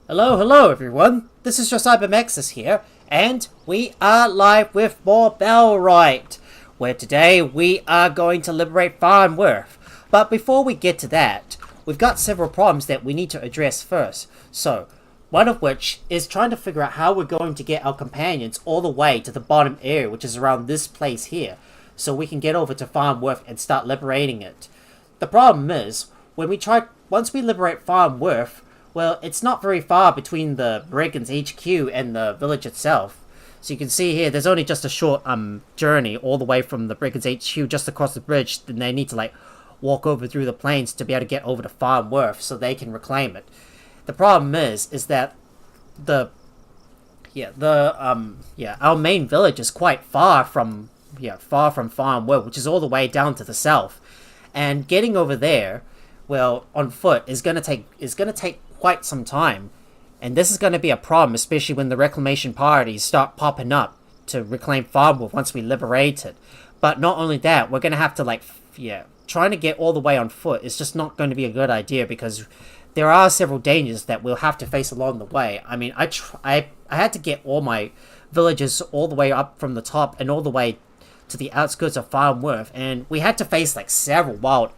Hello everyone, this is your CyberMexus here, and we are live with more Bellwright, where today we are going to liberate Farnworth. But before we get to that, we've got several problems that we need to address first. So, one of which is trying to figure out how we're going to get our companions all the way to the bottom area, which is around this place here, so we can get over to Farnworth and start liberating it. The problem is, once we liberate Farnworth, well, it's not very far between the Brigands HQ and the village itself. So you can see here, there's only just a short journey all the way from the Brigands HQ just across the bridge. Then they need to walk over through the plains to be able to get over to Farnworth so they can reclaim it. The problem is that our main village is quite far from Farnworth, which is all the way down to the south, and getting over there, well, on foot is gonna take quite some time, and this is going to be a problem, especially when the reclamation parties start popping up to reclaim Farnworth once we liberate it. But not only that, we're going to have to trying to get all the way on foot is just not going to be a good idea, because there are several dangers that we'll have to face along the way. I mean, I had to get all my villages all the way up from the top and all the way to the outskirts of Farnworth, and we had to face several wild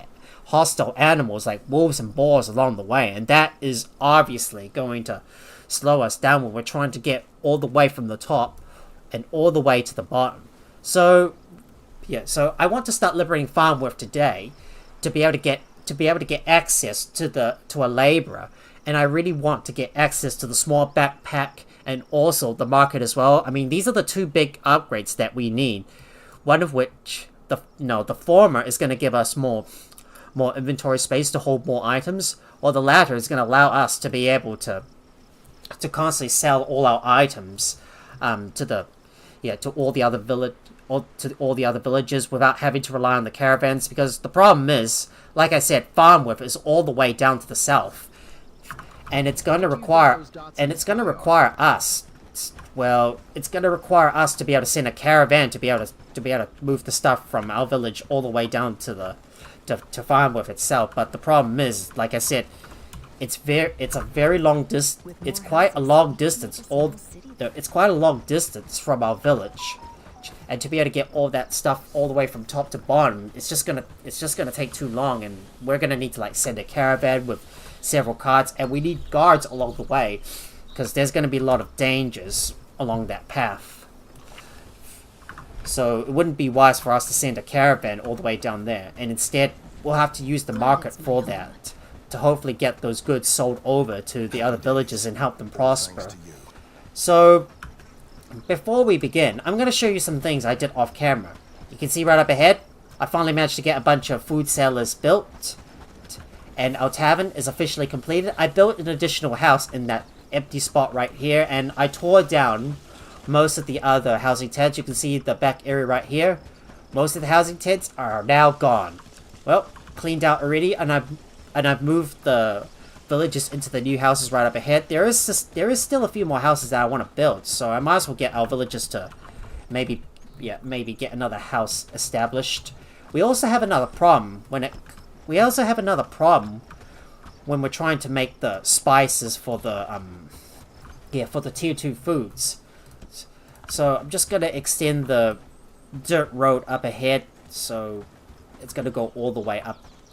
hostile animals like wolves and boars along the way, and that is obviously going to slow us down when we're trying to get all the way from the top and all the way to the bottom. So I want to start liberating Farnworth today to be able to get access to a laborer, and I really want to get access to the small backpack and also the market as well. I mean, these are the two big upgrades that we need. One of which the former is going to give us more inventory space to hold more items, while the latter is going to allow us to be able to constantly sell all our items to all the other villages without having to rely on the caravans. Because the problem is, like I said, Farnworth is all the way down to the south, and it's going to require us. Well, it's going to require us to be able to send a caravan to be able to move the stuff from our village all the way down to Farnworth itself. But the problem is, like I said, it's a very long distance. It's quite a long distance. It's quite a long distance from our village, and to be able to get all that stuff all the way from top to bottom, it's just gonna take too long, and we're gonna need to send a caravan with several carts, and we need guards along the way, because there's gonna be a lot of dangers along that path. So it wouldn't be wise for us to send a caravan all the way down there, and instead we'll have to use the market for that, to hopefully get those goods sold over to the other villages and help them prosper. So before we begin, I'm going to show you some things I did off camera. You can see right up ahead, I finally managed to get a bunch of food sellers built, and our tavern is officially completed. I built an additional house in that empty spot right here, and I tore down most of the other housing tents. You can see the back area right here. Most of the housing tents are now gone. Well, cleaned out already, and I've moved the villages into the new houses right up ahead. There is still a few more houses that I want to build, so I might as well get our villagers to maybe get another house established. We also have another problem when we're trying to make the spices for the tier 2 foods. So I'm just gonna extend the dirt road up ahead, so it's gonna go all the way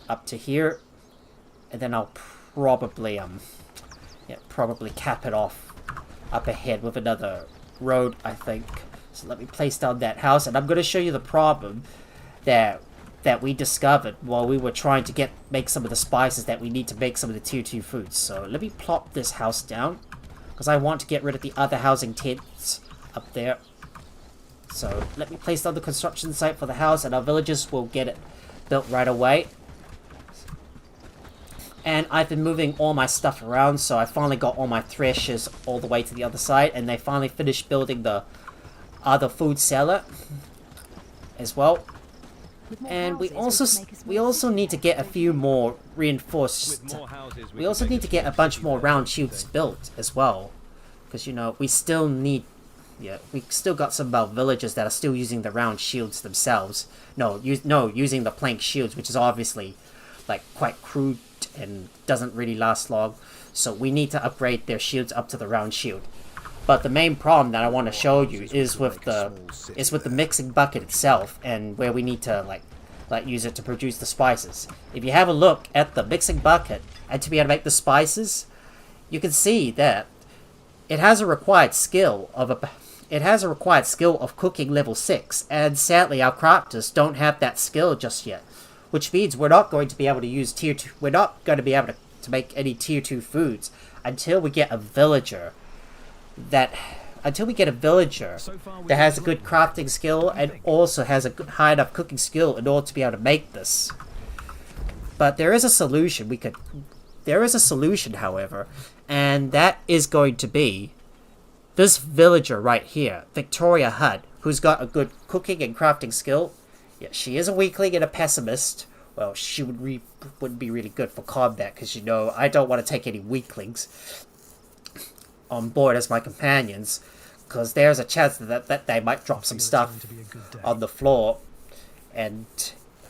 up to here, and then I'll probably cap it off up ahead with another road, I think. So let me place down that house, and I'm gonna show you the problem that we discovered while we were trying to make some of the spices that we need to make some of the tier 2 foods. So let me plop this house down, because I want to get rid of the other housing tents up there. So let me place down the construction site for the house, and our villagers will get it built right away. And I've been moving all my stuff around, so I finally got all my threshers all the way to the other side, and they finally finished building the other food cellar as well. And we also need to get a few more reinforced. We also need to get a bunch more round shields built as well, because we still need. Yeah, we still got some of our villagers that are still using the round shields themselves. Using the plank shields, which is obviously quite crude and doesn't really last long. so we need to upgrade their shields up to the round shield. But the main problem that I want to show you is with the mixing bucket itself, and where we need to like use it to produce the spices. If you have a look at the mixing bucket, and to be able to make the spices, you can see that it has a required skill of cooking level 6, and sadly our crafters don't have that skill just yet, which means we're not going to be able to use tier 2. We're not going to be able to make any tier 2 foods until we get a villager that has a good crafting skill and also has a high enough cooking skill in order to be able to make this. But there is a solution. However, and that is going to be this villager right here, Victoria Hudd, who's got a good cooking and crafting skill. Yeah, she is a weakling and a pessimist. Well, she wouldn't be really good for combat, because, you know, I don't want to take any weaklings on board as my companions, because there's a chance that they might drop some stuff on the floor, and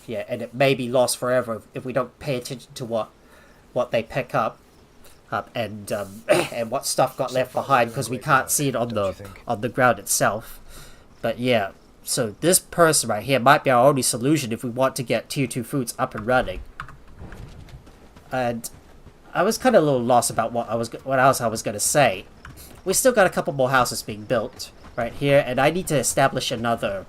yeah, and it may be lost forever if we don't pay attention to what they pick up, and what stuff got left behind, because we can't see it on the ground itself. But yeah, so this person right here might be our only solution if we want to get tier 2 foods up and running. And I was kind of a little lost about what else I was going to say. We still got a couple more houses being built right here, and I need to establish another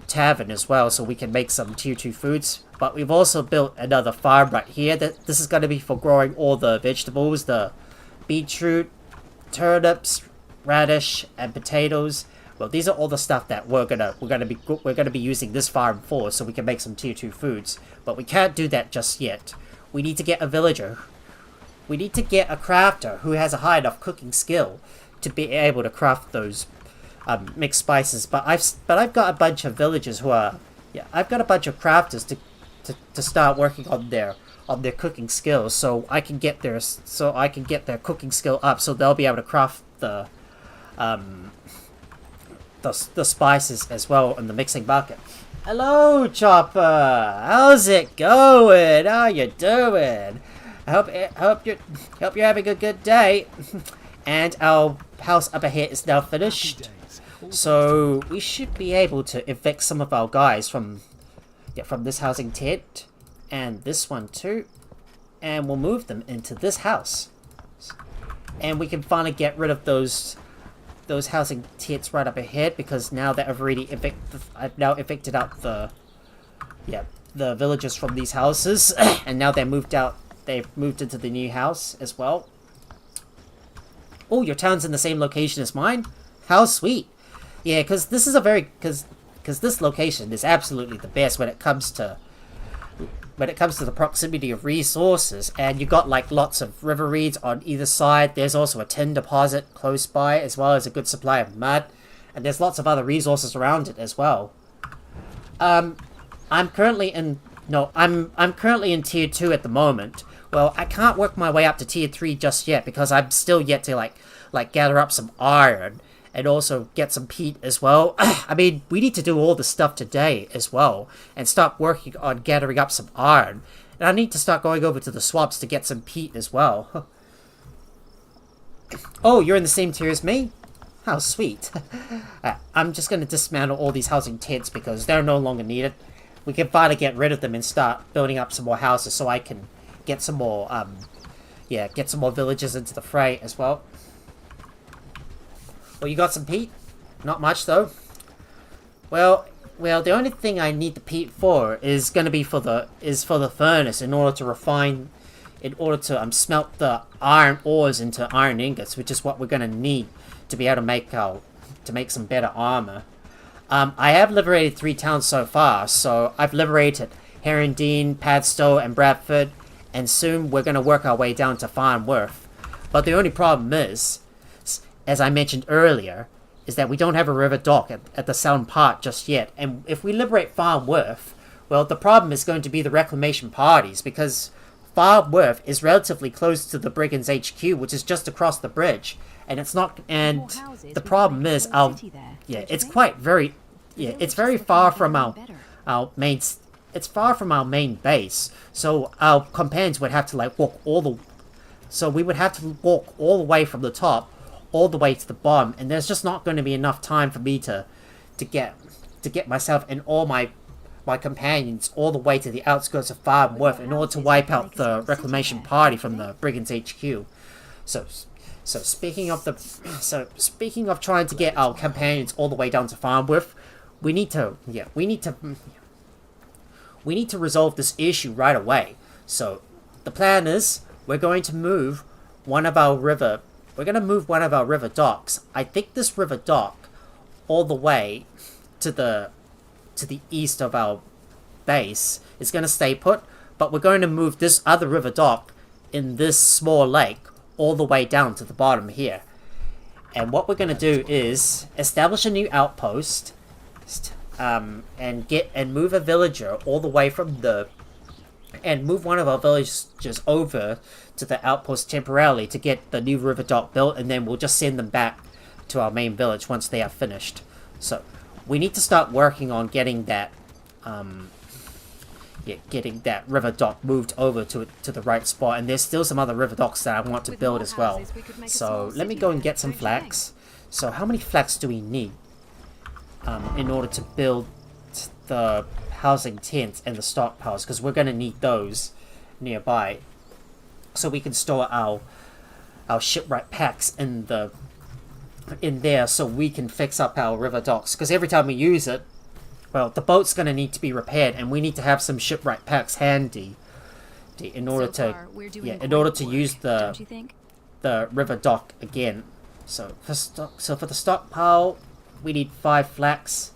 tavern as well, so we can make some tier 2 foods. But we've also built another farm right here. This is going to be for growing all the vegetables, the beetroot, turnips, radish, and potatoes. Well, these are all the stuff that we're gonna be using this farm for, so we can make some tier 2 foods. But we can't do that just yet. We need to get a villager. We need to get a crafter who has a high enough cooking skill to be able to craft those mixed spices. But I've got a bunch of villagers who are, yeah, I've got a bunch of crafters to start working on their cooking skills, so I can get their cooking skill up, so they'll be able to craft the spices as well in the mixing bucket. Hello, Chopper. How's it going? How you doing? I hope you're having a good day. And our house up ahead is now finished, so we should be able to evict some of our guys from this housing tent, and this one too, and we'll move them into this house, and we can finally get rid of those housing tents right up ahead, because now that I've now evicted out the villagers from these houses, and now they've moved into the new house as well. Oh, your town's in the same location as mine? How sweet. Yeah, because this is because this location is absolutely the best when it comes to the proximity of resources, and you've got like lots of river reeds on either side. There's also a tin deposit close by, as well as a good supply of mud, and there's lots of other resources around it as well. I'm currently in tier 2 at the moment. Well, I can't work my way up to tier 3 just yet, because I'm still yet to like gather up some iron and also get some peat as well. I mean, we need to do all the stuff today as well, and start working on gathering up some iron. And I need to start going over to the swamps to get some peat as well. Oh, you're in the same tier as me? How sweet. I'm just going to dismantle all these housing tents because they're no longer needed. We can finally get rid of them and start building up some more houses, so I can get some more, get some more villagers into the fray as well. Well, you got some peat? Not much, though. Well, the only thing I need the peat for is going to be for the furnace, in order to smelt the iron ores into iron ingots, which is what we're going to need to be able to make some better armor. I have liberated 3 towns so far, so I've liberated Herondine, Padstow, and Bradford, and soon we're going to work our way down to Farnworth. But the only problem is, as I mentioned earlier, is that we don't have a river dock at the southern part just yet. And if we liberate Farnworth, well, the problem is going to be the reclamation parties, because Farnworth is relatively close to the Brigands HQ, which is just across the bridge. And it's not, and the problem is, it's very far from our main, it's far from our main base. So our companions would have to like walk all So we would have to walk all the way from the top all the way to the bottom, and there's just not going to be enough time for me to get myself and all my companions all the way to the outskirts of Farnworth in order to wipe out the reclamation party from the Brigands HQ. So speaking of trying to get our companions all the way down to Farnworth, we need to resolve this issue right away. So the plan is we're going to move one of our river docks. I think this river dock all the way to the east of our base is going to stay put, but we're going to move this other river dock in this small lake all the way down to the bottom here. And what we're going to do is establish a new outpost, and move a villager all the way from move one of our villagers over to the outpost temporarily to get the new river dock built, and then we'll just send them back to our main village once they are finished. So we need to start working on getting that river dock moved over to the right spot, and there's still some other river docks that I want to build as well. So let me go and get some flax. So how many flax do we need in order to build the housing tents and the stockpiles? Because we're going to need those nearby so we can store our shipwright packs in there, so we can fix up our river docks. Because every time we use it, well, the boat's going to need to be repaired, and we need to have some shipwright packs handy in order to use the river dock again. So for the stockpile, we need 5 flax.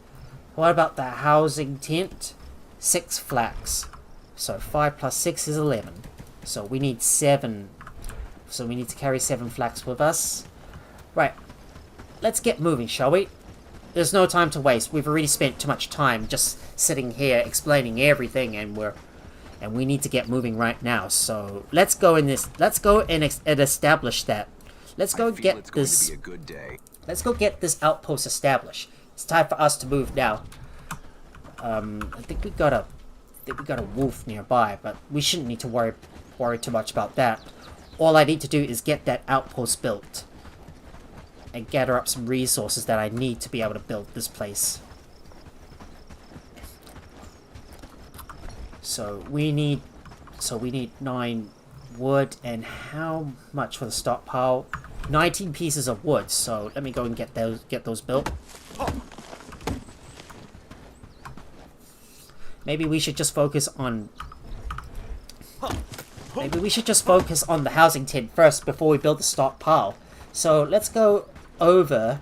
What about the housing tent? 6 flax. So 5 plus 6 is 11. So we need 7. So we need to carry 7 flax with us. Right. Let's get moving, shall we? There's no time to waste. We've already spent too much time just sitting here explaining everything, and we need to get moving right now. So let's go and establish that. Let's go get this outpost established. It's time for us to move now. I think we got a wolf nearby, but we shouldn't need to worry too much about that. All I need to do is get that outpost built and gather up some resources that I need to be able to build this place. So we need 9 wood, and how much for the stockpile? 19 pieces of wood. So let me go and get those built. Maybe we should just focus on the housing tent first before we build the stockpile. So let's go over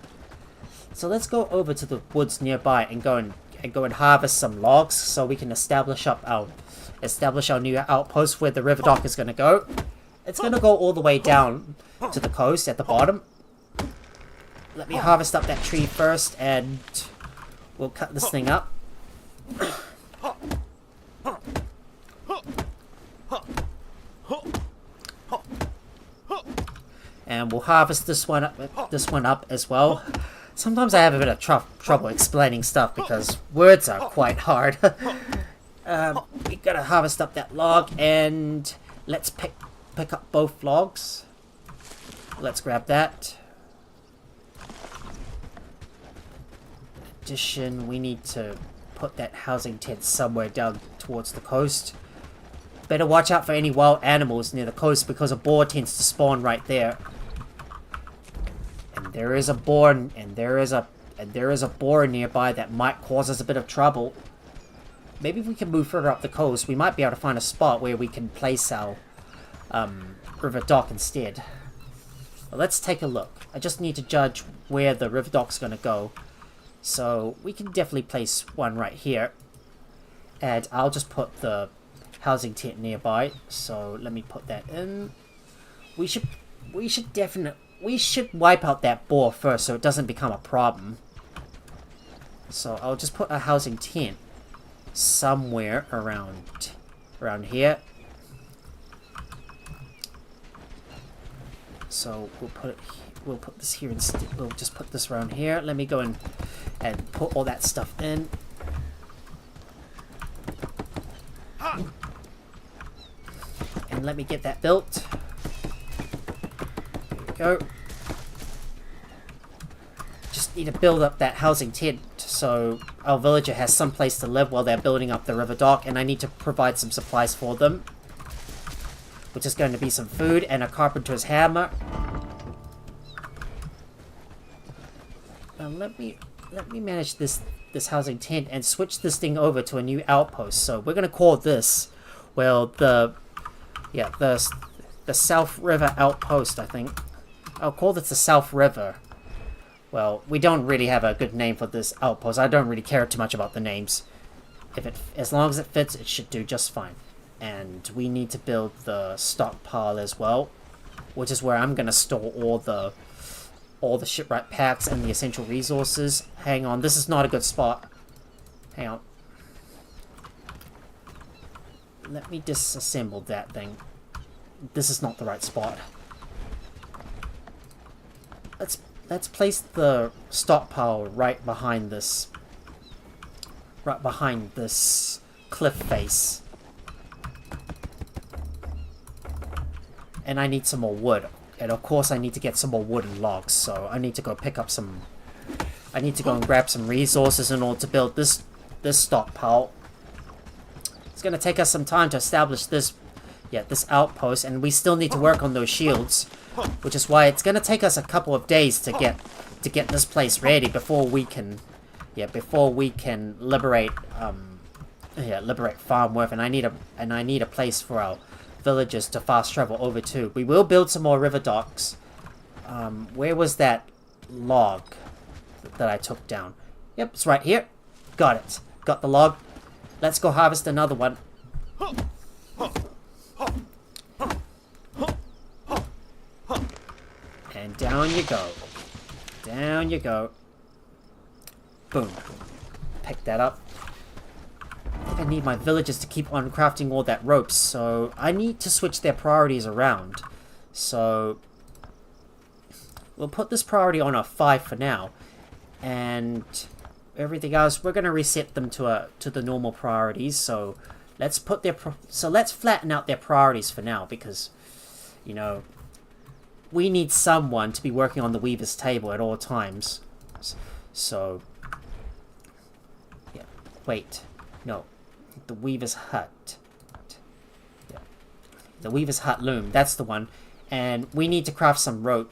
to the woods nearby and go and harvest some logs so we can establish our new outpost where the river dock is going to go. It's going to go all the way down to the coast at the bottom. Let me harvest up that tree first, and we'll cut this thing up. And we'll harvest this one up as well. Sometimes I have a bit of trouble explaining stuff because words are quite hard. We gotta harvest up that log, and let's pick up both logs. Let's grab that. In addition, we need to put that housing tent somewhere down towards the coast. Better watch out for any wild animals near the coast because a boar tends to spawn right there. And there is a boar, and there is a boar nearby that might cause us a bit of trouble. Maybe if we can move further up the coast, we might be able to find a spot where we can place our river dock instead. Well, let's take a look. I just need to judge where the river dock's going to go. So we can definitely place one right here. And I'll just put the housing tent nearby. So let me put that in. We should wipe out that boar first so it doesn't become a problem. So I'll just put a housing tent somewhere around here. So we'll put this here instead. We'll just put this around here. Let me go and put all that stuff in. And let me get that built. go. Just need to build up that housing tent so our villager has some place to live while they're building up the river dock, and I need to provide some supplies for them, which is going to be some food and a carpenter's hammer. Let me manage this housing tent and switch this thing over to a new outpost. So we're gonna call this, well, the South River Outpost, I think. I'll call this the South River. Well, we don't really have a good name for this outpost. I don't really care too much about the names. As long as it fits, it should do just fine. And we need to build the stockpile as well, which is where I'm gonna store all the shipwright packs and the essential resources. Hang on, this is not a good spot. Hang on. Let me disassemble that thing. This is not the right spot. Let's place the stockpile right behind this cliff face. And I need some more wood. And of course I need to get some more wood and logs, so I need to go pick up some... I need to go and grab some resources in order to build this stockpile. It's going to take us some time to establish this outpost, and we still need to work on those shields, which is why it's going to take us a couple of days to get this place ready before we can liberate Farnworth, and I need a place for our villagers to fast travel over to. We will build some more river docks. Where was that log that I took down? Yep, it's right here. Got it. Got the log. Let's go harvest another one. And down you go. Down you go. Boom. Pick that up. I think I need my villagers to keep on crafting all that ropes, so I need to switch their priorities around. So we'll put this priority on a 5 for now, and everything else we're going to reset them to the normal priorities. So let's flatten out their priorities for now, because you know we need someone to be working on the weaver's table at all times. So yeah, wait. No, the weaver's hut. Yeah. The weaver's hut loom, that's the one. And we need to craft some rope.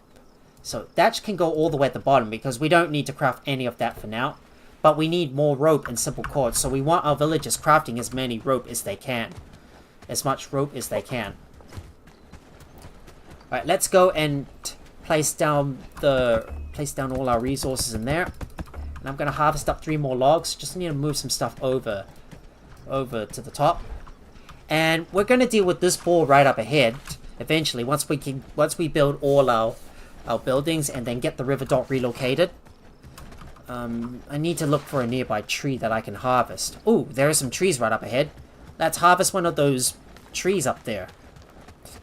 So that can go all the way at the bottom, because we don't need to craft any of that for now. But we need more rope and simple cords, so we want our villagers crafting as many rope as they can. As much rope as they can. Alright, let's go and place down all our resources in there. And I'm going to harvest up 3 more logs. Just need to move some stuff over to the top. And we're going to deal with this ball right up ahead eventually, once we build all our buildings and then get the river dock relocated. I need to look for a nearby tree that I can harvest. Oh, there are some trees right up ahead. Let's harvest one of those trees up there,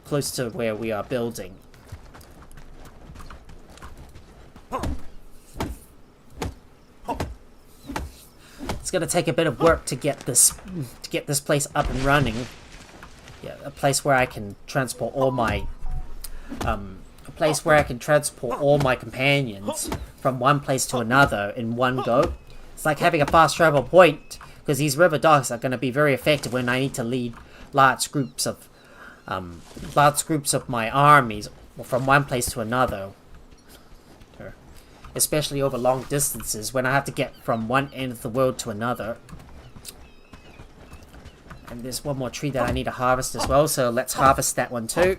close to where we are building. It's gonna take a bit of work to get this place up and running. Yeah, a place where I can transport all my companions from one place to another in one go. It's like having a fast travel point, because these river docks are going to be very effective when I need to lead large groups of my armies from one place to another, especially over long distances when I have to get from one end of the world to another. And there's one more tree that I need to harvest as well, so let's harvest that one too.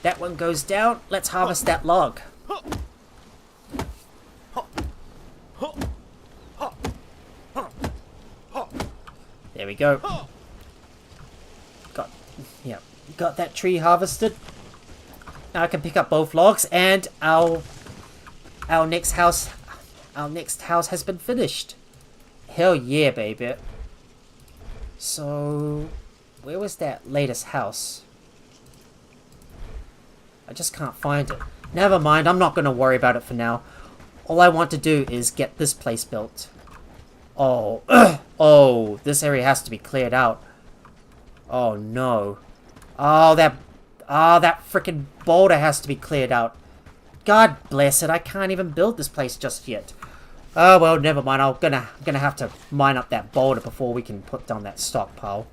That one goes down. Let's harvest that log. There we go. Got that tree harvested. Now I can pick up both logs, and our next house has been finished. Hell yeah, baby. So where was that latest house? I just can't find it. Never mind, I'm not going to worry about it for now. All I want to do is get this place built. Oh, oh, this area has to be cleared out. Oh no. Oh, that freaking boulder has to be cleared out. God bless it, I can't even build this place just yet. Oh, well, never mind. I'm gonna have to mine up that boulder before we can put down that stockpile.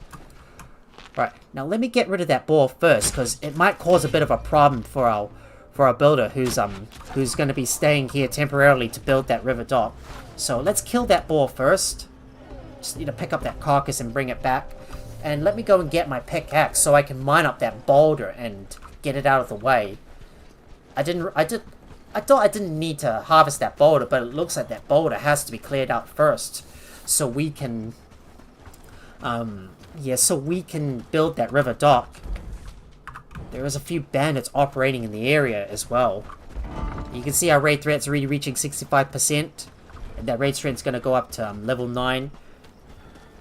Right, now let me get rid of that boar first, because it might cause a bit of a problem for our builder who's gonna be staying here temporarily to build that river dock. So let's kill that boar first. Just need to pick up that carcass and bring it back. And let me go and get my pickaxe so I can mine up that boulder and get it out of the way. I thought I didn't need to harvest that boulder, but it looks like that boulder has to be cleared out first, so we can, so we can build that river dock. There is a few bandits operating in the area as well. You can see our raid threat's already reaching 65%, and that raid strength's going to go up to level 9.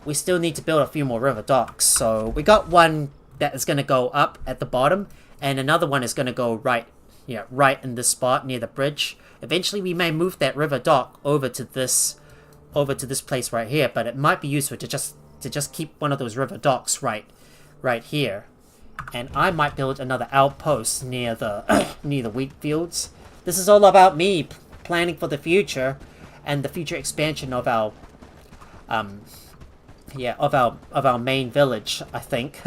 We still need to build a few more river docks, so we got one that is going to go up at the bottom, and another one is going to go right in this spot near the bridge. Eventually we may move that river dock over to this place right here, but it might be useful to just keep one of those river docks right here. And I might build another outpost near the near the wheat fields. This is all about me planning for the future and the future expansion of our main village, I think.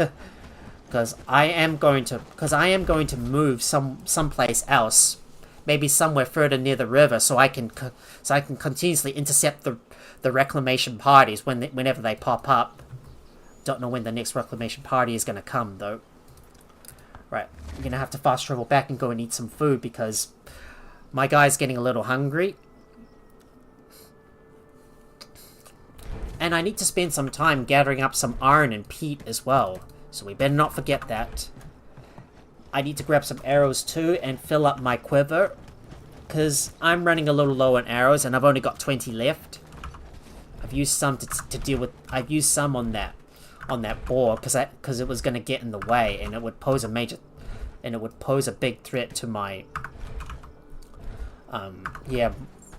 Because I am going to move someplace else, maybe somewhere further near the river, so I can continuously intercept the reclamation parties whenever they pop up. Don't know when the next reclamation party is going to come though. Right, I'm gonna have to fast travel back and go and eat some food because my guy's getting a little hungry. And I need to spend some time gathering up some iron and peat as well. So we better not forget that. I need to grab some arrows too and fill up my quiver. Because I'm running a little low on arrows and I've only got 20 left. I've used some to deal with... I've used some on that boar because it was going to get in the way and it would pose a major... And it would pose a big threat to my...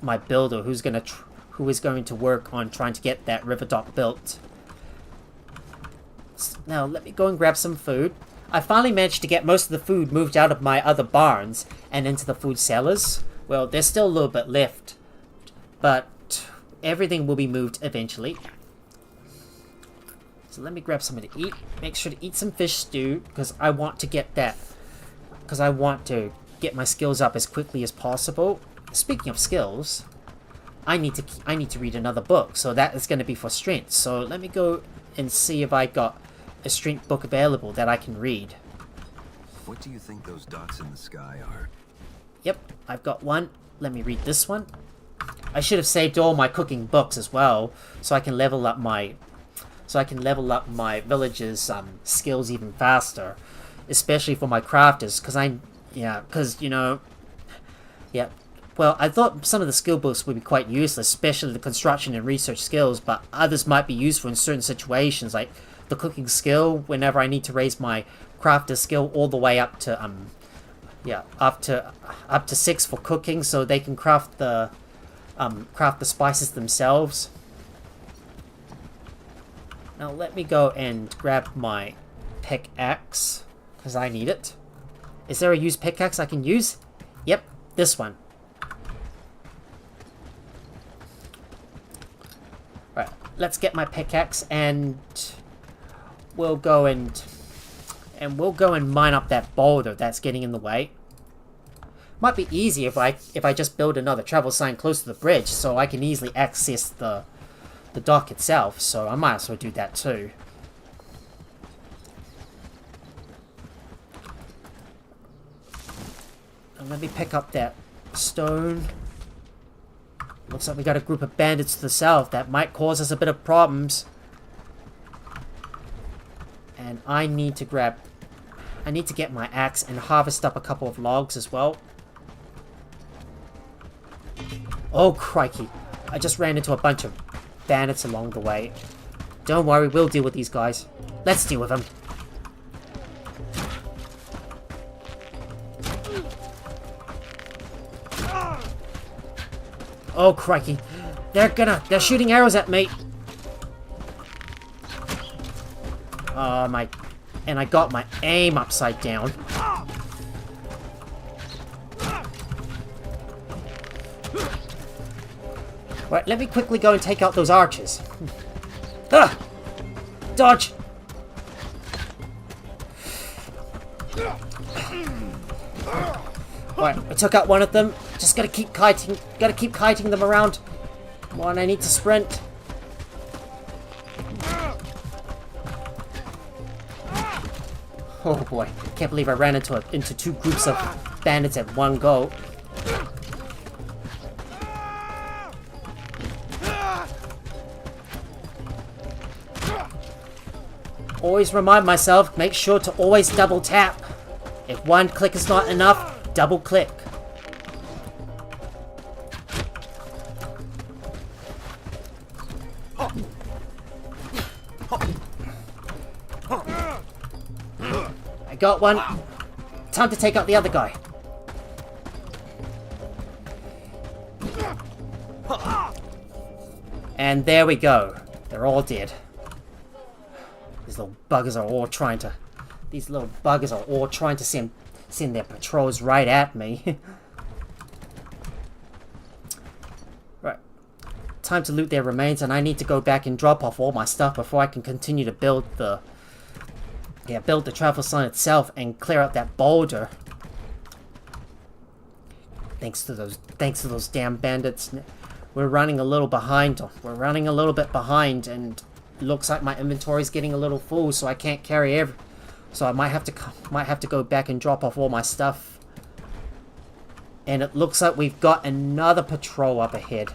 my builder who is going to work on trying to get that river dock built. Now, let me go and grab some food. I finally managed to get most of the food moved out of my other barns and into the food cellars. Well, there's still a little bit left, but everything will be moved eventually. So let me grab something to eat. Make sure to eat some fish stew because I want to get that. Because I want to get my skills up as quickly as possible. Speaking of skills, I need to read another book, so that is going to be for strength. So let me go and see if I got a strength book available that I can read. What do you think those dots in the sky are? Yep, I've got one. Let me read this one. I should have saved all my cooking books as well, so I can level up my village's skills even faster, especially for my crafters. Well, I thought some of the skill books would be quite useless, especially the construction and research skills, but others might be useful in certain situations, like the cooking skill, whenever I need to raise my crafter skill all the way up to up to 6 for cooking, so they can craft the spices themselves. Now let me go and grab my pickaxe, because I need it. Is there a used pickaxe I can use? Yep, this one. Right, let's get my pickaxe and we'll go and mine up that boulder that's getting in the way. Might be easier if I just build another travel sign close to the bridge so I can easily access the dock itself, so I might as well do that too. And let me pick up that stone. Looks like we got a group of bandits to the south that might cause us a bit of problems. And I need to get my axe and harvest up a couple of logs as well. Oh crikey, I just ran into a bunch of bandits along the way. Don't worry, we'll deal with these guys. Let's deal with them. Oh crikey, they're shooting arrows at me. Oh my... And I got my aim upside down. Right, let me quickly go and take out those archers. Ah! Dodge! Right, I took out one of them. Just gotta keep kiting them around. Come on, I need to sprint. Oh boy, can't believe I ran into two groups of bandits at one go. Always remind myself, make sure to always double tap. If one click is not enough, double click. I got one. Time to take out the other guy. And there we go. They're all dead. These little buggers are all trying to... send their patrols right at me. Right. Time to loot their remains, and I need to go back and drop off all my stuff before I can continue to build the travel sign itself and clear out that boulder. Thanks to those damn bandits. We're running a little behind. We're running a little bit behind, and looks like my inventory's getting a little full, so I can't carry so I might have to go back and drop off all my stuff. And it looks like we've got another patrol up ahead.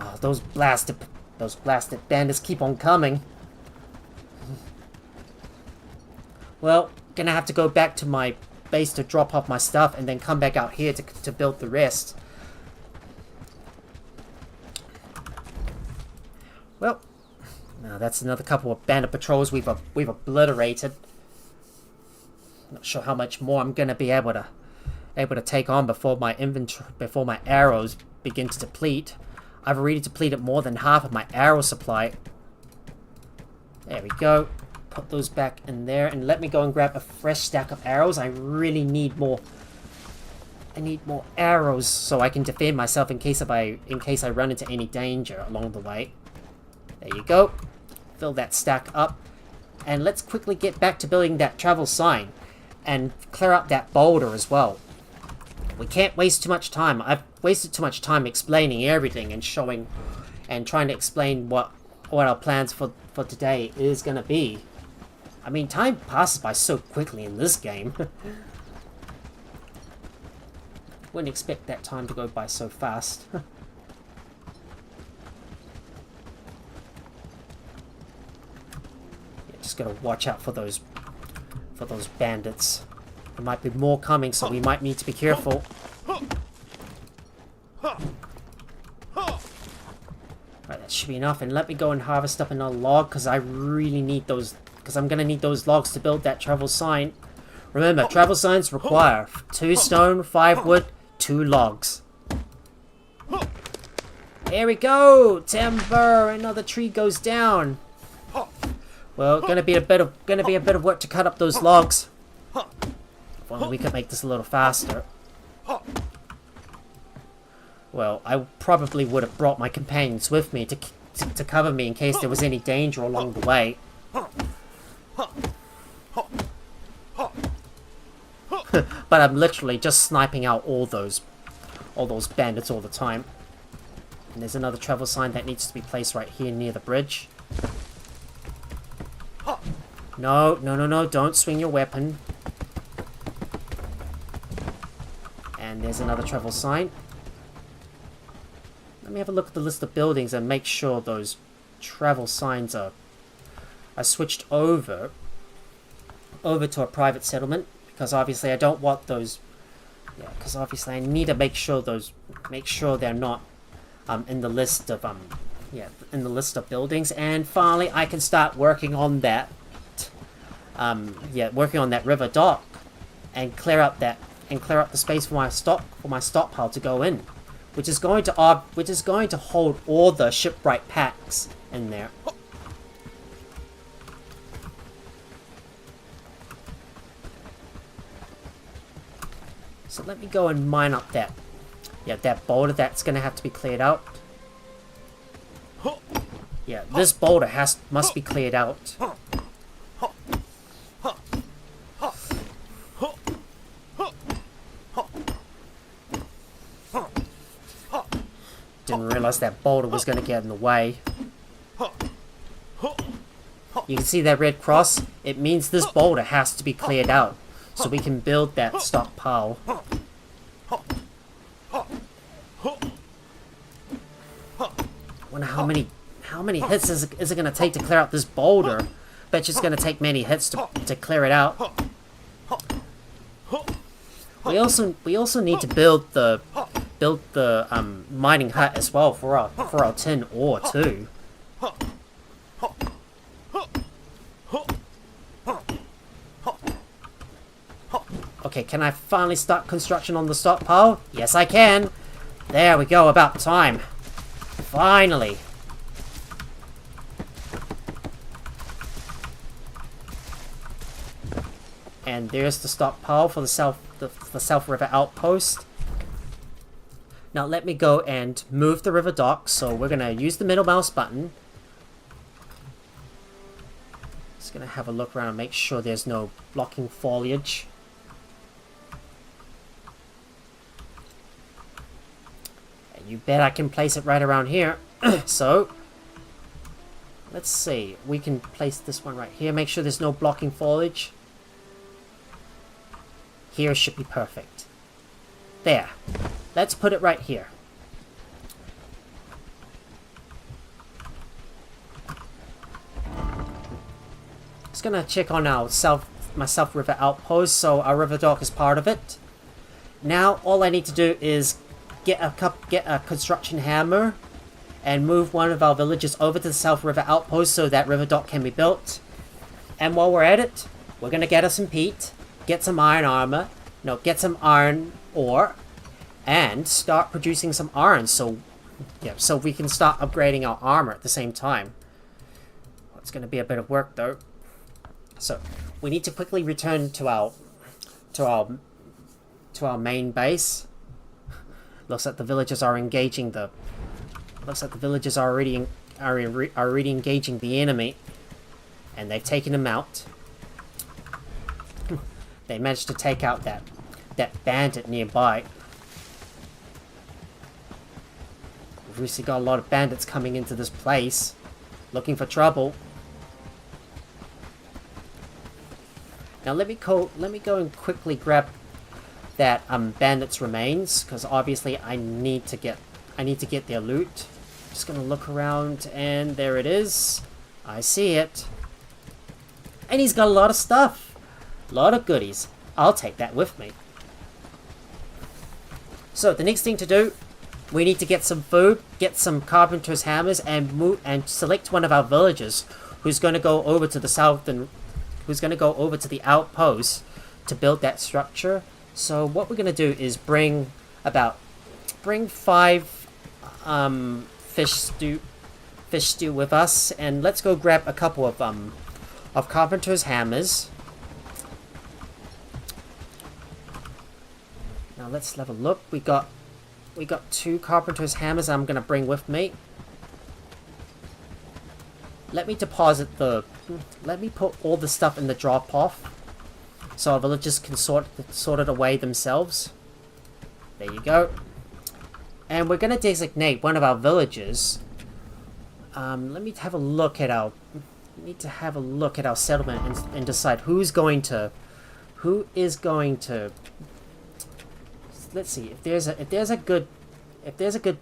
Oh, those blasted bandits keep on coming. Well, gonna have to go back to my base to drop off my stuff and then come back out here to build the rest. Well, now that's another couple of bandit patrols we've obliterated. Not sure how much more I'm gonna be able to take on before my arrows begin to deplete. I've already depleted more than half of my arrow supply. There we go. Put those back in there and let me go and grab a fresh stack of arrows. I really need more. I need more arrows so I can defend myself in case I run into any danger along the way. There you go. Fill that stack up. And let's quickly get back to building that travel sign and clear up that boulder as well. We can't waste too much time. I've wasted too much time explaining everything and showing and trying to explain what our plans for today is going to be. I mean, time passes by so quickly in this game. Wouldn't expect that time to go by so fast. Just gotta watch out for those bandits. There might be more coming, so we might need to be careful. Right, that should be enough. And let me go and harvest up another log, because I really need those. Because I'm gonna need those logs to build that travel sign. Remember, travel signs require 2 stone, 5 wood, 2 logs. There we go! Timber! Another tree goes down. Well, gonna be a bit of work to cut up those logs. If only we could make this a little faster. Well, I probably would have brought my companions with me to cover me in case there was any danger along the way. But I'm literally just sniping out all those bandits all the time. And there's another travel sign that needs to be placed right here near the bridge. No, don't swing your weapon. And there's another travel sign. Let me have a look at the list of buildings and make sure those travel signs are switched over to a private settlement, because obviously I don't want those. Yeah, because obviously I need to make sure they're not in the list of buildings. And finally, I can start working on that. Working on that river dock and clear up the space for my stockpile to go in, which is going to hold all the shipwright packs in there. So let me go and mine up that. Yeah, that boulder that's gonna have to be cleared out. Yeah, this boulder must be cleared out. Didn't realize that boulder was gonna get in the way. You can see that red cross? It means this boulder has to be cleared out so we can build that stockpile. Wonder how many hits is it gonna take to clear out this boulder? Bet you it's gonna take many hits to clear it out. We also need to build the mining hut as well for our tin ore too. Okay, can I finally start construction on the stockpile? Yes, I can. There we go, about time. Finally. And there's the stockpile for the South River Outpost. Now let me go and move the river dock. So we're gonna use the middle mouse button. Just gonna have a look around and make sure there's no blocking foliage. And you bet I can place it right around here. So let's see. We can place this one right here. Make sure there's no blocking foliage. Here should be perfect. There. Let's put it right here. Just gonna check on my South River Outpost, so our river dock is part of it. Now all I need to do is get a construction hammer and move one of our villages over to the South River Outpost so that river dock can be built. And while we're at it, we're gonna get us some peat, get some iron armor, get some iron ore, and start producing some iron so we can start upgrading our armor at the same time. It's going to be a bit of work though. So we need to quickly return to our main base. Looks like the villagers are engaging the. Looks like the villagers are already engaging the enemy, and they've taken him out. They managed to take out that bandit nearby. We've recently got a lot of bandits coming into this place, looking for trouble. Now let me go and quickly grab that bandit's remains, because obviously I need to get their loot. Just gonna look around, and there it is. I see it. And he's got a lot of stuff. A lot of goodies. I'll take that with me. So the next thing to do, we need to get some food, get some carpenter's hammers, and select one of our villagers who's going to go over to the south and who's going to go over to the outpost to build that structure. So what we're going to do is bring 5 fish stew with us, and let's go grab a couple of carpenter's hammers. Now let's have a look. We got 2 carpenter's hammers I'm gonna bring with me. Let me put all the stuff in the drop off so our villagers can sort it away themselves. There you go. And we're gonna designate one of our villagers. Let me have a look at our settlement and decide who is going to. Let's see, if there's a good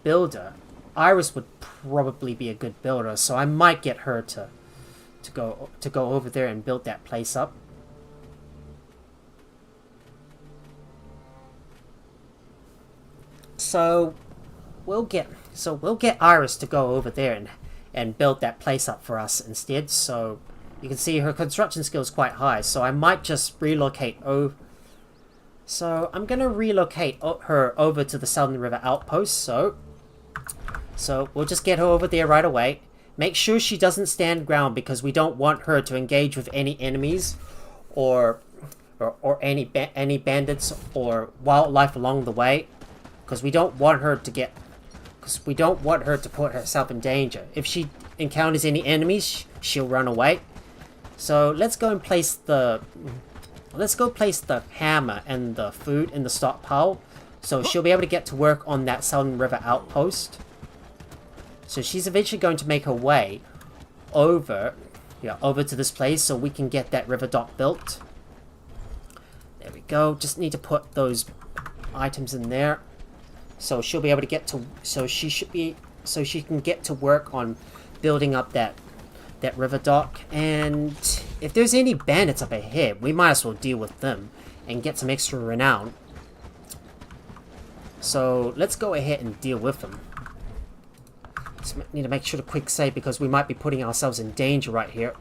builder, Iris would probably be a good builder, so I might get her to go over there and build that place up. So we'll get Iris to go over there and build that place up for us instead. So you can see her construction skill is quite high, so I might just relocate So I'm gonna relocate her over to the Southern River Outpost. So we'll just get her over there right away. Make sure she doesn't stand ground, because we don't want her to engage with any enemies or or any bandits or wildlife along the way, because we don't want her to put herself in danger. If she encounters any enemies, she'll run away. So let's go place the hammer and the food in the stockpile, so she'll be able to get to work on that Southern River outpost. So she's eventually going to make her way over to this place so we can get that river dock built. There we go. Just need to put those items in there, so she'll be able to get to. So she can get to work on building up that river dock. And if there's any bandits up ahead, we might as well deal with them and get some extra renown. So let's go ahead and deal with them. Just need to make sure to quick save because we might be putting ourselves in danger right here.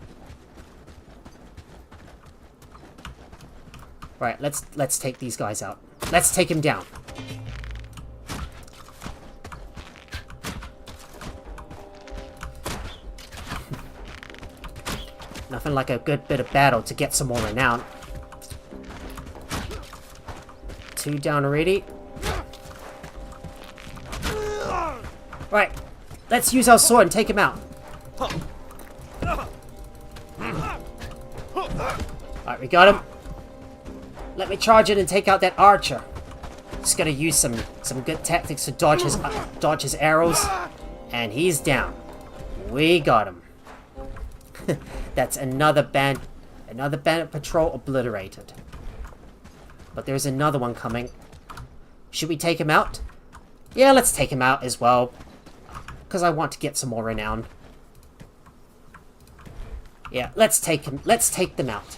Right, let's take these guys out. Let's take him down. Nothing like a good bit of battle to get some more renown. 2 down already. Right, let's use our sword and take him out. Alright, we got him. Let me charge in and take out that archer. Just gotta use some good tactics to dodge his arrows, and he's down. We got him. That's another bandit patrol obliterated. But there's another one coming. Should we take him out? Yeah, let's take him out as well, because I want to get some more renown. Yeah, let's take them out.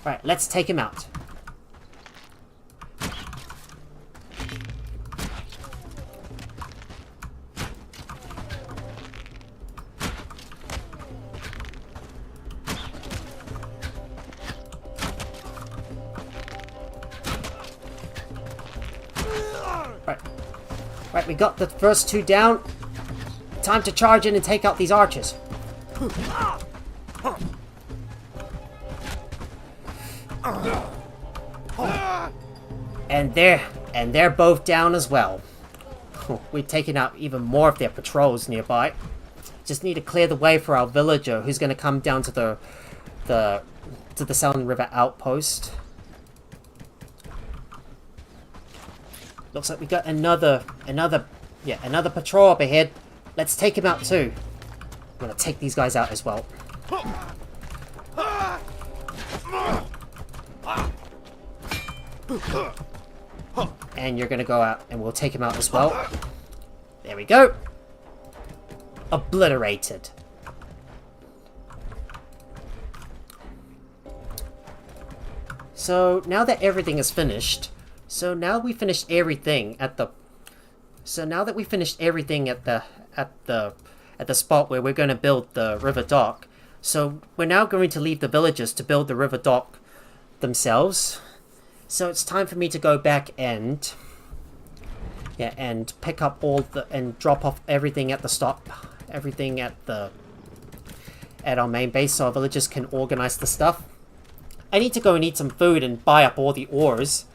Right, let's take him out. Right, we got the first 2 down. Time to charge in and take out these archers. And they're both down as well. We've taken out even more of their patrols nearby. Just need to clear the way for our villager who's going to come down to the Southern River outpost. Looks like we got another patrol up ahead. Let's take him out too. I'm gonna take these guys out as well. And you're gonna go out and we'll take him out as well. There we go. Obliterated. So now that everything is finished, now that we finished everything at the spot where we're going to build the river dock, so we're now going to leave the villagers to build the river dock themselves. So it's time for me to go back and pick up and drop off everything at the stop, everything at our main base, so our villagers can organize the stuff. I need to go and eat some food and buy up all the ores.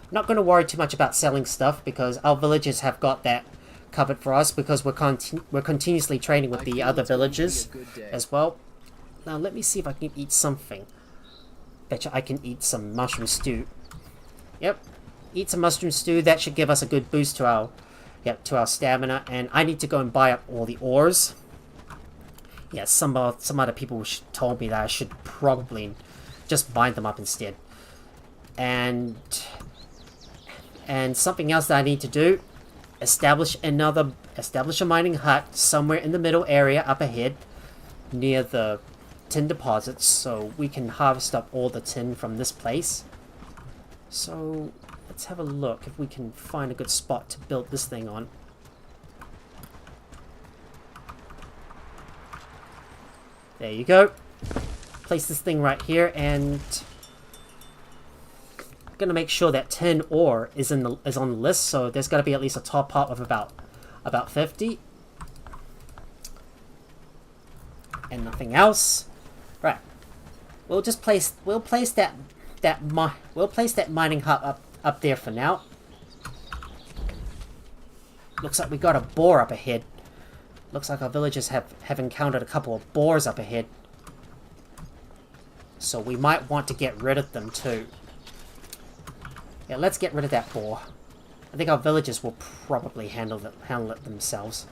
Not going to worry too much about selling stuff because our villagers have got that covered for us, because we're continuously trading with the other villagers as well. Now let me see if I can eat something. Betcha I can eat some mushroom stew. Yep, eat some mushroom stew. That should give us a good boost to our stamina. And I need to go and buy up all the ores. Yeah, some other people told me that I should probably just bind them up instead. And something else that I need to do, establish a mining hut somewhere in the middle area up ahead near the tin deposits, so we can harvest up all the tin from this place. So let's have a look if we can find a good spot to build this thing on. There you go. Place this thing right here, and gonna make sure that tin ore is on the list, so there's got to be at least a top up of about 50, and nothing else. Right, we'll place that mining hut up there for now. Looks like we got a boar up ahead. Looks like our villagers have encountered a couple of boars up ahead. So we might want to get rid of them too. Yeah, let's get rid of that boar. I think our villagers will probably handle it themselves.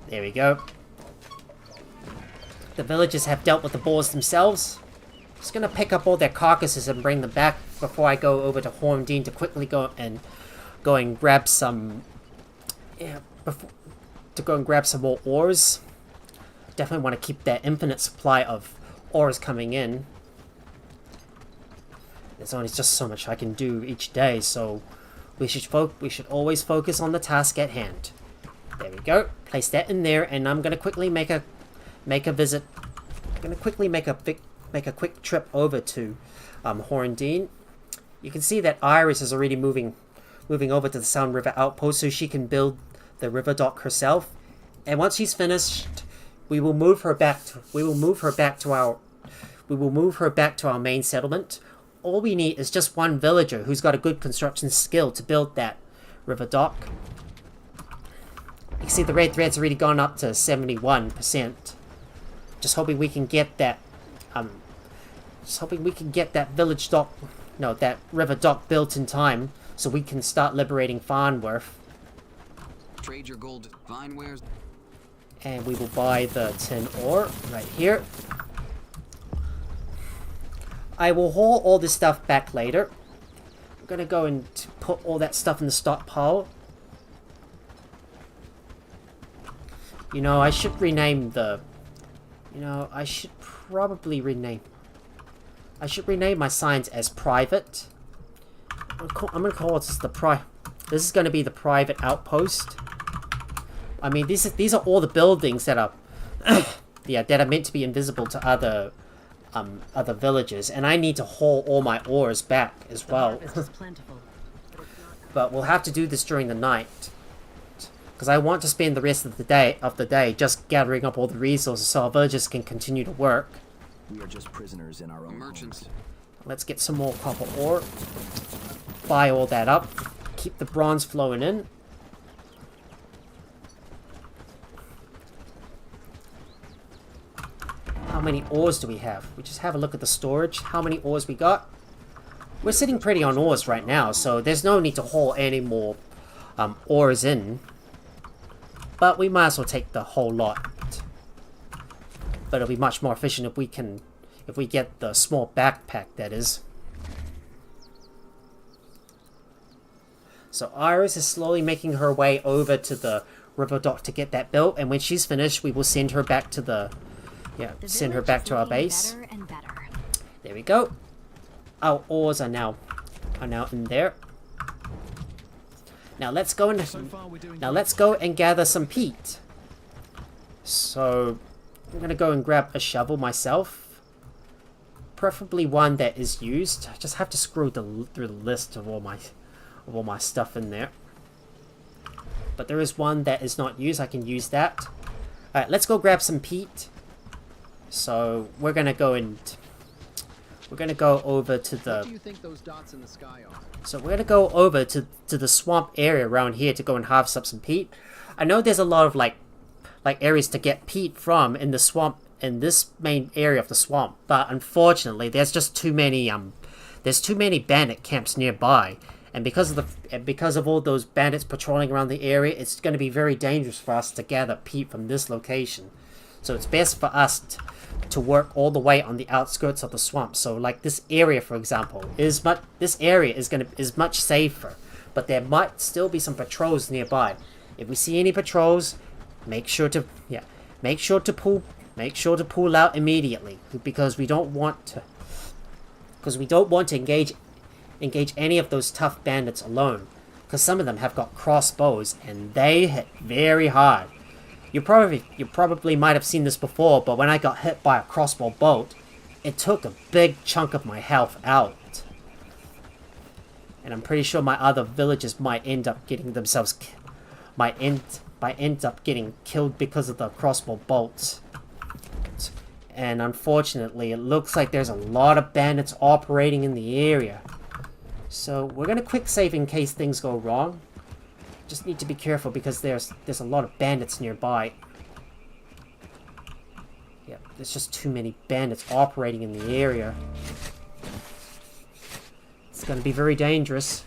There we go. The villagers have dealt with the boars themselves. Just gonna pick up all their carcasses and bring them back before I go over to Horndean to quickly go and grab some. Yeah, to go and grab some more ores. Definitely want to keep that infinite supply of ores coming in. There's only just so much I can do each day, so we should always focus on the task at hand. There we go. Place that in there, and I'm gonna quickly make a visit. I'm gonna quickly make a quick trip over to Horndean. You can see that Iris is already moving over to the Sound River outpost so she can build the river dock herself. And once she's finished, we will move her back to our main settlement. All we need is just one villager who's got a good construction skill to build that river dock. You can see the red thread's already gone up to 71%. Just hoping we can get that village dock, no, that river dock built in time so we can start liberating Farnworth. Trade your gold vine wares. And we will buy the tin ore right here. I will haul all this stuff back later. I'm gonna go and put all that stuff in the stockpile. You know, I should rename the... You know, I should probably rename... I should rename my signs as private. I'm gonna call this the This is gonna be the private outpost. I mean, these are all the buildings that are... yeah, that are meant to be invisible to other villages. And I need to haul all my ores back as well. But we'll have to do this during the night. Because I want to spend the rest of the day just gathering up all the resources so our villagers can continue to work. We are just prisoners in our own Merchants. homes. Let's get some more copper ore. Buy all that up. Keep the bronze flowing in. How many ores do we have? We just have a look at the storage. How many ores we got? We're sitting pretty on ores right now, so there's no need to haul any more ores in. But we might as well take the whole lot. But it'll be much more efficient if we get the small backpack, that is. So Iris is slowly making her way over to the river dock to get that built, and when she's finished, we will send her back to send her back to our base. Better and better. There we go. Our ores are now in there. Now let's go and gather some peat. So I'm gonna go and grab a shovel myself, preferably one that is used. I just have to scroll through the list of all my stuff in there. But there is one that is not used. I can use that. All right, let's go grab some peat. So we're gonna go over to the... What do you think those dots in the sky are? So we're gonna go over to the swamp area around here to go and harvest up some peat. I know there's a lot of like areas to get peat from in the swamp, in this main area of the swamp, but unfortunately there's just too many bandit camps nearby, and because of all those bandits patrolling around the area, it's going to be very dangerous for us to gather peat from this location. So it's best for us to work all the way on the outskirts of the swamp. So like this area, for example, is much safer, but there might still be some patrols nearby. If we see any patrols, make sure to pull out immediately, because we don't want to engage any of those tough bandits alone, because some of them have got crossbows and they hit very hard. You probably might have seen this before, but when I got hit by a crossbow bolt, it took a big chunk of my health out. And I'm pretty sure my other villagers might end up getting themselves might end up getting killed because of the crossbow bolts. And unfortunately, it looks like there's a lot of bandits operating in the area. So we're gonna quick save in case things go wrong. Just need to be careful because there's a lot of bandits nearby. Yep, there's just too many bandits operating in the area. It's gonna be very dangerous.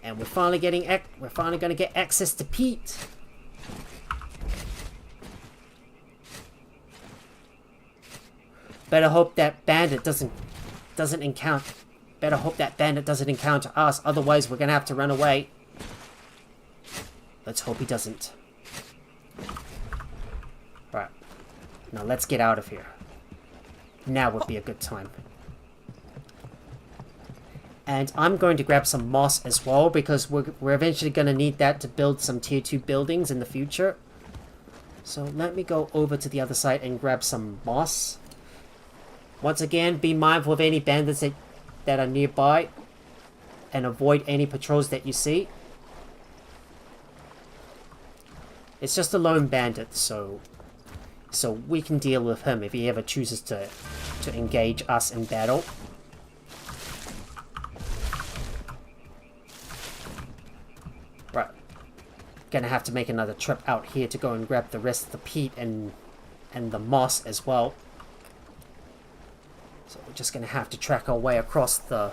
And we're finally gonna get access to Pete. Better hope that bandit doesn't encounter. Better hope that bandit doesn't encounter us. Otherwise, we're gonna have to run away. Let's hope he doesn't. Right. Now let's get out of here. Now would be a good time. And I'm going to grab some moss as well, because we're eventually going to need that to build some tier 2 buildings in the future. So let me go over to the other side and grab some moss. Once again, be mindful of any bandits that are nearby, and avoid any patrols that you see. It's just a lone bandit, so we can deal with him if he ever chooses to engage us in battle. Right. Gonna have to make another trip out here to go and grab the rest of the peat and the moss as well. So we're just gonna have to track our way across the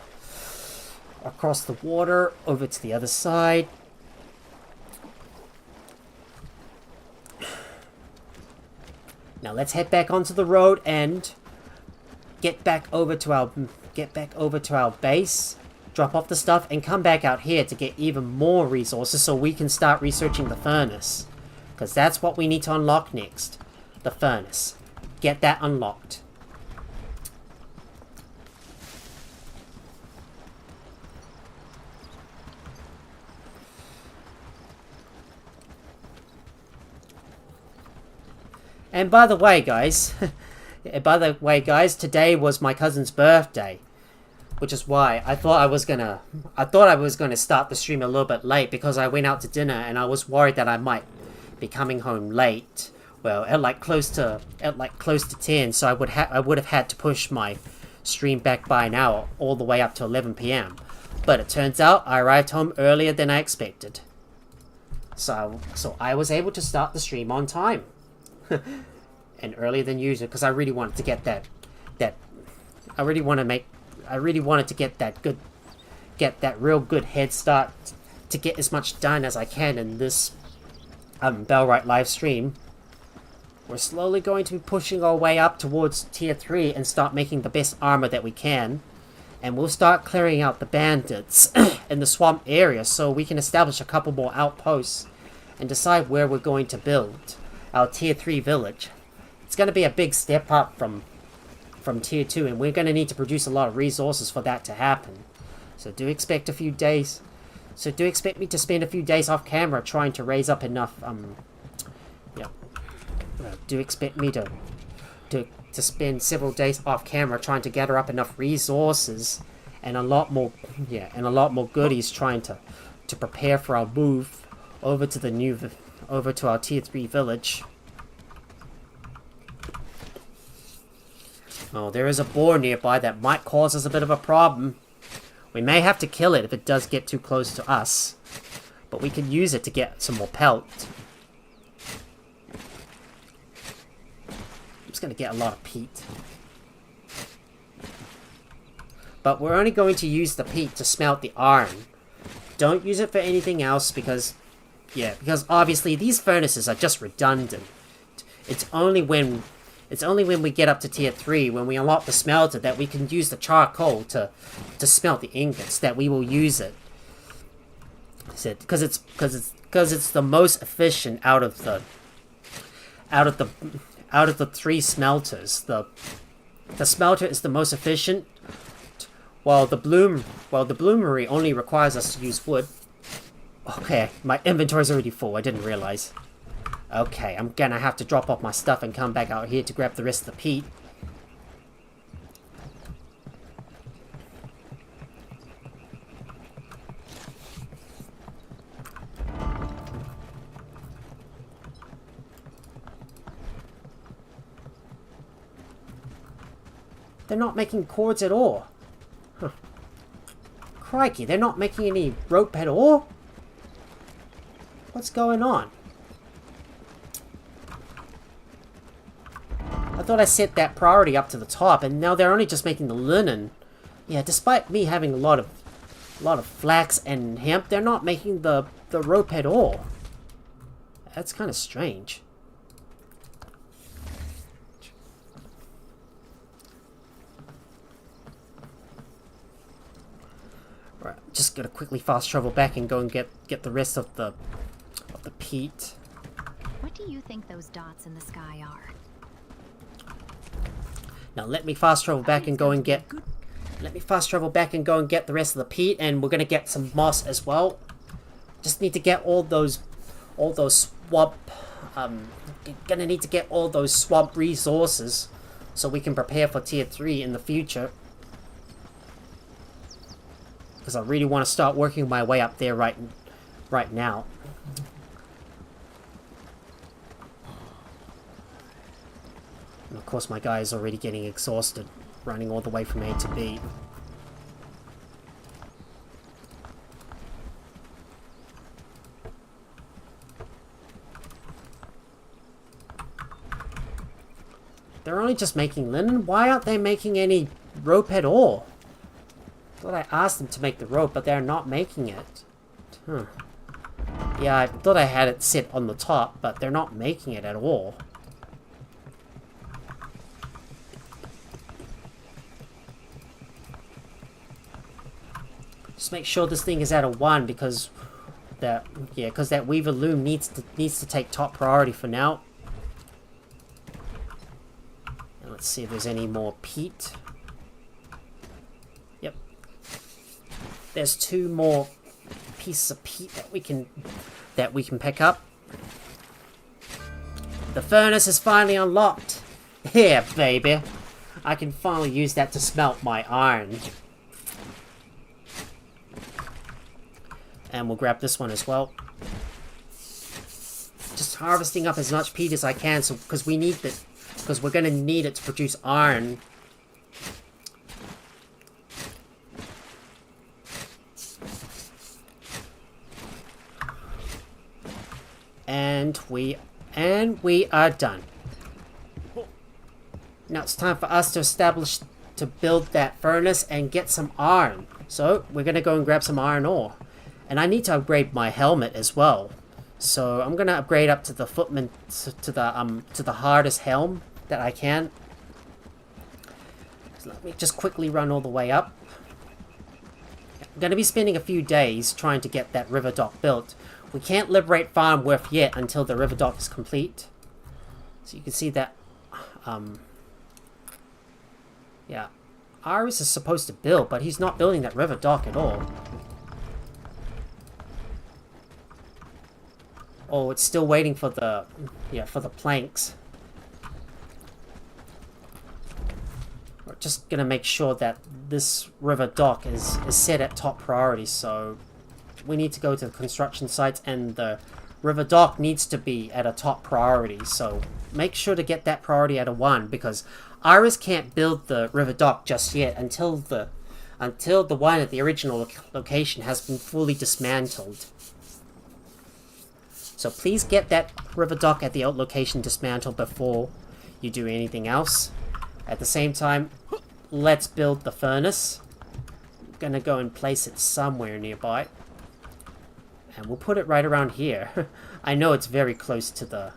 water over to the other side. Now let's head back onto the road and get back over to our base, drop off the stuff, and come back out here to get even more resources so we can start researching the furnace. Because that's what we need to unlock next. The furnace. Get that unlocked. And by the way, guys, today was my cousin's birthday, which is why I thought I was gonna start the stream a little bit late, because I went out to dinner and I was worried that I might be coming home late. Well, at like close to 10, so I would have had to push my stream back by an hour, all the way up to 11 p.m. But it turns out I arrived home earlier than I expected, so I was able to start the stream on time. And earlier than usual, because I really wanted to get I really wanted to get that real good head start to get as much done as I can in this Bellwright live stream. We're slowly going to be pushing our way up towards tier 3 and start making the best armor that we can, and we'll start clearing out the bandits in the swamp area so we can establish a couple more outposts and decide where we're going to build our tier 3 village. It's going to be a big step up from tier 2, and we're going to need to produce a lot of resources for that to happen. So do expect me to spend a few days off camera trying to raise up enough do expect me to spend several days off camera trying to gather up enough resources and a lot more goodies, trying to prepare for our move over to our tier 3 village. Oh, there is a boar nearby that might cause us a bit of a problem. We may have to kill it if it does get too close to us, but we can use it to get some more pelt. I'm just going to get a lot of peat. But we're only going to use the peat to smelt the iron. Don't use it for anything else, because obviously these furnaces are just redundant. It's only when we get up to tier 3, when we unlock the smelter, that we can use the charcoal to smelt the ingots, that we will use it. Because it's the most efficient out of the 3 smelters. The smelter is the most efficient, while the bloomery only requires us to use wood. Okay, my inventory's already full, I didn't realize. Okay, I'm gonna have to drop off my stuff and come back out here to grab the rest of the peat. They're not making cords at all. Huh. Crikey, they're not making any rope at all? What's going on? I thought I set that priority up to the top, and now they're only just making the linen. Yeah, despite me having a lot of flax and hemp, they're not making the rope at all. That's kind of strange. Right, just gonna quickly fast travel back and go and get the rest of the peat. What do you think those dots in the sky are? Now let me fast travel back and go and get. Let me fast travel back and go and get the rest of the peat, and we're gonna get some moss as well. Just need to get all those swamp. Gonna need to get all those swamp resources so we can prepare for tier 3 in the future. Because I really want to start working my way up there right now. And of course my guy is already getting exhausted, running all the way from A to B. They're only just making linen? Why aren't they making any rope at all? I thought I asked them to make the rope, but they're not making it. Huh. Yeah, I thought I had it sit on the top, but they're not making it at all. Just make sure this thing is at a 1 because that weaver loom needs to take top priority for now. And let's see if there's any more peat. Yep. There's 2 more pieces of peat that we can pick up. The furnace is finally unlocked. Yeah, baby. I can finally use that to smelt my iron. And we'll grab this one as well. Just harvesting up as much peat as I can, so because we're gonna need it to produce iron. And we are done. Now it's time for us to build that furnace and get some iron. So we're gonna go and grab some iron ore. And I need to upgrade my helmet as well. So I'm gonna upgrade up to the footman to the hardest helm that I can. So let me just quickly run all the way up. I'm gonna be spending a few days trying to get that river dock built. We can't liberate Farnworth yet until the river dock is complete. So you can see that yeah, Iris is supposed to build, but he's not building that river dock at all. Oh, it's still waiting for the planks. We're just gonna make sure that this river dock is set at top priority, so we need to go to the construction sites and the river dock needs to be at a top priority, so make sure to get that priority at a 1 because Iris can't build the river dock just yet until the one at the original location has been fully dismantled. So please get that river dock at the location dismantled before you do anything else. At the same time, let's build the furnace. I'm gonna go and place it somewhere nearby. And we'll put it right around here. I know it's very close to the...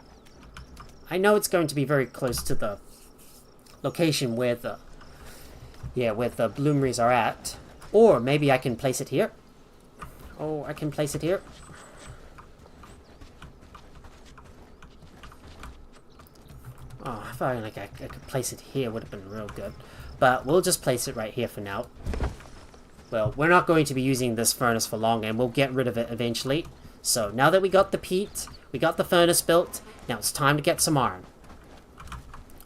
I know it's going to be very close to the location where the... yeah, where the bloomeries are at. Or maybe I can place it here. Oh, I can place it here. Oh, felt like I could place it here would have been real good. But we'll just place it right here for now. Well, we're not going to be using this furnace for long, and we'll get rid of it eventually. So now that we got the peat, we got the furnace built, now it's time to get some iron.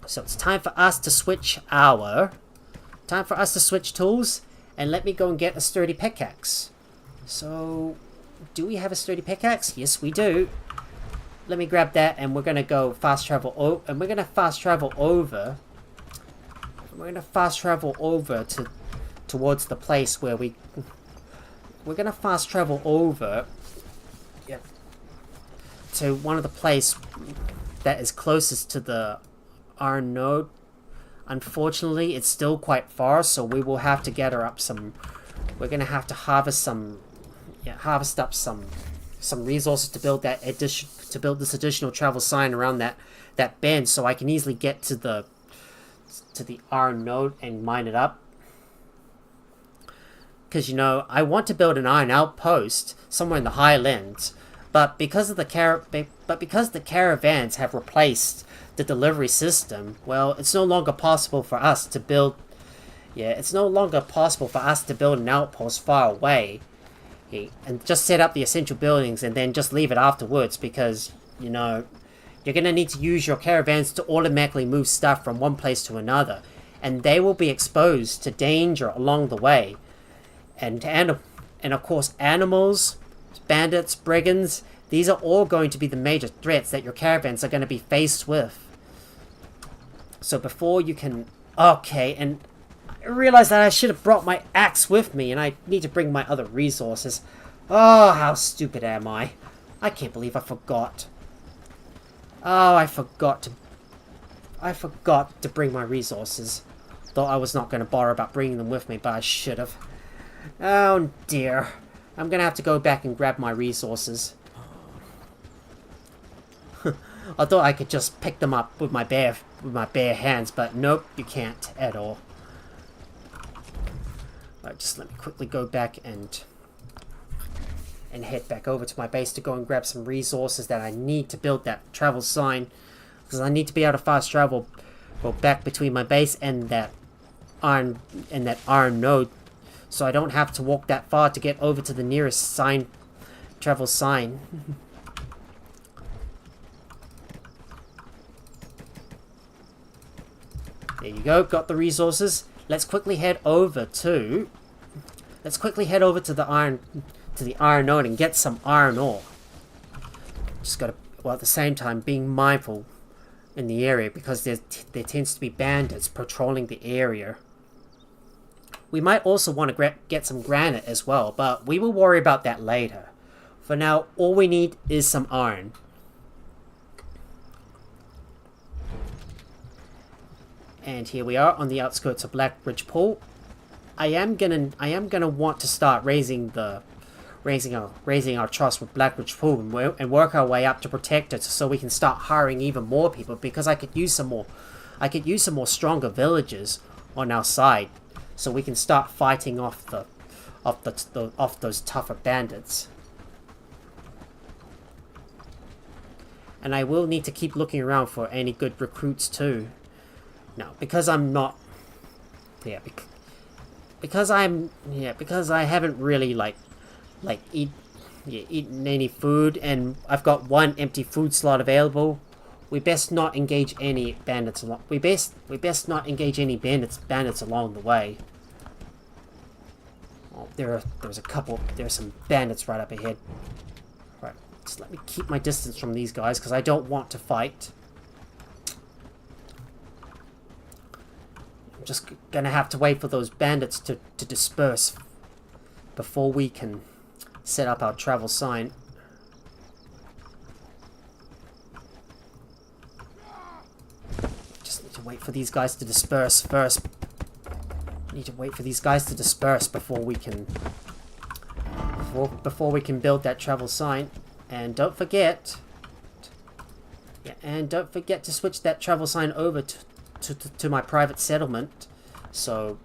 So it's time for us to switch tools, and let me go and get a sturdy pickaxe. So, do we have a sturdy pickaxe? Yes, we do. Let me grab that, and we're gonna go fast travel and we're gonna fast travel over. We're gonna fast travel over towards the place where we're gonna fast travel over. Yep. To one of the place that is closest to the iron node. Unfortunately, it's still quite far, so we will have to gather up some. We're gonna have to harvest up some resources to build this additional travel sign around that bend, so I can easily get to the iron node and mine it up. Because I want to build an iron outpost somewhere in the highlands, but because the caravans have replaced the delivery system, well, it's no longer possible for us to build. Yeah, it's no longer possible for us to build an outpost far away, and just set up the essential buildings and then just leave it afterwards, because you're gonna need to use your caravans to automatically move stuff from one place to another, and they will be exposed to danger along the way, and of course animals, bandits, brigands. These are all going to be the major threats that your caravans are going to be faced with. So before you can... Okay, and I realized that I should have brought my axe with me, and I need to bring my other resources. Oh, how stupid am I? I can't believe I forgot. Oh, I forgot to bring my resources. Thought I was not going to bother about bringing them with me, but I should have. Oh dear. I'm going to have to go back and grab my resources. I thought I could just pick them up with my bare hands, but nope, you can't at all. Right, just let me quickly go back and head back over to my base to go and grab some resources that I need to build that travel sign, because I need to be able to fast travel back between my base and that iron node, so I don't have to walk that far to get over to the nearest travel sign. There you go, got the resources. Let's quickly head over to the iron node and get some iron ore. Just gotta, well, at the same time being mindful in the area, because there tends to be bandits patrolling the area. We might also want to get some granite as well, but we will worry about that later. For now, all we need is some iron. And here we are on the outskirts of Blackbridge Pool. I am gonna want to start raising our trust with Blackbridge Pool and work our way up to protect it, so we can start hiring even more people, because I could use some more stronger villagers on our side, so we can start fighting off those tougher bandits. And I will need to keep looking around for any good recruits too. Now, because I haven't really eaten any food, and I've got one empty food slot available. We best not engage any bandits along. We best not engage any bandits along the way. Oh, there's some bandits right up ahead. Right, just let me keep my distance from these guys, because I don't want to fight. I'm just gonna have to wait for those bandits to disperse before we can set up our travel sign. Just need to wait for these guys to disperse first. Need to wait for these guys to disperse before we can build that travel sign. And don't forget to switch that travel sign over to my private settlement, so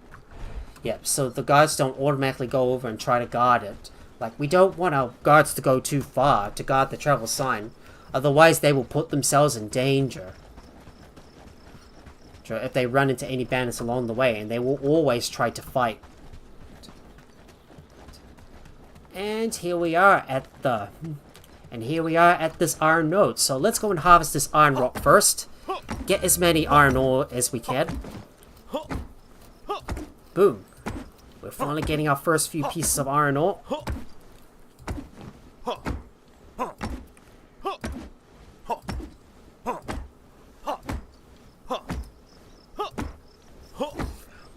the guards don't automatically go over and try to guard it. Like, we don't want our guards to go too far to guard the travel sign, otherwise they will put themselves in danger. if they run into any bandits along the way, and they will always try to fight. And here we are at this iron node. So let's go and harvest this iron rock first. Get as many iron ore as we can. Boom. We're finally getting our first few pieces of iron ore.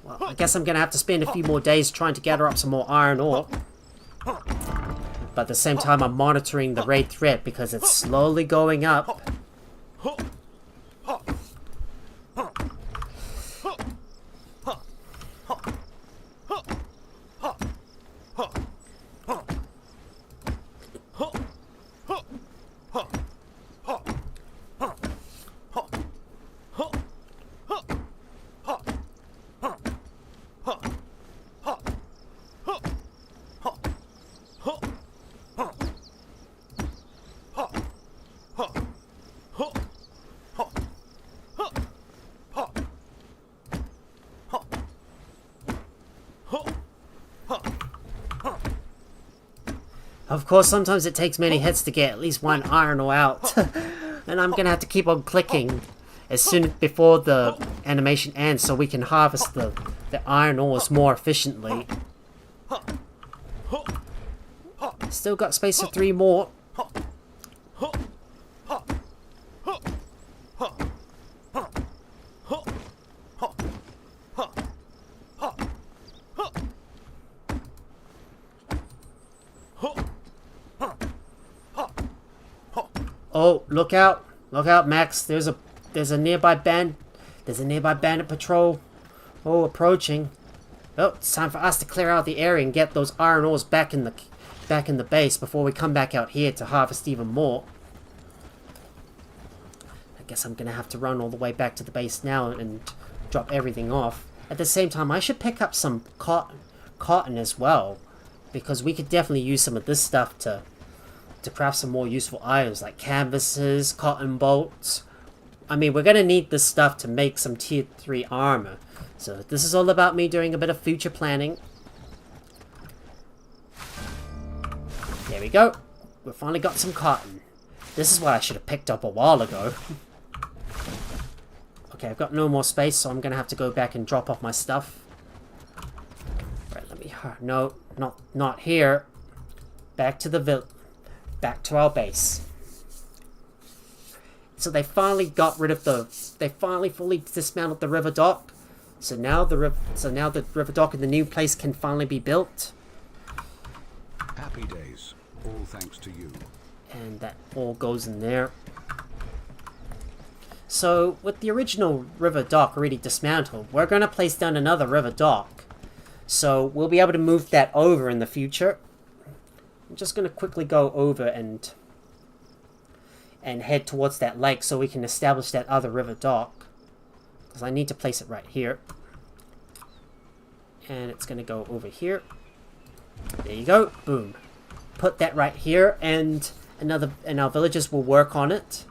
Well, I guess I'm gonna have to spend a few more days trying to gather up some more iron ore. But at the same time, I'm monitoring the raid threat because it's slowly going up. Of course, sometimes it takes many hits to get at least one iron ore out. And I'm gonna have to keep on clicking as soon before the animation ends so we can harvest the iron ores more efficiently. Still got space for 3 more. Oh, look out! Look out, Max! There's a nearby bandit patrol. Oh, approaching. Oh, it's time for us to clear out the area and get those iron ores back in the base before we come back out here to harvest even more. I guess I'm gonna have to run all the way back to the base now and drop everything off. At the same time, I should pick up some cotton as well, because we could definitely use some of this stuff to craft some more useful items like canvases, cotton bolts. I mean, we're gonna need this stuff to make some tier 3 armor. So this is all about me doing a bit of future planning. There we go. We finally got some cotton. This is what I should have picked up a while ago. Okay, I've got no more space, so I'm gonna have to go back and drop off my stuff. Right, let me... No, not here. Back to our base. So they finally got rid of they finally fully dismantled the river dock. So now the river dock in the new place can finally be built. Happy days. All thanks to you. And that all goes in there. So with the original river dock already dismantled, we're going to place down another river dock. So we'll be able to move that over in the future. I'm just going to quickly go over and head towards that lake so we can establish that other river dock. Because I need to place it right here. And it's going to go over here. There you go. Boom. Put that right here, and our villagers will work on it.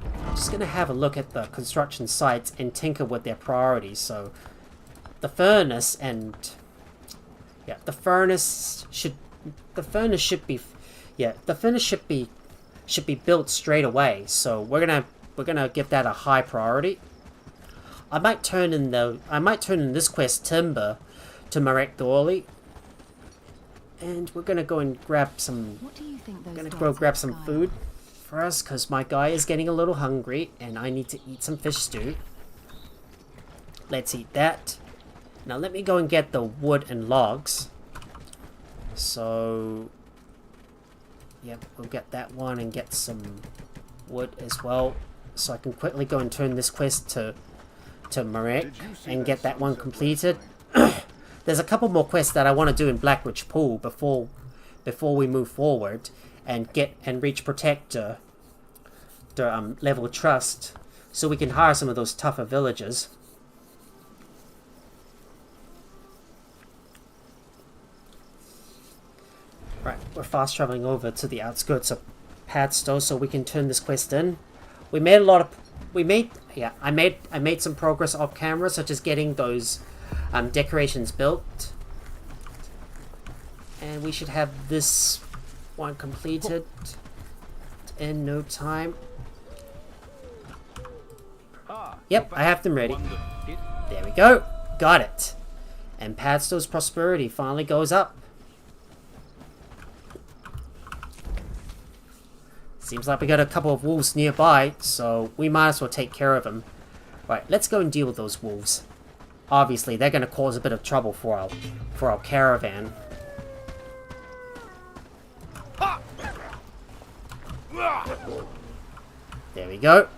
I'm just going to have a look at the construction sites and tinker with their priorities. So the furnace and... yeah, the furnace should be built straight away. So we're gonna give that a high priority. I might turn in this quest timber to Marek Dorley, and we're gonna go and grab some. What do you think those Gonna dots go in grab the some sky food are? for us because my guy is getting a little hungry, and I need to eat some fish stew. Let's eat that. Now let me go and get the wood and logs. So, yep, we'll get that one and get some wood as well. So I can quickly go and turn this quest to Marek and get that one completed. There's a couple more quests that I want to do in Blackridge Pool before we move forward and reach Protector level trust, so we can hire some of those tougher villagers. Right, we're fast traveling over to the outskirts of Padstow so we can turn this quest in. we made a lot of I made some progress off camera, such as getting those decorations built, and we should have this one completed in no time. Yep, I have them ready. There we go, got it. And Padstow's prosperity finally goes up. Seems like we got a couple of wolves nearby, so we might as well take care of them. Right, let's go and deal with those wolves. Obviously, they're going to cause a bit of trouble for our caravan. There we go.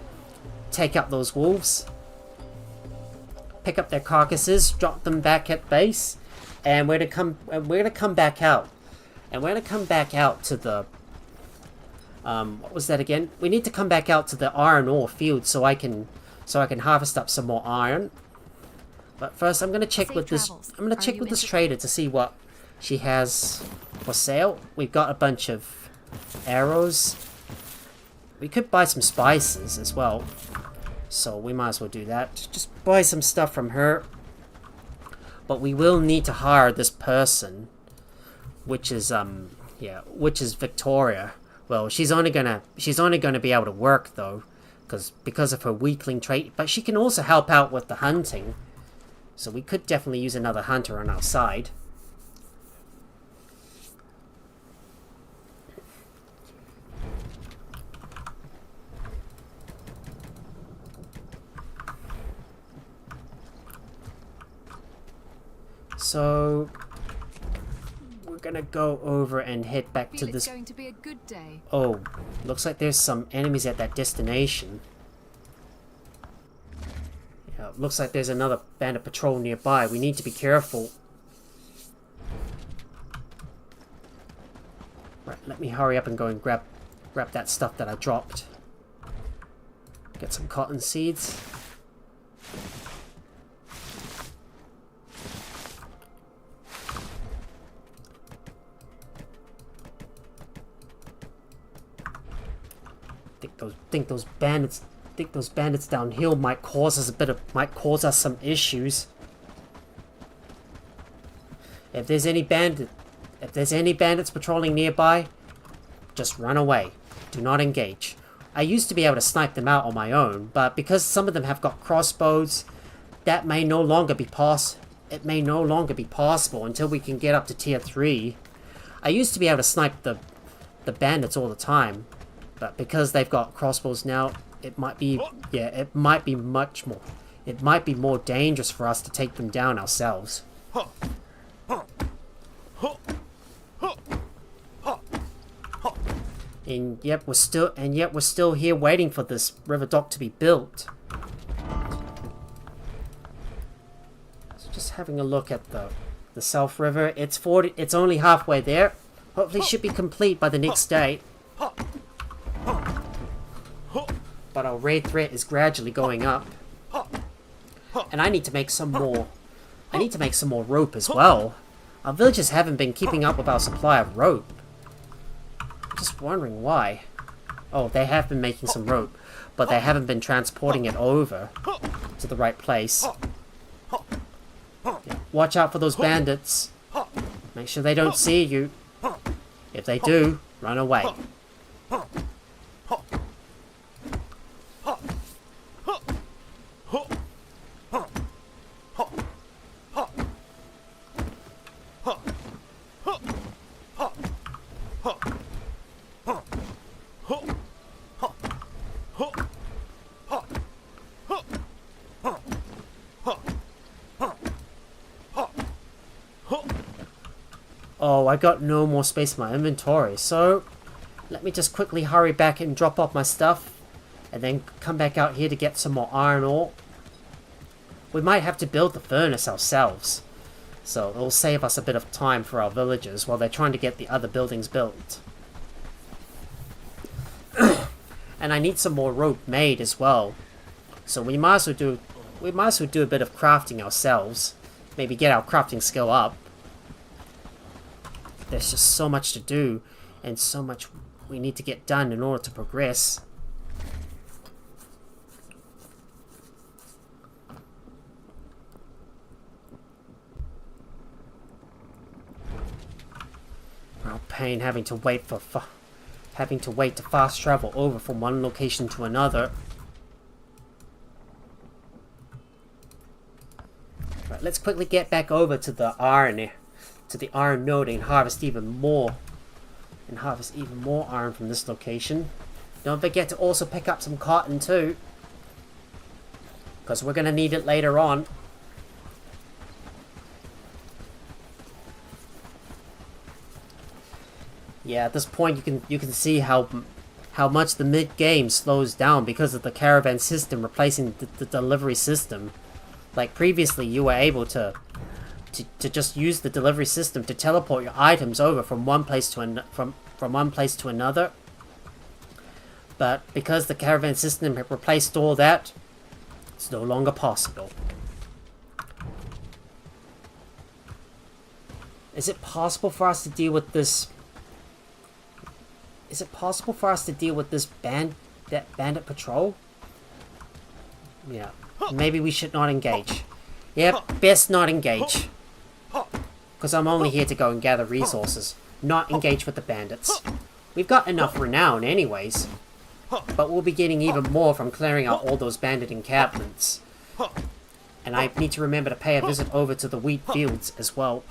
Take out those wolves. Pick up their carcasses, drop them back at base, and we're gonna come back out. And we're gonna come back out to the what was that again? We need to come back out to the iron ore field so I can harvest up some more iron. But first I'm gonna check with this trader to see what she has for sale. We've got a bunch of arrows. We could buy some spices as well. So we might as well do that. Just buy some stuff from her. But we will need to hire this person, which is Victoria. Well, she's only gonna be able to work though, because of her weakling trait. But she can also help out with the hunting. So we could definitely use another hunter on our side. So we're gonna go over and head back to this. Going to be a good day. Oh, looks like there's some enemies at that destination. Yeah, looks like there's another bandit patrol nearby. We need to be careful. Right, let me hurry up and go and grab that stuff that I dropped. Get some cotton seeds. Think those bandits downhill might cause us some issues. If there's any bandits patrolling nearby, just run away. Do not engage. I used to be able to snipe them out on my own, but because some of them have got crossbows, that may no longer be it may no longer be possible until we can get up to tier 3. I used to be able to snipe the bandits all the time. But because they've got crossbows now, it might be more dangerous for us to take them down ourselves. And yet we're still here waiting for this river dock to be built. So just having a look at the South River. It's only halfway there. Hopefully it should be complete by the next day. But our raid threat is gradually going up. And I need to make some more. I need to make some more rope as well. Our villagers haven't been keeping up with our supply of rope. I'm just wondering why. Oh, they have been making some rope, but they haven't been transporting it over to the right place. Yeah, watch out for those bandits. Make sure they don't see you. If they do, run away. Oh, I got no more space in my inventory, so let me just quickly hurry back and drop off my stuff, and then come back out here to get some more iron ore. We might have to build the furnace ourselves, so it'll save us a bit of time for our villagers while they're trying to get the other buildings built. And I need some more rope made as well, so we might as well do a bit of crafting ourselves. Maybe get our crafting skill up. There's just so much to do, and so much we need to get done in order to progress. pain having to wait to fast travel over from one location to another. Right, let's quickly get back over to the iron node and harvest even more iron from this location. Don't forget to also pick up some cotton too, because we're gonna need it later on. Yeah, at this point you can see how much the mid-game slows down because of the caravan system replacing the delivery system. Like previously, you were able to just use the delivery system to teleport your items over from one place to one place to another. But because the caravan system had replaced all that, it's no longer possible. Is it possible for us to deal with this? Is it possible for us to deal with this bandit patrol? Yeah. Maybe we should not engage. Yep, best not engage. Because I'm only here to go and gather resources, not engage with the bandits. We've got enough renown anyways, but we'll be getting even more from clearing out all those bandit encampments. And I need to remember to pay a visit over to the wheat fields as well.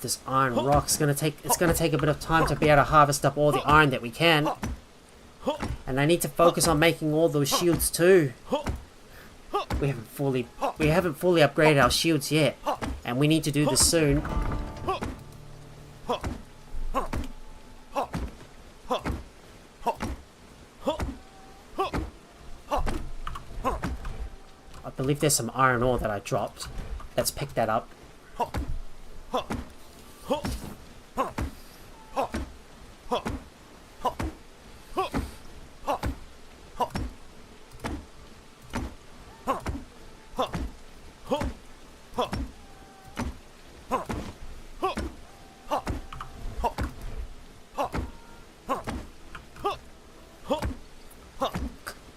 This iron rock is gonna take a bit of time to be able to harvest up all the iron that we can. And I need to focus on making all those shields too. We haven't fully upgraded our shields yet, and we need to do this soon. I believe there's some iron ore that I dropped. Let's pick that up.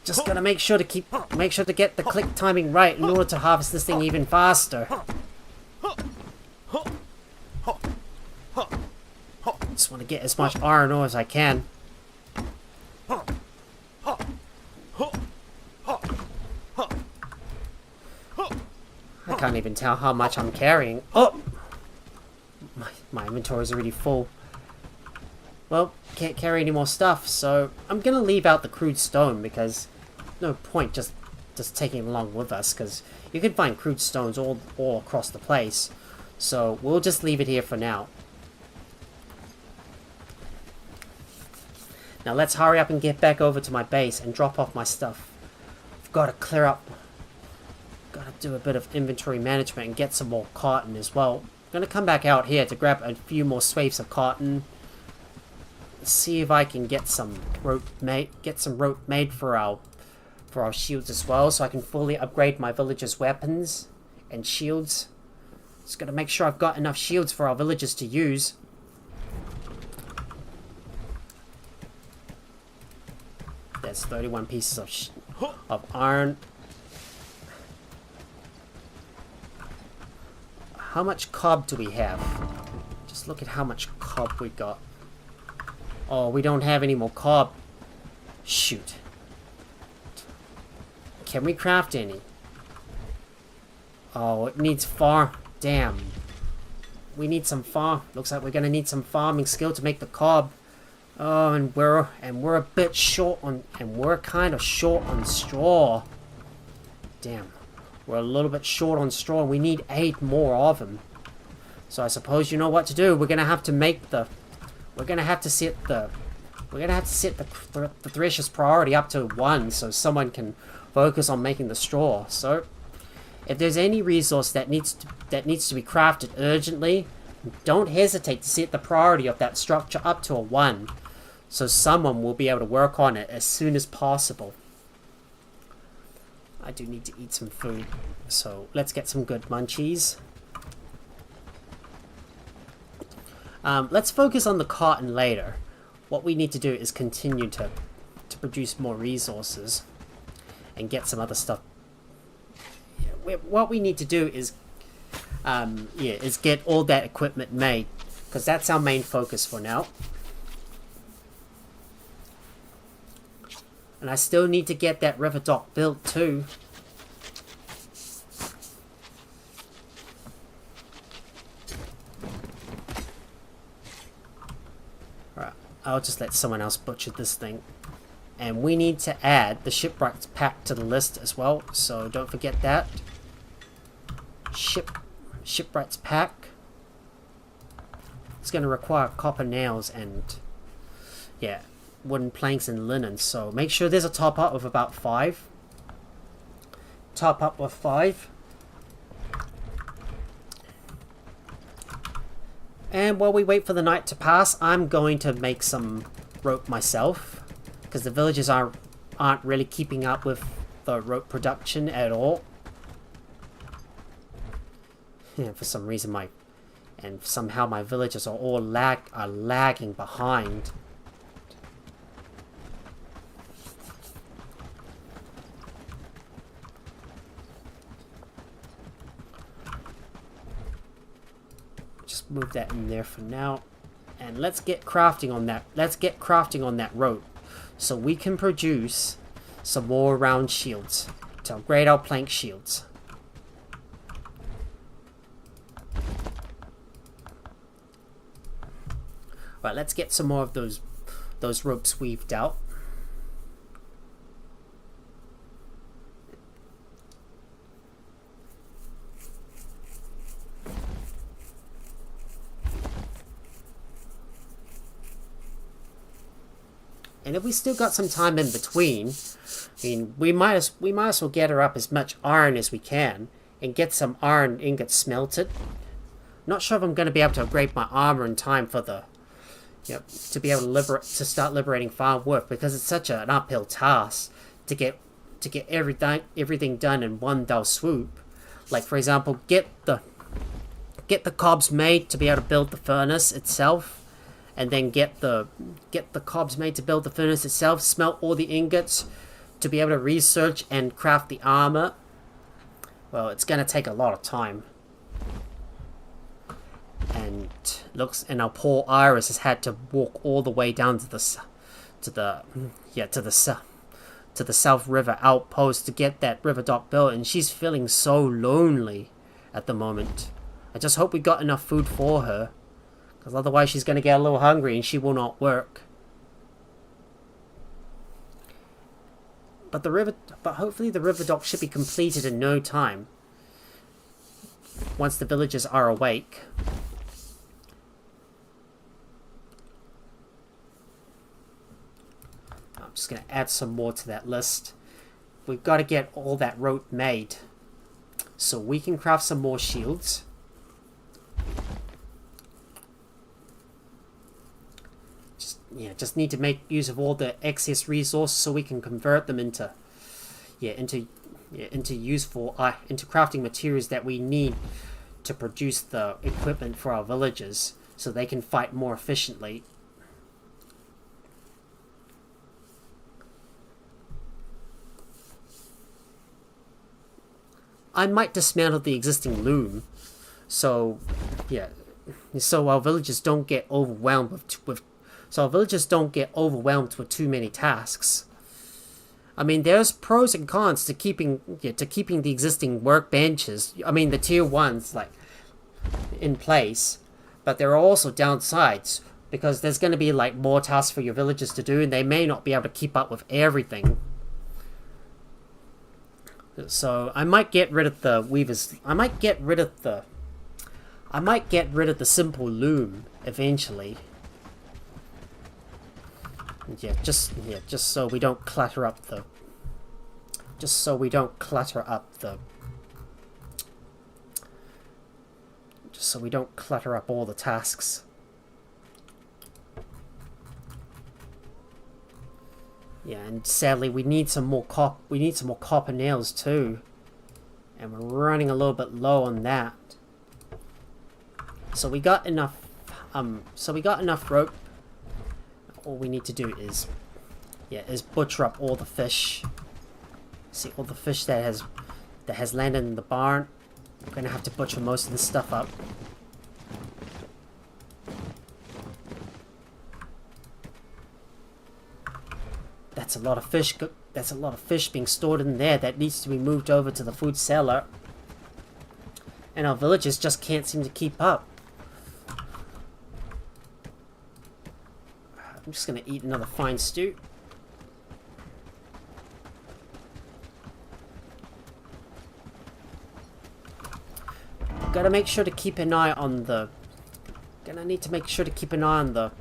Just gotta make sure to get the click timing right in order to harvest this thing even faster. Just want to get as much iron ore as I can. I can't even tell how much I'm carrying. Oh! My inventory is already full. Well, can't carry any more stuff, so I'm gonna leave out the crude stone because no point just taking it along with us, because you can find crude stones all across the place. So we'll just leave it here for now. Now let's hurry up and get back over to my base and drop off my stuff. I've got to clear up. Got to do a bit of inventory management and get some more cotton as well. I'm gonna come back out here to grab a few more swathes of cotton. See if I can get some rope made for our shields as well, so I can fully upgrade my villagers' weapons and shields. Just gotta make sure I've got enough shields for our villagers to use. There's 31 pieces of iron. How much cob do we have? Just look at how much cob we got. Oh, we don't have any more cob. Shoot. Can we craft any? Oh, it needs damn. We need some looks like we're gonna need some farming skill to make the cob. Oh, and we're a bit short on, and we're kind of short on straw. Damn. We're a little bit short on straw. We need 8 more of them. So I suppose you know what to do. We're gonna have to set the thresher's priority up to 1 so someone can focus on making the straw. So If there's any resource that needs to be crafted urgently, don't hesitate to set the priority of that structure up to a 1, so someone will be able to work on it as soon as possible. I do need to eat some food, so let's get some good munchies. Let's focus on the cotton later. What we need to do is continue to produce more resources and get some other stuff. What we need to do is is get all that equipment made, because that's our main focus for now. And I still need to get that river dock built too. Right, I'll just let someone else butcher this thing. And we need to add the shipwrights pack to the list as well, so don't forget that. Shipwrights pack. It's going to require copper nails and wooden planks and linen, so make sure there's a top up of about 5. Top up of 5. And while we wait for the night to pass, I'm going to make some rope myself, because the villagers aren't really keeping up with the rope production at all. Yeah, for some reason somehow my villagers are all lagging behind. Just move that in there for now, and let's get crafting on that. Let's get crafting on that rope, so we can produce some more round shields to upgrade our plank shields. Right, let's get some more of those ropes weaved out. And if we still got some time in between, I mean, we might as well gather up as much iron as we can and get some iron ingots smelted. Not sure if I'm going to be able to upgrade my armor in time for the to be able to start liberating Farnworth, because it's such an uphill task to get everything done in one fell swoop. Like, for example, get the cobs made to be able to build the furnace itself, and then get the cobs made to build the furnace itself, smelt all the ingots to be able to research and craft the armor. Well, it's going to take a lot of time. And our poor Iris has had to walk all the way down to the South River outpost to get that river dock built, and she's feeling so lonely at the moment. I just hope we got enough food for her, because otherwise she's going to get a little hungry and she will not work. But hopefully the river dock should be completed in no time, once the villagers are awake. Just going to add some more to that list. We've got to get all that rope made so we can craft some more shields. Just need to make use of all the excess resources so we can convert them into crafting materials that we need to produce the equipment for our villagers so they can fight more efficiently. I might dismantle the existing loom, so our villagers don't get overwhelmed with too many tasks. I mean, there's pros and cons to keeping the existing workbenches. I mean, the tier 1s in place, but there are also downsides, because there's going to be more tasks for your villagers to do, and they may not be able to keep up with everything. So I might get rid of the weavers. I might get rid of the simple loom eventually. Just so we don't clutter up the just so we don't clutter up all the tasks. Yeah, and sadly we need some more copper nails too. And we're running a little bit low on that. So we got enough rope. All we need to do is butcher up all the fish. See, all the fish that has landed in the barn. We're gonna have to butcher most of this stuff up. That's a lot of fish. That's a lot of fish being stored in there that needs to be moved over to the food cellar. And our villagers just can't seem to keep up. I'm just gonna eat another fine stew. Gotta make sure to keep an eye on the. Gonna need to make sure to keep an eye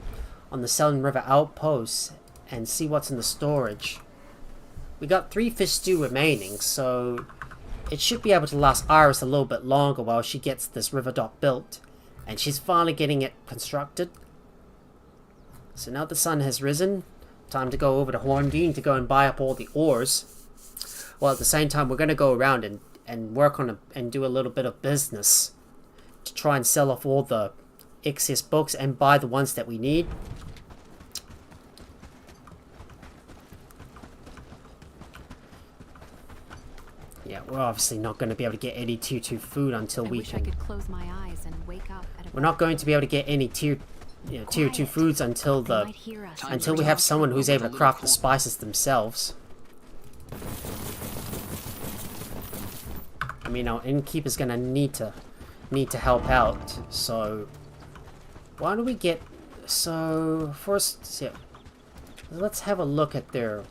on the Selden River outposts and see what's in the storage. We got 3 fish stew remaining, so it should be able to last Iris a little bit longer while she gets this river dock built, and she's finally getting it constructed. So now the sun has risen, time to go over to Horndean to go and buy up all the ores. Well, at the same time, we're going to go around and work on and do a little bit of business to try and sell off all the excess books and buy the ones that we need. Yeah, we're obviously not going to be able to get any tier 2 food until we can. I could close my eyes and wake up at a We're not going to be able to get any tier 2 foods until we have someone who's able to craft the spices themselves. I mean, our innkeeper's gonna need to help out. So why don't we get first? Yeah, let's have a look at their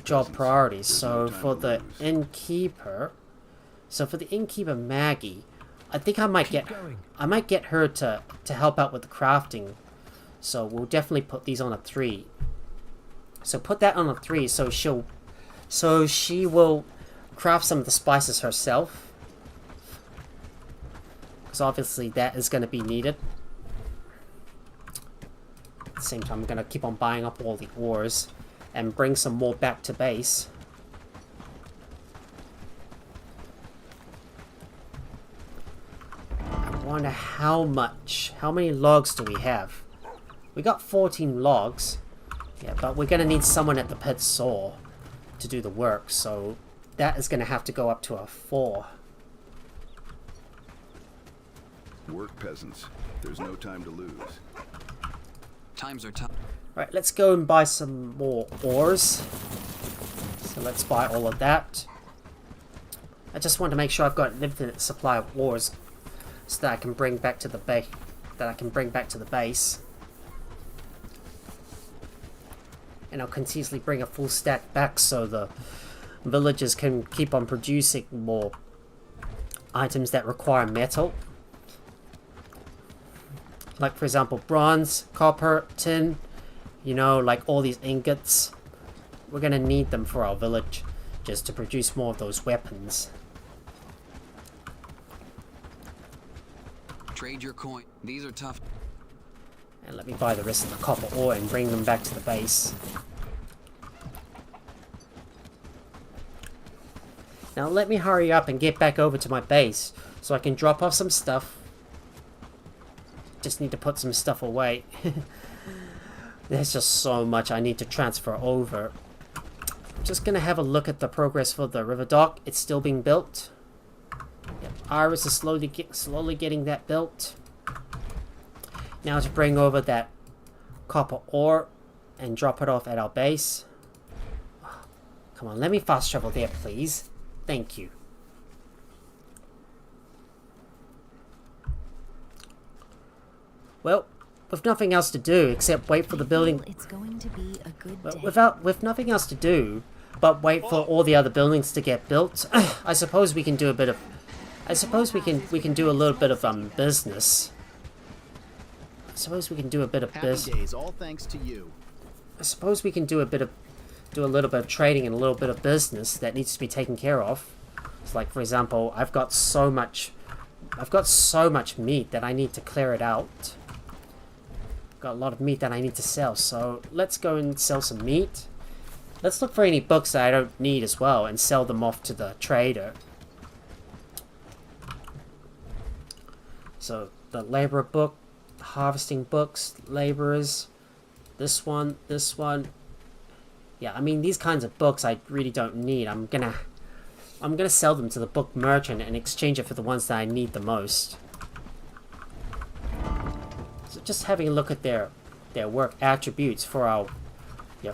job priorities. So for the innkeeper, Maggie, I think I might get her to help out with the crafting. So we'll definitely put these on a 3. So put that on a 3. So she will craft some of the spices herself, because obviously that is going to be needed. At the same time, I'm going to keep on buying up all the ores and bring some more back to base. I wonder how many logs do we have? We got 14 logs. Yeah, but we're going to need someone at the pit saw to do the work, so that is going to have to go up to a 4. Work, peasants. There's no time to lose. Times are tough. Right, let's go and buy some more ores. So let's buy all of that. I just want to make sure I've got an infinite supply of ores so that I can bring back to the base. And I'll continuously bring a full stack back so the villagers can keep on producing more items that require metal. Like, for example, bronze, copper, tin, you know, like all these ingots. We're going to need them for our village just to produce more of those weapons. Trade your coin. These are tough. And let me buy the rest of the copper ore and bring them back to the base. Now let me hurry up and get back over to my base so I can drop off some stuff. Just need to put some stuff away. There's just so much I need to transfer over. I'm just going to have a look at the progress for the river dock. It's still being built. Yep, Iris is slowly getting that built. Now to bring over that copper ore and drop it off at our base. Come on, let me fast travel there, please. Thank you. Well, with nothing else to do except wait for the building. It's going to be a good day. With nothing else to do but wait for all the other buildings to get built, I suppose we can do a bit of. I suppose we can do a little bit of business. I suppose we can do a bit of business. Happy days, all thanks to you. I suppose we can do a little bit of trading and a little bit of business that needs to be taken care of. It's like, for example, I've got so much I've got so much meat that I need to clear it out. Got a lot of meat that I need to sell, so let's go and sell some meat. Let's look for any books that I don't need as well and sell them off to the trader. So the laborer book, harvesting books, laborers, this one. Yeah, I mean these kinds of books I really don't need. I'm gonna sell them to the book merchant and exchange it for the ones that I need the most. So just having a look at their work attributes for our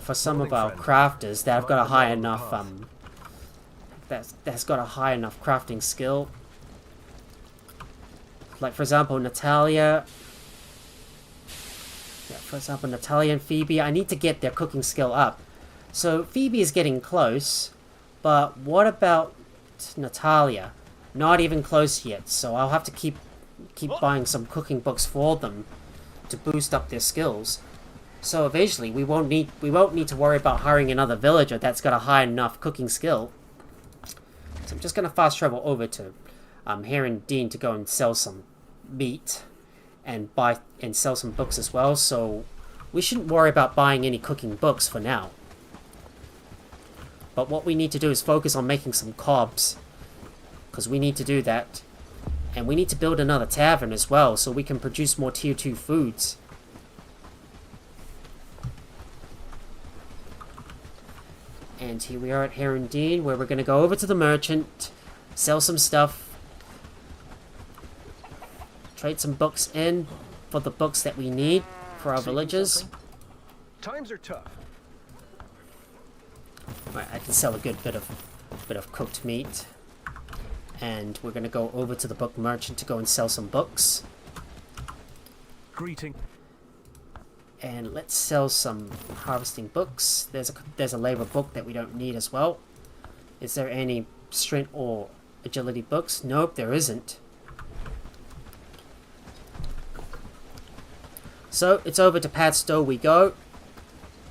for some of our crafters that have got a high enough that's got a high enough crafting skill. Like for example Natalia. Yeah, for example Natalia and Phoebe, I need to get their cooking skill up. So Phoebe is getting close, but what about Natalia? Not even close yet, so I'll have to keep buying some cooking books for them to boost up their skills. So eventually we won't need to worry about hiring another villager that's got a high enough cooking skill. So I'm just gonna fast travel over to Heron Dean to go and sell some meat and buy and sell some books as well. So we shouldn't worry about buying any cooking books for now. But what we need to do is focus on making some cobs, because we need to do that. And we need to build another tavern as well, so we can produce more tier 2 foods. And here we are at Heron Dean, where we're going to go over to the merchant, sell some stuff, trade some books in for the books that we need for our villagers. Times are tough. Right, I can sell a good bit of cooked meat. And we're going to go over to the book merchant to go and sell some books. Greeting. And let's sell some harvesting books. There's a labor book that we don't need as well. Is there any strength or agility books? Nope, there isn't. So it's over to Padstow we go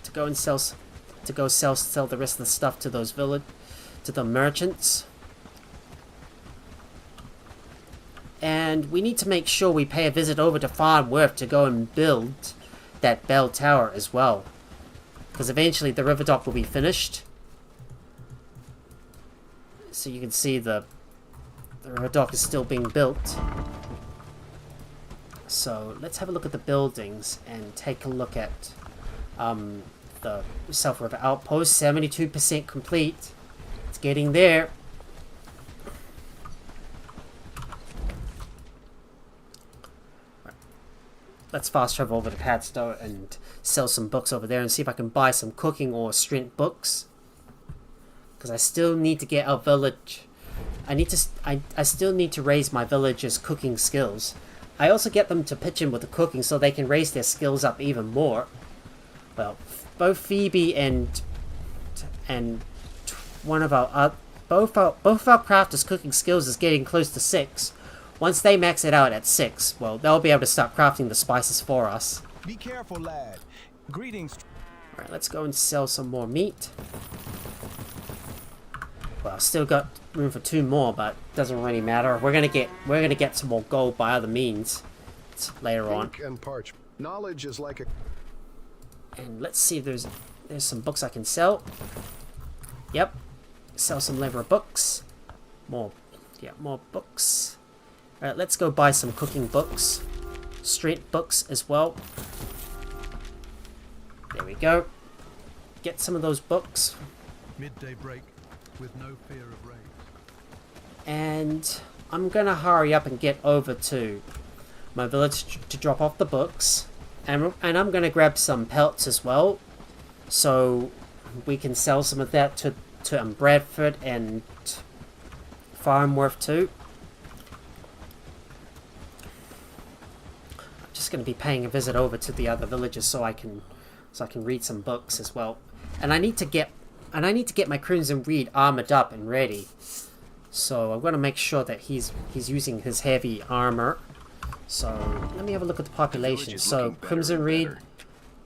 to go and sell the rest of the stuff to those to the merchants. And we need to make sure we pay a visit over to Farnworth to go and build that bell tower as well, because eventually the river dock will be finished. So you can see the river dock is still being built. So let's have a look at the buildings and take a look at the South River Outpost. 72% complete. It's getting there. Let's fast travel over to Padstow and sell some books over there and see if I can buy some cooking or strength books. Because I still need to get our village. I still need to raise my villagers' cooking skills. I also get them to pitch in with the cooking so they can raise their skills up even more. Well, both Phoebe and one of our both our crafters' cooking skills is getting close to 6. Once they max it out at 6, well, they'll be able to start crafting the spices for us. Be careful, lad. Greetings. Alright, let's go and sell some more meat. Well, I've still got room for 2 more, but doesn't really matter. We're gonna get some more gold by other means later on. Ink and parch. Knowledge is like a. And let's see if there's some books I can sell. Yep. Sell some labor books. More books. Alright, let's go buy some cooking books. Strength books as well. There we go. Get some of those books. Midday break with no fear of rain. And I'm gonna hurry up and get over to my village to drop off the books. And I'm gonna grab some pelts as well, so we can sell some of that to Bradford and Farnworth too. I'm just gonna be paying a visit over to the other villages so I can read some books as well. And I need to get my Crimson Reed armored up and ready. So I'm gonna make sure that he's using his heavy armor. So let me have a look at the population. So Crimson Reed,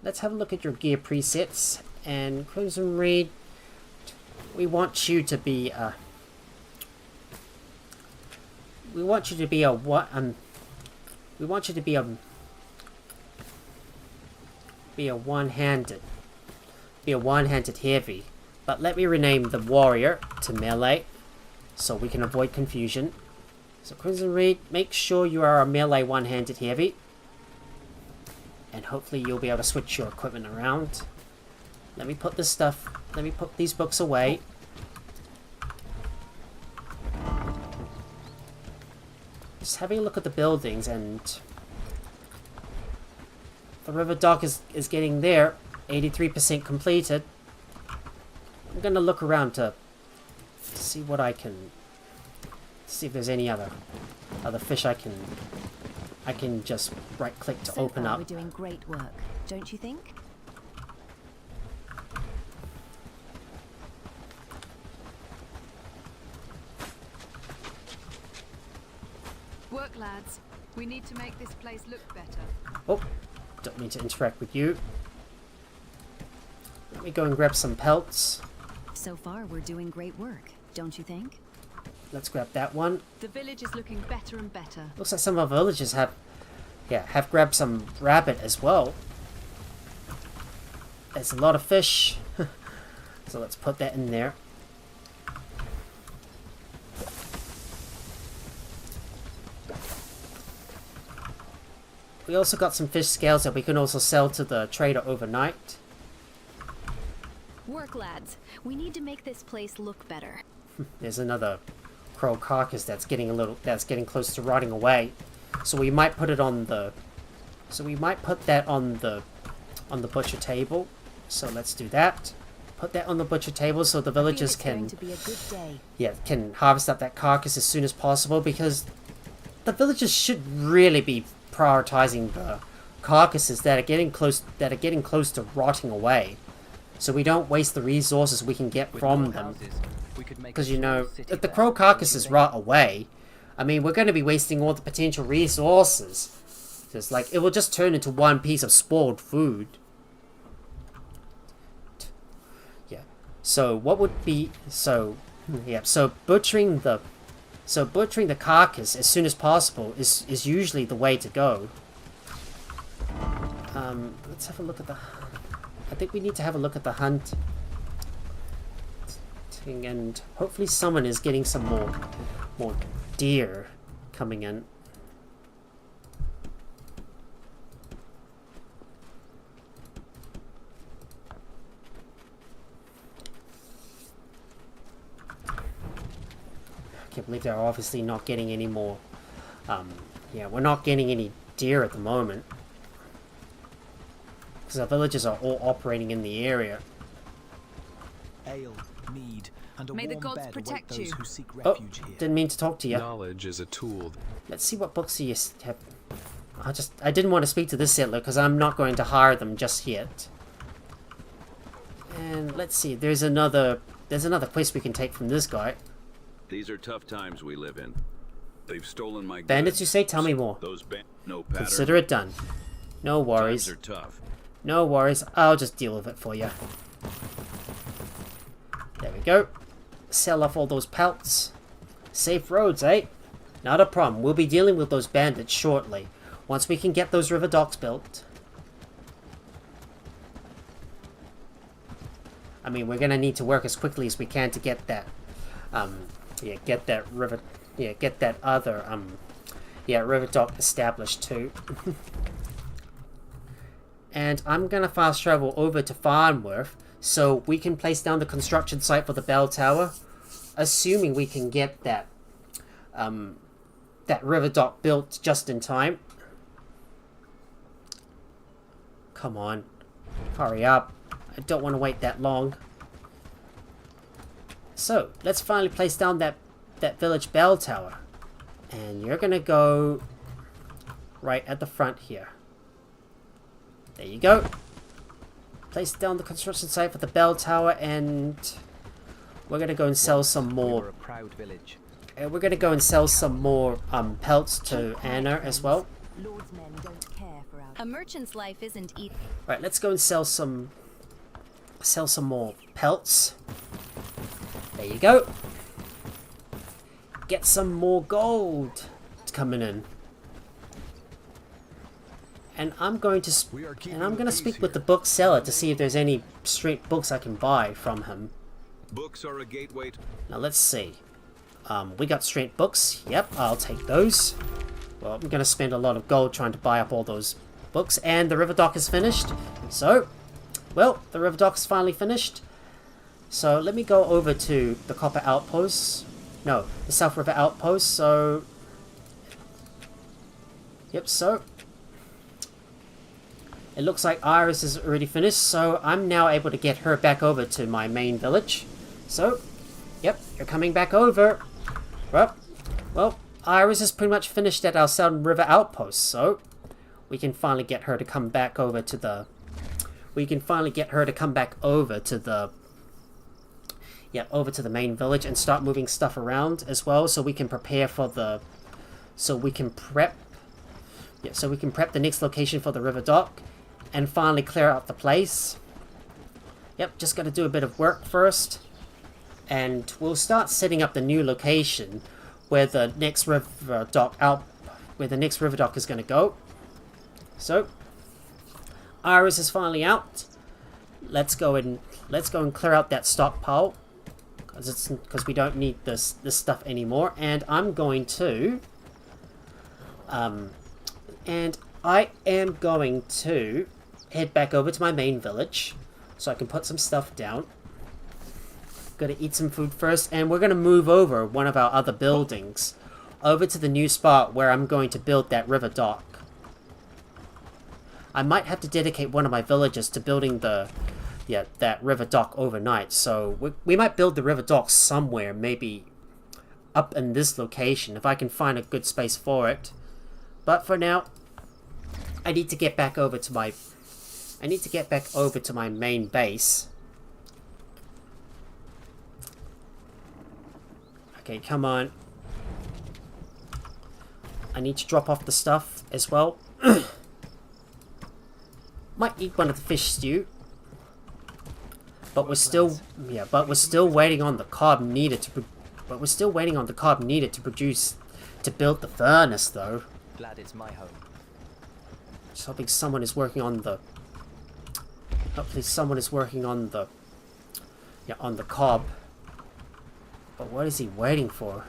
let's have a look at your gear presets. And Crimson Reed, we want you to be we want you to be a what we want you to be a one-handed heavy. But let me rename the warrior to melee so we can avoid confusion. So Crimson Reed, make sure you are a melee one-handed heavy. And hopefully you'll be able to switch your equipment around. Let me put these books away. Just having a look at the buildings, and the river dock is getting there. 83% completed. I'm gonna look around to see what I can see if there's any other fish I can just right click to open up. We're doing great work, don't you think? Work, lads. We need to make this place look better. Oh, don't mean to interact with you. Let me go and grab some pelts. So far, we're doing great work, don't you think? Let's grab that one. The village is looking better and better. Looks like some of our villagers have grabbed some rabbit as well. There's a lot of fish. So let's put that in there. We also got some fish scales that we can also sell to the trader overnight. Work, lads. We need to make this place look better. There's another crow carcass that's getting close to rotting away. So we might put it on the on the butcher table. So let's do that. Put that on the butcher table so the villagers can harvest up that carcass as soon as possible, because the villagers should really be prioritizing the carcasses that are getting close to rotting away, so we don't waste the resources we can get from them. Because, you know, if the crow carcasses rot away, I mean, we're going to be wasting all the potential resources. Just like, it will just turn into one piece of spoiled food. Yeah. So what would be so butchering the carcass as soon as possible is usually the way to go. Let's have a look at the. I think we need to have a look at the hunt. And hopefully someone is getting some more deer coming in. I can't believe they're obviously not getting any more. Yeah, we're not getting any deer at the moment, because our villagers are all operating in the area. Ale, mead, and a May the warm gods bed await protect those you. who seek Oh, refuge here. didn't mean to talk to you. Knowledge is a tool. Let's see what books you have. I didn't want to speak to this settler because I'm not going to hire them just yet. And let's see, there's another quest we can take from this guy. These are tough times we live in. They've stolen my Bandits, goods. you say? Tell me more. Those no pattern. Consider it done. No worries. Times are tough. No worries. I'll just deal with it for you. There we go. Sell off all those pelts. Safe roads, eh? Not a problem. We'll be dealing with those bandits shortly, once we can get those river docks built. I mean, we're gonna need to work as quickly as we can to get that, get that other, river dock established too. And I'm gonna fast travel over to Farnworth so we can place down the construction site for the bell tower, assuming we can get that, that river dock built just in time. Come on, hurry up. I don't want to wait that long. So, let's finally place down that village bell tower. And you're gonna go right at the front here. There you go. Place down the construction site for the bell tower, and we're gonna go and sell some more. We're a proud village. We're gonna go and sell some more pelts to Anna as well. Lord's men don't care for our... A merchant's life isn't easy. Right, let's go and sell some more pelts. There you go. get some more gold coming in. And I'm going to speak with the bookseller to see if there's any straight books I can buy from him. Books are a gateway. Now let's see. We got straight books. Yep, I'll take those. Well, I'm gonna spend a lot of gold trying to buy up all those books, and the river dock is finished. So, well, the river dock is finally finished. So let me go over to the copper outpost. No, the South River outpost. So, yep. So it looks like Iris is already finished. So I'm now able to get her back over to my main village. So, yep, you're coming back over. Well, Iris is pretty much finished at our Southern River outpost, so we can finally get her to come back over to the... over to the main village and start moving stuff around as well, so we can prepare for the... So we can prep the next location for the river dock and finally clear out the place. Yep, just gotta do a bit of work first. And we'll start setting up the new location where the next river dock is going to go. So, Iris is finally out. Let's go and clear out that stockpile because we don't need this stuff anymore. And I'm going to, and I am going to head back over to my main village so I can put some stuff down. Gonna eat some food first, and we're gonna move over one of our other buildings over to the new spot where I'm going to build that river dock. I might have to dedicate one of my villages to building that river dock overnight, so we might build the river dock somewhere, maybe up in this location if I can find a good space for it. But for now, I need to get back over to my main base. Okay, come on. I need to drop off the stuff as well. Might eat one of the fish stew. But we're still waiting on the cob needed to produce to build the furnace though. Glad it's my home. Just hoping someone is working on the on the cob. But what is he waiting for?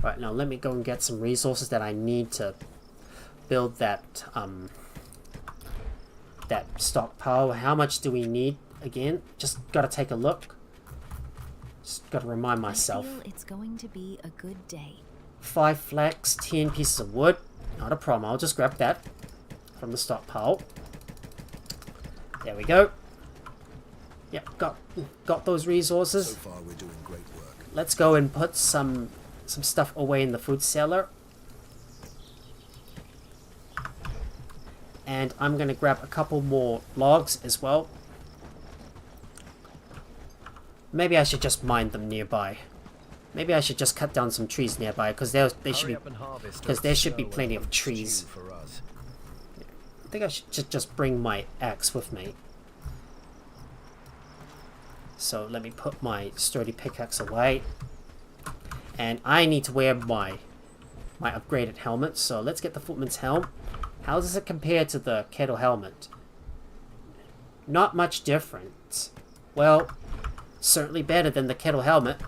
Right, now let me go and get some resources that I need to build that stockpile. How much do we need again? Just gotta take a look. Just gotta remind myself. I feel it's going to be a good day. 5 flax, 10 pieces of wood. Not a problem. I'll just grab that from the stockpile. There we go. Yep, got those resources. So far, we're doing great work. Let's go and put some stuff away in the food cellar. And I'm gonna grab a couple more logs as well. Maybe I should just mine them nearby. Maybe I should just cut down some trees nearby because there should be plenty of trees. I think I should just bring my axe with me. So let me put my sturdy pickaxe away. And I need to wear my upgraded helmet. So let's get the footman's helm. How does it compare to the kettle helmet? Not much different. Well, certainly better than the kettle helmet.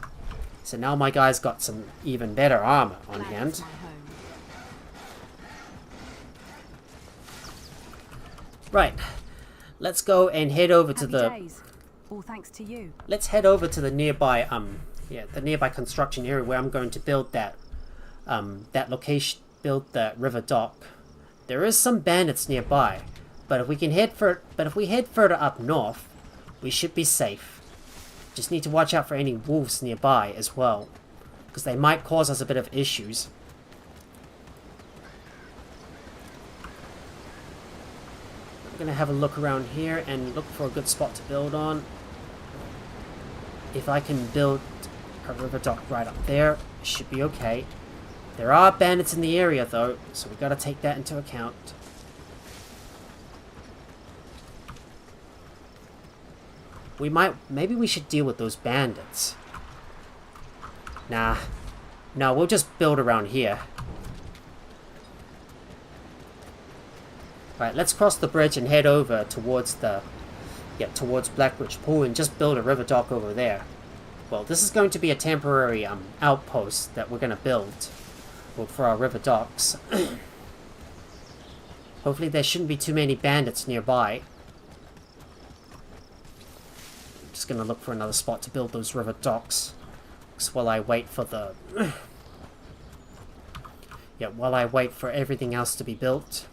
So now my guy's got some even better armor on hand. Right. Let's go and head over to the... All thanks to you. Let's head over to the nearby the nearby construction area where I'm going to build that river dock. There is some bandits nearby, but if we head further up north, we should be safe. Just need to watch out for any wolves nearby as well, because they might cause us a bit of issues. I'm gonna have a look around here and look for a good spot to build on. If I can build a river dock right up there, it should be okay. There are bandits in the area though, so we gotta take that into account. Maybe we should deal with those bandits. Nah. No, we'll just build around here. Alright, let's cross the bridge and head over towards the... Yeah, towards Blackridge Pool and just build a river dock over there. Well, this is going to be a temporary outpost that we're going to build for our river docks. Hopefully there shouldn't be too many bandits nearby. I'm just going to look for another spot to build those river docks. While I wait for the... yeah, while I wait for everything else to be built.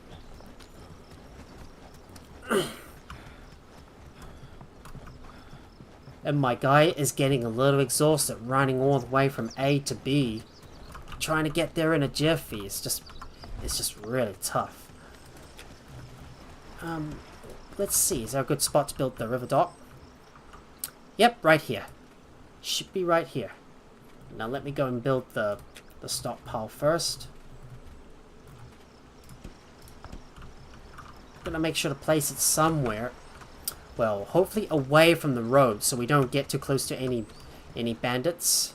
And my guy is getting a little exhausted running all the way from A to B. Trying to get there in a jiffy. It's just really tough. Let's see. Is there a good spot to build the river dock? Yep, right here. Should be right here. Now let me go and build the stockpile first. Gonna make sure to place it somewhere. Well, hopefully away from the road so we don't get too close to any bandits.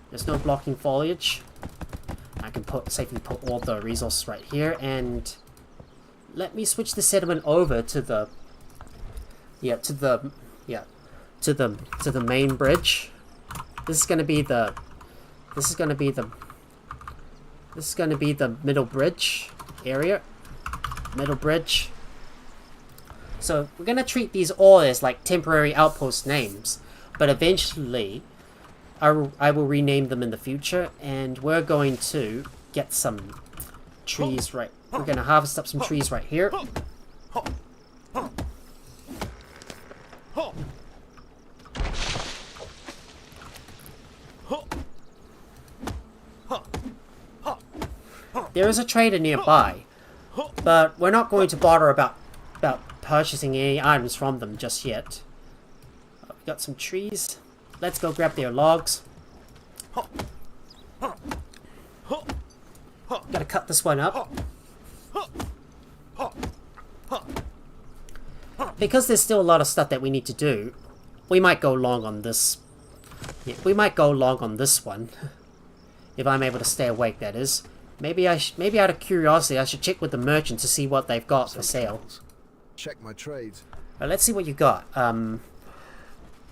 There's no blocking foliage. I can safely put all the resources right here, and let me switch the settlement over to the main bridge. This is gonna be the middle bridge area. Middle bridge. So we're gonna treat these all as like temporary outpost names, but eventually I will rename them in the future, and we're going to get some trees right. We're gonna harvest up some trees right here. There is a trader nearby, but we're not going to bother about purchasing any items from them just yet. We got some trees. Let's go grab their logs. Gotta cut this one up. Because there's still a lot of stuff that we need to do, we might go long on this. Yeah, we might go long on this one. If I'm able to stay awake, that is. Maybe out of curiosity, I should check with the merchant to see what they've got for sale. Check my trades. Let's see what you got.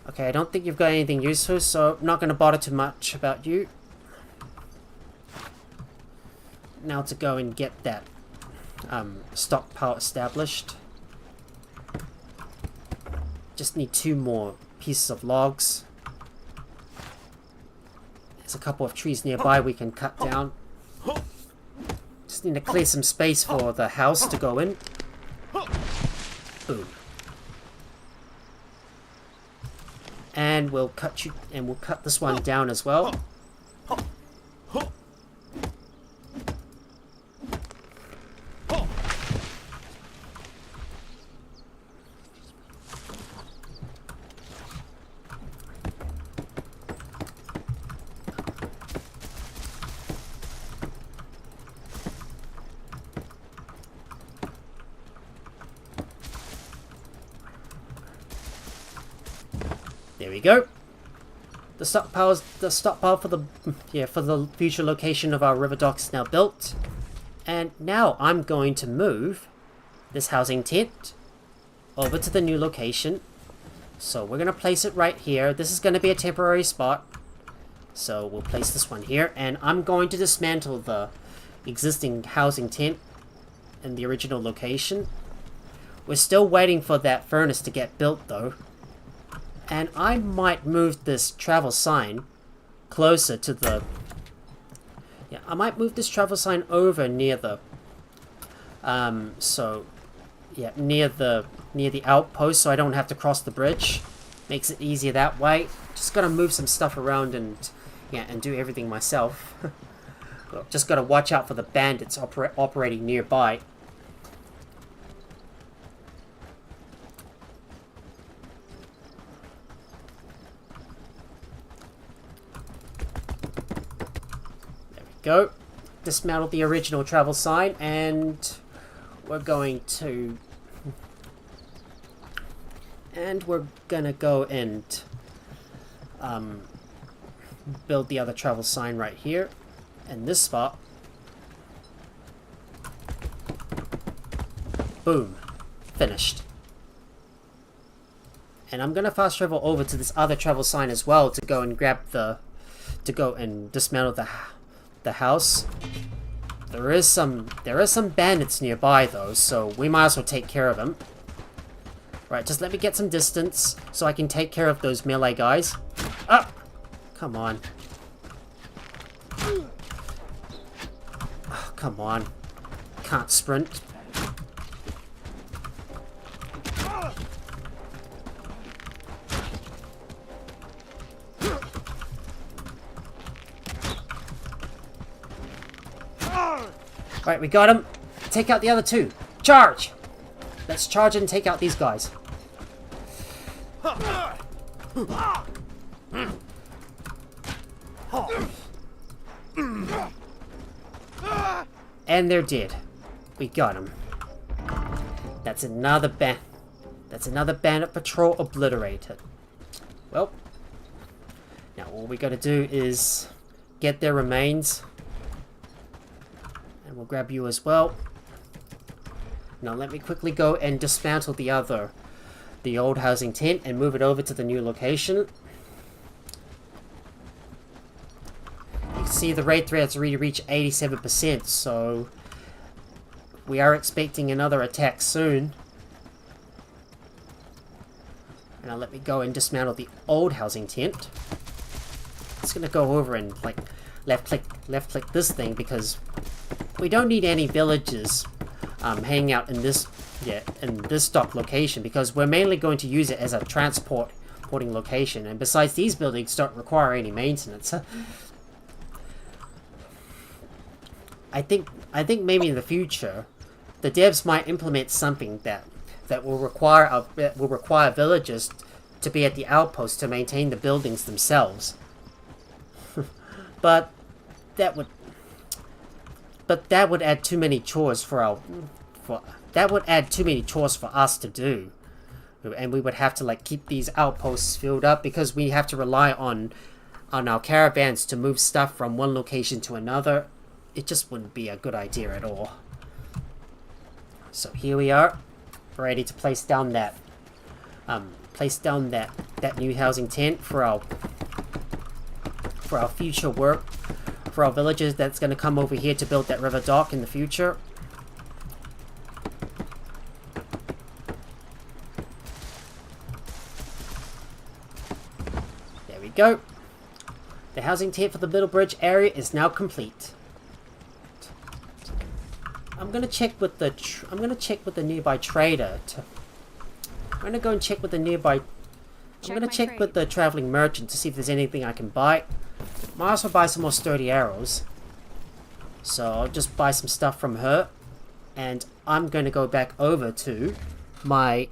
Okay, I don't think you've got anything useful, so I'm not going to bother too much about you. Now to go and get that stockpile established. Just need 2 more pieces of logs. There's a couple of trees nearby we can cut down. Just need to clear some space for the house to go in. Boom. And we'll cut this one down as well. There we go. The stockpile for the future location of our river docks is now built. And now I'm going to move this housing tent over to the new location. So we're going to place it right here. This is going to be a temporary spot. So we'll place this one here. And I'm going to dismantle the existing housing tent in the original location. We're still waiting for that furnace to get built though. And I might move this travel sign closer to the... Yeah, I might move this travel sign over near the... near the outpost so I don't have to cross the bridge. Makes it easier that way. Just gotta move some stuff around and do everything myself. Just gotta watch out for the bandits operating nearby. Go. Dismantle the original travel sign, and we're going to... And we're gonna go and... build the other travel sign right here. And this spot. Boom. Finished. And I'm gonna fast travel over to this other travel sign as well to go and grab the... to go and dismantle the house. There is some bandits nearby though, so we might as well take care of them. Right, just let me get some distance so I can take care of those melee guys. Ah! Come on. Oh, come on. Can't sprint. Right, we got him. Take out the other two. Charge! Let's charge and take out these guys. And they're dead. We got him. That's another bandit patrol obliterated. Well, now all we gotta do is get their remains. And we'll grab you as well. Now let me quickly go and dismantle the old housing tent and move it over to the new location. You can see the raid threat has already reached 87%, so we are expecting another attack soon. And now let me go and dismantle the old housing tent. It's gonna go over and like left click this thing because we don't need any villagers hanging out in this dock location because we're mainly going to use it as a transporting location, and besides, these buildings don't require any maintenance. I think maybe in the future the devs might implement something that will require villagers to be at the outpost to maintain the buildings themselves. But that would add too many chores for us to do, and we would have to like keep these outposts filled up because we have to rely on our caravans to move stuff from one location to another. It just wouldn't be a good idea at all. So here we are, ready to place down that new housing tent for our future work. For our villagers that's going to come over here to build that river dock in the future. There we go. The housing tent for the Middle Bridge area is now complete. I'm gonna check with the nearby trader. I'm gonna go and check with the nearby. I'm gonna check with the traveling merchant to see if there's anything I can buy. Might as well buy some more sturdy arrows. So I'll just buy some stuff from her. And I'm going to go back over to my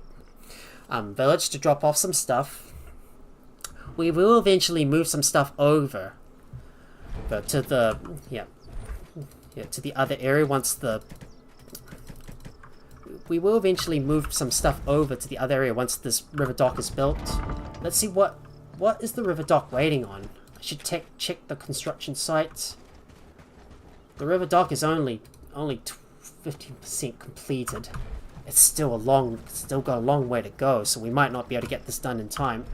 village to drop off some stuff. We will eventually move some stuff over to the to the other area once the... We will eventually move some stuff over to the other area once this river dock is built. Let's see what is the river dock waiting on. I should check the construction sites. The river dock is only 15% completed. It's still got a long way to go, so we might not be able to get this done in time.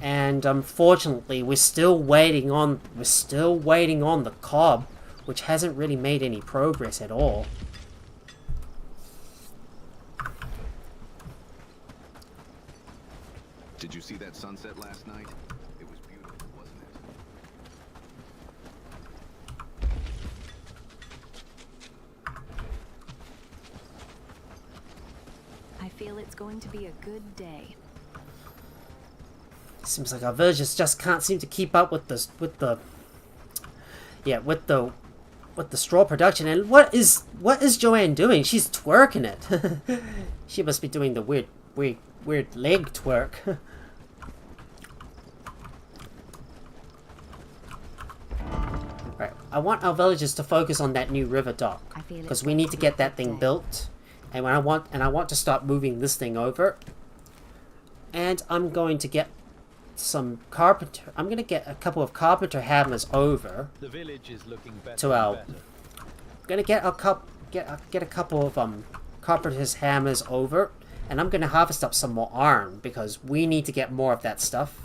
And unfortunately, we're still waiting on the cob, which hasn't really made any progress at all. Did you see that sunset last night? It was beautiful, wasn't it? I feel it's going to be a good day. Seems like our villagers just can't seem to keep up with the straw production. And what is Joanne doing? She's twerking it. She must be doing the weird leg twerk. Right, I want our villagers to focus on that new river dock because we need to get that thing built, and I want to start moving this thing over. And I'm going to get some carpenter. I'm going to get a couple of carpenter hammers over The village is looking better to our. and better. I'm going to get a couple of carpenter's hammers over, and I'm going to harvest up some more iron because we need to get more of that stuff.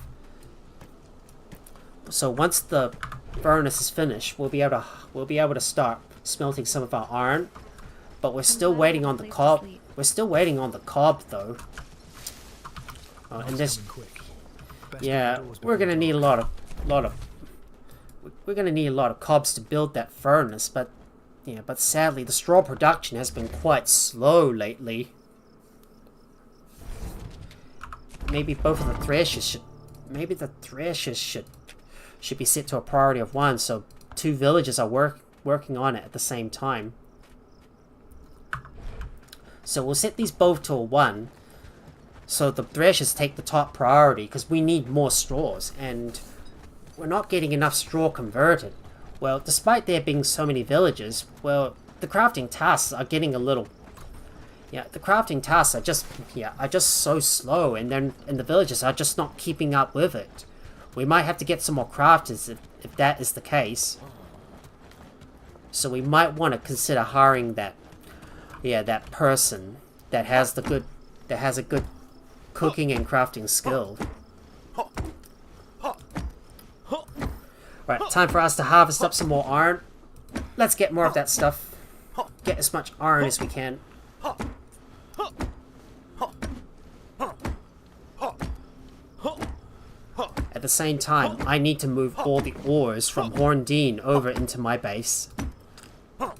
So once the furnace is finished, we'll be able to start smelting some of our iron. But we're still waiting on the cob. We're still waiting on the cob though. And this, Quick. Best yeah, outdoors we're before gonna need a dark. we're gonna need a lot of cobs to build that furnace. But yeah, but sadly the straw production has been quite slow lately. Maybe both of the threshers should. Maybe the threshers should be set to a priority of 1, so 2 villages are working on it at the same time. So we'll set these both to a 1, so the threshers take the top priority, because we need more straws, and we're not getting enough straw converted. Well, despite there being so many villages, well, the crafting tasks are getting a little... Yeah, the crafting tasks are just so slow, and then the villages are just not keeping up with it. We might have to get some more crafters if that is the case. So we might want to consider hiring that person that has a good cooking and crafting skill. Right, time for us to harvest up some more iron. Let's get more of that stuff. Get as much iron as we can. At the same time, I need to move all the ores from Horndean over into my base. I'm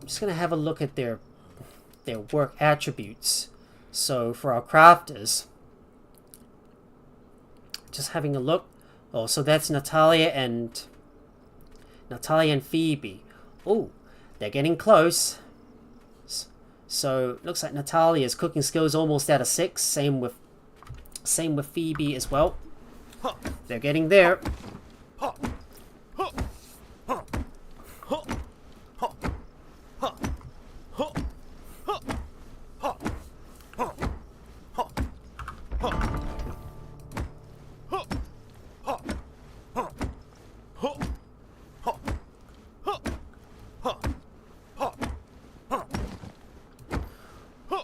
just gonna have a look at their work attributes. So for our crafters, just having a look. Oh, so that's Natalia and Phoebe. Oh, they're getting close. So looks like Natalia's cooking skills almost at a 6. Same with Phoebe as well. They're getting there.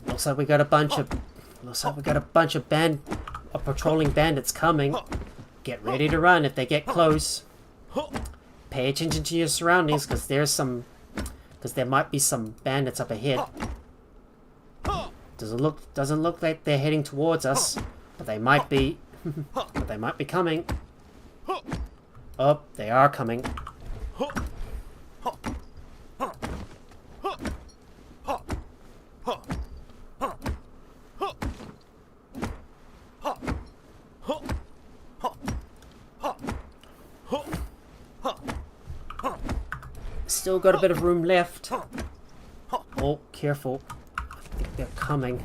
Looks like we got a bunch of patrolling bandits coming. Get ready to run if they get close. Pay attention to your surroundings, because there might be some bandits up ahead. Doesn't look like they're heading towards us, but they might be. But they might be coming. Oh, they are coming. Still got a bit of room left. Oh, careful. I think they're coming.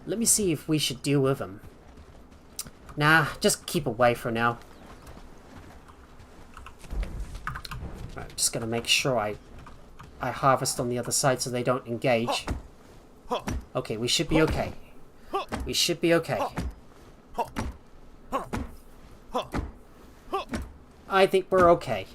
Let me see if we should deal with them. Nah, just keep away for now. Right, just gonna make sure I harvest on the other side so they don't engage. Okay, we should be okay. We should be okay. I think we're okay.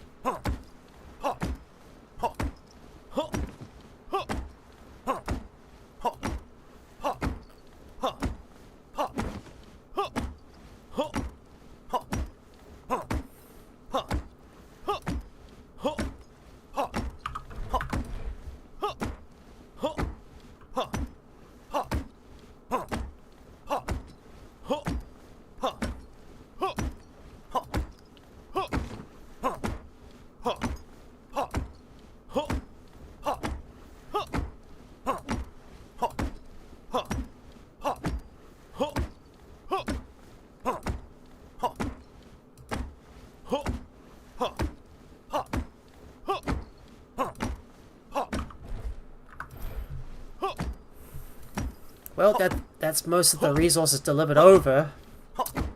Well, that's most of the resources delivered over.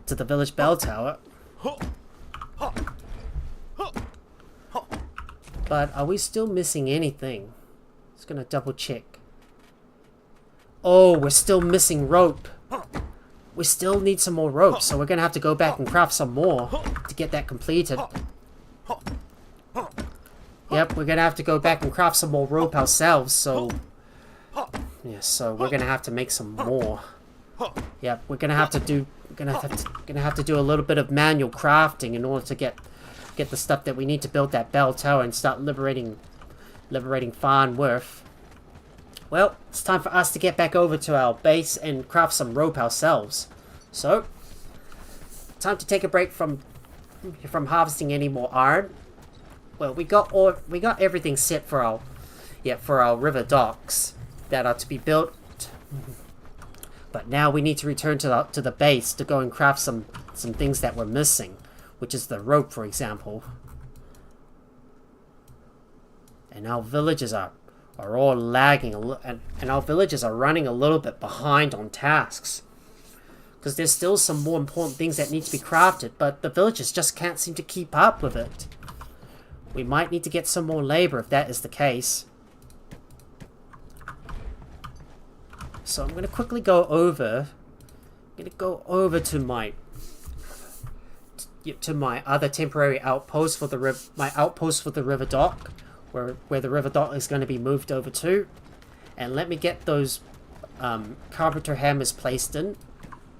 to the village bell tower. But are we still missing anything? Just gonna double check. Oh, we're still missing rope. We still need some more rope, so we're gonna have to go back and craft some more to get that completed. Yep, we're gonna have to go back and craft some more rope ourselves, so... Yeah, so we're gonna have to make some more. Yep, we're gonna have to do... Gonna have to do a little bit of manual crafting in order to get the stuff that we need to build that bell tower and start liberating Farnworth. Well, it's time for us to get back over to our base and craft some rope ourselves. So, time to take a break from harvesting any more iron. Well, we got everything set for our river docks that are to be built. But now we need to return to the base to go and craft some things that we're missing, which is the rope, for example. And our villages are all lagging, and our villages are running a little bit behind on tasks. Because there's still some more important things that need to be crafted, but the villagers just can't seem to keep up with it. We might need to get some more labor if that is the case. So I'm going to quickly go over. I'm going to go over to my other temporary outpost for the river dock, where the river dock is going to be moved over to, and let me get those carpenter hammers placed in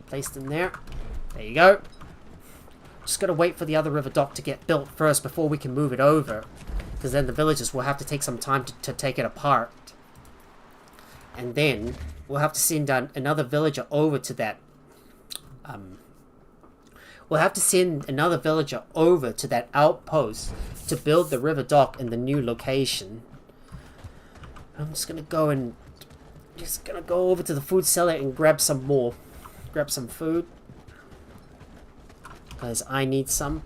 there. There you go. Just gotta wait for the other river dock to get built first before we can move it over, because then the villagers will have to take some time to take it apart, and then we'll have to send another villager over to that. We'll have to send another villager over to that outpost to build the river dock in the new location. I'm just gonna go over to the food cellar and grab some food, because I need some.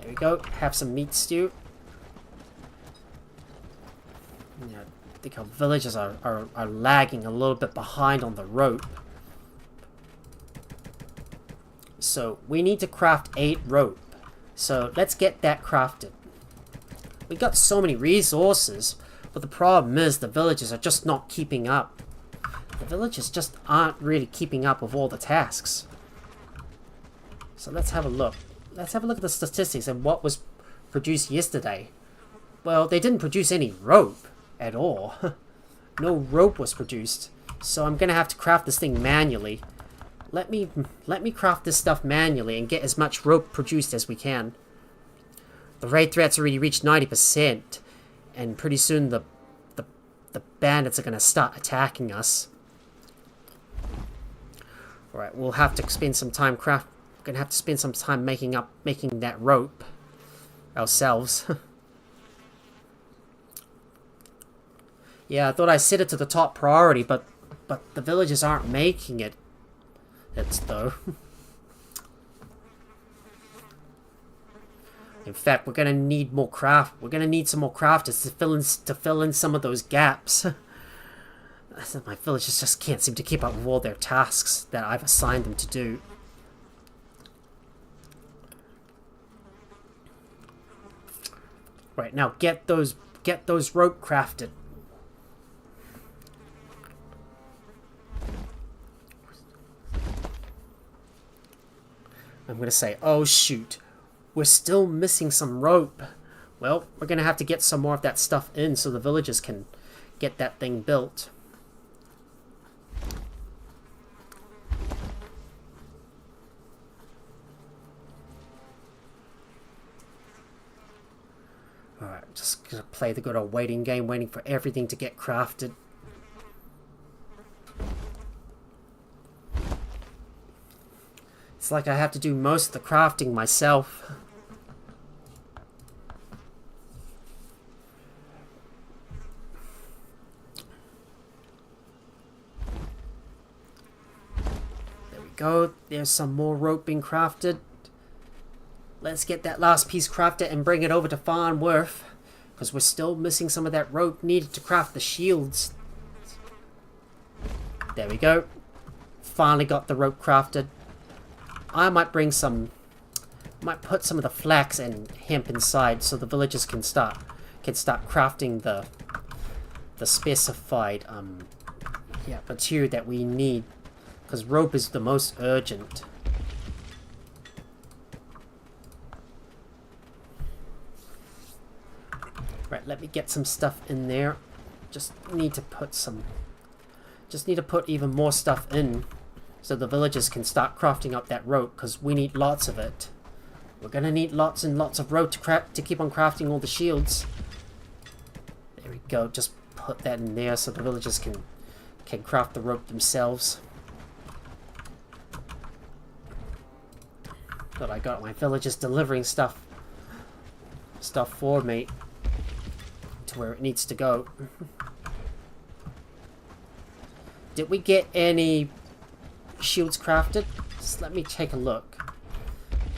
There we go. Have some meat stew. Yeah, I think our villagers are lagging a little bit behind on the rope. So we need to craft 8 rope. So let's get that crafted. We got so many resources, but the problem is the villagers are just not keeping up. The villagers just aren't really keeping up with all the tasks. So let's have a look. Let's have a look at the statistics and what was produced yesterday. Well, they didn't produce any rope at all. No rope was produced. So I'm gonna have to craft this thing manually. Let me craft this stuff manually and get as much rope produced as we can. The raid threat's already reached 90%, and pretty soon the bandits are gonna start attacking us. Alright, we'll have to spend some time making that rope ourselves. Yeah, I thought I set it to the top priority, but the villagers aren't making it. Though. In fact, we're gonna need more craft. We're gonna need some more crafters to fill in some of those gaps. My villagers just can't seem to keep up with all their tasks that I've assigned them to do. Right, now get those rope crafted. I'm gonna say, oh shoot, we're still missing some rope. Well, we're gonna have to get some more of that stuff in so the villagers can get that thing built. Alright, just gonna play the good old waiting game, waiting for everything to get crafted. It's like I have to do most of the crafting myself. There we go. There's some more rope being crafted. Let's get that last piece crafted and bring it over to Farnworth, because we're still missing some of that rope needed to craft the shields. There we go. finally got the rope crafted. I might bring some... might put some of the flax and hemp inside so the villagers can start crafting the specified material that we need, because rope is the most urgent. Right, let me get some stuff in there. Just need to put even more stuff in so the villagers can start crafting up that rope, because we need lots of it. We're gonna need lots and lots of rope to keep on crafting all the shields. There we go. Just put that in there so the villagers can craft the rope themselves. But I got my villagers delivering stuff for me to where it needs to go. Did we get any shields crafted? Just let me take a look.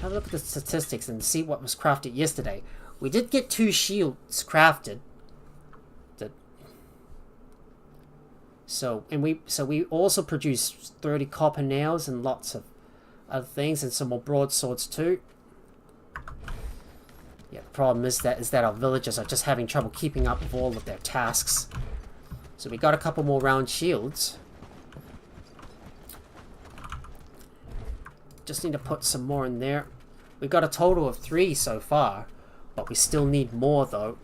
Have a look at the statistics and see what was crafted yesterday. We did get 2 shields crafted. So we also produced 30 copper nails and lots of other things, and some more broadswords too. Yeah, the problem is that our villagers are just having trouble keeping up with all of their tasks. So we got a couple more round shields. Just need to put some more in there. We got a total of 3 so far, but we still need more though.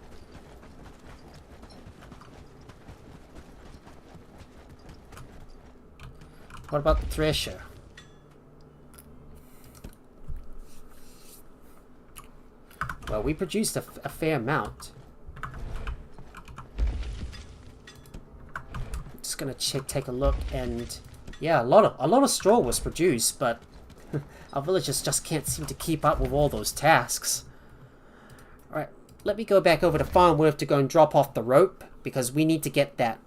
What about the thresher? Well, we produced a fair amount. Just gonna take a look, and yeah, a lot of straw was produced, but our villagers just can't seem to keep up with all those tasks. All right, let me go back over to Farnworth to go and drop off the rope, because we need to get get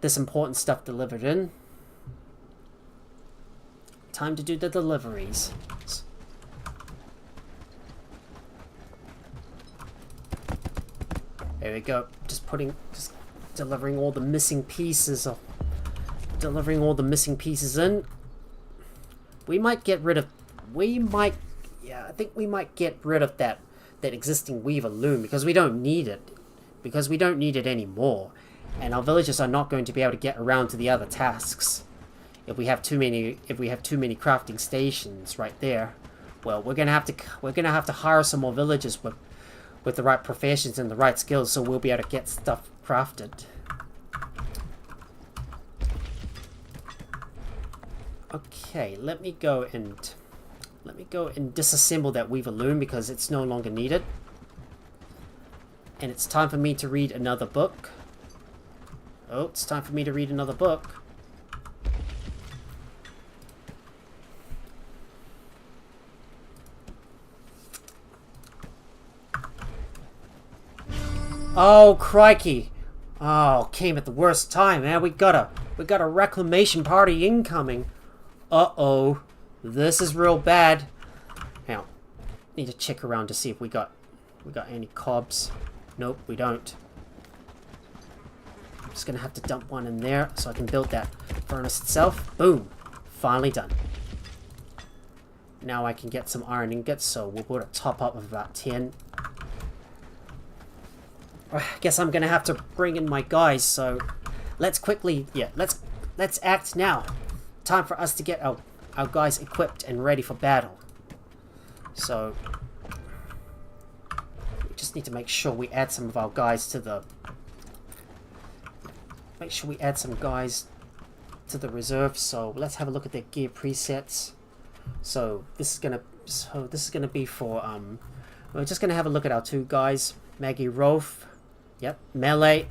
this important stuff delivered in. Time to do the deliveries. There we go. Just delivering all the missing pieces in. We might get rid of. I think we might get rid of that existing weaver loom, because we don't need it. Because we don't need it anymore, and our villagers are not going to be able to get around to the other tasks. If we have too many crafting stations right there, well, we're gonna have to hire some more villagers with the right professions and the right skills, so we'll be able to get stuff crafted. Okay, let me go and disassemble that weaver loom, because it's no longer needed. And it's time for me to read another book. Oh, it's time for me to read another book. Oh, crikey. Oh, came at the worst time, man. We got a reclamation party incoming. Uh-oh. This is real bad. Now, need to check around to see if we got any cobs. Nope, we don't. I'm just gonna have to dump one in there so I can build that furnace itself. Boom. Finally done. Now I can get some iron ingots, so we'll put a top up of about 10. I guess I'm gonna have to bring in my guys, so let's act now. Time for us to get our guys equipped and ready for battle. So we just need to make sure we add some of our guys to the reserve. So let's have a look at their gear presets. So this is gonna be for we're just gonna have a look at our 2 guys, Maggie Rolfe. Yep, melee.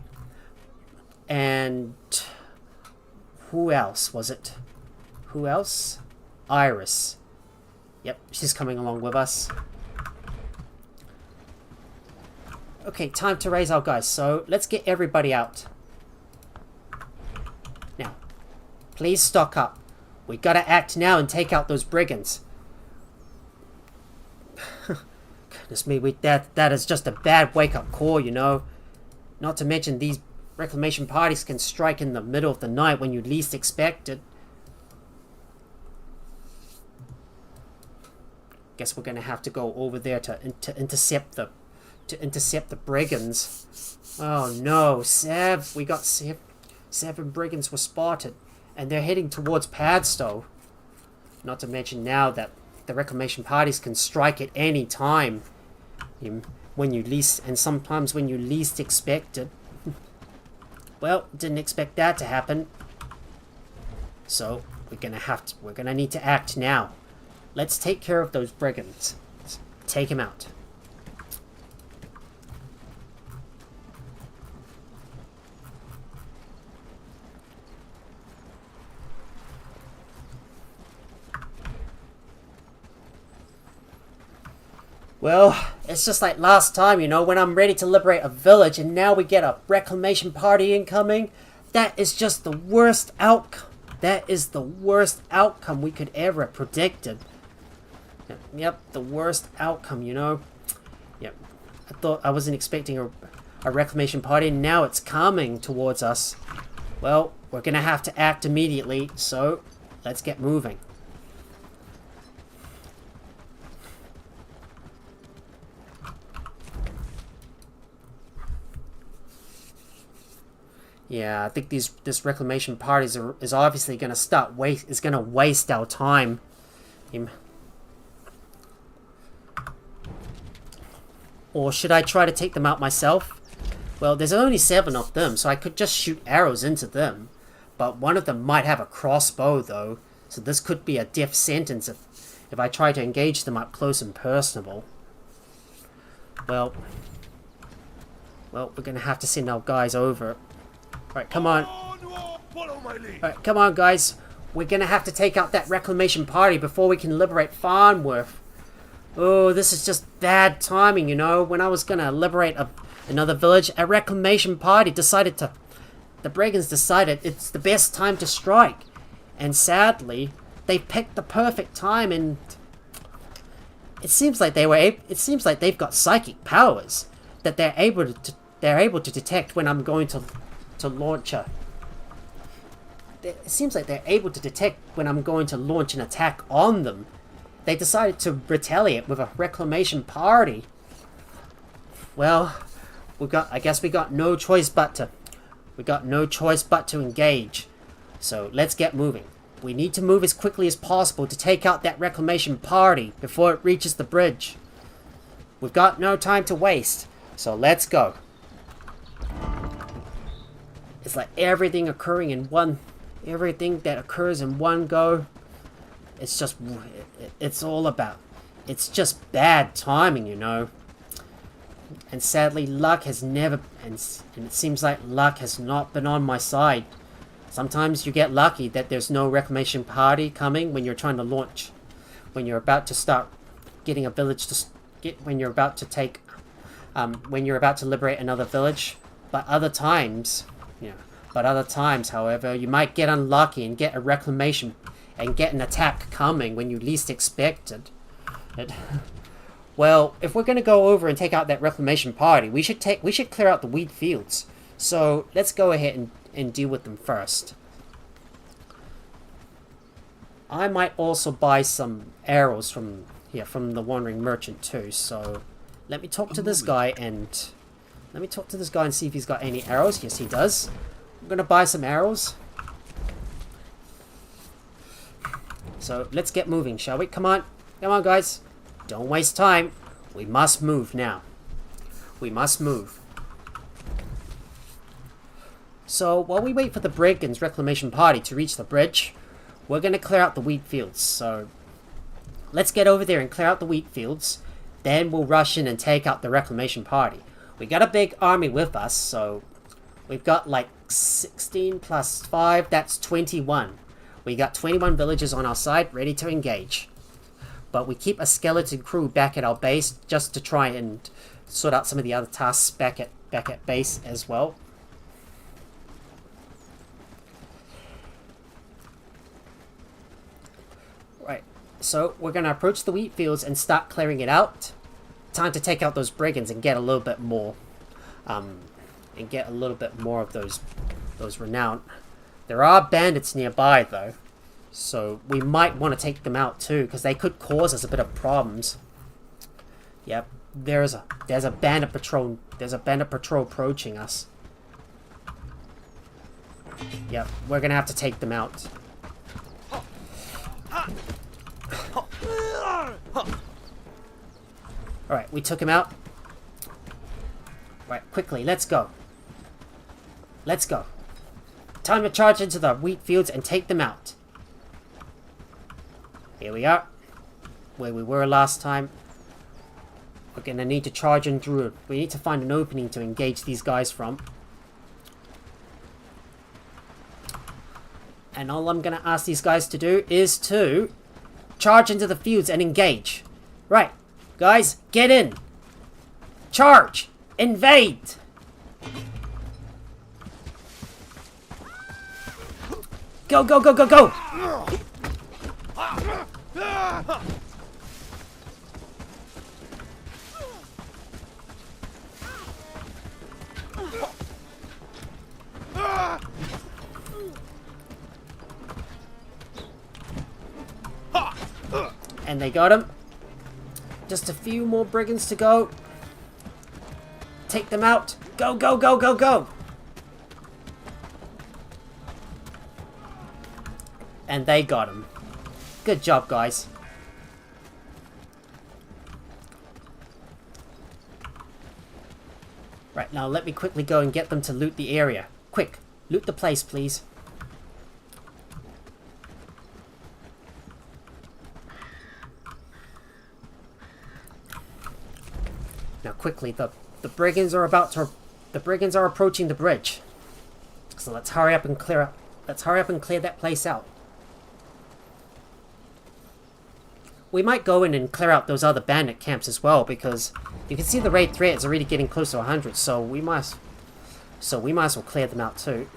And who else was it? Who else? Iris. Yep, she's coming along with us. Okay, time to raise our guys. So let's get everybody out. Now, please stock up. We gotta act now and take out those brigands. Goodness me, that is just a bad wake-up call, you know. Not to mention these reclamation parties can strike in the middle of the night when you least expect it. Guess we're gonna have to go over there to intercept the brigands. Oh no, we got 7 brigands were spotted, and they're heading towards Padstow. Not to mention now that the reclamation parties can strike at any time, sometimes when you least expect it. Well, didn't expect that to happen. So we're gonna need to act now. Let's take care of those brigands. Let's take them out. Well, it's just like last time, you know, when I'm ready to liberate a village and now we get a reclamation party incoming. That is just the worst outcome. That is the worst outcome we could ever have predicted. Yep, the worst outcome, you know. Yep, I wasn't expecting a reclamation party, and now it's coming towards us. Well, we're gonna have to act immediately, so let's get moving. Yeah, I think this reclamation party is obviously going to waste our time. Or should I try to take them out myself? Well, there's only 7 of them, so I could just shoot arrows into them. But one of them might have a crossbow, though, so this could be a death sentence if I try to engage them up close and personable. Well, we're going to have to send our guys over. Alright, come on. Alright, come on, guys. We're gonna have to take out that reclamation party before we can liberate Farnworth. Oh, this is just bad timing, you know. When I was gonna liberate another village, a reclamation party the brigands decided it's the best time to strike. And sadly, they picked the perfect time, and it seems like they've got psychic powers that they're able to detect when I'm going to launch it seems like they're able to detect when I'm going to launch an attack on them. They decided to retaliate with a reclamation party. Well, I guess we got no choice but to engage. So let's get moving. We need to move as quickly as possible to take out that reclamation party before it reaches the bridge. We've got no time to waste, so let's go. It's like everything that occurs in one go. It's just bad timing, you know. And sadly, luck has never, and it seems like luck has not been on my side. Sometimes you get lucky that there's no reclamation party coming when you're trying to launch, when you're about to start getting a village when you're about to liberate another village. But other times, however, you might get unlucky and get a reclamation and get an attack coming when you least expect it. Well, if we're going to go over and take out that reclamation party, we should clear out the wheat fields. So let's go ahead and deal with them first. I might also buy some arrows from the wandering merchant too. So let me talk to this guy and see if he's got any arrows. Yes, he does. I'm gonna buy some arrows. So let's get moving, shall we? Come on, guys. Don't waste time. We must move now. We must move. So while we wait for the brigands' reclamation party to reach the bridge, we're gonna clear out the wheat fields. So let's get over there and clear out the wheat fields. Then we'll rush in and take out the reclamation party. We got a big army with us, so we've got like 16 plus 5, that's 21. We got 21 villagers on our side ready to engage. But we keep a skeleton crew back at our base just to try and sort out some of the other tasks back at base as well. Right, so we're going to approach the wheat fields and start clearing it out. Time to take out those brigands and get a little bit more. Of those renown. There are bandits nearby though, So we might want to take them out too, because they could cause us a bit of problems. Yep, there's a bandit patrol. There's a bandit patrol approaching us. Yep, we're gonna have to take them out. Alright, we took him out. Right, quickly, let's go. Let's go. Time to charge into the wheat fields and take them out. Here we are. Where we were last time. We're gonna need to charge in through. We need to find an opening to engage these guys from. And all I'm gonna ask these guys to do is to charge into the fields and engage. Right, guys, get in. Charge! Invade! Go, go, go, go, go! And they got him. Just a few more brigands to go. Take them out. Go, go, go, go, go! And they got him. Good job, guys. Right, now let me quickly go and get them to loot the area. Quick, loot the place, please. Now quickly, the brigands are approaching the bridge. So let's hurry up and clear that place out. We might go in and clear out those other bandit camps as well, because you can see the raid threat is already getting close to 100, so we might as well clear them out too.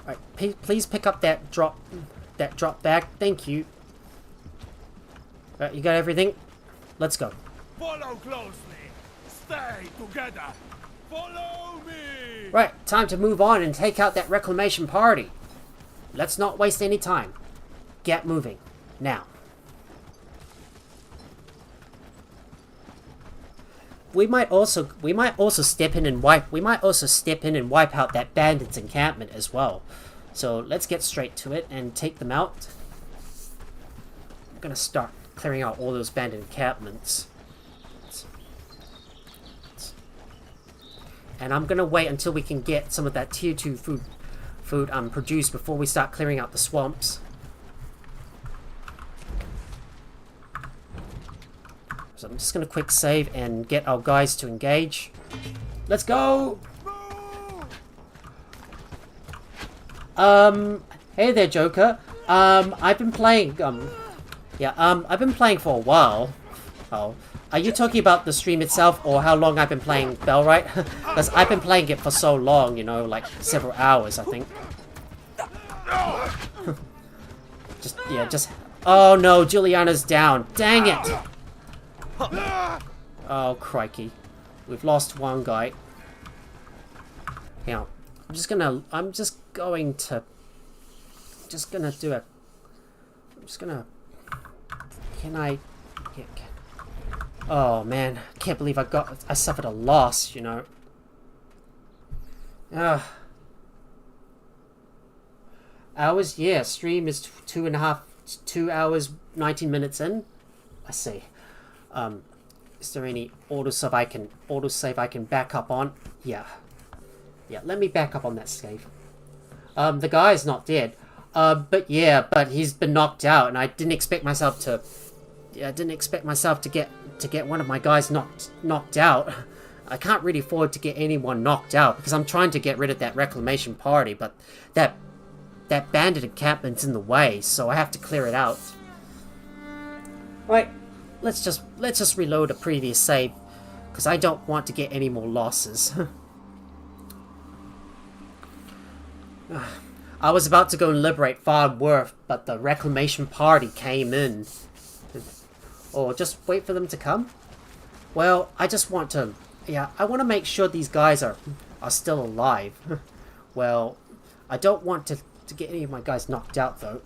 Alright, please pick up that drop bag. Thank you. Alright, you got everything? Let's go. Follow closely. Stay together. Follow me. Right, time to move on and take out that reclamation party. Let's not waste any time. Get moving now. We might also step in and wipe out that bandits encampment as well. So let's get straight to it and take them out. I'm gonna start clearing out all those bandit encampments. And I'm gonna wait until we can get some of that tier 2 food produced before we start clearing out the swamps. So I'm just gonna quick save and get our guys to engage. Let's go! Hey there, Joker. I've been playing, I've been playing for a while. Oh. Are you talking about the stream itself, or how long I've been playing Bellwright? Because I've been playing it for so long, you know, like several hours, I think. just... Oh no, Juliana's down. Dang it! Oh, crikey. We've lost one guy. Now, I'm just gonna can I... Yeah, oh man, I can't believe I suffered a loss, you know. Hours? Yeah, stream is 2 hours, 19 minutes in. I see. Is there any autosave I can back up on? Yeah. Yeah, let me back up on that save. The guy's not dead. But he's been knocked out, and I didn't expect myself to get one of my guys knocked out. I can't really afford to get anyone knocked out because I'm trying to get rid of that reclamation party, but that bandit encampment's in the way, so I have to clear it out. Right, let's just reload a previous save because I don't want to get any more losses. I was about to go and liberate Farnworth, but the reclamation party came in. Or just wait for them to come? Well, I just want to... Yeah, I want to make sure these guys are still alive. Well, I don't want to get any of my guys knocked out, though.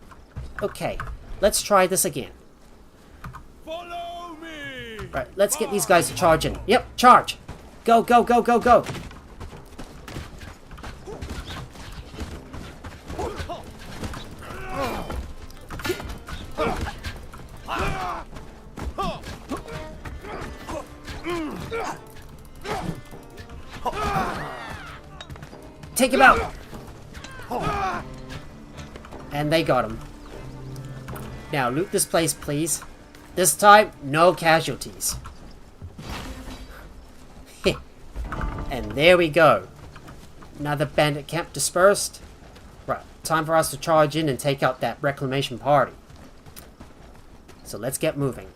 Okay, let's try this again. Follow me! Right, let's get these guys to charge in. Yep, charge! Go, go, go, go, go! Take him out! And they got him. Now, loot this place, please. This time, no casualties. And there we go. Another bandit camp dispersed. Right, time for us to charge in and take out that reclamation party. So let's get moving.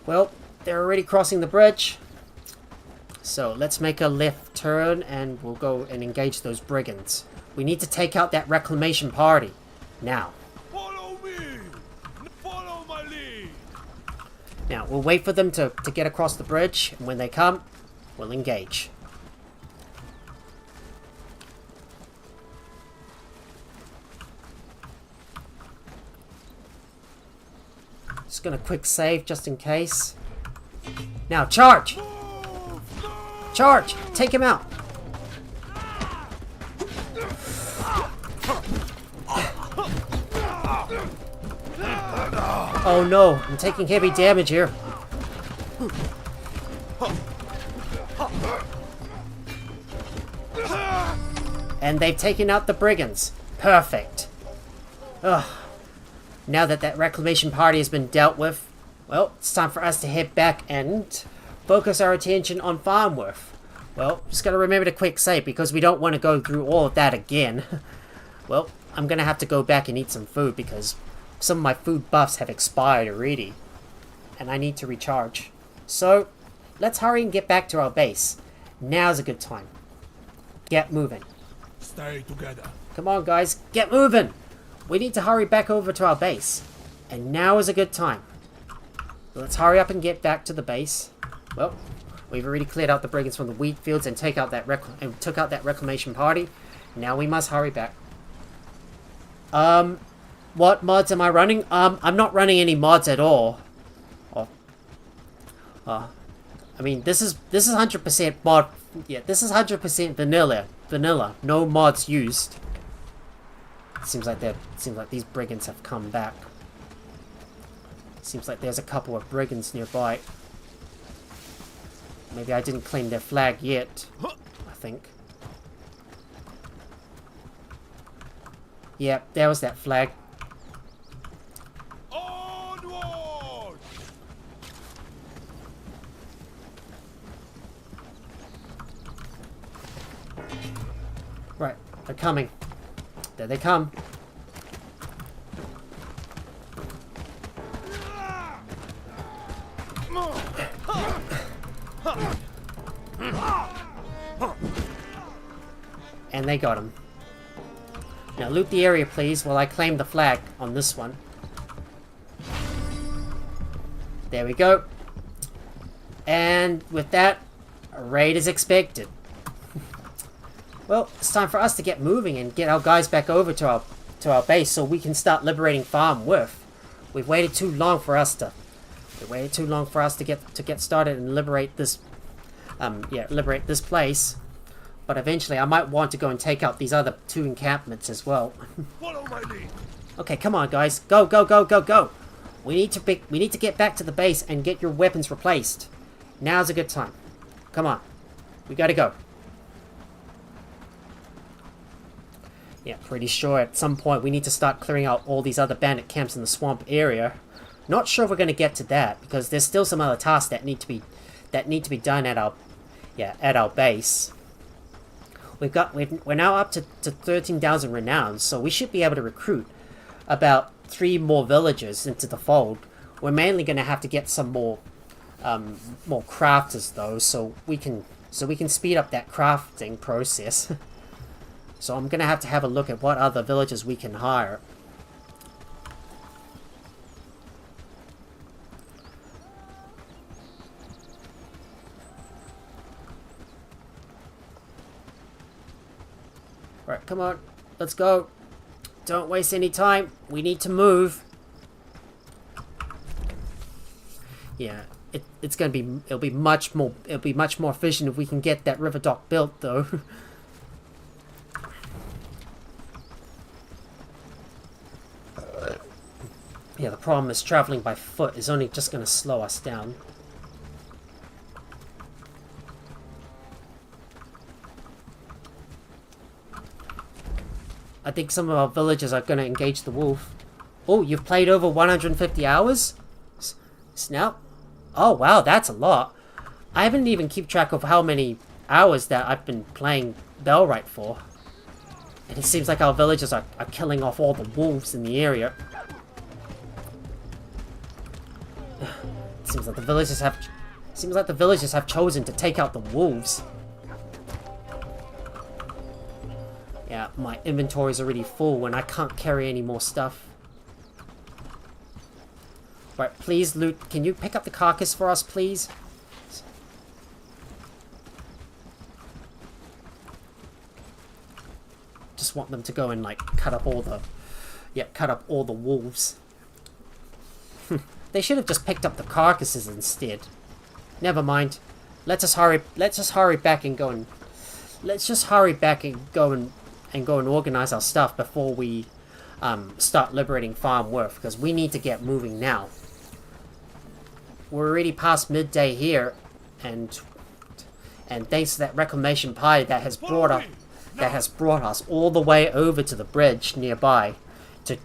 Well, they're already crossing the bridge. So let's make a left turn and we'll go and engage those brigands. We need to take out that reclamation party. Now. Follow me! Follow my lead! Now, we'll wait for them to get across the bridge, and when they come, we'll engage. Just gonna quick save just in case. Now, charge! Charge! Take him out! Oh no, I'm taking heavy damage here. And they've taken out the brigands. Perfect. Ugh. Now that that reclamation party has been dealt with, well, it's time for us to head back and focus our attention on Farnworth. Well, just gotta remember to quick save because we don't want to go through all of that again. Well, I'm gonna have to go back and eat some food because some of my food buffs have expired already. And I need to recharge. So, let's hurry and get back to our base. Now's a good time. Get moving. Stay together. Come on, guys, get moving! We need to hurry back over to our base. And now is a good time. Let's hurry up and get back to the base. Well, we've already cleared out the brigands from the wheat fields and took out that reclamation party. Now we must hurry back. What mods am I running? I'm not running any mods at all. I mean, this is 100% mod. Yeah, this is 100% vanilla. No mods used. Seems like these brigands have come back. Seems like there's a couple of brigands nearby. Maybe I didn't claim their flag yet. I think. Yeah, there was that flag. Onward! Right, they're coming. There they come. And they got him. Now loot the area, please, while I claim the flag on this one. There we go. And with that, a raid is expected. Well, it's time for us to get moving and get our guys back over to our base so we can start liberating Farnworth. We've waited too long for us to get started and liberate this liberate this place. But eventually I might want to go and take out these other two encampments as well. Follow my lead. Okay, come on guys. Go, go, go, go, go. We need to get back to the base and get your weapons replaced. Now's a good time. Come on. We gotta go. Yeah, pretty sure at some point we need to start clearing out all these other bandit camps in the swamp area. Not sure if we're going to get to that because there's still some other tasks that need to be done at our base. We're now up to 13,000 renown, so we should be able to recruit about 3 more villagers into the fold. We're mainly going to have to get some more crafters though, so we can speed up that crafting process. So I'm gonna have to have a look at what other villagers we can hire. Right, come on. Let's go. Don't waste any time. We need to move. Yeah, it's gonna be, it'll be much more efficient if we can get that river dock built, though. Yeah, the problem is traveling by foot is only just gonna slow us down. I think some of our villagers are going to engage the wolf. Oh, you've played over 150 hours? Snap. Oh, wow, that's a lot. I haven't even keep track of how many hours that I've been playing Bellwright for. And it seems like our villagers are killing off all the wolves in the area. It seems like the villagers have chosen to take out the wolves. Yeah, my inventory's already full and I can't carry any more stuff. Right, please loot. Can you pick up the carcass for us, please? Just want them to go and like cut up all the wolves. They should have just picked up the carcasses instead. Never mind. Let's just hurry back and go and organize our stuff before we start liberating Farnworth, because we need to get moving now. We're already past midday here, and thanks to that reclamation party that has brought us all the way over to the bridge nearby to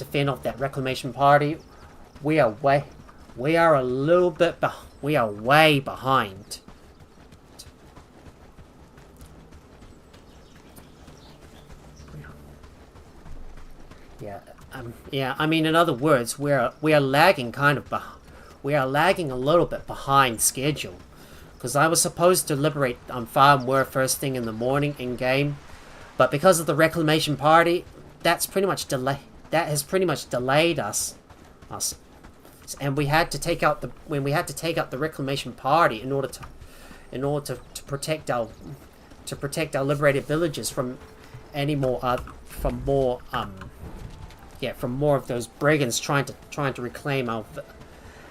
fend off that reclamation party. We are way behind. Yeah, I mean, in other words, we are lagging we are lagging a little bit behind schedule, because I was supposed to liberate Farnworth first thing in the morning in game, but because of the reclamation party, that has pretty much delayed us, and we had to take out the reclamation party in order to protect our liberated villages from more of those brigands trying to reclaim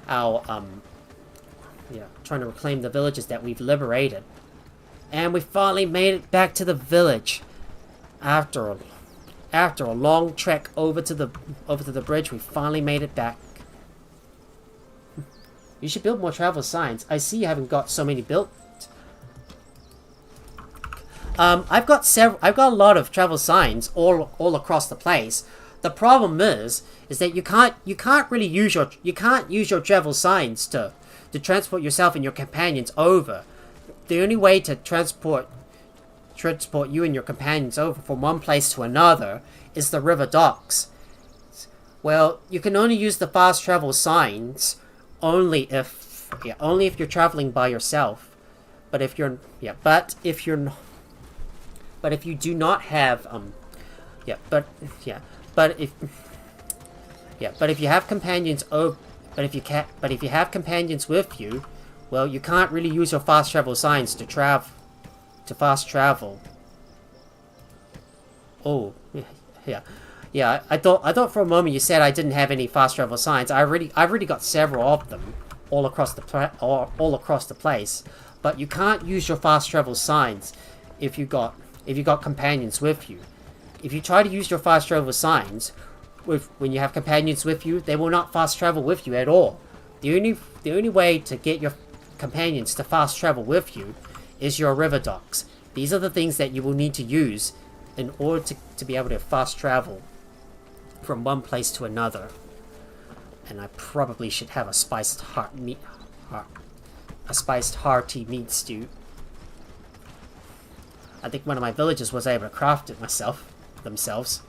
trying to reclaim the villages that we've liberated. And we finally made it back to the village after a long trek over to the bridge. We finally made it back. You should build more travel signs. I see you haven't got so many built. I've got a lot of travel signs all across the place. The problem is that you can't use your travel signs to transport yourself and your companions over. The only way to transport you and your companions over from one place to another is the river docks. Well, you can only use the fast travel signs only if you're traveling by yourself. But if you do not have but if you have companions if you have companions with you, well, you can't really use your fast travel signs to fast travel. Oh, yeah. I thought for a moment you said I didn't have any fast travel signs. I've already got several of them all across the place. But you can't use your fast travel signs if you got companions with you. If you try to use your fast travel signs when you have companions with you, they will not fast travel with you at all. The only way to get your companions to fast travel with you is your river docks. These are the things that you will need to use in order to be able to fast travel from one place to another. And I probably should have a spiced hearty meat stew. I think one of my villagers was able to craft it themselves.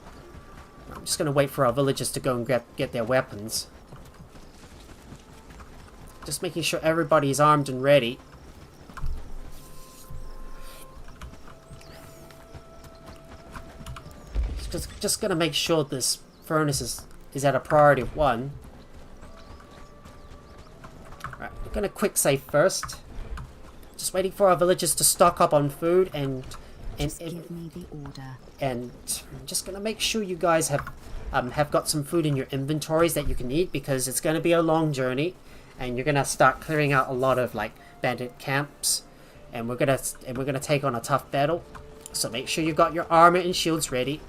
I'm just going to wait for our villagers to go and get their weapons. Just making sure everybody's armed and ready. just gonna make sure this furnace is at a priority of 1. Right, we're gonna quick save first. Just waiting for our villagers to stock up on food and Give me the order. and I'm just gonna make sure you guys have got some food in your inventories that you can eat, because it's gonna be a long journey, and you're gonna start clearing out a lot of like bandit camps, and we're gonna take on a tough battle. So make sure you've got your armor and shields ready.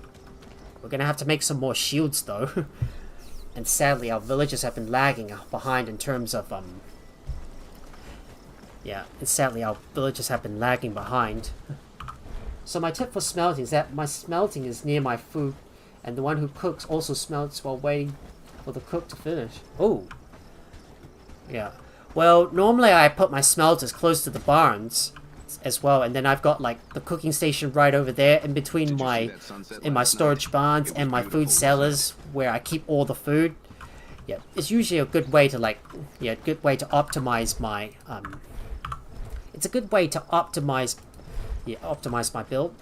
We're gonna have to make some more shields though, and sadly our villagers have been lagging behind in terms of yeah, and sadly our villagers have been lagging behind. So my tip for smelting is that my smelting is near my food, and the one who cooks also smelts while waiting for the cook to finish. Oh. Yeah. Well, normally I put my smelters close to the barns as well, and then I've got like the cooking station right over there in between my storage barns and my food cellars where I keep all the food. Yeah, it's usually a good way to good way to optimize my it's a good way to optimize my build.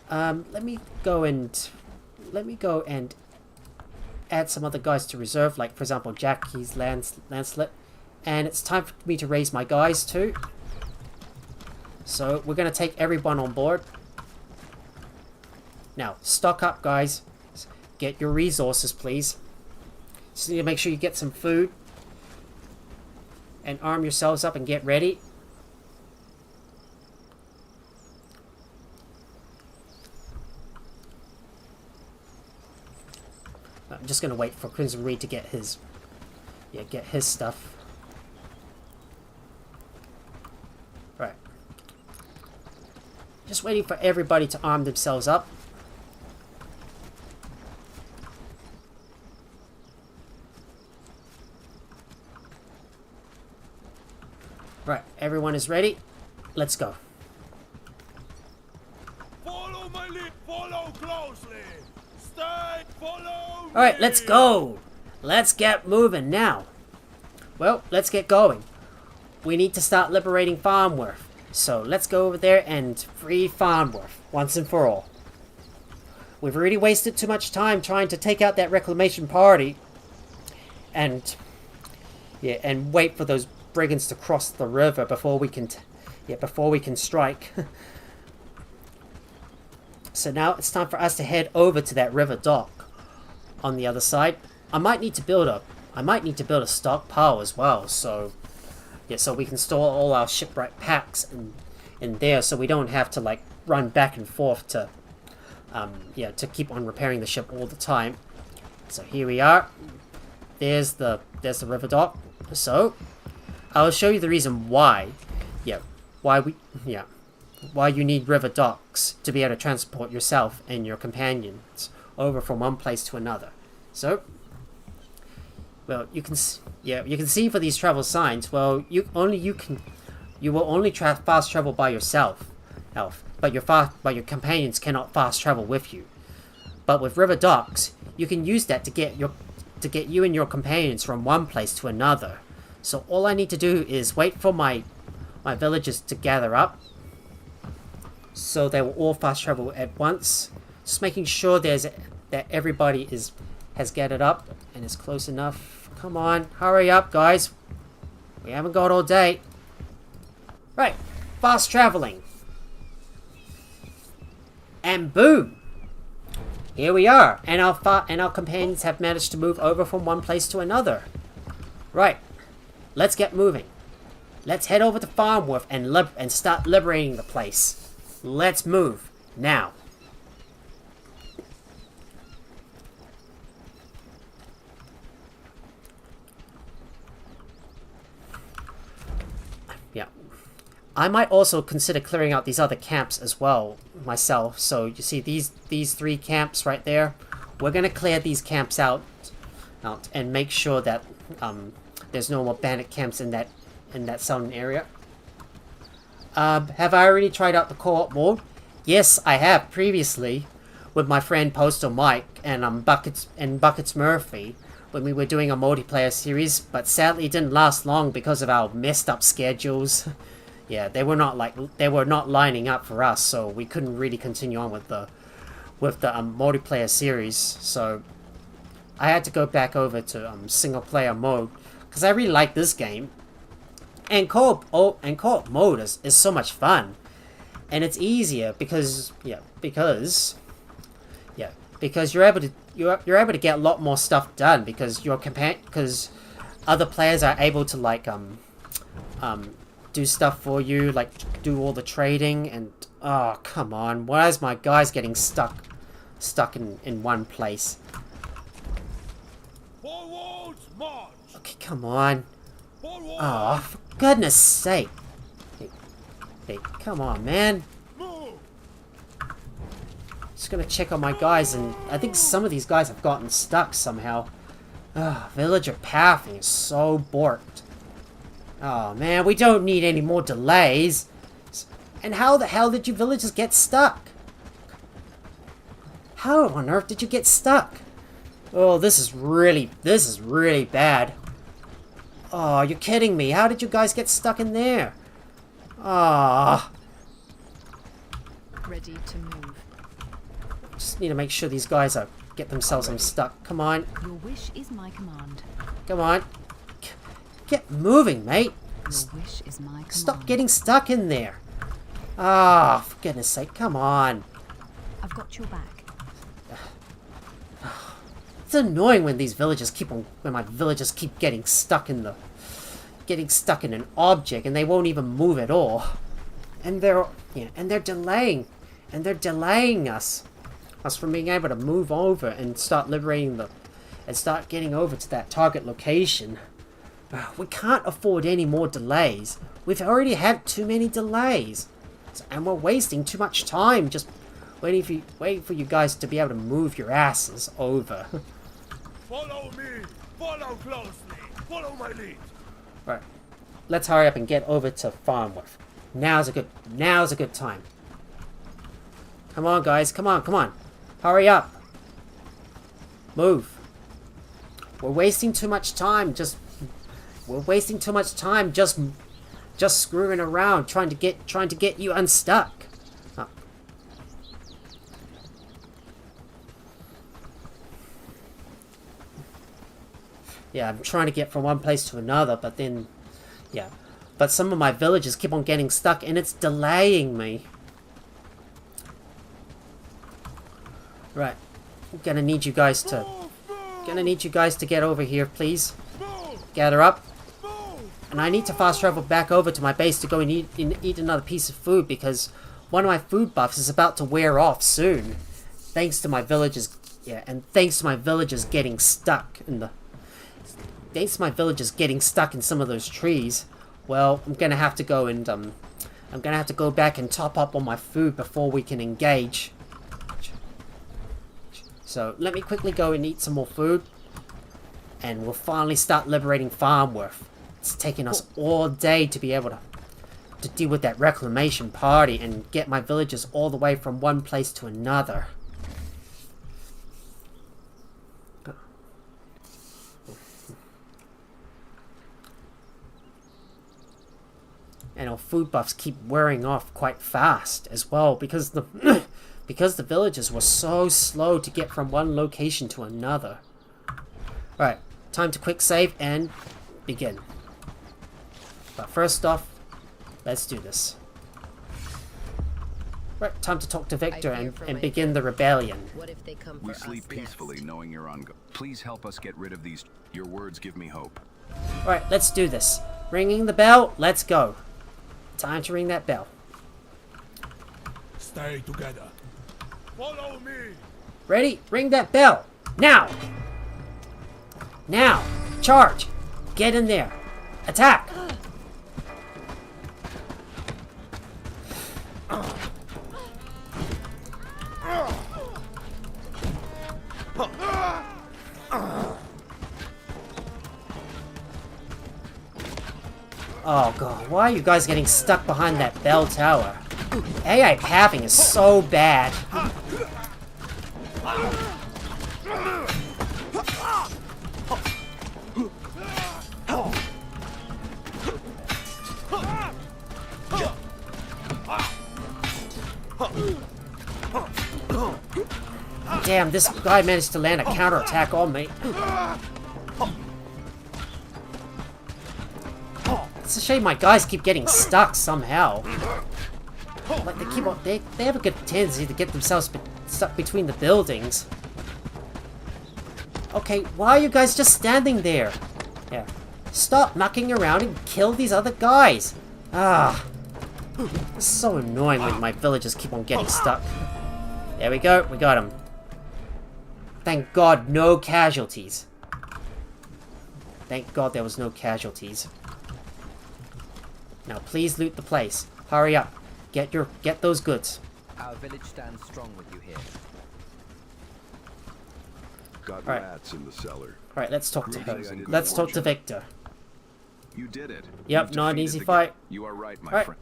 Let me go and add some other guys to reserve, like for example Jackie's Lancelet, and it's time for me to raise my guys too. So we're gonna take everyone on board. Now stock up, guys. Get your resources, please. Just need to make sure you get some food and arm yourselves up and get ready. I'm just gonna wait for Crimson Reed to get his stuff. Right. Just waiting for everybody to arm themselves up. Right, everyone is ready. Let's go. Follow my lead. Follow closely. Stay. Follow. Alright, let's go. Let's get moving now. Well, let's get going. We need to start liberating Farnworth. So let's go over there and free Farnworth once and for all. We've already wasted too much time trying to take out that reclamation party and wait for those brigands to cross the river before we can strike. So now it's time for us to head over to that river dock on the other side. I might need to build a stockpile as well, so yeah, so we can store all our shipwright packs in there, so we don't have to like run back and forth to keep on repairing the ship all the time. So here we are. There's the river dock. So I'll show you the reason why you need river docks to be able to transport yourself and your companions over from one place to another. So, well, you can see for these travel signs. Well, you will only fast travel by yourself, but your companions cannot fast travel with you. But with river docks, you can use that to get you and your companions from one place to another. So all I need to do is wait for my villagers to gather up, so they will all fast travel at once. Just making sure that everybody has gathered up and is close enough. Come on, hurry up, guys. We haven't got all day. Right, fast traveling. And boom! Here we are, and our companions have managed to move over from one place to another. Right, let's get moving. Let's head over to Farnworth and start liberating the place. Let's move now. Yeah, I might also consider clearing out these other camps as well myself. So you see these 3 camps right there. We're gonna clear these camps out and make sure that there's no more bandit camps in that southern area. Have I already tried out the co-op mode? Yes, I have previously with my friend Postal Mike and Buckets Murphy when we were doing a multiplayer series, but sadly it didn't last long because of our messed up schedules. Yeah, they were not lining up for us, so we couldn't really continue on with with the multiplayer series, so I had to go back over to single player mode because I really like this game. And co-op mode is so much fun, and it's easier because you're able to get a lot more stuff done because because other players are able to like do stuff for you, like do all the trading. And oh, come on, why is my guys getting stuck in one place? Forwards, march! Okay, come on. Forward! Oh, for goodness sake. Hey, come on, man. Move! Just gonna check on my guys, and I think some of these guys have gotten stuck somehow. Villager pathing is so borked. Oh man, we don't need any more delays. And how the hell did you villagers get stuck? How on earth did you get stuck? Oh, this is really bad. Oh, you're kidding me. How did you guys get stuck in there? Ah. Ready to move. Just need to make sure these guys get themselves unstuck. Come on. Your wish is my command. Come on. Get moving, mate. Your wish is my command. Stop getting stuck in there. Ah, for goodness sake, come on. I've got your back. It's annoying when my villagers keep getting stuck in an object and they won't even move at all. And they're delaying us from being able to move over and start liberating and start getting over to that target location. We can't afford any more delays. We've already had too many delays. And we're wasting too much time just waiting for you guys to be able to move your asses over. Follow me! Follow closely! Follow my lead! Right. Let's hurry up and get over to Farnworth. Now's a good time. Come on, guys. Come on. Hurry up. Move. We're wasting too much time just screwing around trying to get you unstuck. Oh. Yeah, I'm trying to get from one place to another, but then but some of my villagers keep on getting stuck and it's delaying me. Right. I'm gonna need you guys to get over here, please. Gather up. And I need to fast travel back over to my base to go and eat another piece of food because one of my food buffs is about to wear off soon. Thanks to my villagers getting stuck in some of those trees. Well, I'm gonna have to go back and top up on my food before we can engage. So let me quickly go and eat some more food, and we'll finally start liberating Farnworth. It's taken us all day to be able to deal with that reclamation party and get my villagers all the way from one place to another. And our food buffs keep wearing off quite fast as well because the villagers were so slow to get from one location to another. Right, time to quick save and begin. But first off, let's do this. Right, time to talk to Victor and begin the rebellion. What if they come for We us sleep peacefully next? knowing you're on. Please help us get rid of these. Your words give me hope. Alright, let's do this. Ringing the bell, let's go. Time to ring that bell. Stay together. Follow me! Ready? Ring that bell! Now! Now! Charge! Get in there! Attack! Oh god, why are you guys getting stuck behind that bell tower? AI pathing is so bad. Damn, this guy managed to land a counterattack on me. It's a shame my guys keep getting stuck somehow. Like they keep on, they have a good tendency to get themselves stuck between the buildings. Okay, why are you guys just standing there? Yeah. Stop mucking around and kill these other guys. Ah. It's so annoying when my villagers keep on getting stuck. There we go, we got him. Thank God, no casualties. Thank God there was no casualties. Now please loot the place. Hurry up. Get those goods. Our village stands strong with you here. Got Right. rats in the cellar. Alright, let's talk to her. Greetings and good Let's talk to fortune. Victor. You did it. Yep, You've not an defeated easy the fight. You are right, my Alright, friend.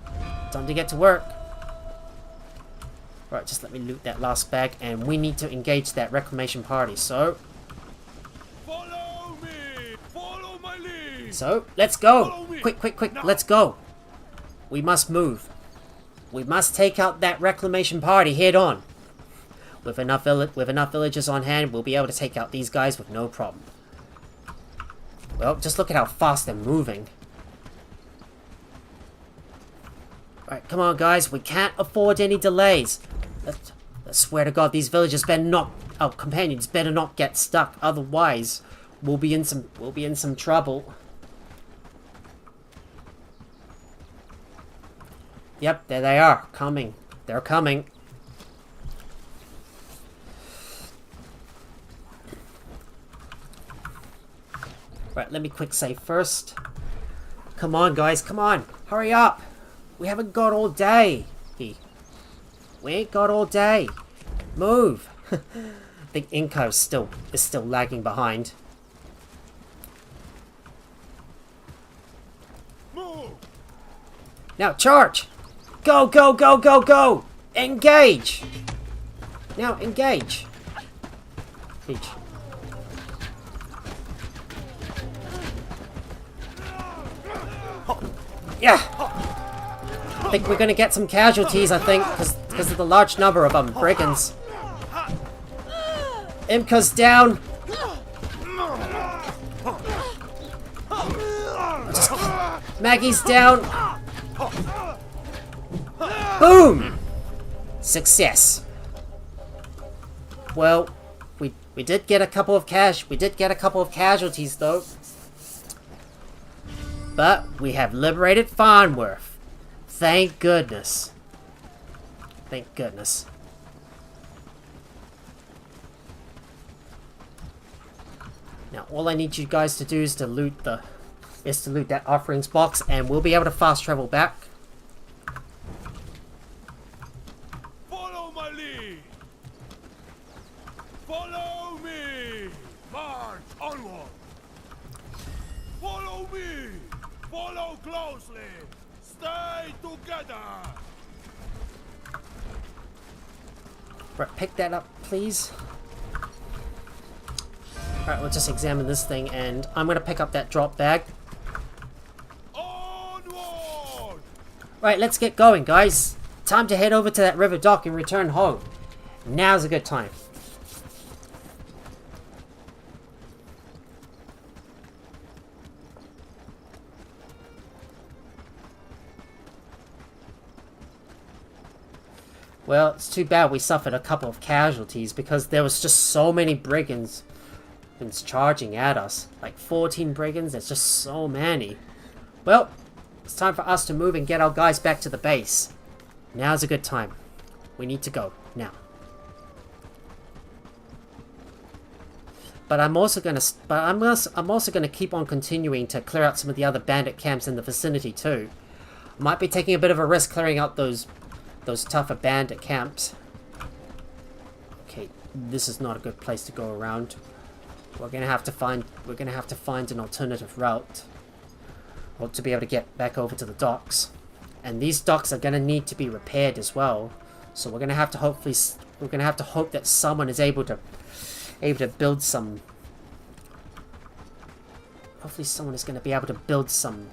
time to get to work. Right, just let me loot that last bag, and we need to engage that reclamation party, so... Follow me! Follow my lead! So, let's go! Follow me. Quick, quick, quick, Now. let's go! We must move. We must take out that reclamation party head on. With enough villagers on hand, we'll be able to take out these guys with no problem. Well, just look at how fast they're moving. Alright, come on guys, we can't afford any delays. I swear to God, these villagers better not, our companions better not get stuck, otherwise we'll be in some trouble. Yep, there they are, coming. They're coming. Right, let me quick save first. Come on, guys, come on. Hurry up. We haven't got all day. We ain't got all day. Move. I think Inco is still lagging behind. Move! Now charge! Go, go, go, go, go! Engage! Now engage. Engage. Yeah! I think we're gonna get some casualties, I think, because of the large number of brigands. Imka's down! Maggie's down! Boom! Success. Well, we did get a couple of casualties though. But we have liberated Farnworth. Thank goodness. Thank goodness. Now all I need you guys to do is to loot that offerings box, and we'll be able to fast travel back. Follow my lead! Follow me! March onward! Follow me! Follow closely! Stay together! Right, pick that up, please. Alright, we'll just examine this thing, and I'm gonna pick up that drop bag. Onward! Right, let's get going, guys. Time to head over to that river dock and return home. Now's a good time. Well, it's too bad we suffered a couple of casualties because there was just so many brigands charging at us. Like 14 brigands, there's just so many. Well, it's time for us to move and get our guys back to the base. Now's a good time. We need to go, now. But I'm also gonna keep on continuing to clear out some of the other bandit camps in the vicinity too. Might be taking a bit of a risk clearing out those tougher bandit camps. Okay, this is not a good place to go around. We're gonna have to find an alternative route, or to be able to get back over to the docks. And these docks are gonna need to be repaired as well. So we're gonna have to hope that someone is able to build some. Hopefully, someone is gonna be able to build some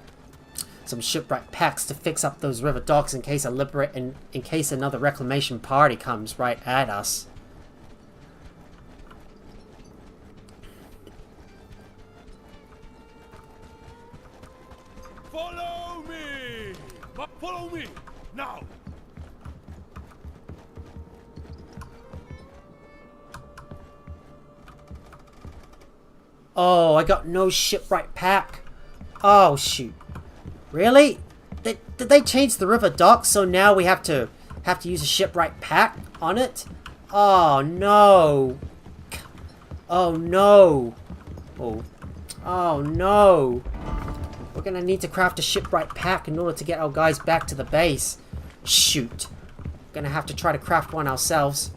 shipwright packs to fix up those river docks in case another reclamation party comes right at us. Follow me! Follow me! Now! Oh, I got no shipwright pack. Oh, shoot. Really? Did they change the river dock so now we have to use a shipwright pack on it? Oh, no. Oh, no. Oh, no. We're gonna need to craft a shipwright pack in order to get our guys back to the base. Shoot. Gonna have to try to craft one ourselves.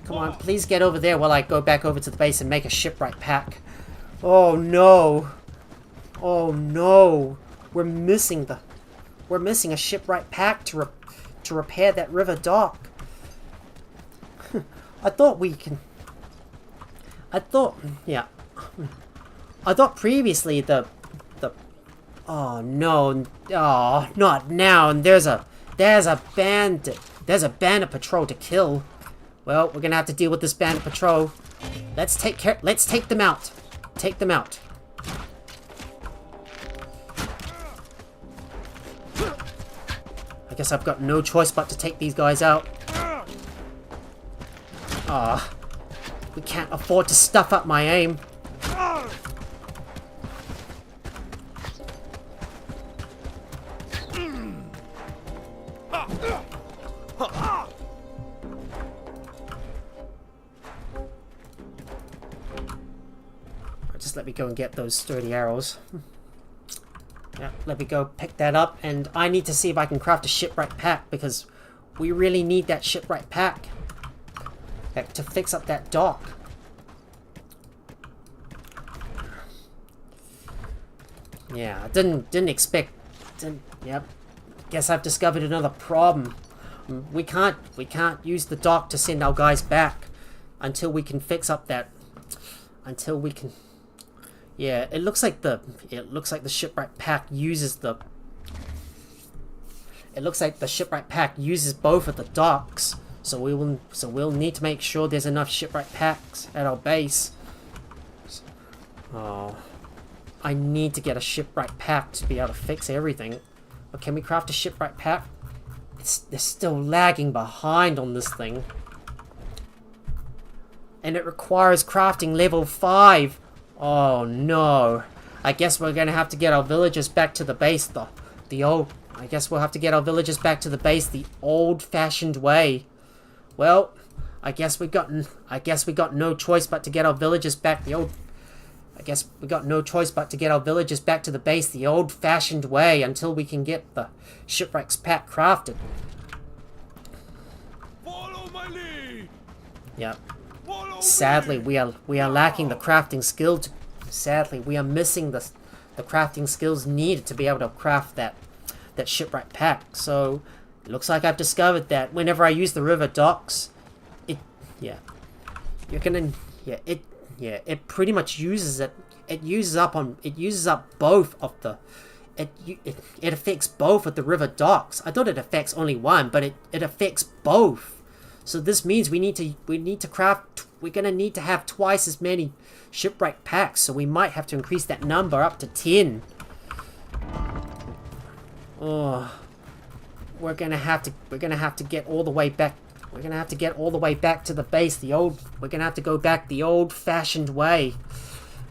Come on, please get over there while I go back over to the base and make a shipwright pack. Oh no. Oh no. We're missing a shipwright pack to repair that river dock. I thought previously oh no. Oh, not now. And there's a bandit patrol to kill. Well, we're gonna have to deal with this bandit patrol. Let's take them out. Take them out. I guess I've got no choice but to take these guys out. Ah, we can't afford to stuff up my aim. Just let me go and get those sturdy arrows. Yeah, let me go pick that up, and I need to see if I can craft a shipwright pack because we really need that shipwright pack to fix up that dock. Yeah, I didn't expect. Yep. Guess I've discovered another problem. We can't use the dock to send our guys back until we can fix up that. Until we can. Yeah, it looks like the shipwright pack uses the. It looks like the shipwright pack uses both of the docks, so we'll need to make sure there's enough shipwright packs at our base. Oh, I need to get a shipwright pack to be able to fix everything. But can we craft a shipwright pack? They're still lagging behind on this thing, and it requires crafting level 5. Oh no. I guess we're gonna have to get our villagers back to the base I guess we'll have to get our villagers back to the base the old-fashioned way. Well, I guess we got no choice but to get our villagers back to the base the old-fashioned way until we can get the shipwrights pack crafted. Follow my lead. Yep. Sadly, we are lacking the crafting skill. Sadly, we are missing the crafting skills needed to be able to craft that shipwright pack. So it looks like I've discovered that whenever I use the river docks, it pretty much uses it. It uses up both of the. It affects both of the river docks. I thought it affects only one, but it affects both. So this means we're gonna need to have twice as many shipwright packs, so we might have to increase that number up to 10. Oh, we're gonna have to get all the way back. We're gonna have to get all the way back to the base. We're gonna have to go back the old-fashioned way.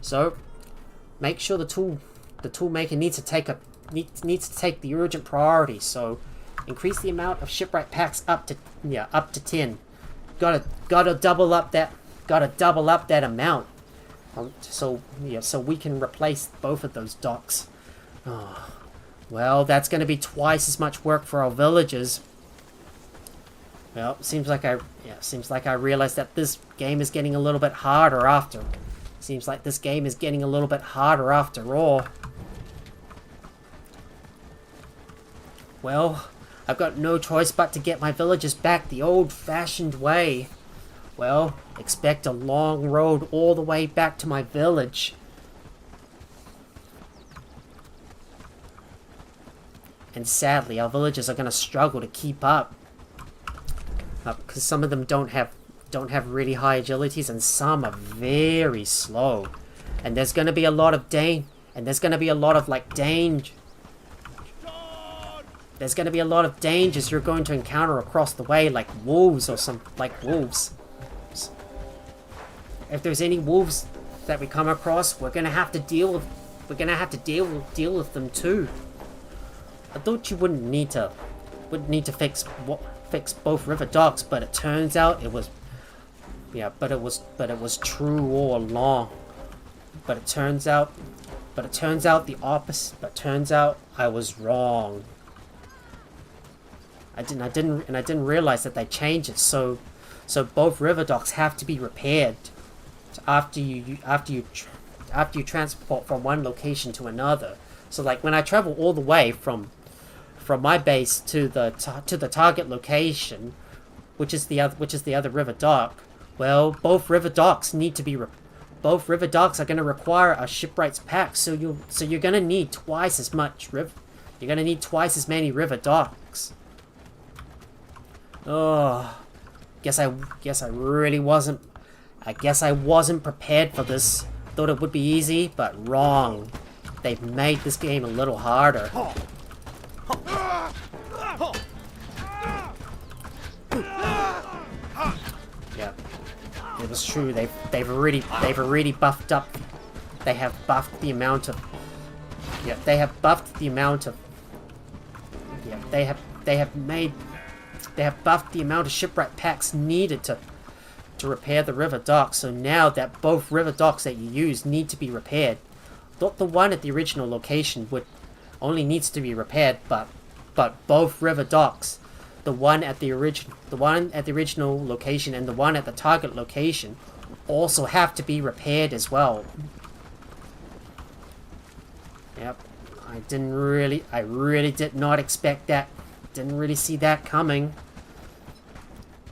So make sure the tool maker needs to take the urgent priority. So increase the amount of shipwright packs up to 10. Gotta double up that amount. So we can replace both of those docks. Oh, well, that's going to be twice as much work for our villagers. Well, seems like I realized that this game is getting a little bit harder after. Seems like this game is getting a little bit harder after all. Well, I've got no choice but to get my villagers back the old-fashioned way. Well, expect a long road all the way back to my village. And sadly, our villagers are going to struggle to keep up. Because some of them don't have really high agilities, and some are very slow. And there's gonna be a lot of there's gonna be a lot of like danger. There's gonna be a lot of dangers you're going to encounter across the way, like wolves or wolves. If there's any wolves that we come across, we're gonna have to deal with them too. I thought you wouldn't need to fix both river docks, but it turns out it was true all along. But it turns out the opposite. But turns out I was wrong. I didn't realize that they changed it. So both river docks have to be repaired after you transport from one location to another. So like when I travel all the way from my base to the target location, which is the other river dock, well, both river docks are going to require a shipwright's pack. So you're going to need twice as many river docks. Oh, I guess I wasn't prepared for this. Thought it would be easy, but wrong. They've made this game a little harder. Yep, it was true. They've already buffed up. They have buffed the amount of. Yeah, they have buffed the amount of. Yeah, they have buffed the amount of shipwright packs needed to repair the river docks. So now that both river docks that you use need to be repaired. Thought the one at the original location only needs to be repaired, but both river docks, the one at the original location and the one at the target location, also have to be repaired as well. Yep, I really did not expect that. Didn't really see that coming.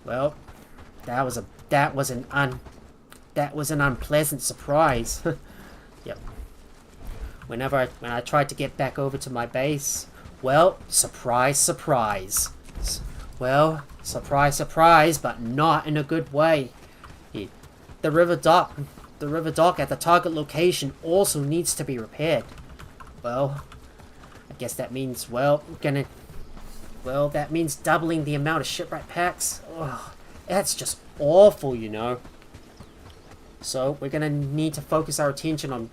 Well, that was an unpleasant surprise. Yep. When I tried to get back over to my base, well, surprise. Well, surprise, but not in a good way. The river dock at the target location also needs to be repaired. Well, I guess that means, that means doubling the amount of shipwright packs. Ugh, that's just awful, you know. So we're gonna need to focus our attention on.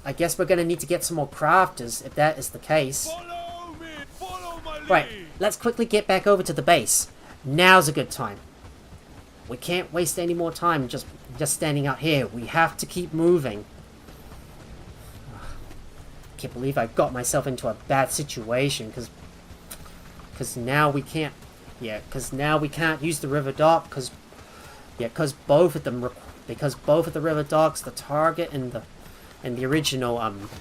I guess we're gonna need to get some more crafters if that is the case. Follow me! Follow my lead! Right, let's quickly get back over to the base. Now's a good time. We can't waste any more time just standing out here. We have to keep moving. Can't believe I got myself into a bad situation because now we can't. Yeah, because now we can't use the river dock because both of the river docks, the target and the original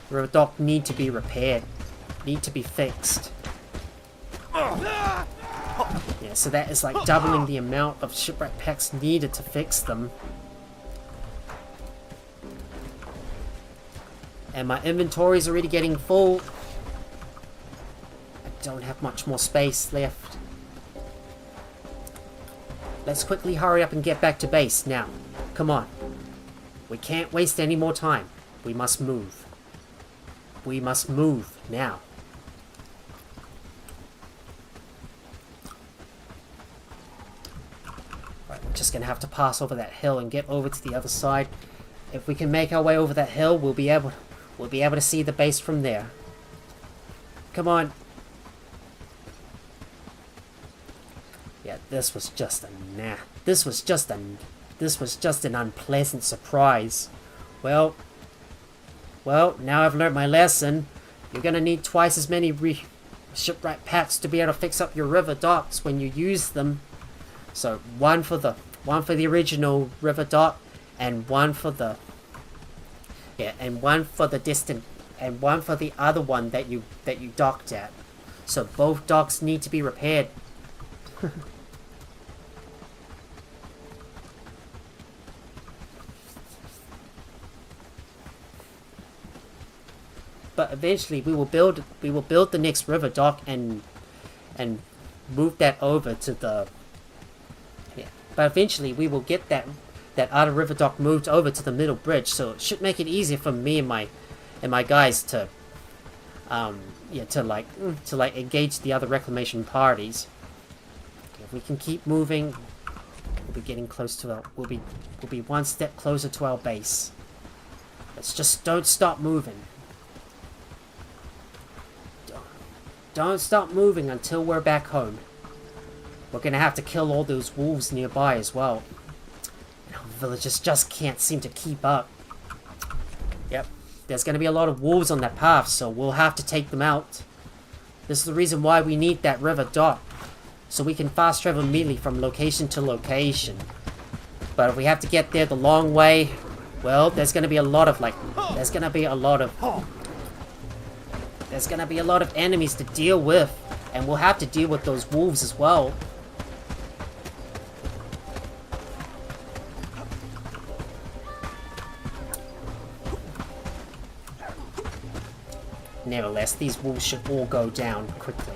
river dock, need to be repaired, need to be fixed. Yeah, so that is like doubling the amount of shipwreck packs needed to fix them. And my inventory's already getting full. I don't have much more space left. Let's quickly hurry up and get back to base now. Come on. We can't waste any more time. We must move. We must move now. Right, we're just gonna have to pass over that hill and get over to the other side. If we can make our way over that hill, we'll be able to see the base from there. Come on. Yeah, this was just an unpleasant surprise. Well, now I've learned my lesson. You're gonna need twice as many shipwright packs to be able to fix up your river docks when you use them. So one for the original river dock, and one for the distant, and one for the other one that you docked at. So both docks need to be repaired. But eventually we will build the next river dock and move that over to the. Yeah. But eventually we will get that. river dock moved over to the middle bridge, so it should make it easier for me and my guys to to engage the other reclamation parties. If we can keep moving, we'll be getting close to our we'll be one step closer to our base. Let's just don't stop moving. Don't stop moving until we're back home. We're gonna have to kill all those wolves nearby as well. And our villagers just can't seem to keep up. Yep, there's gonna be a lot of wolves on that path, so we'll have to take them out. This is the reason why we need that river dock, so we can fast travel immediately from location to location. But if we have to get there the long way, well, there's gonna be a lot of enemies to deal with, and we'll have to deal with those wolves as well. Nevertheless, these wolves should all go down quickly.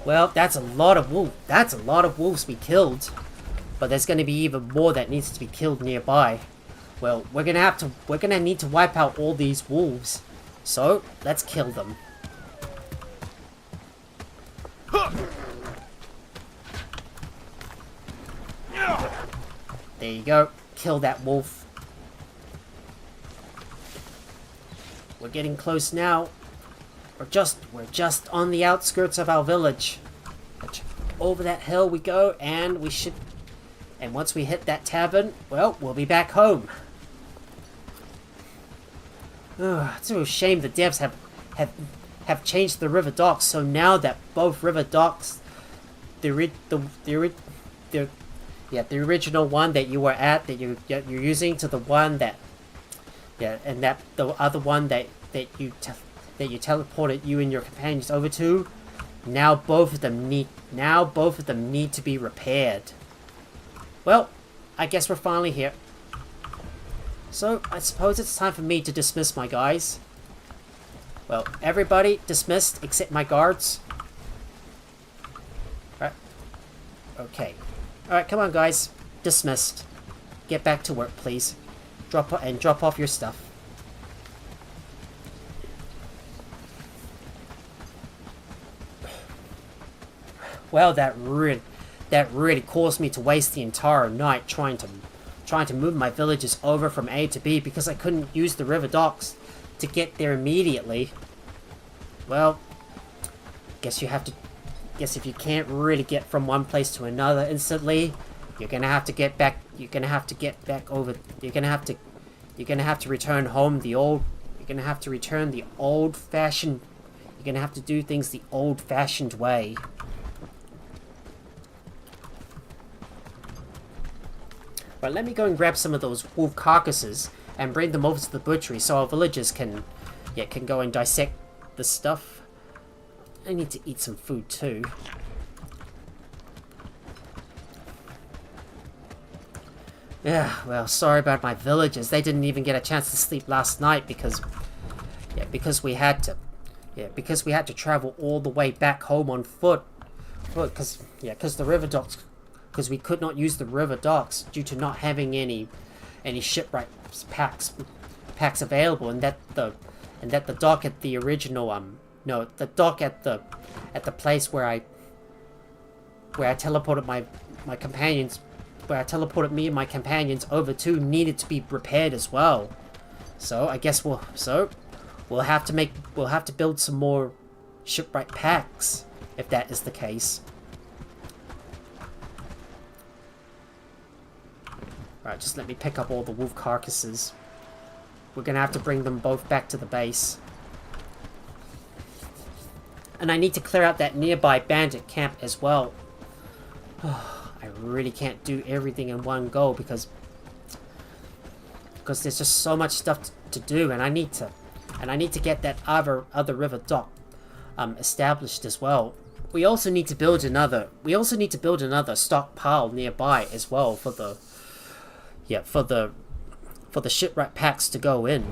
Well, that's a lot of wolves. That's a lot of wolves we killed. But there's going to be even more that needs to be killed nearby. Well, we're gonna need to wipe out all these wolves. So, let's kill them. There you go. Kill that wolf. We're getting close now. We're just on the outskirts of our village. Over that hill we go, and once we hit that tavern, well, we'll be back home. It's a real shame the devs have changed the river docks, so now that both river docks, the original one that you were at, that you're using, to the one that, and that the other one that you teleported you and your companions over to, now both of them need to be repaired. Well, I guess we're finally here. So, I suppose it's time for me to dismiss my guys. Well, everybody dismissed except my guards. Alright. Okay. Alright, come on guys. Dismissed. Get back to work, please. Drop off your stuff. Well, that really caused me to waste the entire night trying to move my villagers over from A to B because I couldn't use the river docks to get there immediately. Well, guess if you can't really get from one place to another instantly, you're gonna have to return home you're gonna have to do things the old-fashioned way. Right, let me go and grab some of those wolf carcasses and bring them over to the butchery so our villagers can go and dissect the stuff. I need to eat some food too. Yeah, well, sorry about my villagers. They didn't even get a chance to sleep last night because we had to travel all the way back home on foot. Because the river docks. Because we could not use the river docks due to not having any shipwright packs available, and that the dock at the original the dock at the place where I teleported my companions, where I teleported me and my companions over to, needed to be repaired as well. So I guess we'll have to build some more shipwright packs if that is the case. Alright, just let me pick up all the wolf carcasses. We're gonna have to bring them both back to the base. And I need to clear out that nearby bandit camp as well. I really can't do everything in one go because there's just so much stuff to do, and I need to get that other river dock established as well. We also need to build another stockpile nearby as well for the shipwright packs to go in.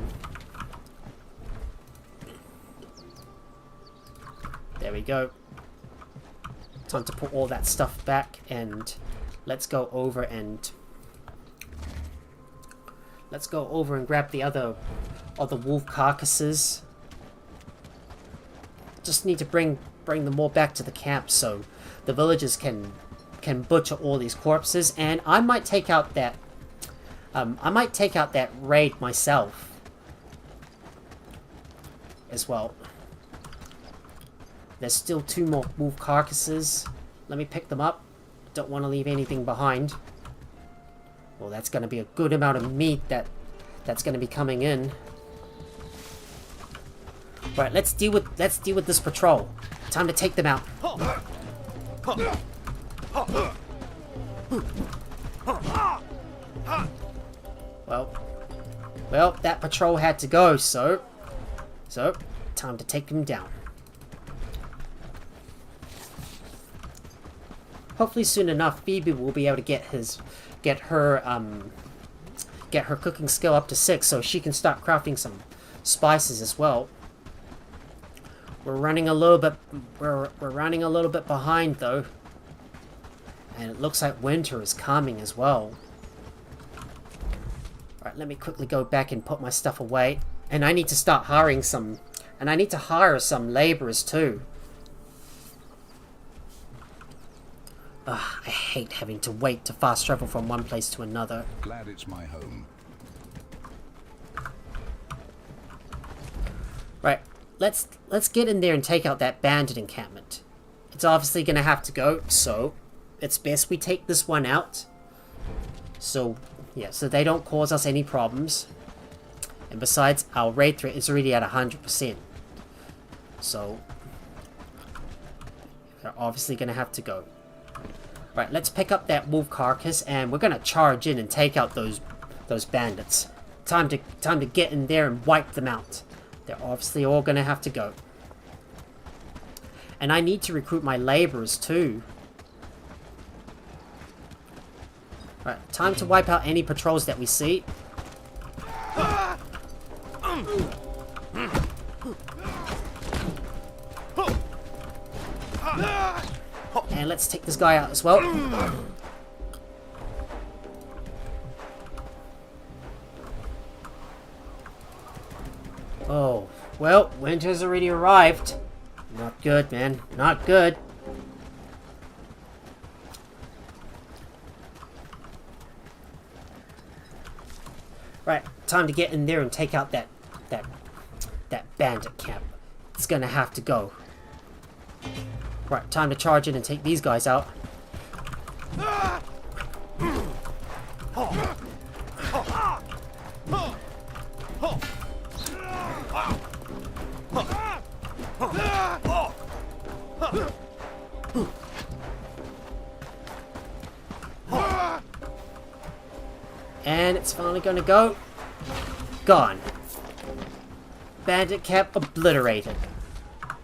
There we go. Time to put all that stuff back, and let's go over and grab the other wolf carcasses. Just need to bring them all back to the camp so the villagers can butcher all these corpses, and I might take out that raid myself as well. There's still 2 more wolf carcasses. Let me pick them up. Don't want to leave anything behind. Well, that's going to be a good amount of meat that's going to be coming in. Right, let's deal with this patrol. Time to take them out. Well, that patrol had to go, so time to take them down. Hopefully soon enough, Phoebe will be able to get her cooking skill up to 6, so she can start crafting some spices as well. We're running a little bit behind though, and it looks like winter is coming as well. All right, let me quickly go back and put my stuff away, and I need to start hiring some, and I need to hire some laborers too. Ugh, I hate having to wait to fast travel from one place to another. Glad it's my home. Right, let's get in there and take out that bandit encampment. It's obviously gonna have to go, so it's best we take this one out. So yeah, so they don't cause us any problems. And besides, our raid threat is already at 100%. So they're obviously gonna have to go. Right, let's pick up that wolf carcass, and we're gonna charge in and take out those bandits. Time to get in there and wipe them out. They're obviously all gonna have to go. And I need to recruit my laborers too. Right, time to wipe out any patrols that we see. And let's take this guy out as well. Oh, well, winter's already arrived. Not good, man. Not good. Right, time to get in there and take out that bandit camp. It's gonna have to go. Right, time to charge in and take these guys out. And it's finally gonna go. Gone. Bandit camp obliterated.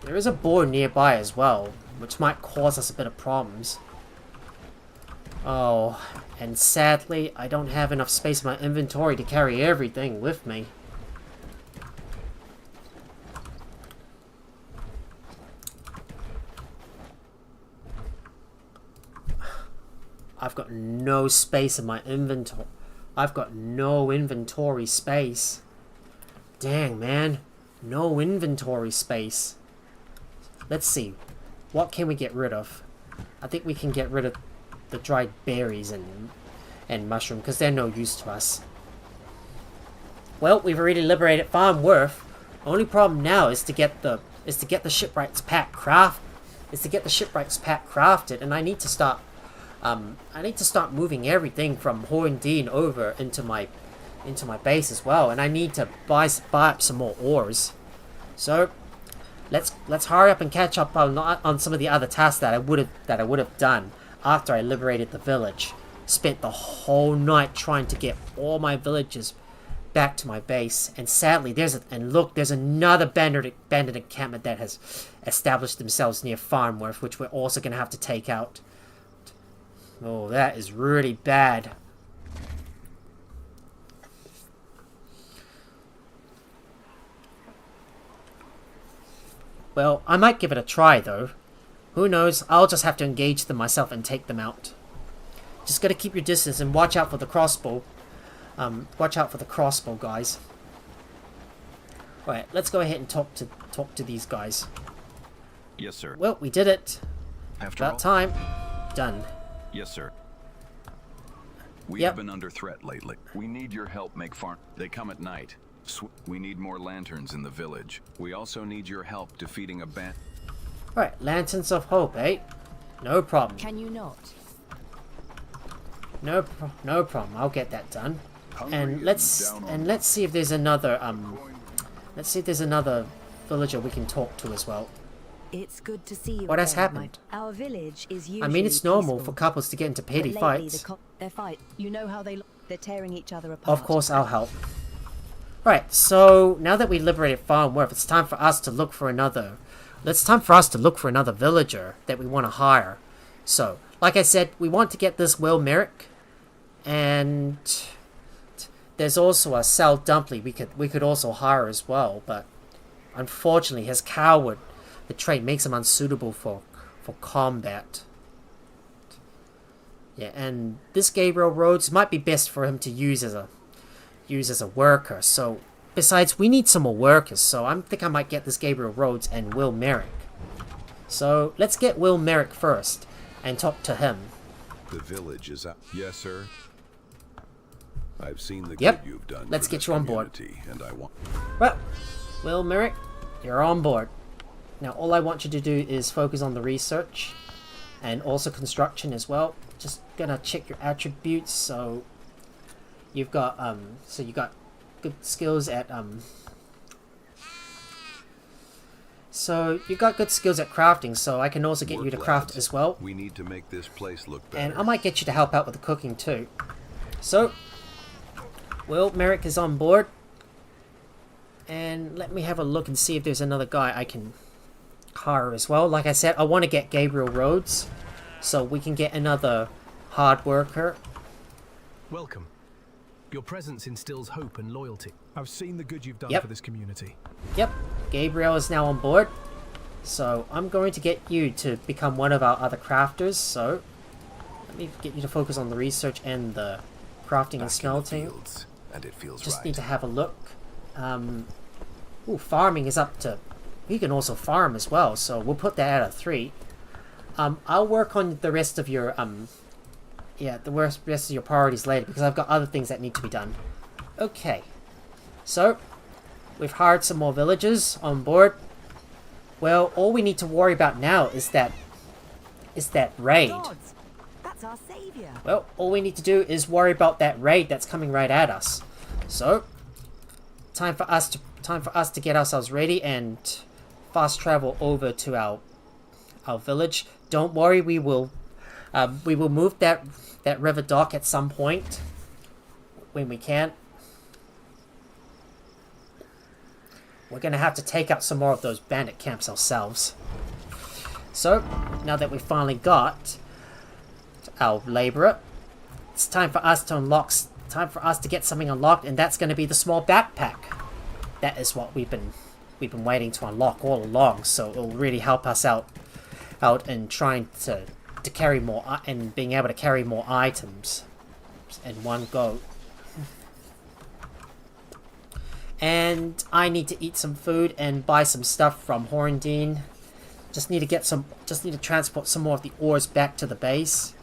There is a boar nearby as well, which might cause us a bit of problems. Oh, and sadly, I don't have enough space in my inventory to carry everything with me. I've got no space in my inventory. I've got no inventory space. Dang, man. No inventory space. Let's see. What can we get rid of? I think we can get rid of the dried berries and mushroom, because they're no use to us. Well, we've already liberated Farnworth. Only problem now is to get the shipwright's pack crafted, and I need to start moving everything from Horndine over into my base as well, and I need to buy up some more ores. So let's hurry up and catch up on some of the other tasks that I would have done after I liberated the village. Spent the whole night trying to get all my villagers back to my base, and sadly there's another bandit encampment that has established themselves near Farnworth, which we're also going to have to take out. Oh, that is really bad. Well, I might give it a try though. Who knows? I'll just have to engage them myself and take them out. Just gotta keep your distance and watch out for the crossbow. Watch out for the crossbow, guys. Right, let's go ahead and talk to these guys. Yes, sir. Well, we did it. After About all. time. Done. Yes, sir. We Yep. have been under threat lately. We need your help make farm. They come at night. We need more lanterns in the village. We also need your help defeating a band. Right, Lanterns of Hope, eh? No problem. Can you not? No problem. I'll get that done. Hungry And let's down on let's see if there's another let's see if there's another villager we can talk to as well. It's good to see you. What has again, happened? Our village is usually I mean, it's normal peaceful, for couples to get into petty but lately fights. their fight. You know how they're tearing each other apart. Of course, I'll help. Right, so now that we liberated Farnworth, it's time for us to look for another. It's time for us to look for another villager that we want to hire. So, like I said, we want to get this Will Merrick, and there's also a Sal Dumpley we could also hire as well. But unfortunately, his coward, the trait makes him unsuitable for combat. Yeah, and this Gabriel Rhodes might be best for him to use as a worker. So, besides, we need some more workers. So, I think I might get this Gabriel Rhodes and Will Merrick. So, let's get Will Merrick first and talk to him. The village is up. Yes, sir. I've seen the Yep. good you've done. Let's for get this you on board. community, and I want. Well, Will Merrick, you're on board. Now, all I want you to do is focus on the research and also construction as well. Just gonna check your attributes. So you've got good skills at So you got good skills at crafting, so I can also get you to craft lads. as well. We need to make this place look better. And I might get you to help out with the cooking too. So, Will Merrick is on board. And let me have a look and see if there's another guy I can hire as well. Like I said, I want to get Gabriel Rhodes, so we can get another hard worker. Welcome. Your presence instills hope and loyalty. I've seen the good you've done Yep. for this community. Yep, Gabriel is now on board. So I'm going to get you to become one of our other crafters. So let me get you to focus on the research and the crafting and smelting. And it feels Just right. need to have a look. Farming is up to... You can also farm as well, so we'll put that at a 3. I'll work on the rest of your the rest of your priorities later, because I've got other things that need to be done. Okay, so we've hired some more villagers on board. Well, all we need to worry about now is that raid. Gods, that's our savior. Well, all we need to do is worry about that raid that's coming right at us. So, time for us to get ourselves ready and fast travel over to our village. Don't worry, we will move that river dock at some point when we can. We're gonna have to take out some more of those bandit camps ourselves. So now that we finally got our laborer, it's time for us to unlock. Time for us to get something unlocked, and that's going to be the small backpack. That is what we've been waiting to unlock all along. So it'll really help us out in trying to carry more and being able to carry more items in one go. And I need to eat some food and buy some stuff from Horndine. Just need to transport some more of the ores back to the base.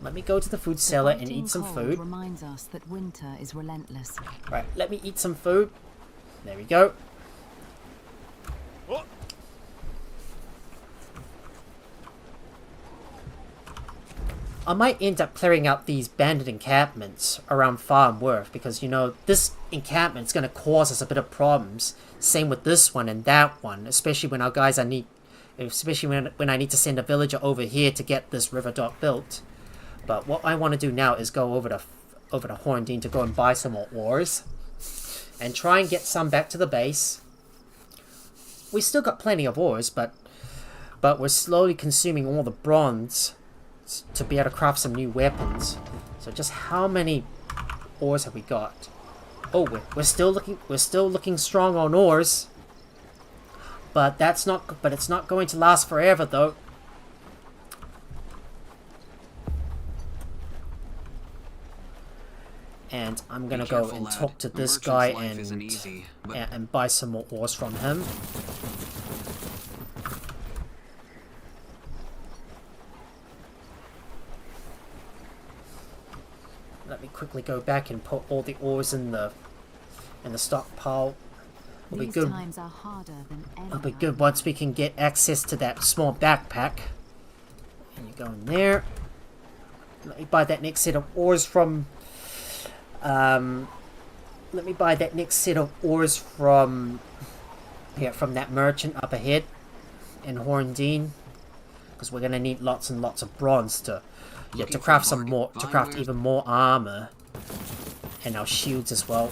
Let me go to the food cellar and eat some food. Reminds us that winter is relentless. Right, let me eat some food. There we go. I might end up clearing out these bandit encampments around Farnworth, because, you know, this encampment is going to cause us a bit of problems. Same with this one and that one, especially when our guys when I need to send a villager over here to get this river dock built. But what I want to do now is go over to Horndine to go and buy some more ores and try and get some back to the base. We still got plenty of ores, but we're slowly consuming all the bronze to be able to craft some new weapons. So just how many ores have we got? Oh, we're still looking strong on ores. But it's not going to last forever though. And I'm gonna Be go careful, and lad. talk to A this merchant's guy life isn't easy, but- and buy some more ores from him. Let me quickly go back and put all the ores in the stockpile. It'll be These good. times are harder than any. It'll be good once we can get access to that small backpack. And you go in there. Let me buy that next set of ores from. Let me buy that next set of ores from. Yeah, from that merchant up ahead in Horndine, because we're gonna need lots and lots of bronze to craft some more, to craft even more armor, and our shields as well.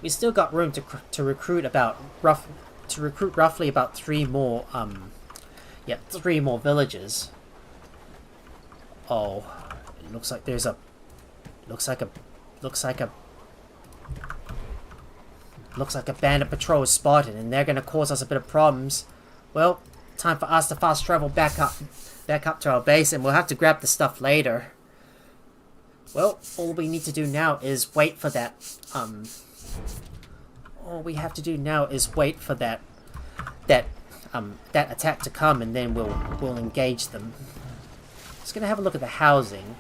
We still got room to recruit roughly about three more villages. Oh, it looks like there's a looks like a bandit patrol is spotted, and they're gonna cause us a bit of problems. Well, time for us to fast travel back up to our base, and we'll have to grab the stuff later. Well, all we need to do now is wait for that all we have to do now is wait for that attack to come, and then we'll engage them. Just gonna have a look at the housing,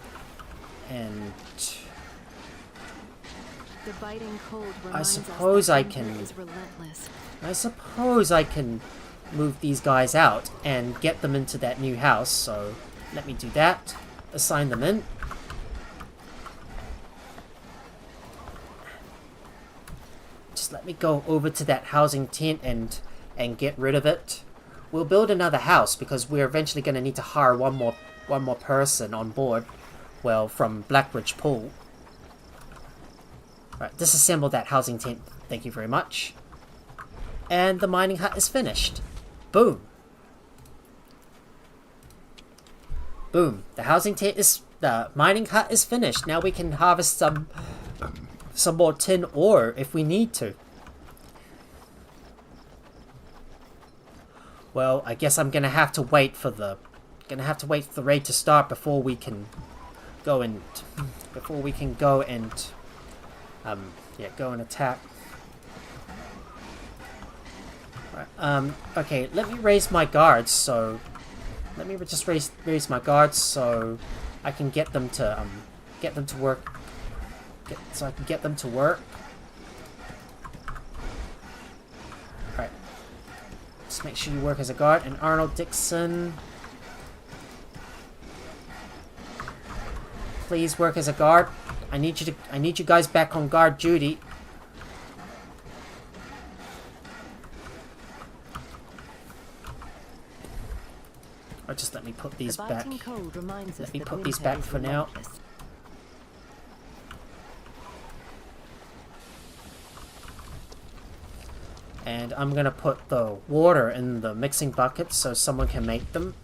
and The biting cold I reminds suppose us I that can. winter is relentless. I suppose I can move these guys out and get them into that new house. So let me do that. Assign them in. Just let me go over to that housing tent and get rid of it. We'll build another house because we're eventually going to need to hire one more person on board. Well, from Blackridge Pool. Right, disassemble that housing tent. Thank you very much. And the mining hut is finished. Boom. Boom. The mining hut is finished. Now we can harvest some more tin ore if we need to. Well, I guess I'm gonna have to wait for the raid to start before we can go and go and attack. Right, okay, let me raise my guards, so let me just raise my guards so I can get them to work. So I can get them to work. Alright. Just make sure you work as a guard. And Arnold Dixon, please work as a guard. I need you guys back on guard duty. Or just let me put these back. Let me put these back for now. And I'm gonna put the water in the mixing buckets so someone can make them.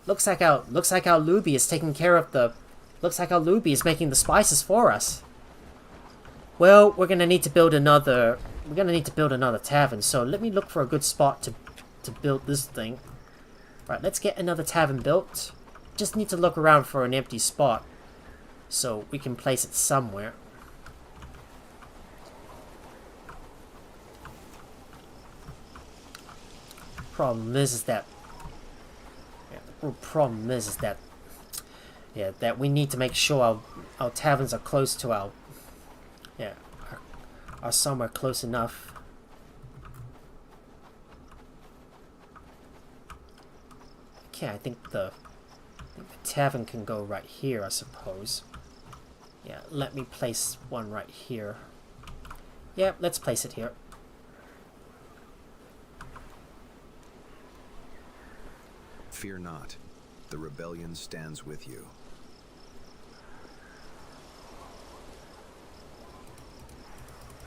Looks like our Luby is taking care of the. Looks like our Luby is making the spices for us. Well, we're gonna need to build another. We're gonna need to build another tavern. So let me look for a good spot to build this thing. Right, let's get another tavern built. Just need to look around for an empty spot, so we can place it somewhere. Problem is that that we need to make sure our taverns are close to our are somewhere close enough. Okay, I think the tavern can go right here, I suppose. Yeah, let me place one right here. Yeah, let's place it here. Fear not. The rebellion stands with you.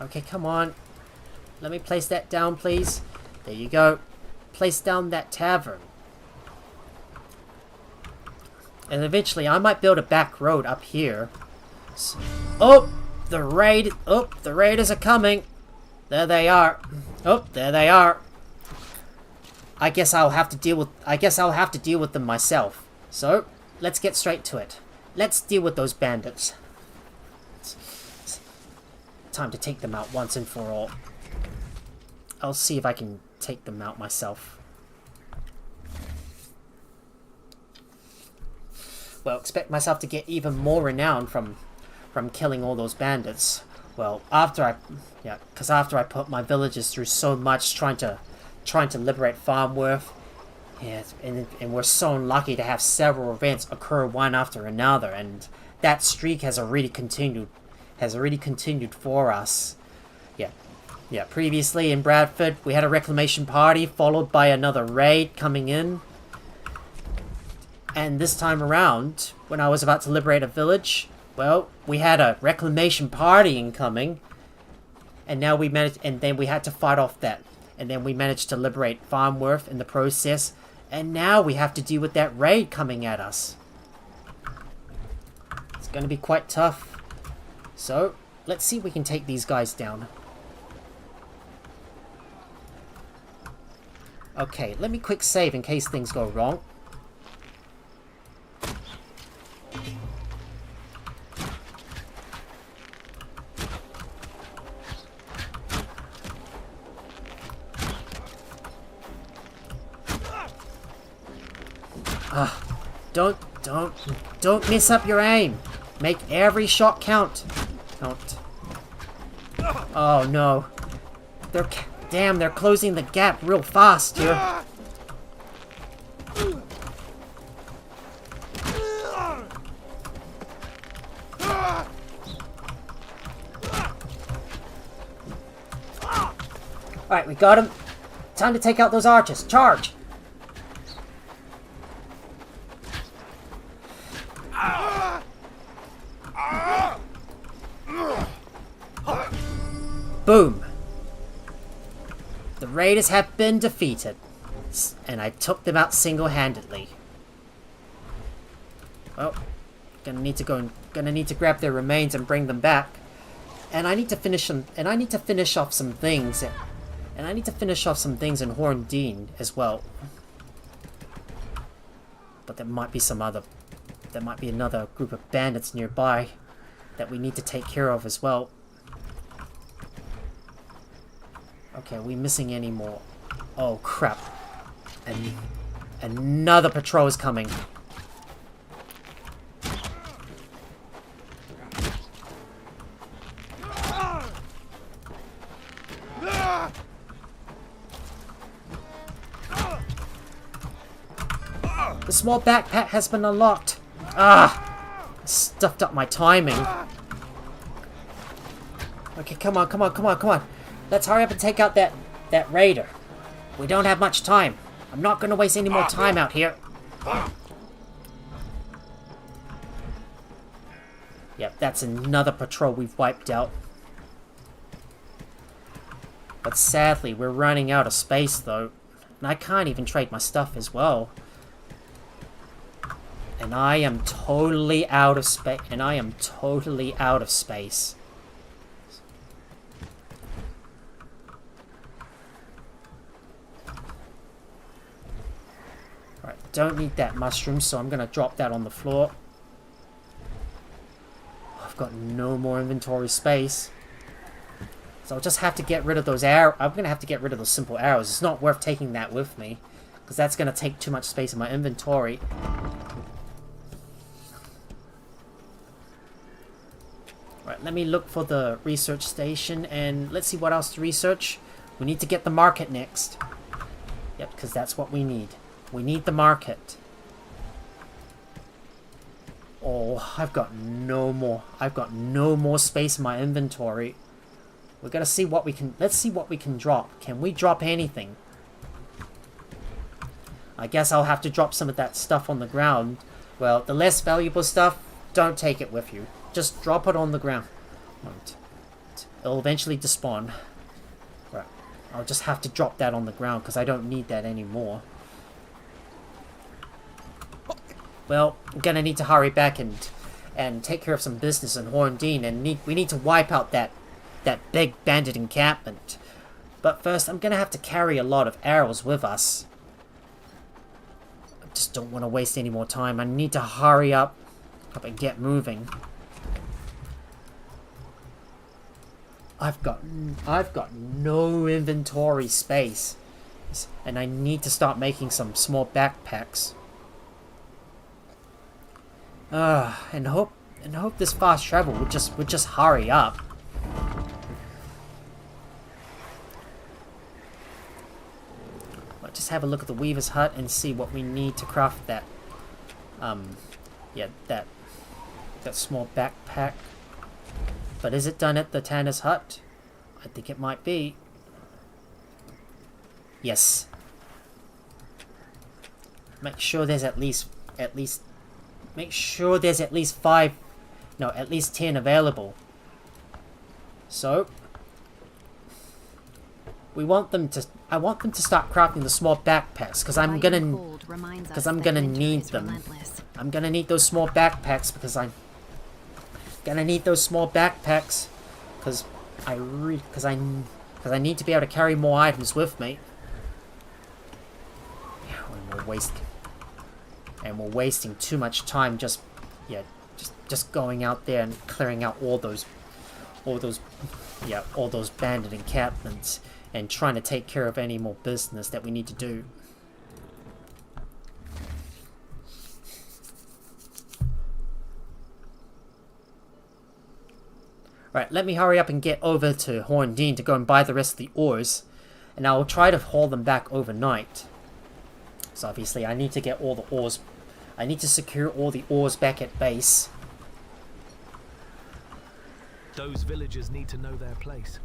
Okay, come on. Let me place that down, please. There you go. Place down that tavern. And eventually, I might build a back road up here. So, oh, the raiders are coming. There they are. Oh, there they are. I guess I'll have to deal with them myself. So, let's get straight to it. Let's deal with those bandits. It's time to take them out once and for all. I'll see if I can take them out myself. Well, expect myself to get even more renown from killing all those bandits. Well, after I put my villagers through so much trying to liberate Farnworth, yes, and we're so lucky to have several events occur one after another, and that streak has already continued for us. Yeah, previously in Bradford, we had a reclamation party followed by another raid coming in. And this time around, when I was about to liberate a village, well, we had a reclamation party incoming. And now then we had to fight off that. And then we managed to liberate Farnworth in the process. And now we have to deal with that raid coming at us. It's going to be quite tough. So, let's see if we can take these guys down. Okay, let me quick save in case things go wrong. Don't miss up your aim. Make every shot count. Oh no. They're closing the gap real fast here. Alright, we got him. Time to take out those archers. Charge! Boom! The raiders have been defeated, and I took them out single-handedly. Well, gonna need to grab their remains and bring them back, and I need to finish them. And I need to finish off some things, in Horndean as well. But there might be another group of bandits nearby that we need to take care of as well. Okay, are we missing any more? Oh, crap. And another patrol is coming. The small backpack has been unlocked. Ah! Stuffed up my timing. Okay, come on. Let's hurry up and take out that raider. We don't have much time. I'm not going to waste any more time out here. Yep, that's another patrol we've wiped out. But sadly, we're running out of space though. And I can't even trade my stuff as well. And I am totally out of space. Alright, don't need that mushroom, so I'm going to drop that on the floor. I've got no more inventory space. So I'll just have to get rid of those arrows. I'm going to have to get rid of those simple arrows. It's not worth taking that with me, because that's going to take too much space in my inventory. Alright, let me look for the research station, and let's see what else to research. We need to get the market next. Yep, because that's what we need. We need the market. Oh, I've got no more space in my inventory. We're gonna see what we can. Let's see what we can drop. Can we drop anything? I guess I'll have to drop some of that stuff on the ground. Well, the less valuable stuff, don't take it with you. Just drop it on the ground. It'll eventually despawn. Right. I'll just have to drop that on the ground because I don't need that anymore. Well, I'm gonna need to hurry back and take care of some business in Horndean, and we need to wipe out that big bandit encampment. But first, I'm gonna have to carry a lot of arrows with us. I just don't want to waste any more time. I need to hurry up and get moving. I've got no inventory space, and I need to start making some small backpacks. And hope this fast travel would just hurry up. Let's just have a look at the weaver's hut and see what we need to craft that. Yeah, that small backpack. But is it done at the tanner's hut? I think it might be. Yes. Make sure there's at least make sure there's at least 5, no, at least 10 available. So I want them to start crafting the small backpacks because I'm gonna need them. I'm gonna need those small backpacks because I'm gonna need those small backpacks because I need to be able to carry more items with me. And we're wasting too much time just going out there and clearing out all those bandit encampments and trying to take care of any more business that we need to do. Right, let me hurry up and get over to Horndean to go and buy the rest of the ores, and I'll try to haul them back overnight. So obviously I need to get all the ores. I need to secure all the ores back at base. Those villagers need to know their place.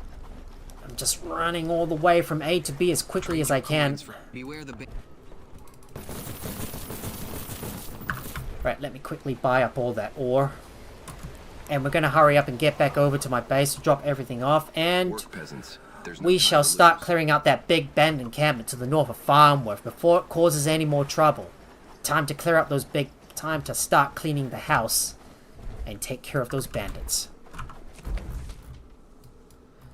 I'm just running all the way from A to B as quickly as I can. Beware the Right, let me quickly buy up all that ore. And we're going to hurry up and get back over to my base to drop everything off. And we shall start clearing out that big bandit encampment to the north of Farnworth before it causes any more trouble. Time to clear up those time to start cleaning the house and take care of those bandits.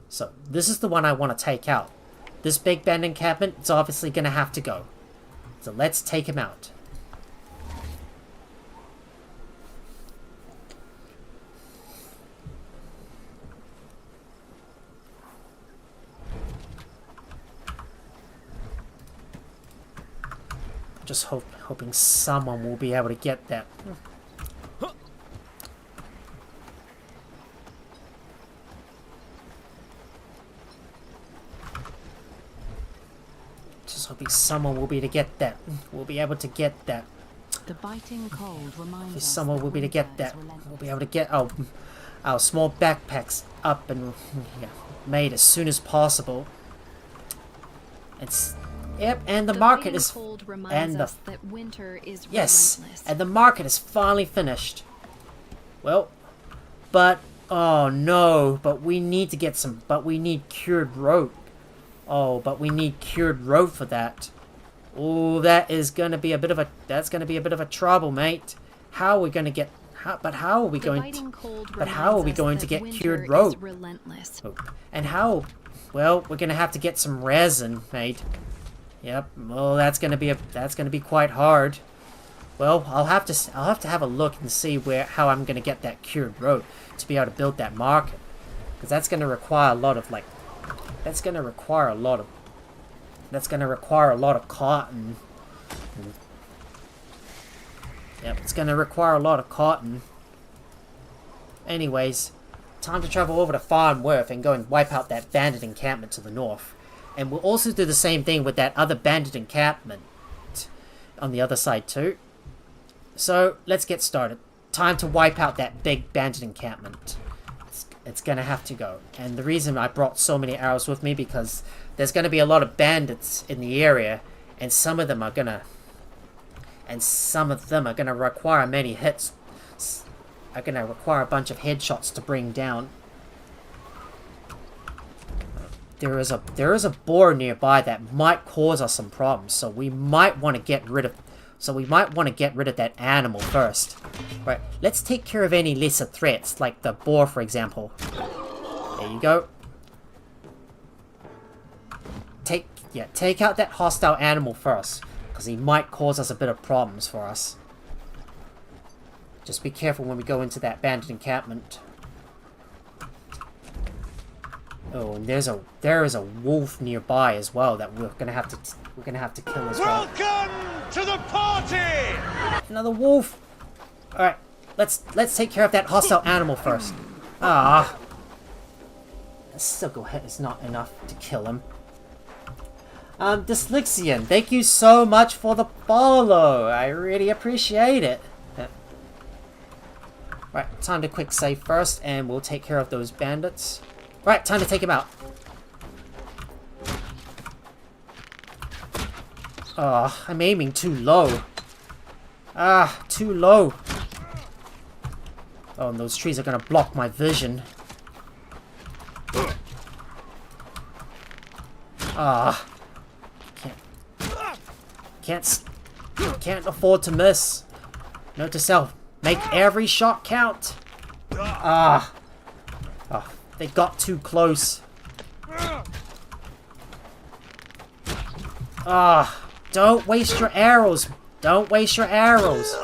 So, this is the one I want to take out. This big bandit encampment is obviously going to have to go. So let's take him out. Just hoping someone will be able to get that. Just hoping someone will be able to get that. We'll be able to get that. The biting cold reminds us someone will be able to get that. We'll be able to get our small backpacks up and made as soon as possible. Yep, and the market is and the market is finally finished. Well, but oh no, but we need to get some. But we need cured rope. Oh, but we need cured rope for that. Oh, that's gonna be a bit of a trouble, mate. How are we gonna get? How are we going to get cured rope? Oh, and how? Well, we're gonna have to get some resin, mate. Yep. Well, that's gonna be quite hard. Well, I'll have to have a look and see how I'm gonna get that cured rope to be able to build that market, because that's gonna require a lot of cotton. Yep, it's gonna require a lot of cotton. Anyways, time to travel over to Farnworth and go and wipe out that bandit encampment to the north. And we'll also do the same thing with that other bandit encampment on the other side too. So, let's get started. Time to wipe out that big bandit encampment. It's gonna have to go. And the reason I brought so many arrows with me, because there's gonna be a lot of bandits in the area, and some of them are gonna require many hits. Are gonna require a bunch of headshots to bring down. There is a boar nearby that might cause us some problems, so we might want to get rid of that animal first. Right, let's take care of any lesser threats, like the boar, for example. There you go. yeah, take out that hostile animal first, because he might cause us a bit of problems for us. Just be careful when we go into that bandit encampment. Oh, and there is a wolf nearby as well that we're gonna have to kill as well. Welcome to the party! Another wolf. All right, let's take care of that hostile animal first. Ah, a sickle hit is not enough to kill him. Dyslexian, thank you so much for the follow. I really appreciate it. Right, time to quick save first, and we'll take care of those bandits. Right, time to take him out. Oh, I'm aiming too low. Ah, too low. Oh, and those trees are gonna block my vision. Ah. Can't afford to miss. Note to self. Make every shot count. Ah. Oh, they got too close. Ah. Don't waste your arrows. Don't waste your arrows.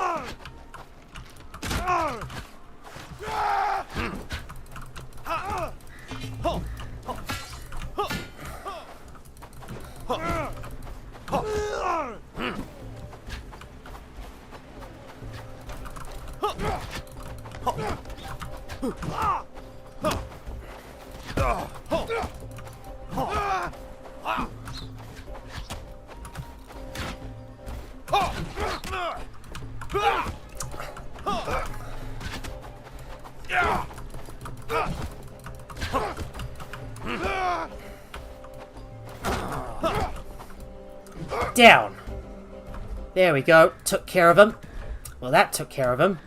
Down. There we go. Took care of him. Well, that took care of him.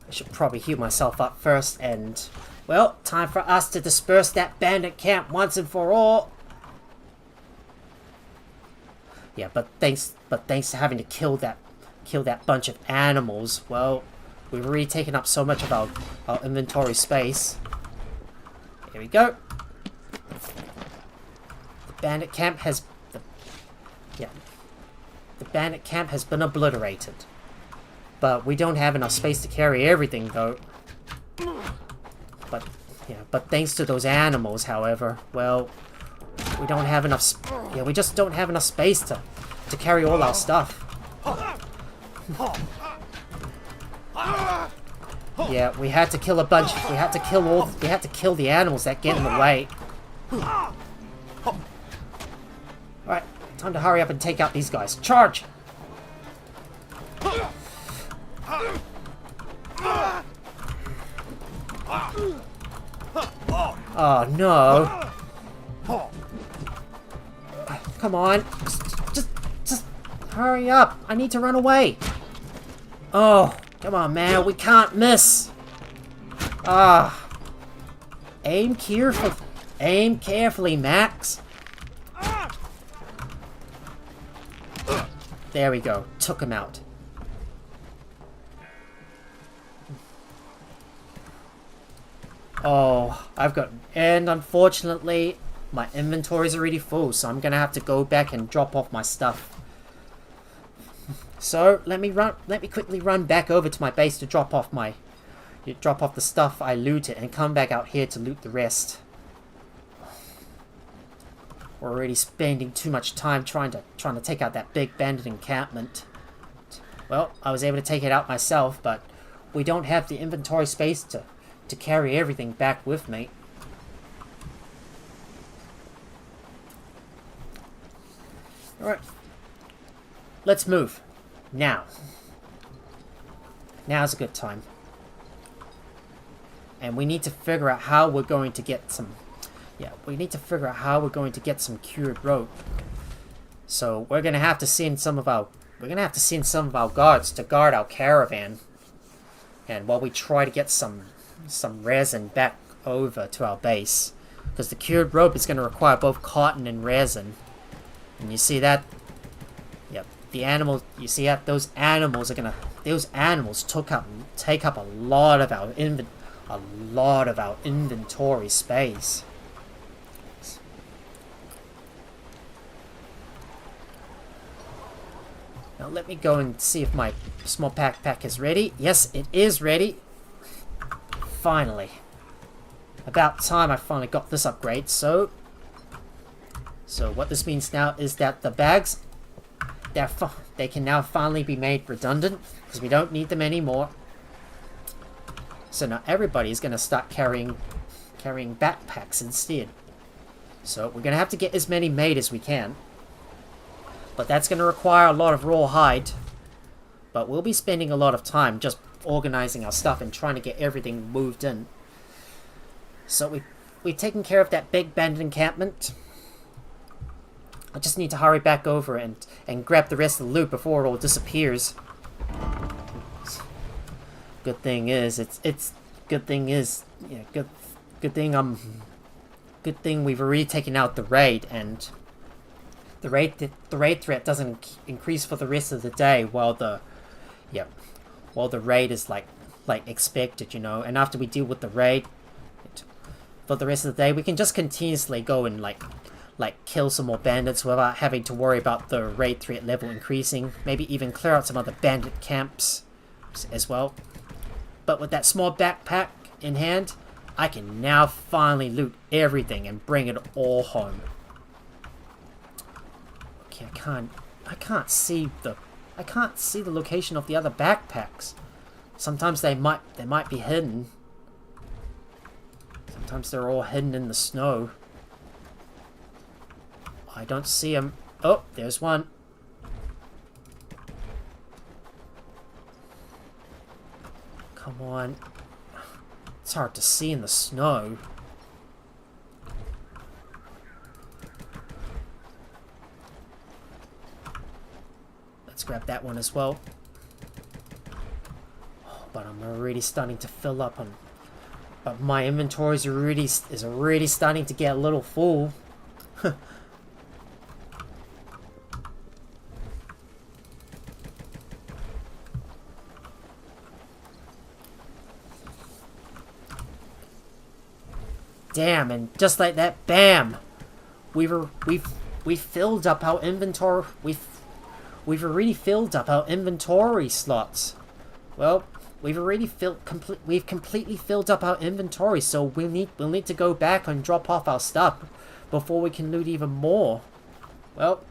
I should probably heal myself up first and... Well, time for us to disperse that bandit camp once and for all. Yeah, but thanks to having to kill that bunch of animals, well, we've already taken up so much of our inventory space. Here we go. The bandit camp has been obliterated. But we don't have enough space to carry everything, though. But thanks to those animals, however, well, we don't have enough. We just don't have enough space to carry all our stuff. Yeah, we had to kill a bunch. We had to kill the animals that get in the way. Alright, time to hurry up and take out these guys. Charge! Oh no. Come on. Just hurry up. I need to run away. Oh, come on, man. We can't miss. Ah. Aim carefully. Aim carefully, Max. There we go. Took him out. Oh, and unfortunately, my inventory's already full, so I'm gonna have to go back and drop off my stuff. So let me quickly run back over to my base to drop off the stuff I looted and come back out here to loot the rest. We're already spending too much time trying to take out that big bandit encampment. Well, I was able to take it out myself, but we don't have the inventory space to carry everything back with me. Alright. Let's move. Now. Now's a good time. And we need to figure out how we're going to get some... Yeah, we need to figure out how we're going to get some cured rope. So we're gonna have to send some of our guards to guard our caravan. And while we try to get some resin back over to our base, because the cured rope is going to require both cotton and resin. And you see that? Yep. The animals. You see that? Those animals take up a lot of our inventory space. Now let me go and see if my small backpack is ready. Yes, it is ready. Finally. About time I finally got this upgrade. So what this means now is that the bags, they can now finally be made redundant because we don't need them anymore. So now everybody's going to start carrying backpacks instead. So we're going to have to get as many made as we can. But that's going to require a lot of raw hide. But we'll be spending a lot of time just organizing our stuff and trying to get everything moved in. So we've taken care of that big bandit encampment. I just need to hurry back over and grab the rest of the loot before it all disappears. Good thing is, good thing we've already taken out the raid, and the raid threat doesn't increase for the rest of the day while the raid is like expected, you know. And after we deal with the raid for the rest of the day, we can just continuously go and like kill some more bandits without having to worry about the raid threat level increasing. Maybe even clear out some other bandit camps as well. But with that small backpack in hand, I can now finally loot everything and bring it all home. Okay, I can't see the location of the other backpacks. Sometimes they might be hidden. Sometimes they're all hidden in the snow. I don't see them. Oh, there's one. Come on. It's hard to see in the snow. Let's grab that one as well. Oh, but I'm already starting to fill up on... But my inventory is already starting to get a little full. Damn, and just like that, bam! We've filled up our inventory. We've already filled up our inventory slots. Well, we've completely filled up our inventory, so we'll need to go back and drop off our stuff before we can loot even more. Well,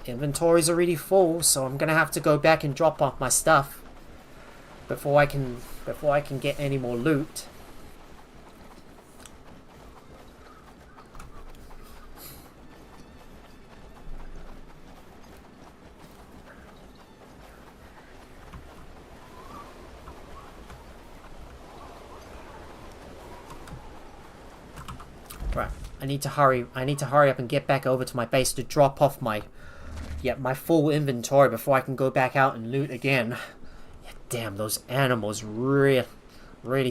inventory's already full, so I'm gonna have to go back and drop off my stuff before I can get any more loot. Right, I need to hurry up and get back over to my base to drop off my full inventory before I can go back out and loot again. Yeah, damn, those animals really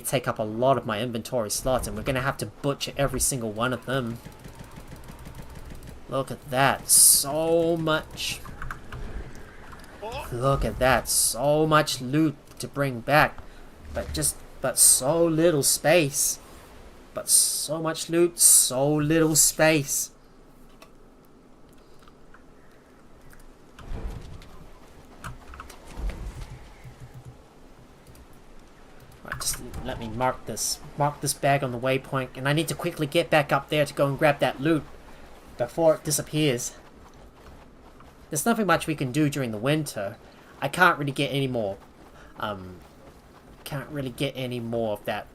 take up a lot of my inventory slots, and we're gonna have to butcher every single one of them. Look at that, so much. Look at that, so much loot to bring back, but so little space. But so much loot, so little space. Right, just let me mark this bag on the waypoint, and I need to quickly get back up there to go and grab that loot before it disappears. There's nothing much we can do during the winter. I can't really get any more. Can't really get any more of that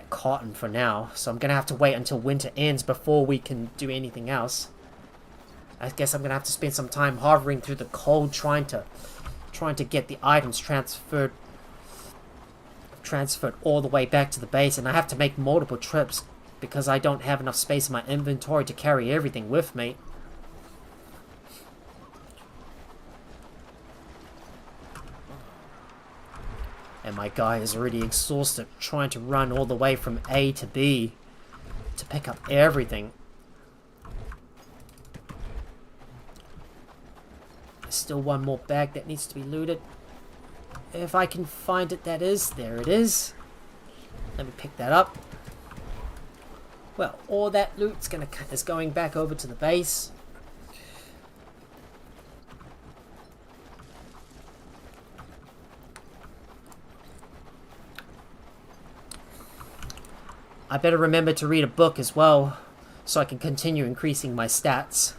cotton for now, so I'm gonna have to wait until winter ends before we can do anything else. I guess I'm gonna have to spend some time hovering through the cold trying to get the items transferred all the way back to the base, and I have to make multiple trips because I don't have enough space in my inventory to carry everything with me. And my guy is already exhausted trying to run all the way from A to B to pick up everything. There's still one more bag that needs to be looted. If I can find it, that is. There it is. Let me pick that up. Well, all that loot is going back over to the base. I better remember to read a book as well, so I can continue increasing my stats.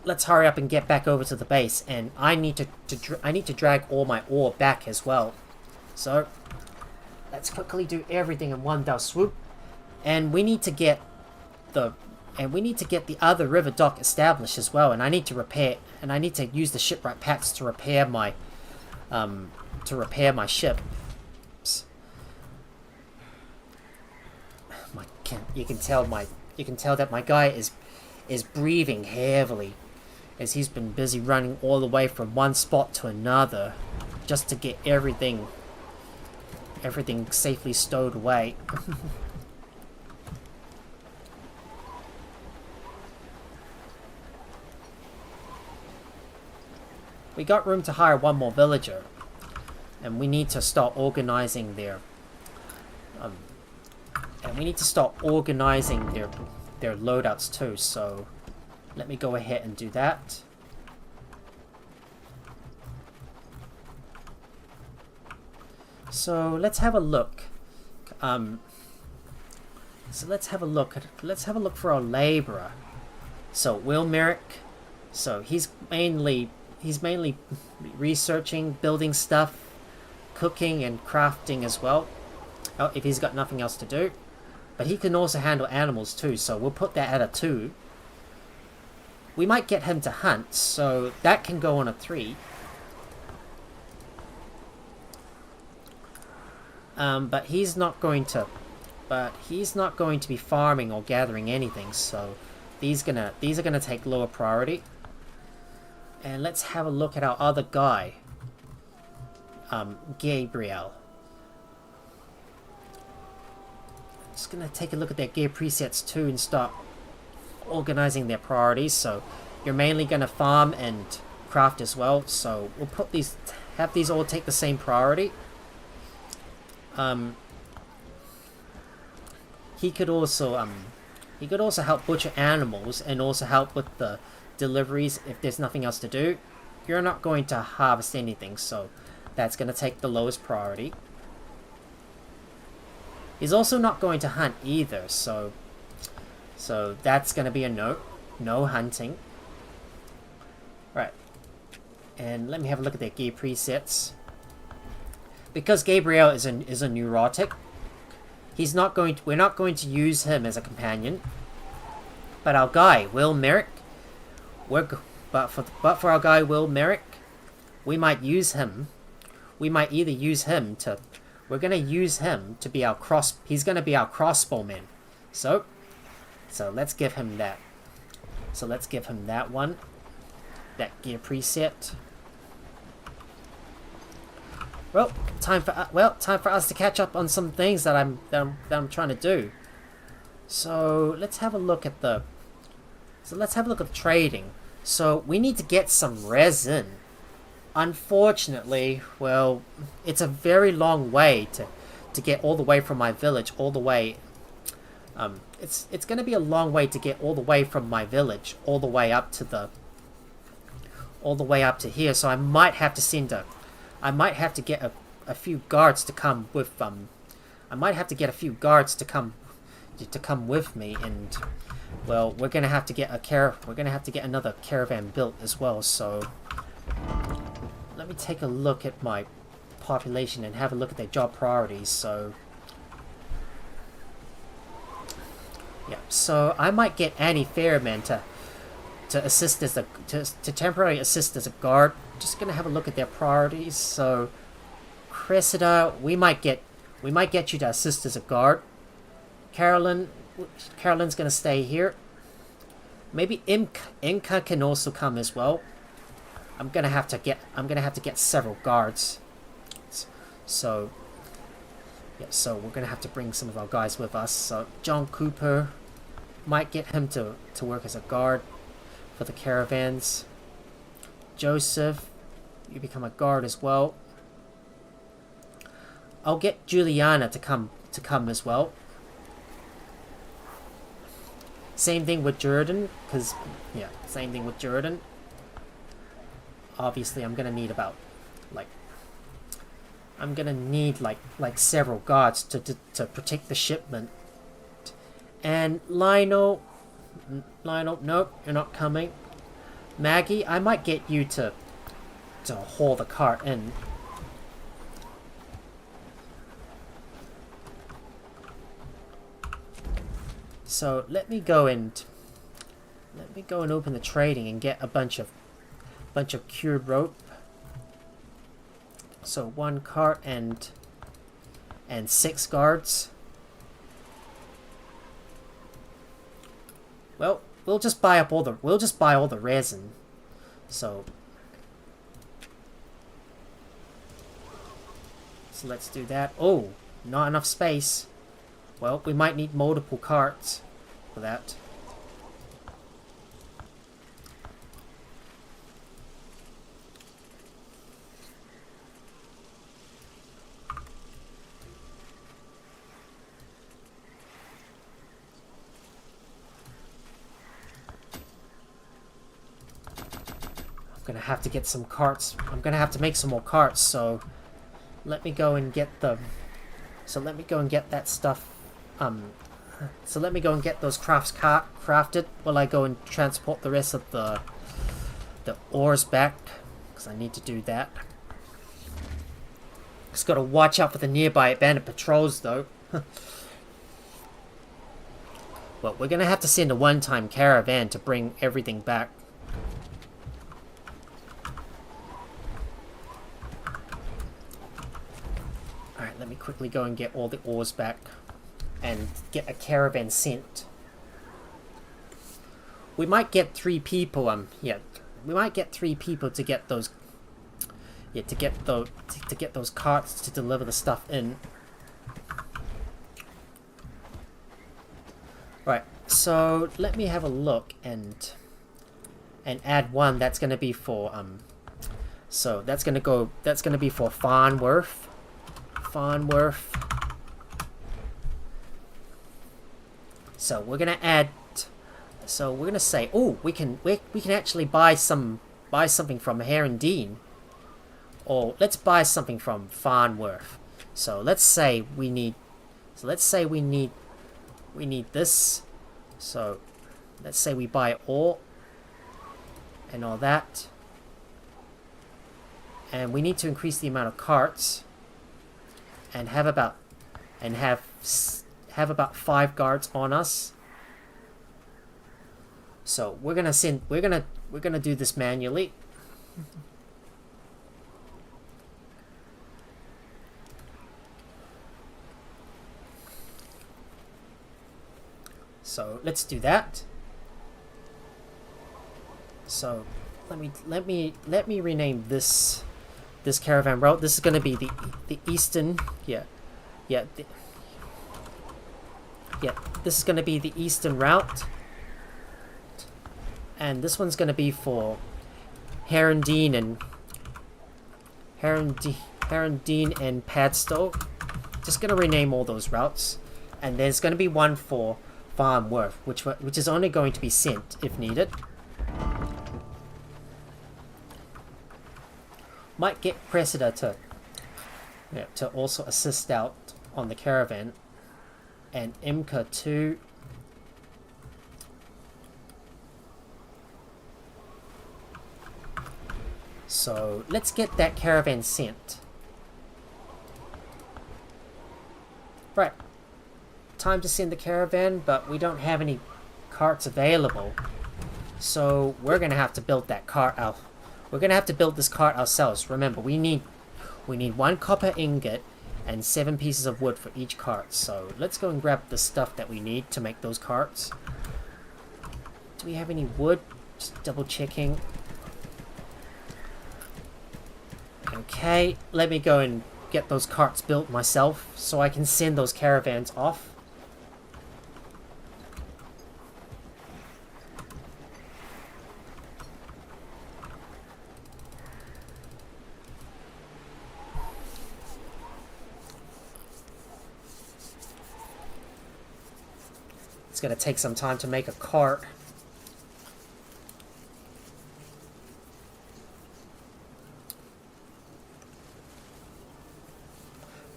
Let's hurry up and get back over to the base, and I need to drag all my ore back as well. So let's quickly do everything in one fell swoop, and we need to get the other river dock established as well. And I need to use the shipwright packs to repair my ship. You can tell that my guy is breathing heavily, as he's been busy running all the way from one spot to another just to get everything safely stowed away. We got room to hire one more villager, and we need to start organizing their loadouts too. So let me go ahead and do that. So let's have a look. Let's have a look for our laborer. So Will Merrick. So he's mainly researching, building stuff, cooking and crafting as well. Oh, if he's got nothing else to do. But he can also handle animals too, so we'll put that at a 2. We might get him to hunt, so that can go on a 3. But he's not going to be farming or gathering anything, so these are gonna take lower priority. And let's have a look at our other guy, Gabriel. Just gonna take a look at their gear presets too and start organizing their priorities. So you're mainly gonna farm and craft as well. So we'll have these all take the same priority. He could also help butcher animals and also help with the deliveries if there's nothing else to do. You're not going to harvest anything, so that's gonna take the lowest priority. He's also not going to hunt either, so that's going to be a no hunting. Right, and let me have a look at their gear presets. Because Gabriel is a neurotic, we're not going to use him as a companion. But our guy Will Merrick, but for our guy Will Merrick, we might use him. We might either use him to. We're gonna use him to be he's gonna be our crossbowman. So let's give him that. So let's give him that one. That gear preset. Well, time for us to catch up on some things that I'm trying to do. So let's have a look at the trading. So we need to get some resin. Unfortunately, well, it's a very long way to get all the way from my village all the way. It's going to be a long way to get all the way from my village all the way up to here. So I might have to get a few guards to come with I might have to get a few guards to come with me, and well, we're gonna have to get another caravan built as well. So let me take a look at my population and have a look at their job priorities. So yeah, so I might get Annie Fairman to assist as to temporarily assist as a guard. Just gonna have a look at their priorities. So Cressida, we might get you to assist as a guard. Carolyn's gonna stay here. Maybe Inca can also come as well. I'm gonna have to get several guards. So yeah, so we're gonna have to bring some of our guys with us. So John Cooper, might get him to work as a guard for the caravans. Joseph, you become a guard as well. I'll get Juliana to come as well. Same thing with Jordan, because yeah, same thing with Jordan. Obviously, I'm gonna need about I'm gonna need like several guards to protect the shipment. And Lionel, nope, you're not coming. Maggie, I might get you to haul the cart in. So let me go and open the trading and get a bunch of cured rope. So 1 cart and 6 guards. Well, we'll just buy all the resin. So let's do that. Oh, not enough space. Well, we might need multiple carts for that. I'm gonna have to get some carts. I'm gonna have to make some more carts, so let me go and get them. So let me go and get that stuff. So let me go and get those crafted while I go and transport the rest of the ores back, because I need to do that. Just gotta watch out for the nearby bandit patrols, though. Well, we're gonna have to send a one-time caravan to bring everything back. Alright, let me quickly go and get all the ores back and get a caravan sent. We might get 3 people, we might get 3 people to get those, to get those carts to deliver the stuff in. Right, so let me have a look and add one that's gonna be for so that's gonna be for Farnworth. So we're gonna add. So we're gonna say, oh, we can actually buy something from Herondine, or let's buy something from Farnworth. So let's say we need this. So let's say we buy ore and all that, and we need to increase the amount of carts and have about 5 guards on us. So we're gonna do this manually. So let's do that. So let me rename this caravan route. This is going to be the eastern. This is going to be the eastern route, and this one's going to be for Herondine and Padstow. Just going to rename all those routes, and there's going to be one for Farnworth, which is only going to be sent if needed. Might get Cressida to also assist out on the caravan, and Imka too. So let's get that caravan sent. Right. Time to send the caravan, but we don't have any carts available. So we're gonna have to build that cart out. We're gonna have to build this cart ourselves. Remember, we need 1 copper ingot and 7 pieces of wood for each cart. So let's go and grab the stuff that we need to make those carts. Do we have any wood? Just double checking. Okay, let me go and get those carts built myself so I can send those caravans off. It's gonna take some time to make a cart.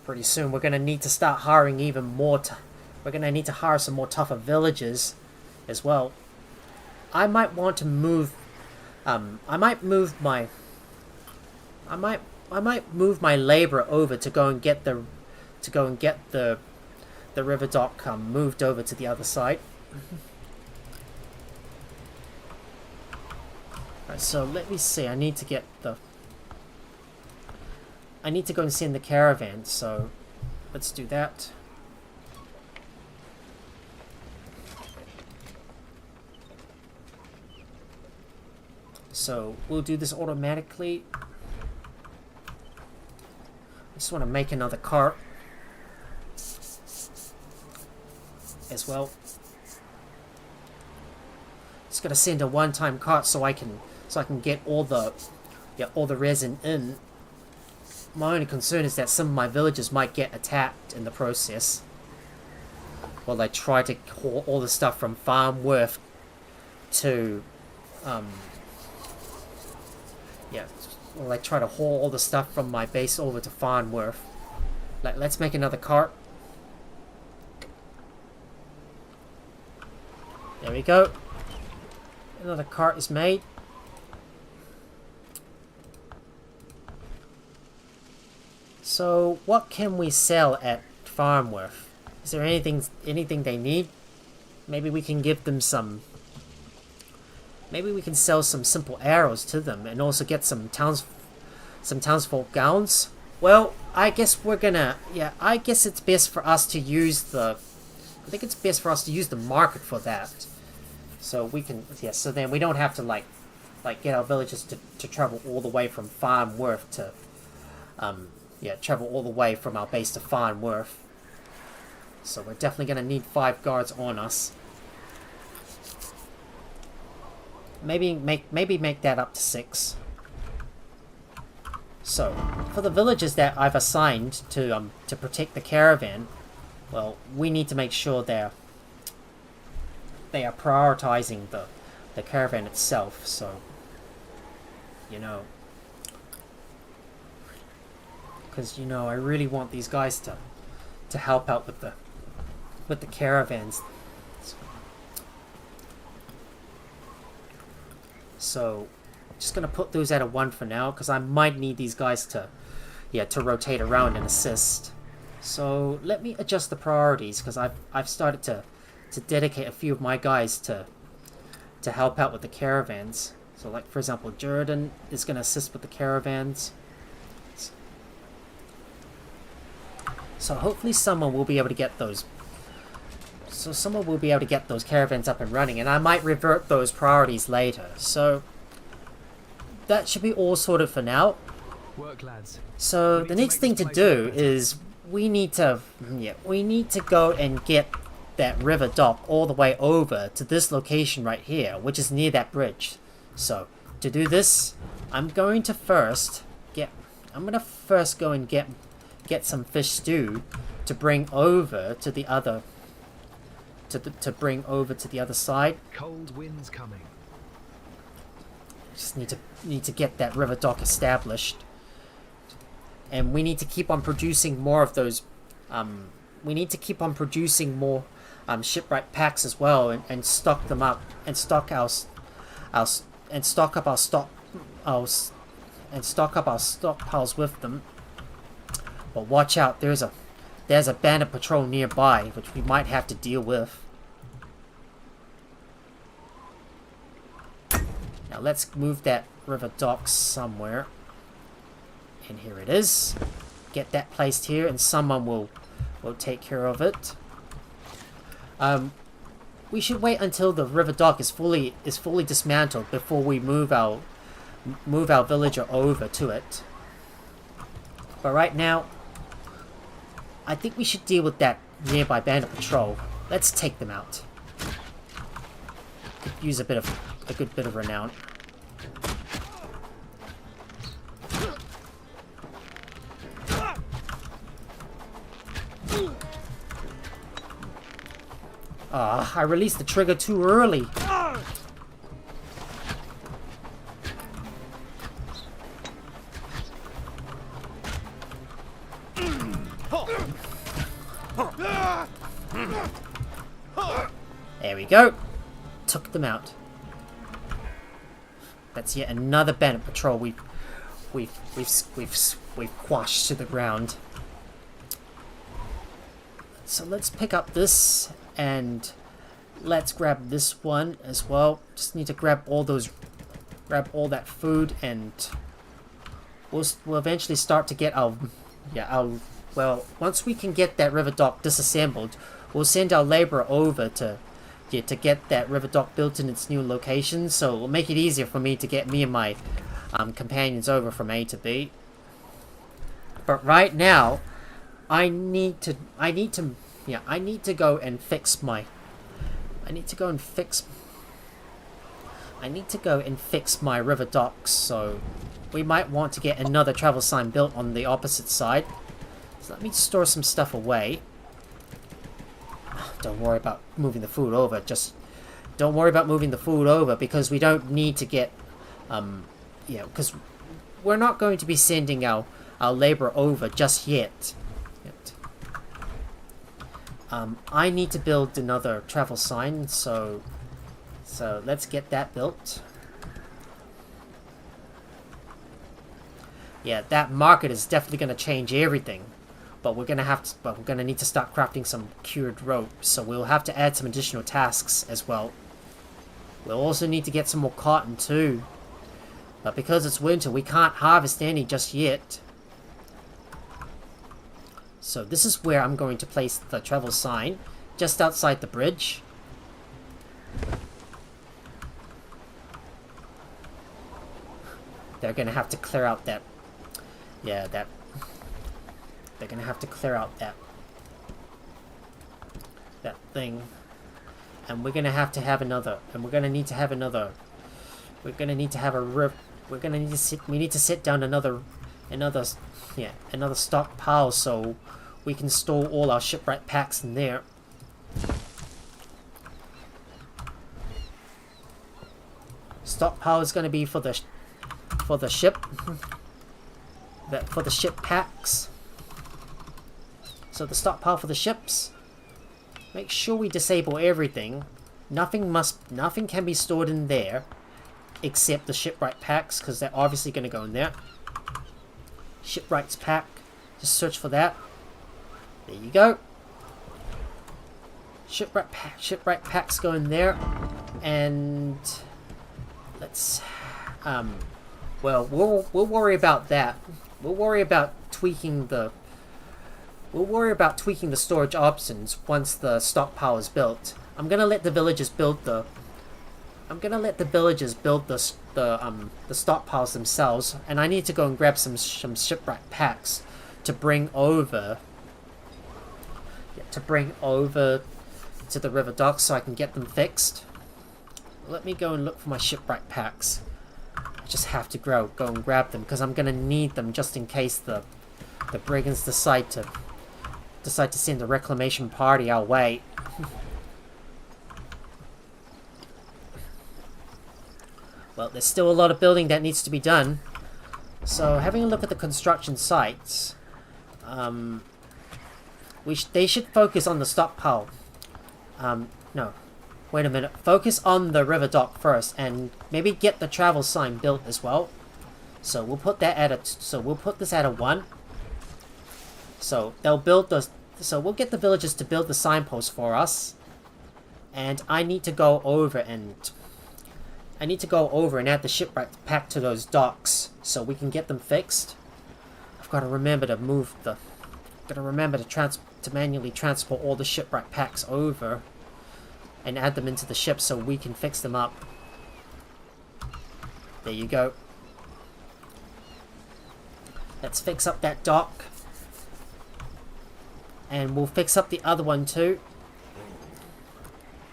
Pretty soon we're gonna need to start hiring even more. We're gonna need to hire some more tougher villagers as well. I might want to move. I might move my labor over to go and get the river dock moved over to the other side. Alright, so let me see. I need to go and send the caravan, so let's do that. So we'll do this automatically. I just want to make another cart as well. Just gotta send a one-time cart so I can get all the resin in. My only concern is that some of my villagers might get attacked in the process. While they try to haul all the stuff from Farnworth to well, I try to haul all the stuff from my base over to Farnworth. Let's make another cart. There we go. Another cart is made. So, what can we sell at Farnworth? Is there anything they need? Maybe we can give them some. Maybe we can sell some simple arrows to them, and also get some townsfolk gowns. Well, I guess we're gonna. Yeah, I guess it's best for us to use the. I think it's best for us to use the market for that. So we can. Yeah. So then we don't have to like get our villagers to travel all the way from Farnworth to. Travel all the way from our base to Farnworth. So we're definitely gonna need 5 guards on us. Maybe make that up to 6. So, for the villagers that I've assigned to protect the caravan, well, we need to make sure they are prioritizing the caravan itself. So, because I really want these guys to help out with the caravans. So, just gonna put those at a 1 for now, because I might need these guys to rotate around and assist. So let me adjust the priorities, because I've started to dedicate a few of my guys to help out with the caravans. So, like for example, Jordan is gonna assist with the caravans. So hopefully someone will be able to get those. So someone will be able to get those caravans up and running, and I might revert those priorities later. So that should be all sorted for now. Work, lads. So the next thing to do is we need to go and get that river dock all the way over to this location right here, which is near that bridge. So to do this, I'm going to first go and get some fish stew to bring over to the other. To bring over to the other side. Cold winds coming. Just need to get that river dock established, and we need to keep on producing more of those. We need to keep on producing more shipwright packs as well, and stock them up, and stock up our stockpiles with them. But watch out! There's a bandit patrol nearby, which we might have to deal with. Now let's move that river dock somewhere. And here it is. Get that placed here, and someone will take care of it. We should wait until the river dock is fully dismantled before we move our villager over to it. But right now, I think we should deal with that nearby bandit patrol. Let's take them out. Could use a good bit of renown. I released the trigger too early. There we go. Took them out. That's yet another bandit patrol we've quashed to the ground. So let's pick up this and let's grab this one as well. Just need to grab all that food, and we'll eventually start to get our well, once we can get that river dock disassembled, we'll send our laborer over to get that river dock built in its new location. So it'll make it easier for me to get me and my companions over from A to B. But right now, I need to go and fix my river docks. So we might want to get another travel sign built on the opposite side. So let me store some stuff away. Don't worry about moving the food over. Just don't worry about moving the food over, because we don't need to get because we're not going to be sending our labor over just yet. I need to build another travel sign, so let's get that built. Yeah, that market is definitely going to change everything. But we're gonna need to start crafting some cured rope, so we'll have to add some additional tasks as well. We'll also need to get some more cotton too. But because it's winter, we can't harvest any just yet. So this is where I'm going to place the travel sign, just outside the bridge. They're gonna have to clear out that... Yeah, that... They're gonna have to clear out that thing, and we're gonna have to have another. And we're gonna need to have another. We're gonna need to have a rip. We're gonna need to sit. We need to sit down another stockpile, so we can store all our shipwright packs in there. Stockpile is gonna be for the ship. For the ship packs. So the stockpile for the ships. Make sure we disable everything. Nothing can be stored in there, except the shipwright packs, because they're obviously going to go in there. Shipwrights pack. Just search for that. There you go. Shipwright packs go in there, and let's. Well, we'll worry about that. We'll worry about tweaking the. We'll worry about tweaking the storage options once the stockpile is built. I'm gonna let the villagers build the. I'm gonna let the villagers build the stockpiles themselves, and I need to go and grab some shipwright packs to bring over. To bring over to the river docks so I can get them fixed. Let me go and look for my shipwright packs. I just have to go and grab them because I'm gonna need them just in case the brigands decide to send a reclamation party our way. Well, there's still a lot of building that needs to be done. So, having a look at the construction sites, they should focus on the stockpile. No, wait a minute. Focus on the river dock first, and maybe get the travel sign built as well. So we'll put that at a. So we'll put this at a 1. So they'll build the. So we'll get the villagers to build the signpost for us, and I need to go over and add the shipwright pack to those docks so we can get them fixed. I've got to remember to move the. Got to remember to manually transport all the shipwright packs over, and add them into the ship so we can fix them up. There you go. Let's fix up that dock. And we'll fix up the other one too.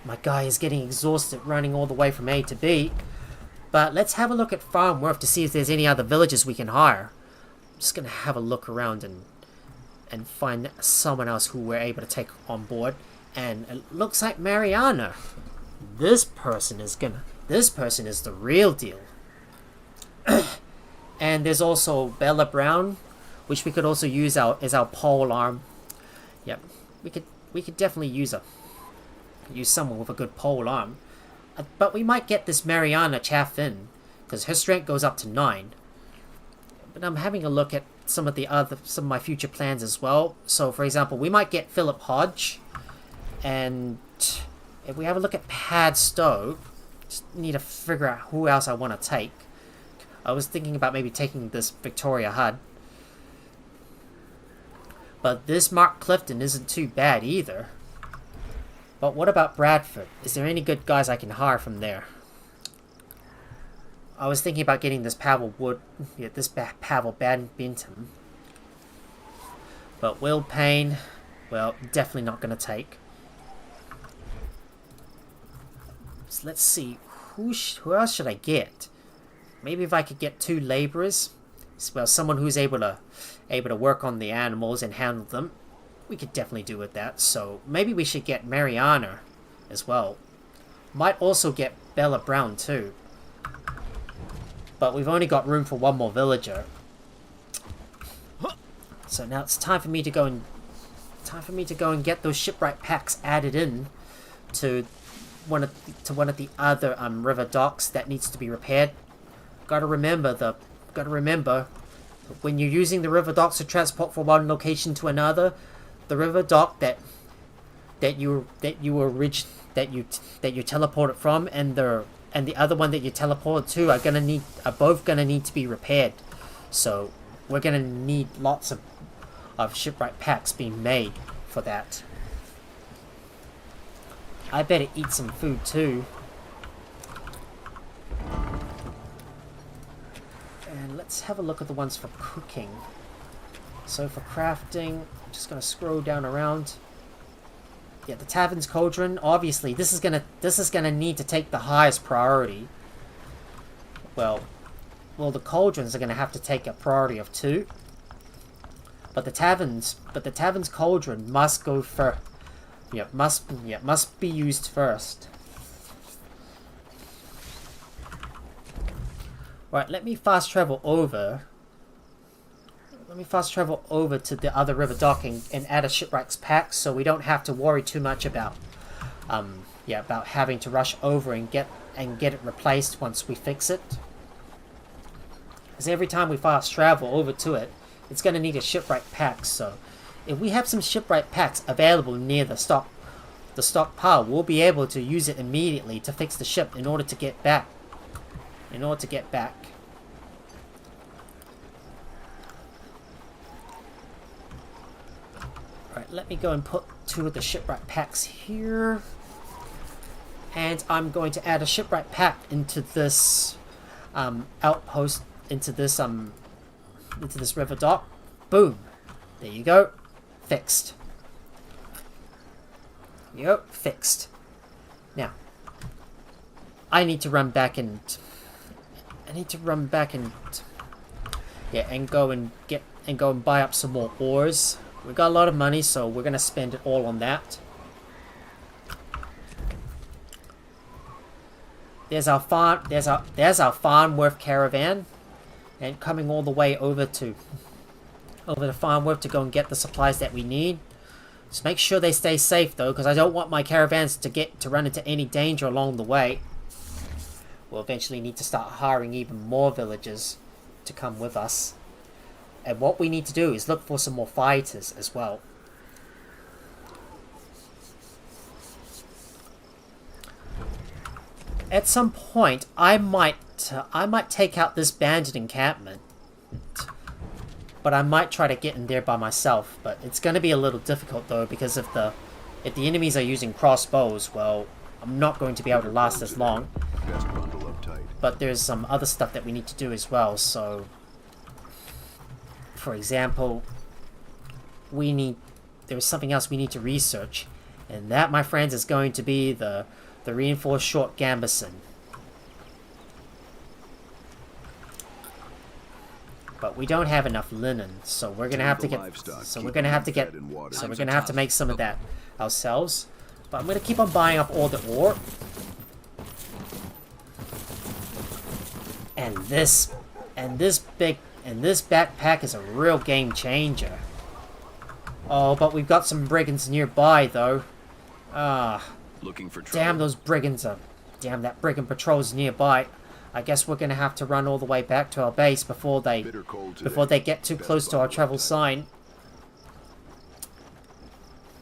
My guy is getting exhausted running all the way from A to B. But let's have a look at Farnworth to see if there's any other villagers we can hire. I'm just going to have a look around and find someone else who we're able to take on board. And it looks like Mariana. This person is the real deal. And there's also Bella Brown, which we could also use as our pole arm. Yep, we could definitely use someone with a good pole arm. But we might get this Mariana chaff in, because her strength goes up to 9. But I'm having a look at some of my future plans as well. So, for example, we might get Philip Hodge, and if we have a look at Pad Stowe, just need to figure out who else I want to take. I was thinking about maybe taking this Victoria Hudd. But this Mark Clifton isn't too bad either. But what about Bradford? Is there any good guys I can hire from there? I was thinking about getting this Pavel Badminton. But Will Payne, well, definitely not going to take. So let's see, who else should I get? Maybe if I could get 2 laborers, well, someone who's able to work on the animals and handle them, we could definitely do with that. So maybe we should get Mariana as well. Might also get Bella Brown too. But we've only got room for 1 more villager. So now it's time for me to go and get those shipwright packs added in to one of the other river docks that needs to be repaired. Gotta remember when you're using the river docks to transport from one location to another, the river dock that you teleported from and the other one that you teleported to are both gonna need to be repaired. So we're gonna need lots of shipwright packs being made for that. I better eat some food too. And let's have a look at the ones for cooking. So for crafting, I'm just gonna scroll down around. Yeah, the Tavern's Cauldron. Obviously, this is gonna need to take the highest priority. Well, the cauldrons are gonna have to take a priority of 2. But the Tavern's Cauldron must go first. Must be used first. Right, let me fast travel over to the other river dock and add a shipwright's pack, so we don't have to worry too much about having to rush over and get it replaced once we fix it. Because every time we fast travel over to it, it's going to need a shipwright pack. So if we have some shipwright packs available near the stockpile, we'll be able to use it immediately to fix the ship in order to get back. Alright, let me go and put 2 of the shipwright packs here. And I'm going to add a shipwright pack into this outpost, into this river dock. Boom. There you go. Fixed. Yep, fixed. Now, I need to run back and go and buy up some more ores. We got a lot of money, so we're gonna spend it all on that. There's our Farnworth caravan, and coming all the way over to Farnworth to go and get the supplies that we need. Just make sure they stay safe though, because I don't want my caravans to run into any danger along the way. We'll eventually need to start hiring even more villagers to come with us. And what we need to do is look for some more fighters as well. At some point, I might take out this bandit encampment, but I might try to get in there by myself. But it's going to be a little difficult though, because if the enemies are using crossbows, well, I'm not going to be able to last as long. But there's some other stuff that we need to do as well. So, for example, there's something else we need to research, and that, my friends, is going to be the reinforced short gambeson. But we don't have enough linen, so we're gonna have to make some of that ourselves. But I'm gonna keep on buying up all the ore. And this backpack is a real game changer. Oh, but we've got some brigands nearby, though. Ah. Looking for trouble. Damn, those brigands are... Damn, that brigand patrol's nearby. I guess we're gonna have to run all the way back to our base before they get too close to our travel sign.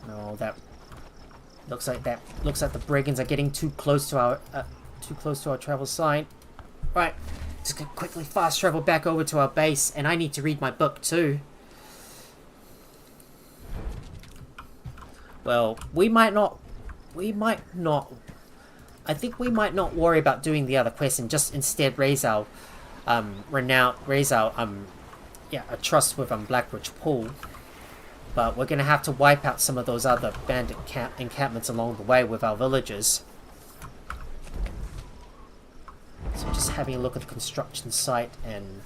No, that looks like the brigands are getting too close to our travel sign. Right, just gonna quickly fast travel back over to our base, and I need to read my book too. Well, we might not. I think we might not worry about doing the other quest and just instead raise our a trust with Blackbridge Pool. But we're gonna have to wipe out some of those other bandit encampments along the way with our villagers. So just having a look at the construction site, and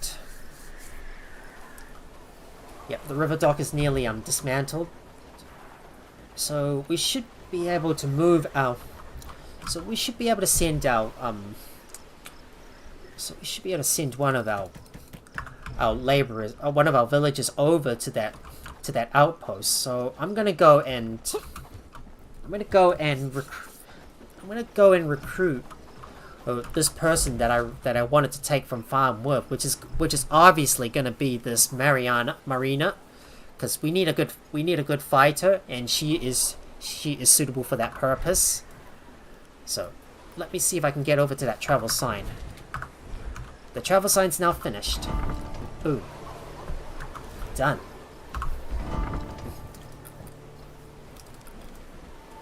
yep, the river dock is nearly dismantled. So we should be able to move our... So we should be able to send our one of our laborers, or one of our villagers, over to that outpost. So I'm gonna go and recruit this person that I wanted to take from Farnworth, which is obviously gonna be this Marina, because we need a good fighter, and she is suitable for that purpose. So, let me see if I can get over to that travel sign. The travel sign's now finished. Ooh. Done.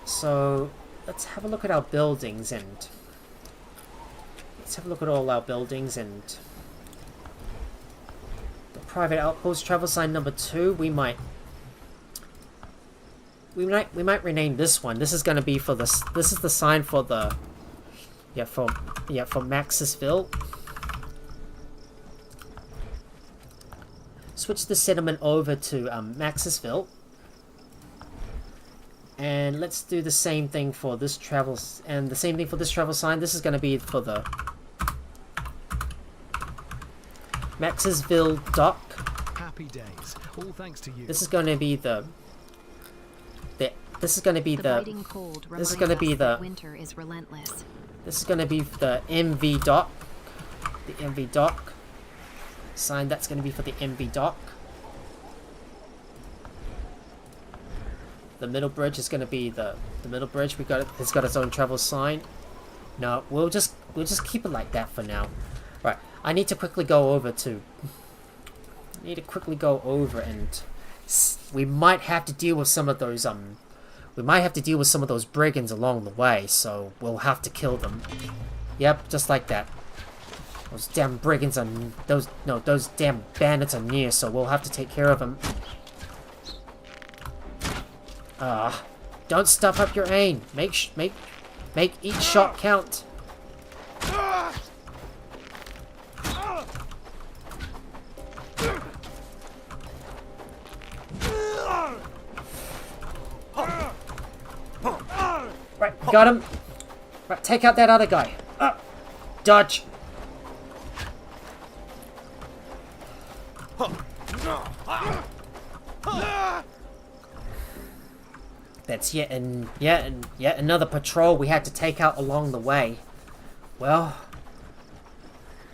So, let's have a look at our buildings, and... Let's have a look at all our buildings, and... The private outpost travel sign number 2, we might rename this one. This is going to be for this is the sign for the for Maxisville. Switch the settlement over to Maxisville, and let's do the same thing for this travel sign. This is going to be for the Maxisville dock. Happy days. All thanks to you. This is going to be the winter is relentless. This is going to be the MV dock. The MV dock sign, that's going to be for the MV dock. The middle bridge is going to be the middle bridge. It's got its own travel sign. No, we'll just keep it like that for now. Right, I need to quickly go over and we might have to deal with some of those brigands along the way, so we'll have to kill them. Yep, just like that. Those damn brigands are... Those damn bandits are near, so we'll have to take care of them. Don't stuff up your aim. Make each shot count. Right, got him. Right, take out that other guy. Dodge. That's yet another patrol we had to take out along the way. Well,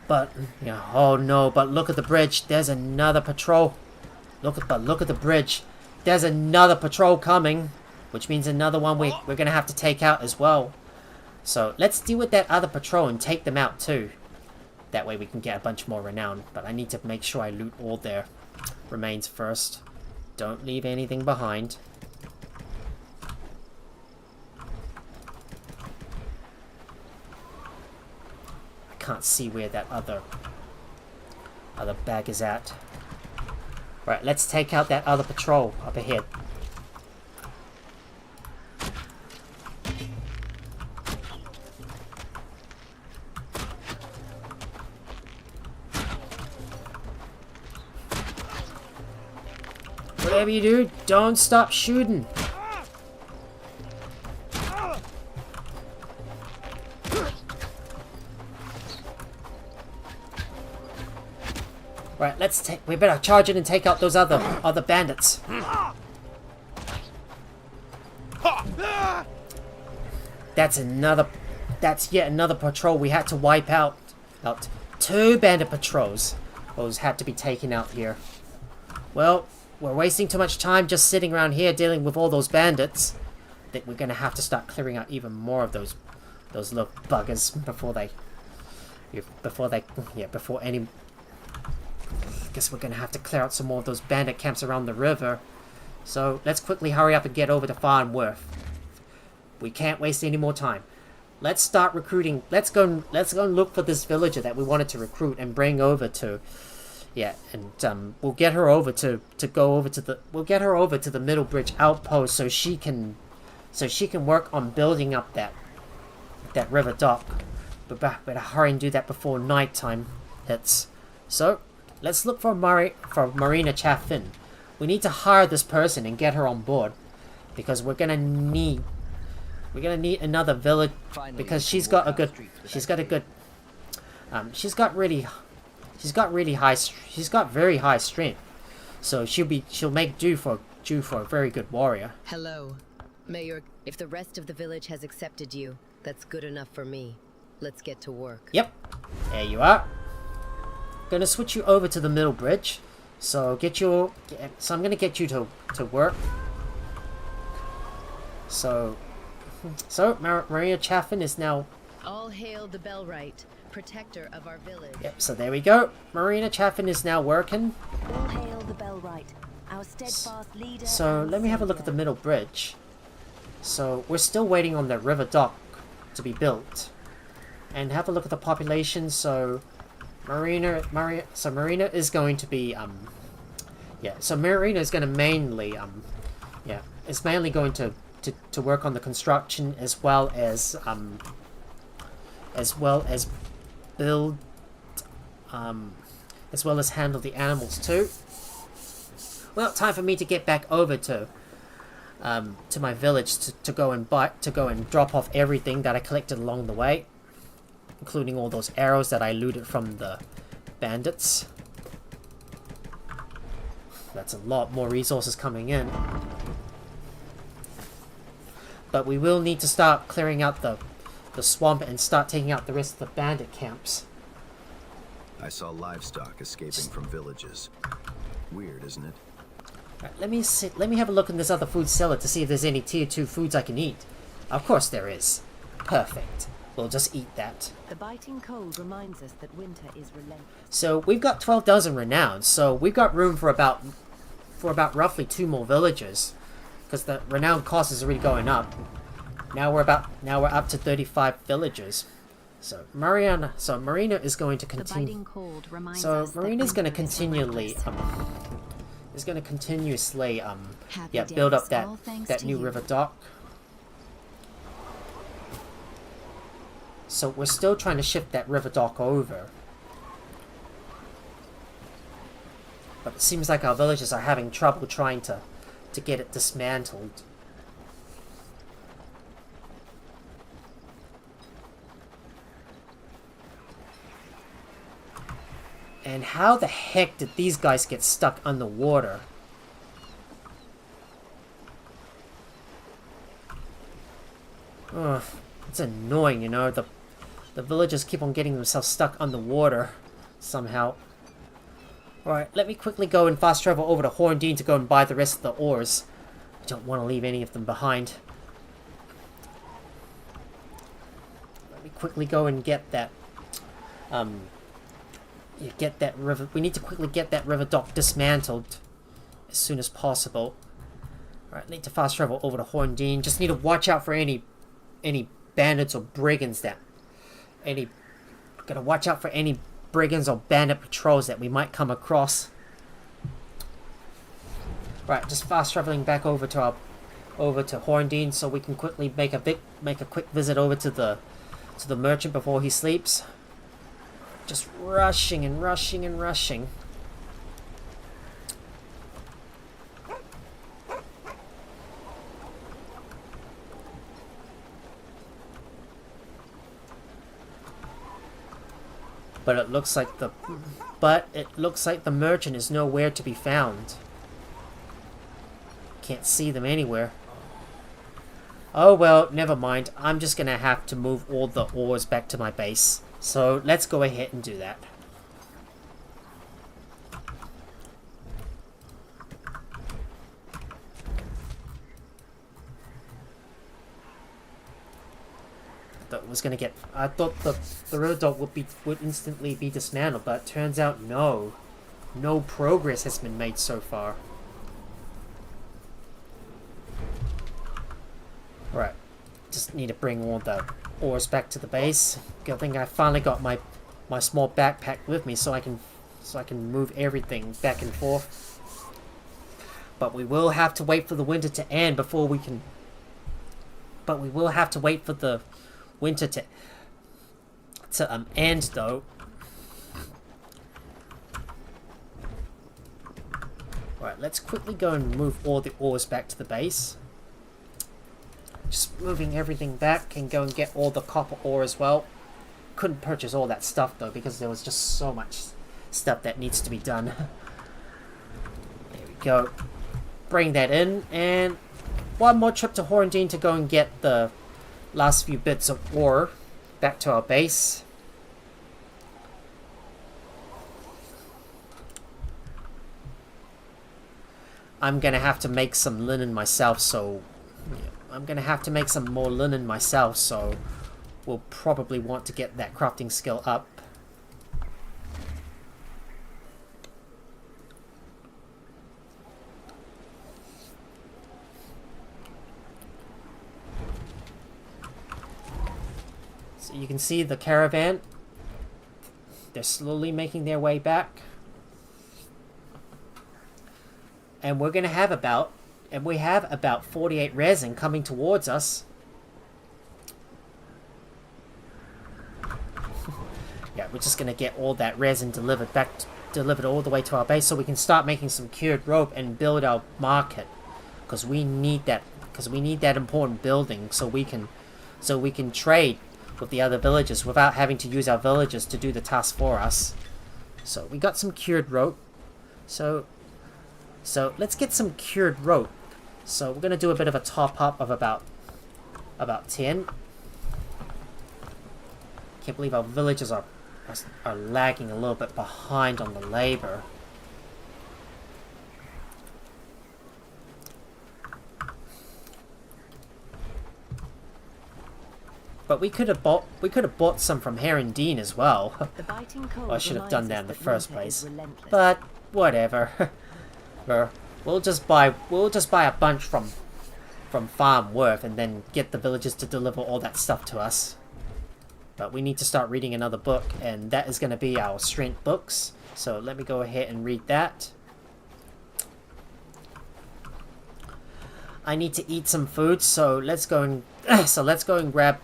but oh no! But look at the bridge. There's another patrol. Look at the bridge. There's another patrol coming, which means another one we're gonna have to take out as well. So let's deal with that other patrol and take them out too. That way we can get a bunch more renown. But I need to make sure I loot all their remains first. Don't leave anything behind. I can't see where that other bag is at. Right, let's take out that other patrol up ahead. Whatever you do, don't stop shooting. Right, we better charge it and take out those other bandits. That's yet another patrol we had to wipe out. 2 bandit patrols. Those had to be taken out here. Well, we're wasting too much time just sitting around here dealing with all those bandits. I think we're gonna have to start clearing out even more of those little buggers before any. I guess we're gonna have to clear out some more of those bandit camps around the river. So let's quickly hurry up and get over to Farnworth. We can't waste any more time. Let's start recruiting. Let's go and look for this villager that we wanted to recruit and bring over to. Yeah, and we'll get her over to go over to the. We'll get her over to the Middle Bridge outpost so she can work on building up that river dock. But better hurry and do that before nighttime hits. So let's look for Marina Chaffin. We need to hire this person and get her on board because we're gonna need another village because she's got very high strength, so she'll make do for a very good warrior. Hello, Mayor. If the rest of the village has accepted you, that's good enough for me. Let's get to work. Yep, there you are. Gonna switch you over to the Middle Bridge, so I'm gonna get you to work. So Maria Chaffin is now. All hail the Bellwright, protector of our village. Yep, so there we go. Marina Chaffin is now working. All hail the Bellwright, our steadfast leader. So let me have a look at the Middle Bridge. So we're still waiting on the river dock to be built. And have a look at the population. So Marina is going to be so Marina is going to mainly it's mainly going to work on the construction as well as build as well as handle the animals too. Well, time for me to get back over to my village to go and drop off everything that I collected along the way, including all those arrows that I looted from the bandits. That's a lot more resources coming in. But we will need to start clearing out the swamp and start taking out the rest of the bandit camps. I saw livestock escaping from villages. Weird, isn't it? Right, let me have a look in this other food cellar to see if there's any tier 2 foods I can eat. Of course there is. Perfect. We'll just eat that. The biting cold reminds us that winter is relentless. So we've got 12 dozen renown, so we've got room for about roughly 2 more villagers, because the renown cost is really going up. Now we're up to 35 villagers. So Marina is going to continue. So Marina's going to continuously build up that new river dock. So we're still trying to shift that river dock over. But it seems like our villagers are having trouble trying to get it dismantled. And how the heck did these guys get stuck underwater? Ugh, it's annoying, you know. The villagers keep on getting themselves stuck underwater somehow. Alright, let me quickly go and fast travel over to Horndean to go and buy the rest of the ores. I don't want to leave any of them behind. Let me quickly go and get that river. We need to quickly get that river dock dismantled as soon as possible. Alright, need to fast travel over to Horndean. Just need to watch out for any bandits or brigands gotta watch out for any brigands or bandit patrols that we might come across. Right, just fast traveling back over to Horndean so we can quickly make a quick visit over to the merchant before he sleeps. Just rushing and rushing and rushing. But it looks like the merchant is nowhere to be found. Can't see them anywhere. Oh well, never mind. I'm just gonna have to move all the ores back to my base. So let's go ahead and do that. I thought the river dog would instantly be dismantled, but turns out no. No progress has been made so far. Right. Just need to bring all the ores back to the base. Good thing I finally got my small backpack with me so I can move everything back and forth. But we will have to wait for the winter to end before we can. But we will have to wait for the winter to end though. Right, let's quickly go and move all the ores back to the base. Just moving everything back and go and get all the copper ore as well. Couldn't purchase all that stuff though because there was just so much stuff that needs to be done. There we go. Bring that in, and one more trip to Horndine to go and get the last few bits of ore back to our base. I'm gonna have to make some linen myself, so I'm gonna have to make some more linen myself, so we'll probably want to get that crafting skill up. So you can see the caravan. They're slowly making their way back. And we're gonna have about, we have about 48 resin coming towards us. Yeah, we're just gonna get all that resin delivered all the way to our base so we can start making some cured rope and build our market, because we need that important building so we can trade with the other villagers without having to use our villagers to do the task for us. So we got some cured rope. So let's get some cured rope. So we're gonna do a bit of a top up of about 10. Can't believe our villagers are lagging a little bit behind on the labor. But we could have bought some from Herondine as well. Well, I should have done that in the first place. But whatever. We'll just buy a bunch from Farnworth and then get the villagers to deliver all that stuff to us. But we need to start reading another book, and that is going to be our strength books. So let me go ahead and read that. I need to eat some food, so let's go and grab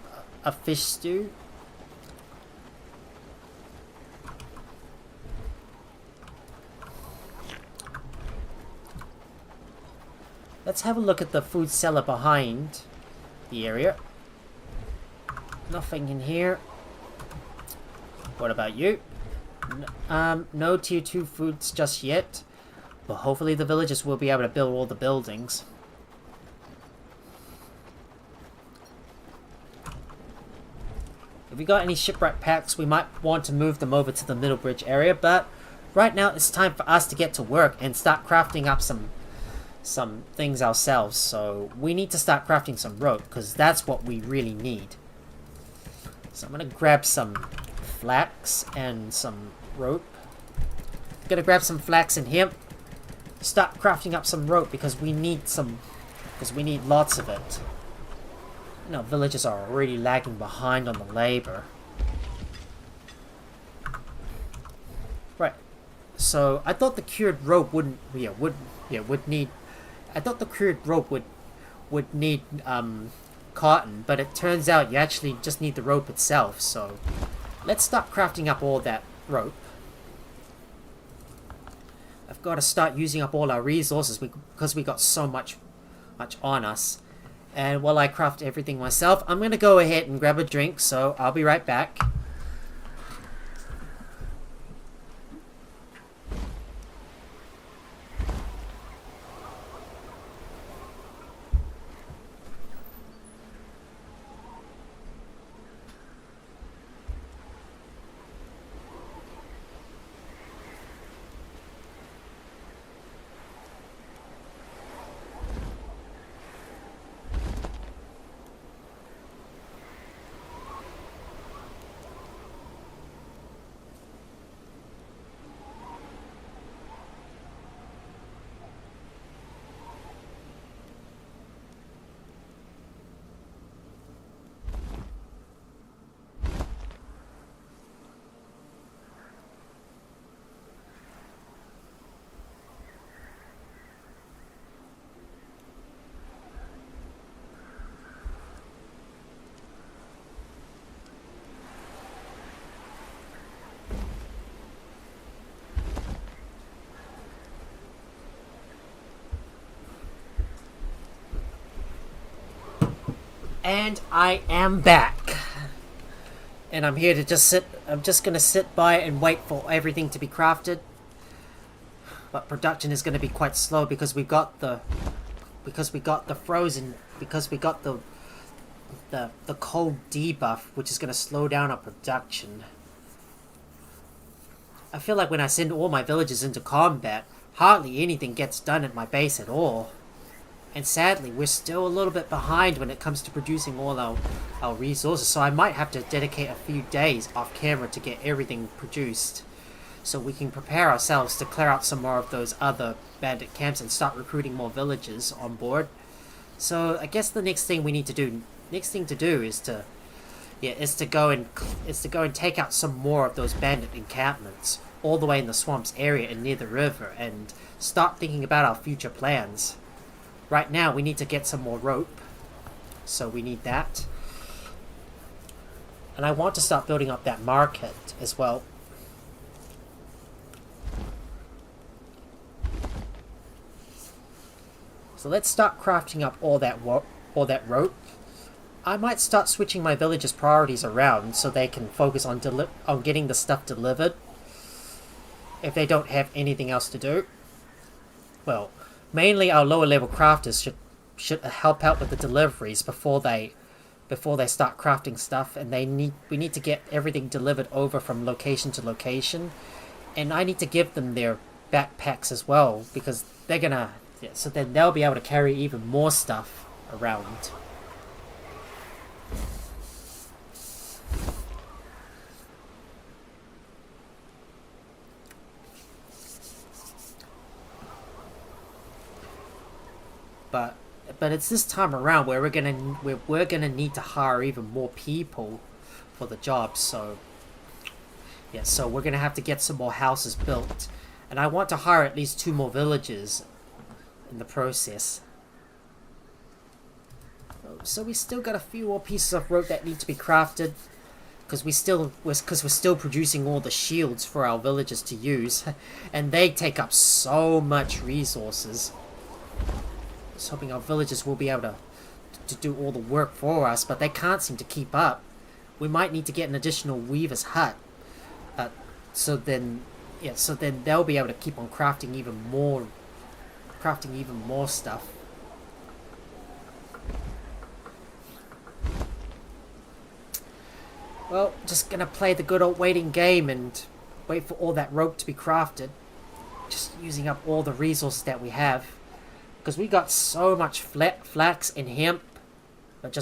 a fish stew. Let's have a look at the food cellar behind the area. Nothing in here. What about you? No tier 2 foods just yet. But hopefully the villagers will be able to build all the buildings. If we got any shipwreck packs, we might want to move them over to the middle bridge area. But right now it's time for us to get to work and start crafting up some things ourselves. So we need to start crafting some rope, because that's what we really need. So I'm gonna grab some flax and some rope. I'm gonna grab some flax and hemp. Start crafting up some rope because we need lots of it. You know, villagers are already lagging behind on the labor. Right. So I thought the cured rope would need. I thought the cured rope would need cotton, but it turns out you actually just need the rope itself. So let's start crafting up all that rope. I've got to start using up all our resources because we got so much on us. And while I craft everything myself, I'm gonna go ahead and grab a drink, so I'll be right back. And I am back. And I'm here to just sit. I'm just gonna sit by and wait for everything to be crafted. But production is gonna be quite slow because we got the frozen, because we got the cold debuff, which is gonna slow down our production. I feel like when I send all my villagers into combat, hardly anything gets done at my base at all. And sadly, we're still a little bit behind when it comes to producing all our resources, so I might have to dedicate a few days off camera to get everything produced, so we can prepare ourselves to clear out some more of those other bandit camps and start recruiting more villagers on board. So I guess the next thing to do is to go and take out some more of those bandit encampments all the way in the swamps area and near the river, and start thinking about our future plans. Right now, we need to get some more rope, so we need that. And I want to start building up that market as well. So let's start crafting up all that rope. I might start switching my villagers' priorities around so they can focus on getting the stuff delivered if they don't have anything else to do. Well, mainly our lower level crafters should help out with the deliveries before they start crafting stuff, and we need to get everything delivered over from location to location, and I need to give them their backpacks as well, because they're gonna so then they'll be able to carry even more stuff around. But it's this time around where we're gonna need to hire even more people for the job. So yeah, so we're gonna have to get some more houses built, and I want to hire at least 2 more villagers in the process. So we still got a few more pieces of rope that need to be crafted, because we're still producing all the shields for our villagers to use, and they take up so much resources. Just hoping our villagers will be able to do all the work for us, but they can't seem to keep up. We might need to get an additional weaver's hut, so then they'll be able to keep on crafting even more stuff. Well, just gonna play the good old waiting game and wait for all that rope to be crafted. Just using up all the resources that we have, because we got so much flax and hemp, but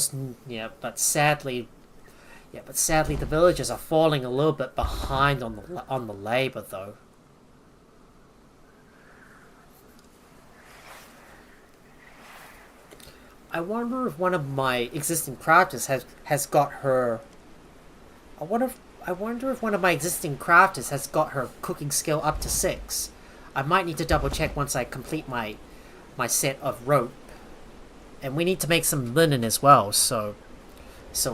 sadly the villagers are falling a little bit behind on the labor though. I wonder if one of my existing crafters has got her. I wonder if one of my existing crafters has got her cooking skill up to 6. I might need to double check once I complete my set of rope, and we need to make some linen as well. So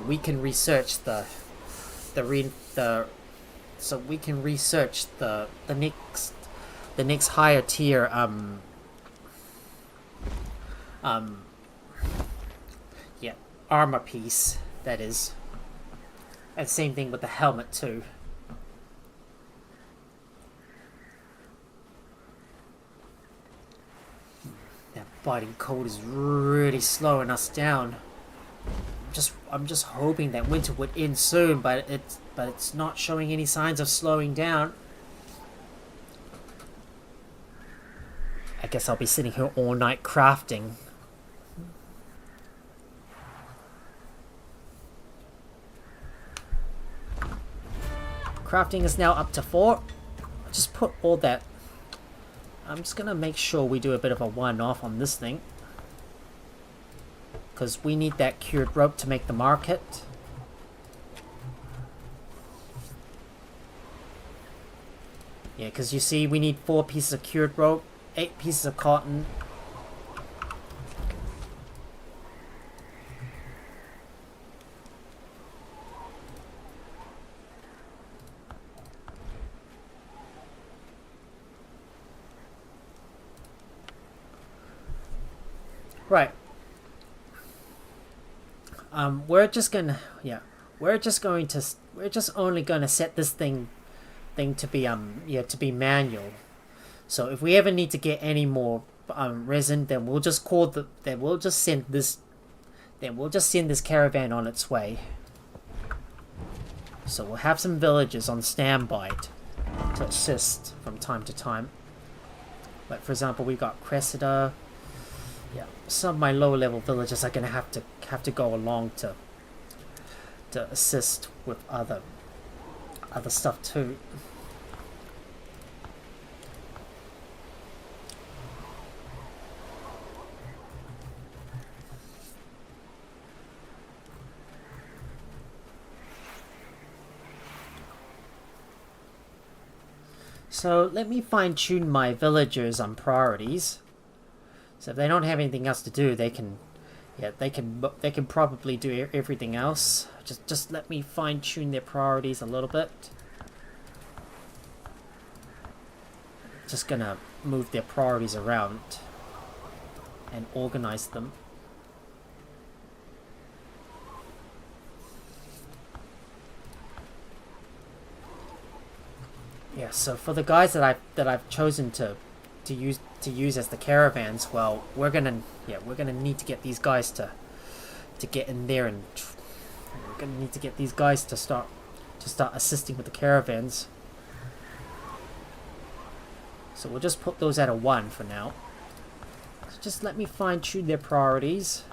we can research the next higher tier armor piece, that is. And same thing with the helmet too. That biting cold is really slowing us down. I'm just hoping that winter would end soon, but it's not showing any signs of slowing down. I guess I'll be sitting here all night crafting. Crafting is now up to 4. Just put all that. I'm just gonna make sure we do a bit of a one-off on this thing, because we need that cured rope to make the market. Yeah, because you see, we need 4 pieces of cured rope, 8 pieces of cotton. Right. we're just only gonna set this thing to be to be manual. So if we ever need to get any more resin, then we'll just send this caravan on its way. So we'll have some villagers on standby to assist from time to time. Like for example, we got Cressida. Yeah, some of my lower level villagers are gonna have to go along to assist with other stuff too. So let me fine-tune my villagers on priorities. So if they don't have anything else to do, they can probably do everything else. Just let me fine-tune their priorities a little bit. Just gonna move their priorities around and organize them. Yeah, so for the guys that I've chosen to use as the caravans, well, we're gonna need to get these guys to get in there, and we're gonna need to get these guys to start assisting with the caravans. So we'll just put those at a 1 for now. So just let me fine-tune their priorities.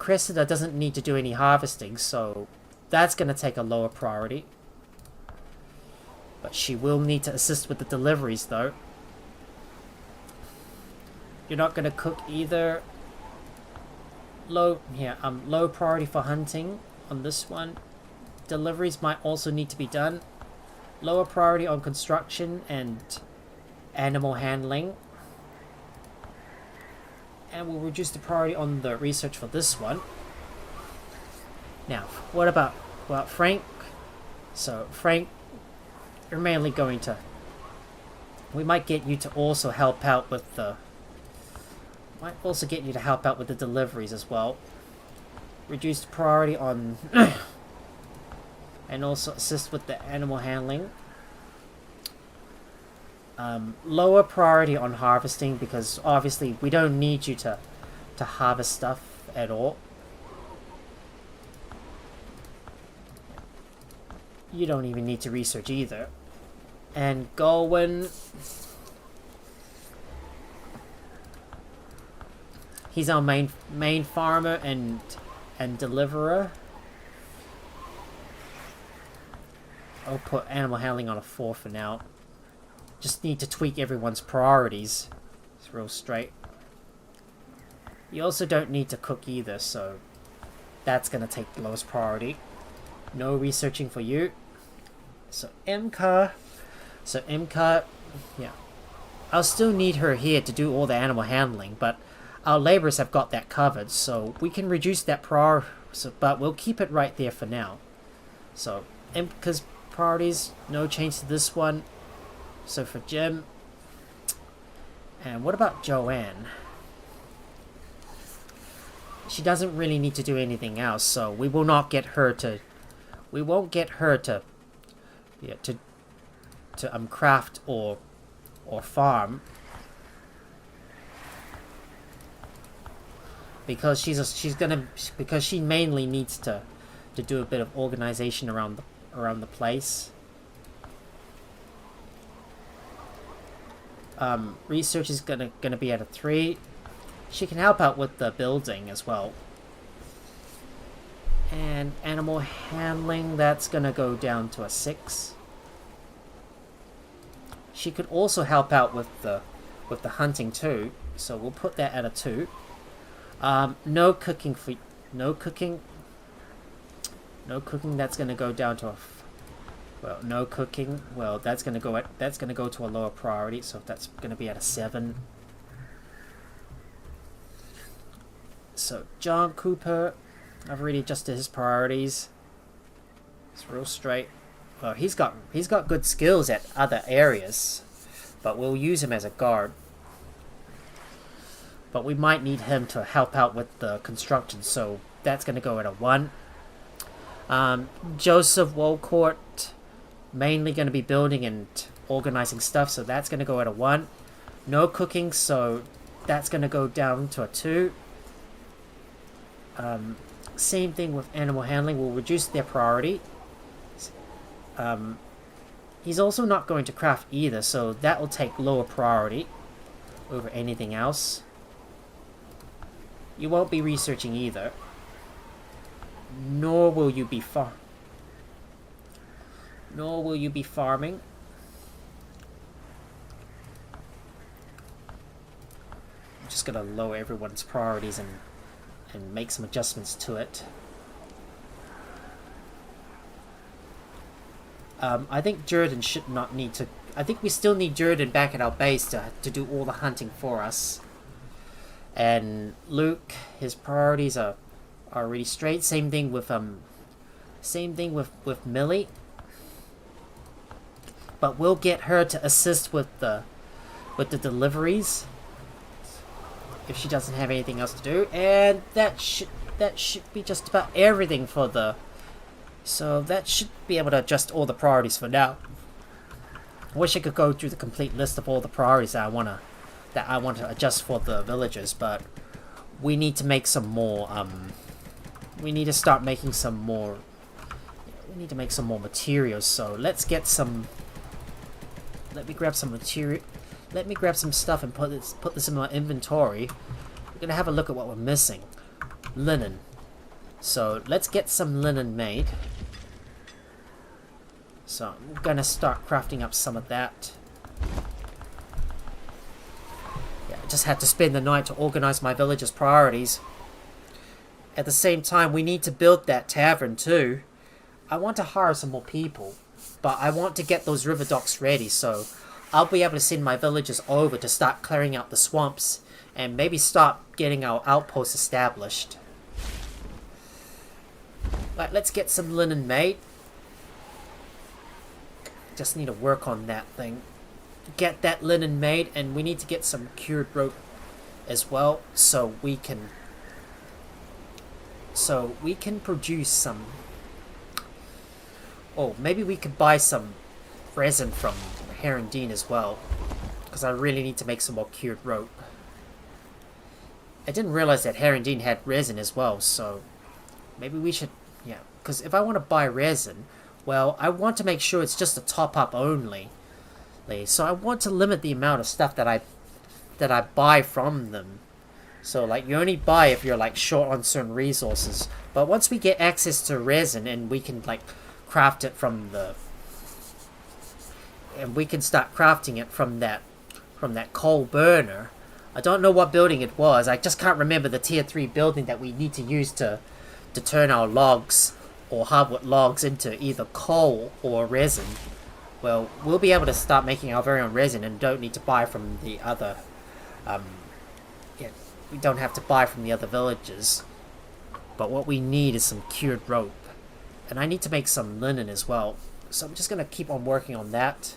Cressida doesn't need to do any harvesting, so that's going to take a lower priority. But she will need to assist with the deliveries, though. You're not going to cook either. Low priority for hunting on this one. Deliveries might also need to be done. Lower priority on construction and animal handling. And we'll reduce the priority on the research for this one. Now, what about Frank? So Frank, you're mainly going to... We might get you to also help out with the... Might also get you to help out with the deliveries as well. Reduced priority on... and also assist with the animal handling. Lower priority on harvesting, because obviously we don't need you to harvest stuff at all. You don't even need to research either. And Galwin, he's our main farmer and deliverer. I'll put animal handling on a 4 for now. Just need to tweak everyone's priorities. It's real straight. You also don't need to cook either, so that's gonna take the lowest priority. No researching for you. So Imka, yeah, I'll still need her here to do all the animal handling, but our laborers have got that covered, so we can reduce that but we'll keep it right there for now. So Imka's priorities, no change to this one. So for Jim, and what about Joanne? She doesn't really need to do anything else, so we will not get her to. We won't get her to craft or farm, because because she mainly needs to do a bit of organization around the place. Research is gonna be at a 3. She can help out with the building as well. And animal handling, that's gonna go down to a 6. She could also help out with the hunting too, so we'll put that at a 2. No cooking. That's gonna go down to a. No cooking. Well, that's gonna go to a lower priority, so that's gonna be at a 7. So John Cooper, I've already adjusted his priorities. It's real straight. Well, he's got good skills at other areas, but we'll use him as a guard. but we might need him to help out with the construction, so that's going to go at a 1. Joseph Wolcourt, mainly going to be building and organizing stuff, so that's going to go at a 1. No cooking, so that's going to go down to a 2. Same thing with animal handling, we'll reduce their priority. He's also not going to craft either, so that will take lower priority over anything else. You won't be researching either. Nor will you be farming. I'm just gonna lower everyone's priorities and make some adjustments to it. I think Jordan should not need to... I think we still need Jordan back at our base to do all the hunting for us. And Luke, his priorities are already straight. Same thing with Millie. But we'll get her to assist with the deliveries if she doesn't have anything else to do. And that should be just about everything for the... So that should be able to adjust all the priorities for now. I wish I could go through the complete list of all the priorities that I want to adjust for the villagers, but we need to make some more. We need to start making some more. We need to make some more materials. So let's get some. Let me grab some material. Let me grab some stuff and put this in my inventory. We're gonna have a look at what we're missing. Linen. So let's get some linen made. So I'm gonna start crafting up some of that. Yeah, I just had to spend the night to organize my villagers' priorities. At the same time, we need to build that tavern too. I want to hire some more people, but I want to get those river docks ready, so I'll be able to send my villagers over to start clearing out the swamps and maybe start getting our outposts established. Right, let's get some linen made. Just need to work on that thing. Get that linen made, and we need to get some cured rope as well, so we can produce some. Oh, maybe we could buy some resin from Herondine as well, because I really need to make some more cured rope. I didn't realize that Herondine had resin as well, so maybe we should. Yeah, because if I want to buy resin, well, I want to make sure it's just a top-up only. So I want to limit the amount of stuff that I buy from them. So, like, you only buy if you're, like, short on certain resources. But once we get access to resin and we can, like, craft it from the... And we can start crafting it from that coal burner. I don't know what building it was. I just can't remember the tier 3 building that we need to use to turn our logs or hardwood logs into either coal or resin. Well, we'll be able to start making our very own resin and don't need to buy from the other we don't have to buy from the other villages. But what we need is some cured rope, and I need to make some linen as well, so I'm just gonna keep on working on that,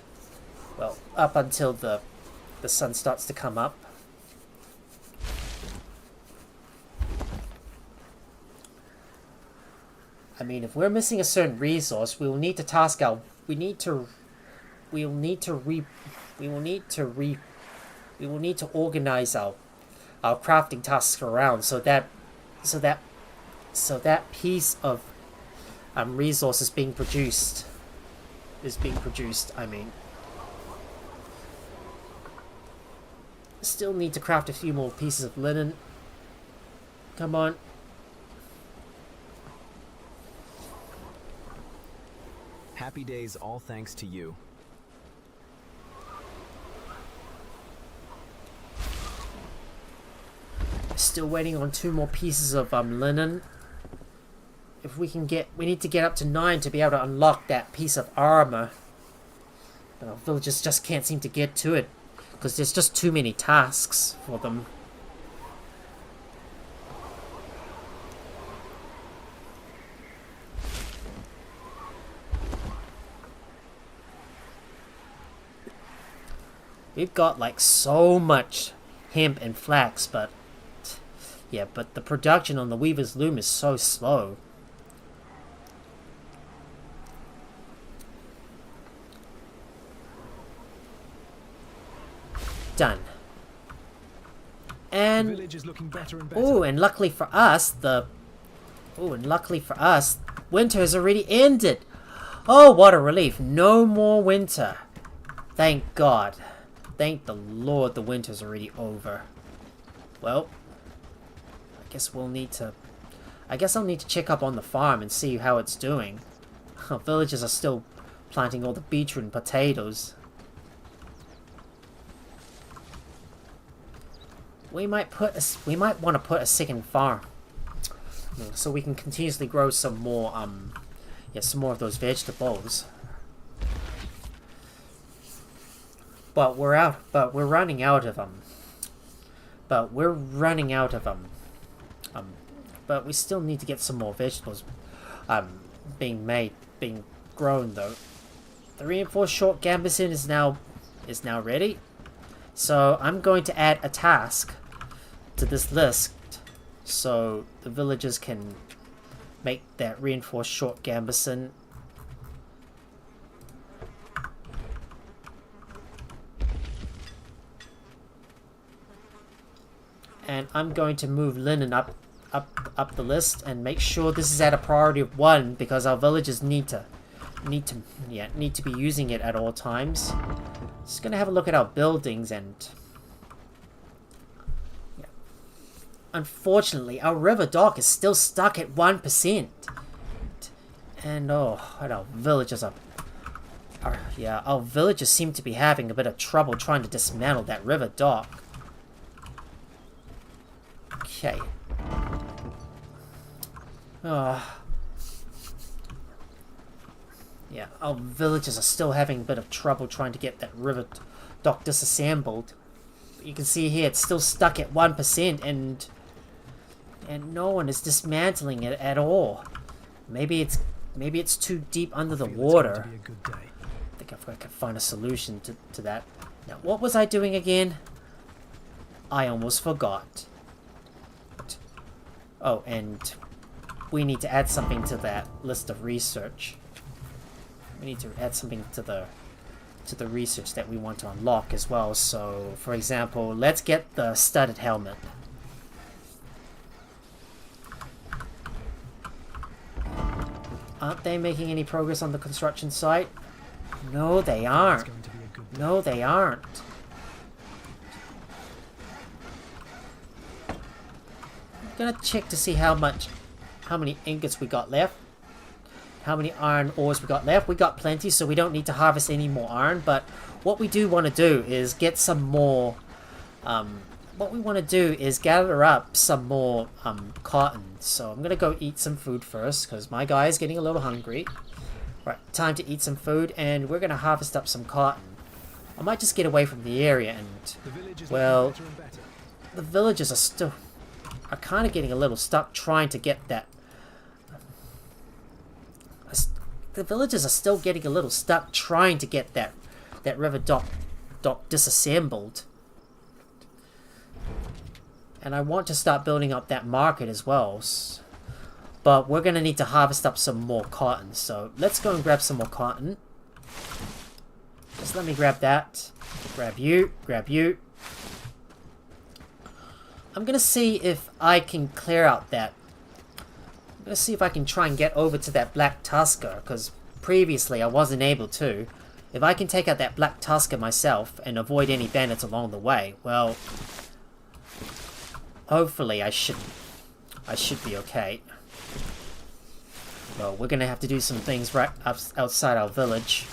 well, up until the sun starts to come up. I mean, if we're missing a certain resource, we will need to organize our crafting tasks around so that piece of resource is being produced. I mean, still need to craft a few more pieces of linen. Come on. Happy days, all thanks to you. Still waiting on 2 more pieces of linen. If we can get, we need to get up to 9 to be able to unlock that piece of armor. But our villagers just can't seem to get to it because there's just too many tasks for them. We've got like so much hemp and flax, but Yeah, but the production on the Weaver's Loom is so slow. Done. And The village is looking better and better. oh, and luckily for us, winter has already ended. Oh, what a relief! No more winter. Thank God. Thank the Lord, the winter's already over. Well, I guess I'll need to check up on the farm and see how it's doing. Villagers are still planting all the beetroot and potatoes. We might want to put a second farm, so we can continuously grow some more some more of those vegetables. But we're running out of them. But we still need to get some more vegetables being grown though. The reinforced short garrison is now ready. So I'm going to add a task to this list so the villagers can make that reinforced short garrison. And I'm going to move linen up the list and make sure this is at a priority of 1 because our villagers need to be using it at all times. Just gonna have a look at our buildings and unfortunately our river dock is still stuck at 1%. And our villagers our villagers seem to be having a bit of trouble trying to dismantle that river dock. Okay. Yeah, our villagers are still having a bit of trouble trying to get that river dock disassembled. You can see here it's still stuck at 1% and no one is dismantling it at all. Maybe it's too deep under the water. I think I can find a solution to that. Now, what was I doing again? I almost forgot. Oh, and we need to add something to that list of research. We need to add something to the research that we want to unlock as well. So, for example, let's get the studded helmet. Aren't they making any progress on the construction site? No, they aren't. No, they aren't. I'm gonna check to see how many ingots we got left. How many iron ores we got left. We got plenty, so we don't need to harvest any more iron. But what we do want to do is get some more... what we want to do is gather up some more cotton. So I'm going to go eat some food first, because my guy is getting a little hungry. Right, time to eat some food, and we're going to harvest up some cotton. I might just get away from the area and... well, the villagers are kind of getting a little stuck trying to get that... The villagers are still getting a little stuck trying to get that river dock disassembled. And I want to start building up that market as well. But we're going to need to harvest up some more cotton. So let's go and grab some more cotton. Just let me grab that. Grab you. Grab you. I'm going to see if I can clear out that. I'm going to see if I can try and get over to that Black Tusker, because previously I wasn't able to. If I can take out that Black Tusker myself and avoid any bandits along the way, well, hopefully I should be okay. Well, we're going to have to do some things right outside our village.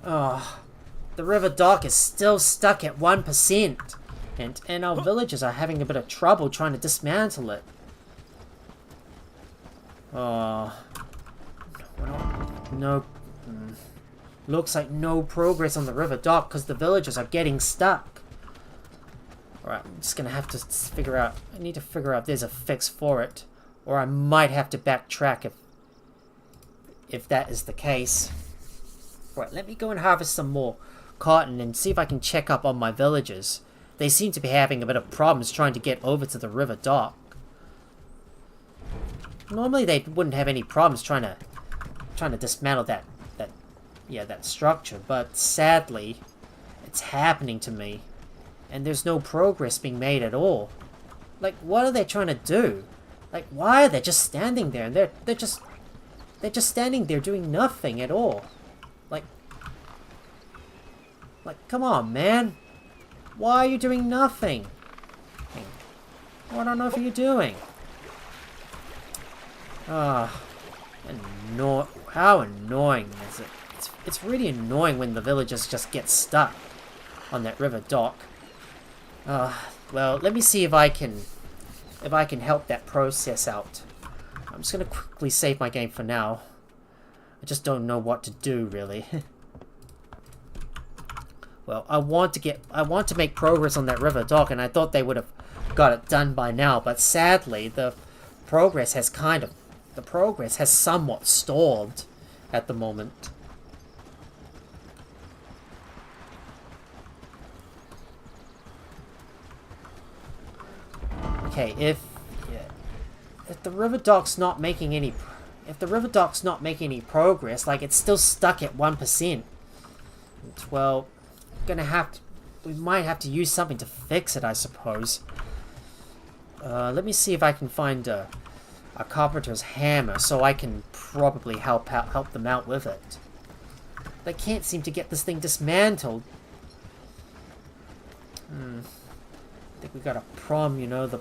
Oh. The river dock is still stuck at 1%, and our villagers are having a bit of trouble trying to dismantle it. Oh, no, looks like no progress on the river dock because the villagers are getting stuck. Alright, I'm just gonna have to figure out, I need to figure out if there's a fix for it, or I might have to backtrack if that is the case. Right, let me go and harvest some more cotton and see if I can check up on my villagers. They seem to be having a bit of problems trying to get over to the river dock. Normally they wouldn't have any problems trying to dismantle that structure, but sadly it's happening to me, and there's no progress being made at all. Like, what are they trying to do? Like, why are they just standing there? And they're just standing there doing nothing at all. Like, come on, man. Why are you doing nothing? What on earth are you doing? Ah, how annoying is it? It's really annoying when the villagers just get stuck on that river dock. Well, let me see if I can help that process out. I'm just gonna quickly save my game for now. I just don't know what to do, really. Well, I want to make progress on that river dock, and I thought they would have got it done by now, but sadly the progress has somewhat stalled at the moment. Okay, if the river dock's not making any progress, like it's still stuck at 1%. Well, we might have to use something to fix it, I suppose. Let me see if I can find a carpenter's hammer so I can probably help them out with it. They can't seem to get this thing dismantled. I think we got a problem, you know. The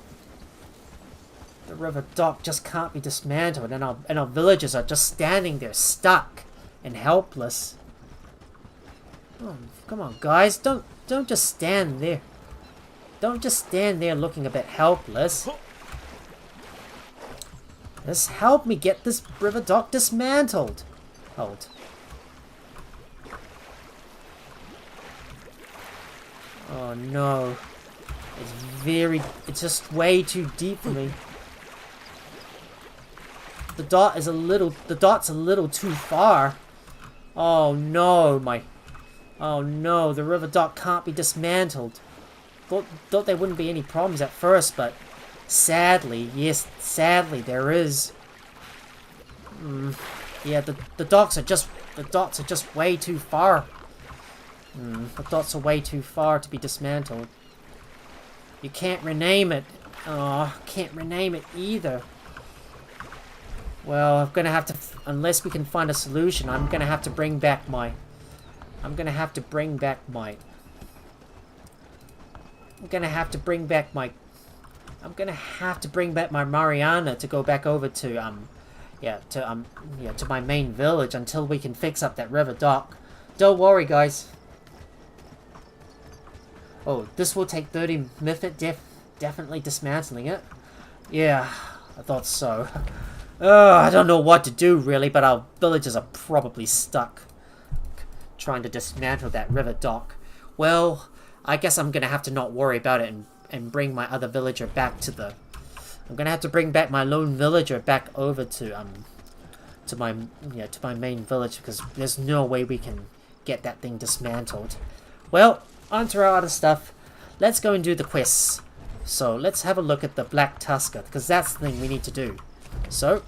river dock just can't be dismantled, and our villagers are just standing there stuck and helpless. Oh, come on, guys, don't just stand there. Don't just stand there looking a bit helpless. Just help me get this river dock dismantled. Hold. Oh no. It's just way too deep for me. The dot's a little too far. Oh no, the river dock can't be dismantled. Thought there wouldn't be any problems at first, but sadly there is. Yeah, the dots are just way too far. The dots are way too far to be dismantled. You can't rename it. Oh, can't rename it either. Well, I'm gonna have to, unless we can find a solution, I'm gonna have to bring back my Mariana to go back over to to my main village until we can fix up that river dock. Don't worry, guys. Oh, this will take 30 minutes, definitely dismantling it. Yeah, I thought so. I don't know what to do, really, but our villagers are probably stuck trying to dismantle that river dock. Well, I guess I'm going to have to not worry about it and bring my other villager back to the... I'm going to have to bring back my lone villager back over to my main village, because there's no way we can get that thing dismantled. Well, on to our other stuff. Let's go and do the quests. So let's have a look at the Black Tusker, because that's the thing we need to do. So,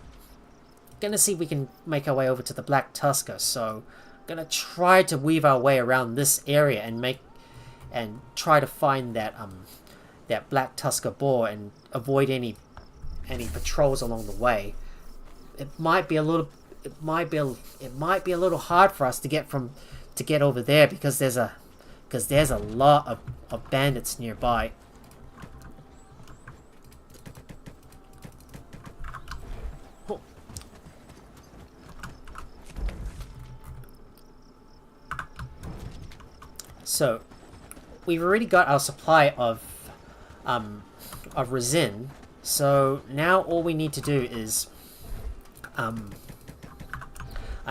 gonna see if we can make our way over to the Black Tusker. So, gonna try to weave our way around this area and try to find that Black Tusker boar and avoid any patrols along the way. It might be a little hard for us to get over there because there's a lot of bandits nearby. So, we've already got our supply of resin. So now all we need to do is, I'm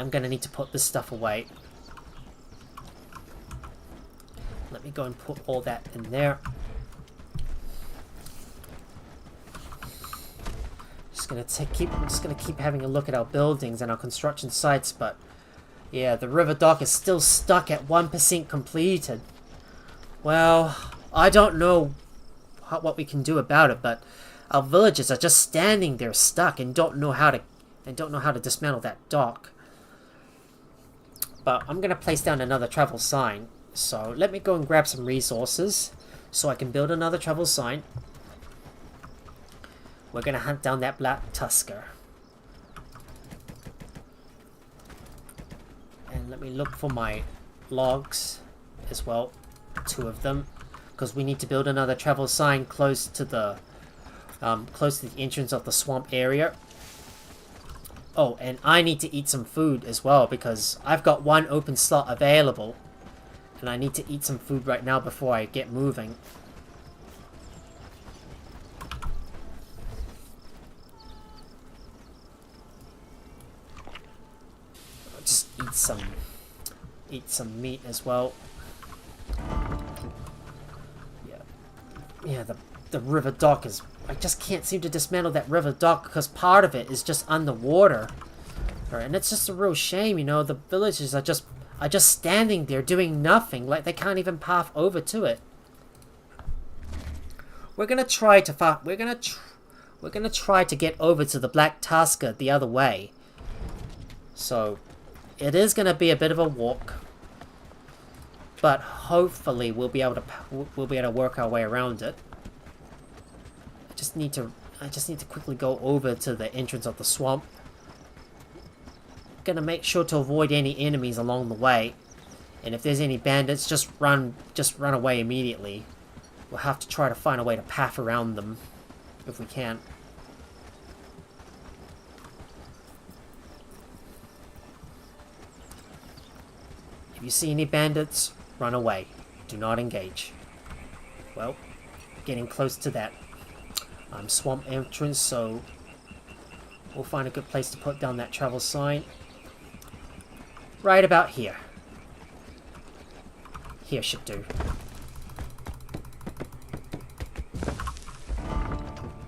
gonna need to put this stuff away. Let me go and put all that in there. I'm just gonna keep having a look at our buildings and our construction sites, but Yeah, the river dock is still stuck at 1% completed. Well, I don't know what we can do about it, but our villagers are just standing there stuck and don't know how to dismantle that dock. But I'm gonna place down another travel sign. So let me go and grab some resources so I can build another travel sign. We're gonna hunt down that black tusker. And let me look for my logs as well. 2 of them. Because we need to build another travel sign close to the entrance of the swamp area. Oh, and I need to eat some food as well because I've got 1 open slot available. And I need to eat some food right now before I get moving. I'll just eat some meat as well. Yeah, the river dock is... I just can't seem to dismantle that river dock because part of it is just underwater. And it's just a real shame, you know. The villagers are just standing there doing nothing, like they can't even path over to it. We're gonna try to get over to the Black Tusker the other way. So it is gonna be a bit of a walk, but hopefully we'll be able to work our way around it. I just need to quickly go over to the entrance of the swamp. Gonna make sure to avoid any enemies along the way, and if there's any bandits, just run away immediately. We'll have to try to find a way to path around them if we can. If you see any bandits, run away. Do not engage. Well, getting close to that swamp entrance, so we'll find a good place to put down that travel sign. Right about here. Here should do.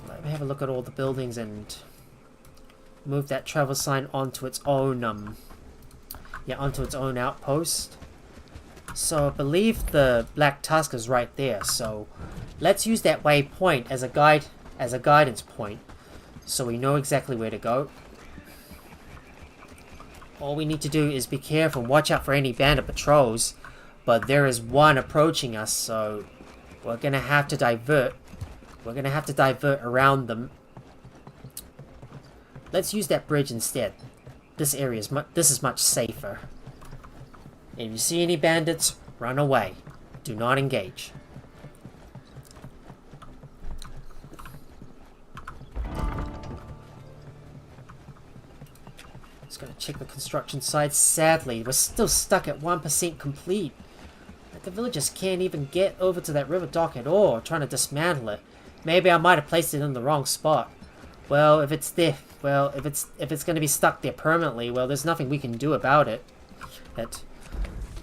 Let me have a look at all the buildings and move that travel sign onto its own onto its own outpost. So I believe the Black Tusk is right there, so let's use that waypoint as a guidance point so we know exactly where to go. All we need to do is be careful and watch out for any bandit patrols, but there is one approaching us, so we're gonna have to divert. We're gonna have to divert around them. Let's use that bridge instead. This is much safer. And if you see any bandits, run away. Do not engage. Just gonna check the construction site. Sadly, we're still stuck at 1% complete. The villagers can't even get over to that river dock at all, trying to dismantle it. Maybe I might have placed it in the wrong spot. Well, if it's there, if it's going to be stuck there permanently, well, there's nothing we can do about it.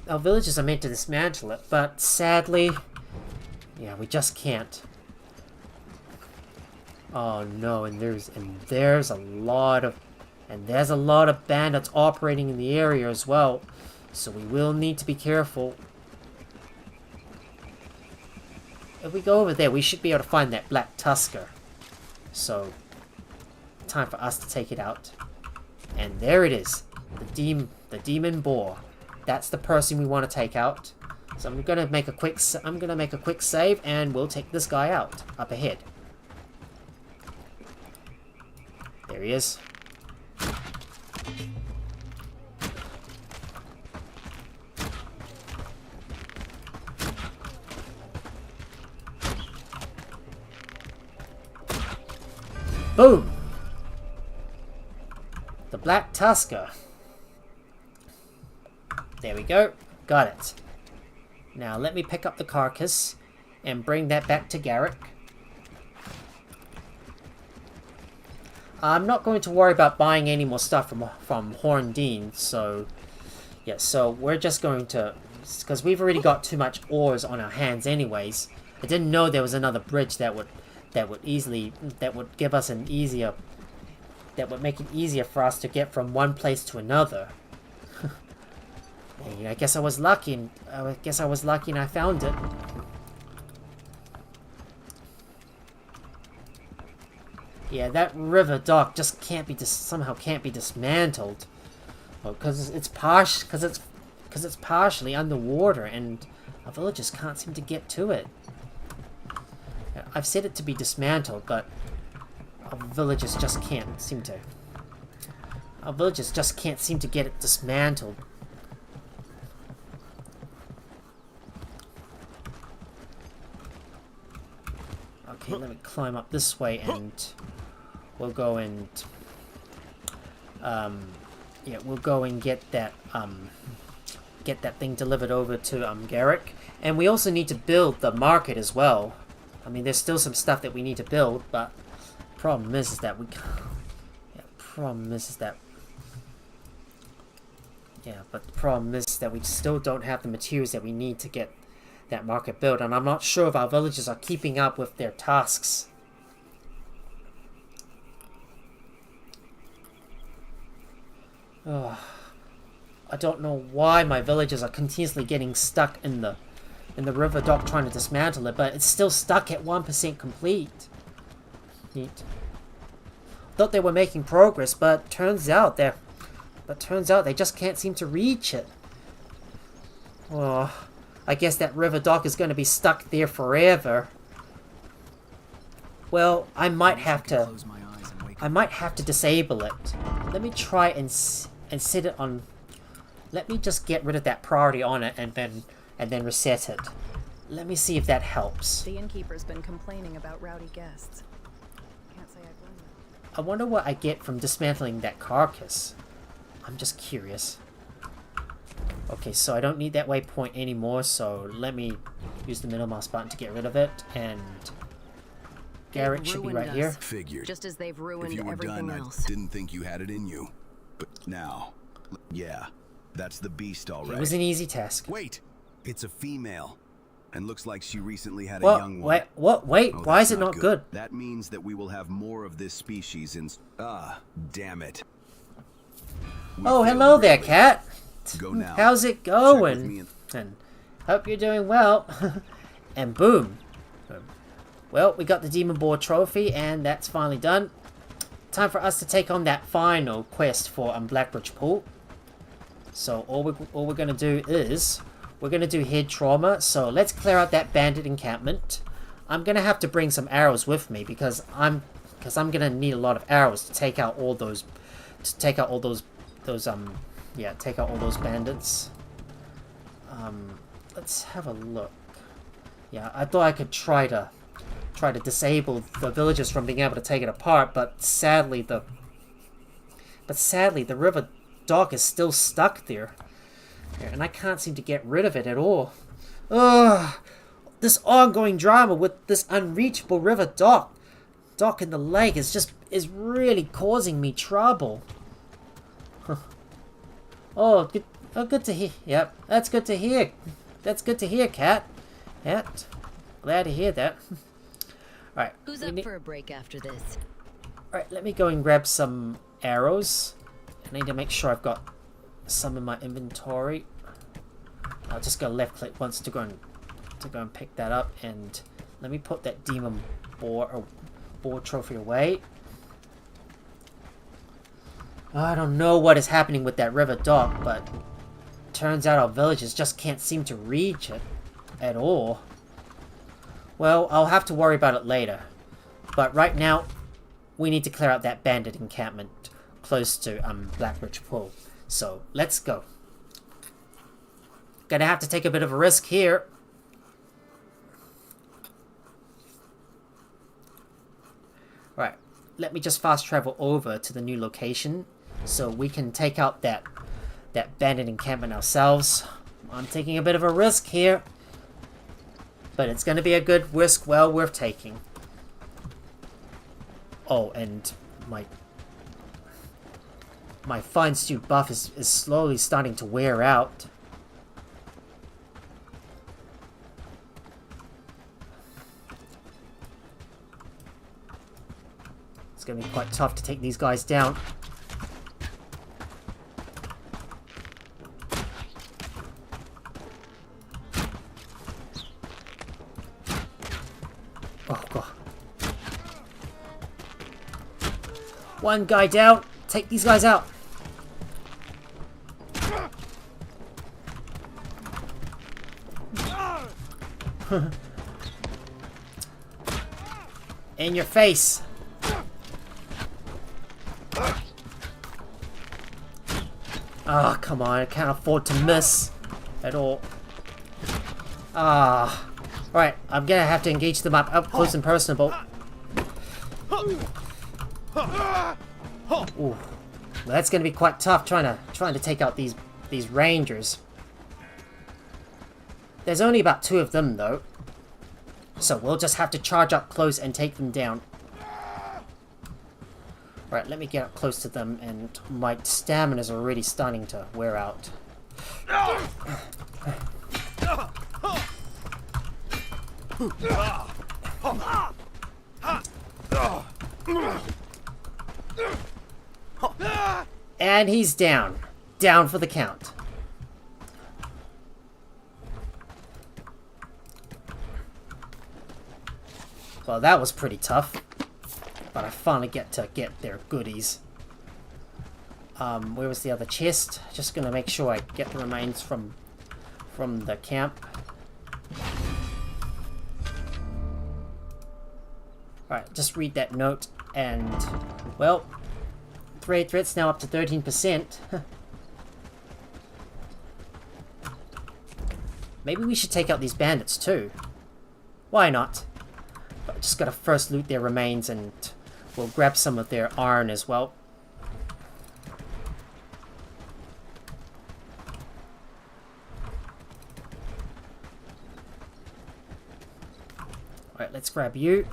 Our villagers are meant to dismantle it, but sadly, yeah, we just can't. Oh no, and there's a lot of bandits operating in the area as well, so we will need to be careful. If we go over there, we should be able to find that Black Tusker. So, time for us to take it out. And there it is. The demon boar. That's the person we want to take out. So I'm gonna make a quick save, and we'll take this guy out up ahead. There he is. Boom! The Black Tusker. There we go. Got it. Now let me pick up the carcass and bring that back to Garrick. I'm not going to worry about buying any more stuff from Horndean, so yeah, so we're just going to, because we've already got too much ores on our hands anyways. I didn't know there was another bridge that would give us an easier, that would make it easier for us to get from one place to another. Hey, I guess I was lucky. And I found it. Yeah, that river dock just can't be somehow can't be dismantled. Well, because it's partially underwater, and our villagers can't seem to get to it. I've said it to be dismantled, but our villagers just can't seem to. Our villagers just can't seem to get it dismantled. Okay, let me climb up this way, and we'll go and yeah, we'll go and get that thing delivered over to Garrick. And we also need to build the market as well. I mean, there's still some stuff that we need to build, but the problem is that we can't. Yeah, problem is that. Yeah, but the problem is that we still don't have the materials that we need to get that market built, and I'm not sure if our villagers are keeping up with their tasks. Oh, I don't know why my villagers are continuously getting stuck in the river dock trying to dismantle it, but it's still stuck at 1% complete. Neat. Thought they were making progress, but turns out they just can't seem to reach it. Oh, I guess that river dock is going to be stuck there forever. Well, I might have to disable it. Let me try and set it on. Let me just get rid of that priority on it and then reset it. Let me see if that helps. The innkeeper's been complaining about rowdy guests. Can't say I blame them. I wonder what I get from dismantling that carcass. I'm just curious. Okay, so I don't need that waypoint anymore, so let me use the middle mouse button to get rid of it, and Garrett should be right here. Figured. Just as they've ruined if you were everything done, else. I didn't think you had it in you. But now, yeah, that's the beast, all right. It was an easy task. Wait, it's a female, and looks like she recently had a young one. Wait, Oh, why is that's it not good? That means that we will have more of this species in. Ah, damn it. Oh, hello there, cat. Go now. How's it going? And hope you're doing well. And boom. Well, we got the Demon Boar trophy, and that's finally done. Time for us to take on that final quest for Blackbridge Pool. So all we're gonna do is we're gonna do head trauma. So let's clear out that bandit encampment. I'm gonna have to bring some arrows with me because I'm gonna need a lot of arrows to take out all those bandits. Let's have a look. Yeah, I thought I could try to disable the villagers from being able to take it apart, but sadly the river dock is still stuck there, and I can't seem to get rid of it at all. Ugh, this ongoing drama with this unreachable river dock in the lake is really causing me trouble. Oh, good to hear. Yep, that's good to hear. That's good to hear, Cat. Cat, glad to hear that. Alright. Who's up for a break after this? Alright, let me go and grab some arrows. I need to make sure I've got some in my inventory. I'll just go left click once to go and pick that up, and let me put that Demon Boar trophy away. I don't know what is happening with that river dock, but turns out our villagers just can't seem to reach it at all. Well, I'll have to worry about it later. But right now, we need to clear out that bandit encampment close to Blackbridge Pool. So, let's go. Gonna have to take a bit of a risk here. Right, let me just fast travel over to the new location so we can take out that bandit encampment ourselves. I'm taking a bit of a risk here, but it's going to be a good risk well worth taking. Oh, and my fine stew buff is slowly starting to wear out. It's going to be quite tough to take these guys down. Oh, God. One guy down. Take these guys out. In your face. Ah, oh, come on. I can't afford to miss at all. Ah. Alright, I'm gonna have to engage them up close and personable. Ooh. That's gonna be quite tough trying to take out these rangers. There's only about 2 of them though. So we'll just have to charge up close and take them down. Right, let me get up close to them, and my stamina's already starting to wear out. And he's down. Down for the count. Well, that was pretty tough. But I finally get their goodies. Where was the other chest? Just gonna make sure I get the remains from the camp. Alright, just read that note and, well, threat's now up to 13%. Maybe we should take out these bandits too. Why not? But just gotta first loot their remains, and we'll grab some of their iron as well. Alright, let's grab you.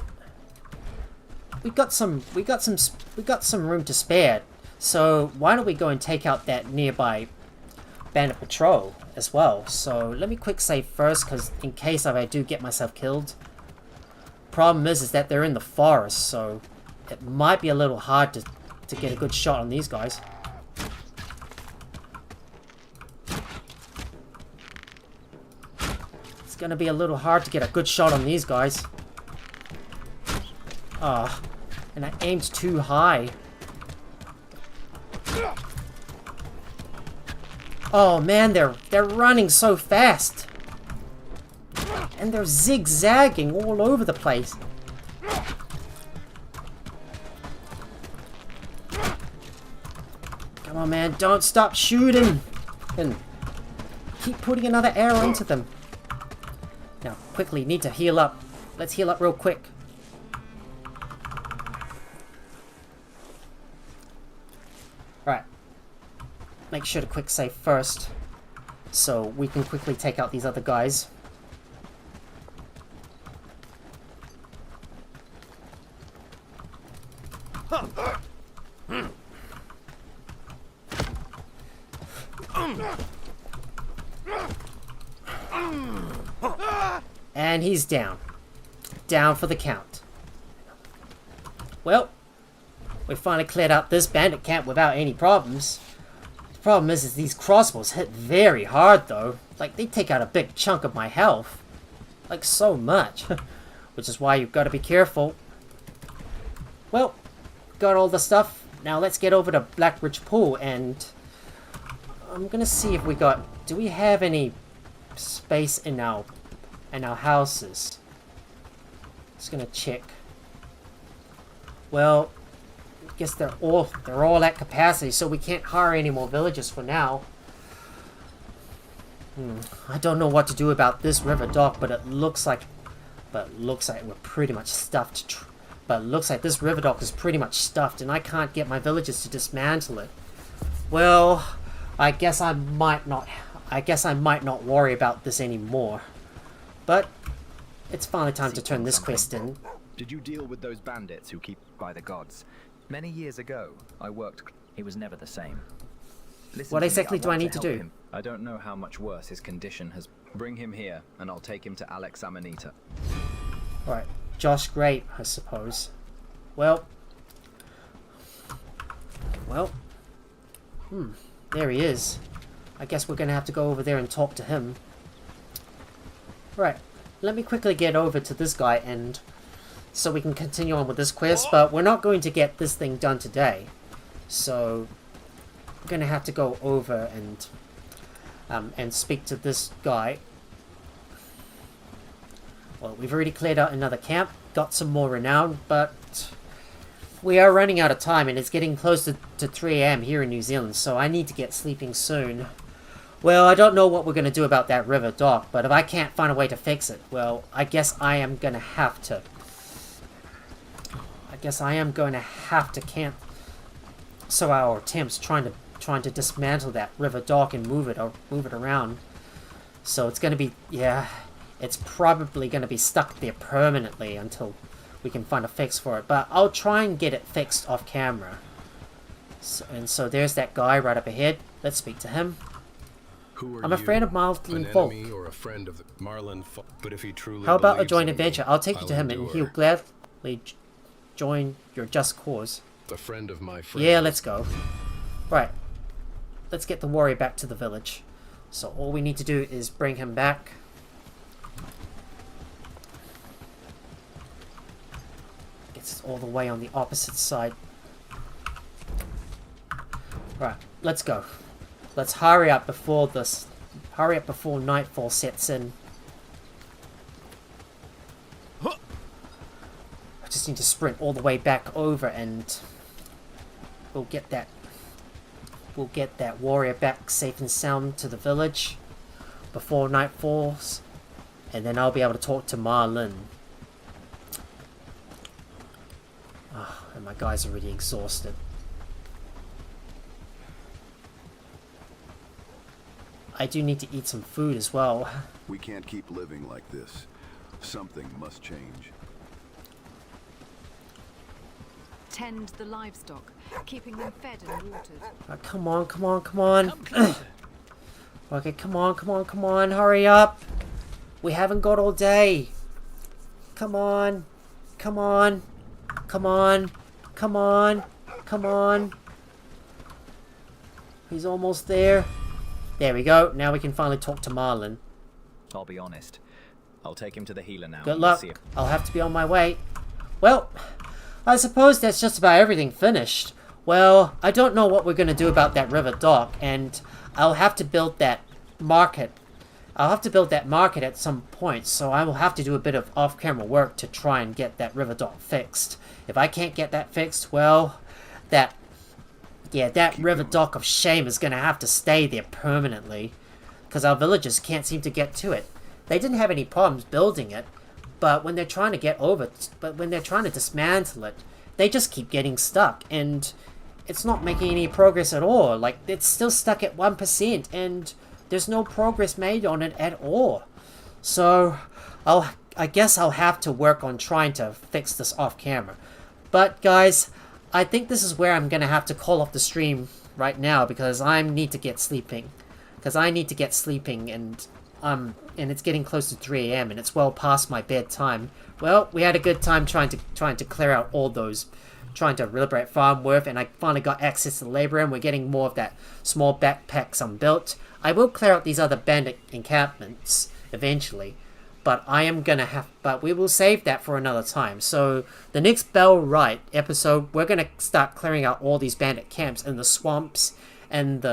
We got some room to spare. So why don't we go and take out that nearby bandit patrol as well. So let me quick save first, because in case I do get myself killed. Problem is that they're in the forest, so it might be a little hard to get a good shot on these guys. It's gonna be a little hard to get a good shot on these guys. Ah, and I aimed too high. Oh man, they're running so fast. And they're zigzagging all over the place. Come on, man, don't stop shooting. And keep putting another arrow into them. Now, quickly, need to heal up. Let's heal up real quick. Right. Make sure to quick save first, so we can quickly take out these other guys. And he's down. Down for the count. Well, we finally cleared out this bandit camp without any problems. The problem is these crossbows hit very hard though. Like, they take out a big chunk of my health. Like, so much. Which is why you've got to be careful. Well, got all the stuff. Now let's get over to Blackridge Pool, and I'm gonna see if we got... Do we have any space in our houses? Just gonna check. Well, I guess they're all at capacity, so we can't hire any more villagers for now. I don't know what to do about this river dock, but it looks like we're pretty much stuffed. But it looks like this river dock is pretty much stuffed, and I can't get my villagers to dismantle it. Well, I guess I might not worry about this anymore. But it's finally time to turn this quest in. Did you deal with those bandits who keep by the gods? Many years ago, I worked. He was never the same. What exactly do I need to do? Him. I don't know how much worse his condition has. Bring him here, and I'll take him to Alex Amanita. Right, Josh Grape, I suppose. Well, there he is. I guess we're gonna have to go over there and talk to him. Right, let me quickly get over to this guy and so we can continue on with this quest, but we're not going to get this thing done today. So we're going to have to go over and speak to this guy. Well, we've already cleared out another camp, got some more renown, but we are running out of time, and it's getting close to 3 AM here in New Zealand, so I need to get sleeping soon. Well, I don't know what we're going to do about that river dock, but if I can't find a way to fix it, well, I guess I am going to have to. So our attempts trying to dismantle that river dock and move it around. So it's going to be, yeah, it's probably going to be stuck there permanently until we can find a fix for it. But I'll try and get it fixed off camera. So there's that guy right up ahead. Let's speak to him. Who are I'm a friend of Marlin Folk. Or a friend of Marlin Folk? But if he truly How about a joint adventure? I'll take you to him and he'll gladly join your just cause. A friend of my friend. Yeah, let's go. Right. Let's get the warrior back to the village. So all we need to do is bring him back. Gets all the way on the opposite side. Right, let's go. Let's hurry up before nightfall sets in. I just need to sprint all the way back over, and we'll get that warrior back safe and sound to the village before night falls, and then I'll be able to talk to Marlin. Oh, and my guy's already exhausted. I do need to eat some food as well. We can't keep living like this. Something must change. Tend the livestock, keeping them fed and watered. Come on. Okay, come on, hurry up. We haven't got all day. Come on. He's almost there. There we go. Now we can finally talk to Marlin. I'll be honest. I'll take him to the healer now. Good luck. I'll have to be on my way. Well, I suppose that's just about everything finished. Well, I don't know what we're going to do about that river dock, and I'll have to build that market. At some point, so I will have to do a bit of off-camera work to try and get that river dock fixed. If I can't get that fixed, well, that river dock of shame is going to have to stay there permanently, because our villagers can't seem to get to it. They didn't have any problems building it, but when they're trying to dismantle it, they just keep getting stuck, and it's not making any progress at all. Like, it's still stuck at 1%, and there's no progress made on it at all. So I guess I'll have to work on trying to fix this off camera. But guys, I think this is where I'm gonna have to call off the stream right now, because I need to get sleeping. And it's getting close to 3 AM and it's well past my bedtime. Well, we had a good time trying to clear out all those, trying to liberate Farnworth, and I finally got access to the labor, and we're getting more of that small backpacks unbuilt. I will clear out these other bandit encampments eventually, but we will save that for another time. So the next Bellwright episode, we're gonna start clearing out all these bandit camps in the swamps and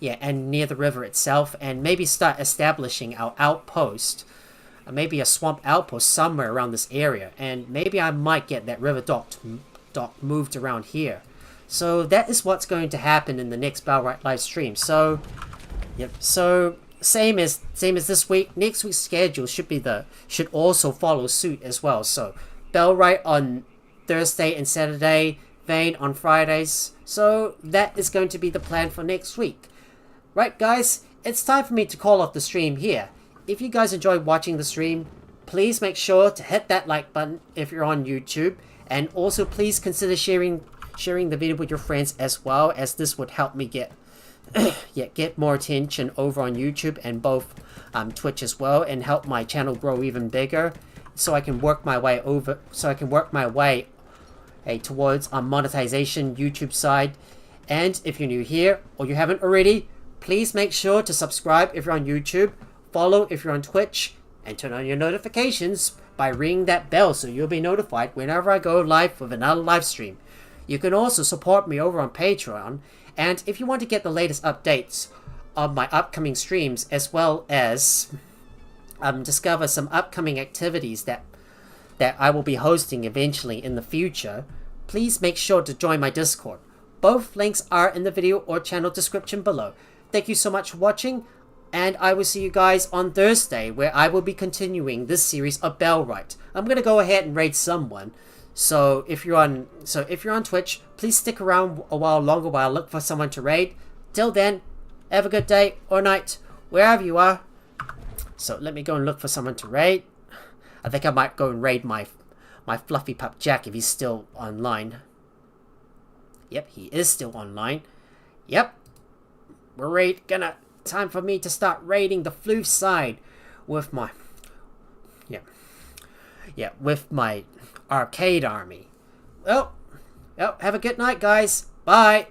and near the river itself, and maybe start establishing our outpost, maybe a swamp outpost somewhere around this area, and maybe I might get that river dock moved around here. So that is what's going to happen in the next Bellwright live stream. So, yep. So same as this week. Next week's schedule should also follow suit as well. So Bellwright on Thursday and Saturday, Vane on Fridays. So that is going to be the plan for next week. Right, guys, it's time for me to call off the stream here. If you guys enjoyed watching the stream, please make sure to hit that like button if you're on YouTube, and also please consider sharing the video with your friends as well, as this would help me get more attention over on YouTube and both Twitch as well, and help my channel grow even bigger, so I can work my way towards monetization YouTube side. And if you're new here or you haven't already, please make sure to subscribe if you're on YouTube, follow if you're on Twitch, and turn on your notifications by ringing that bell so you'll be notified whenever I go live with another live stream. You can also support me over on Patreon, and if you want to get the latest updates of my upcoming streams, as well as discover some upcoming activities that I will be hosting eventually in the future, please make sure to join my Discord. Both links are in the video or channel description below. Thank you so much for watching, and I will see you guys on Thursday, where I will be continuing this series of Bellwright. I'm gonna go ahead and raid someone. So if you're on Twitch, please stick around a while longer while I look for someone to raid. Till then, have a good day or night, wherever you are. So let me go and look for someone to raid. I think I might go and raid my fluffy pup Jack if he's still online. Yep, he is still online. Yep. Time for me to start raiding the floof side with my with my arcade army. Well, have a good night, guys. Bye.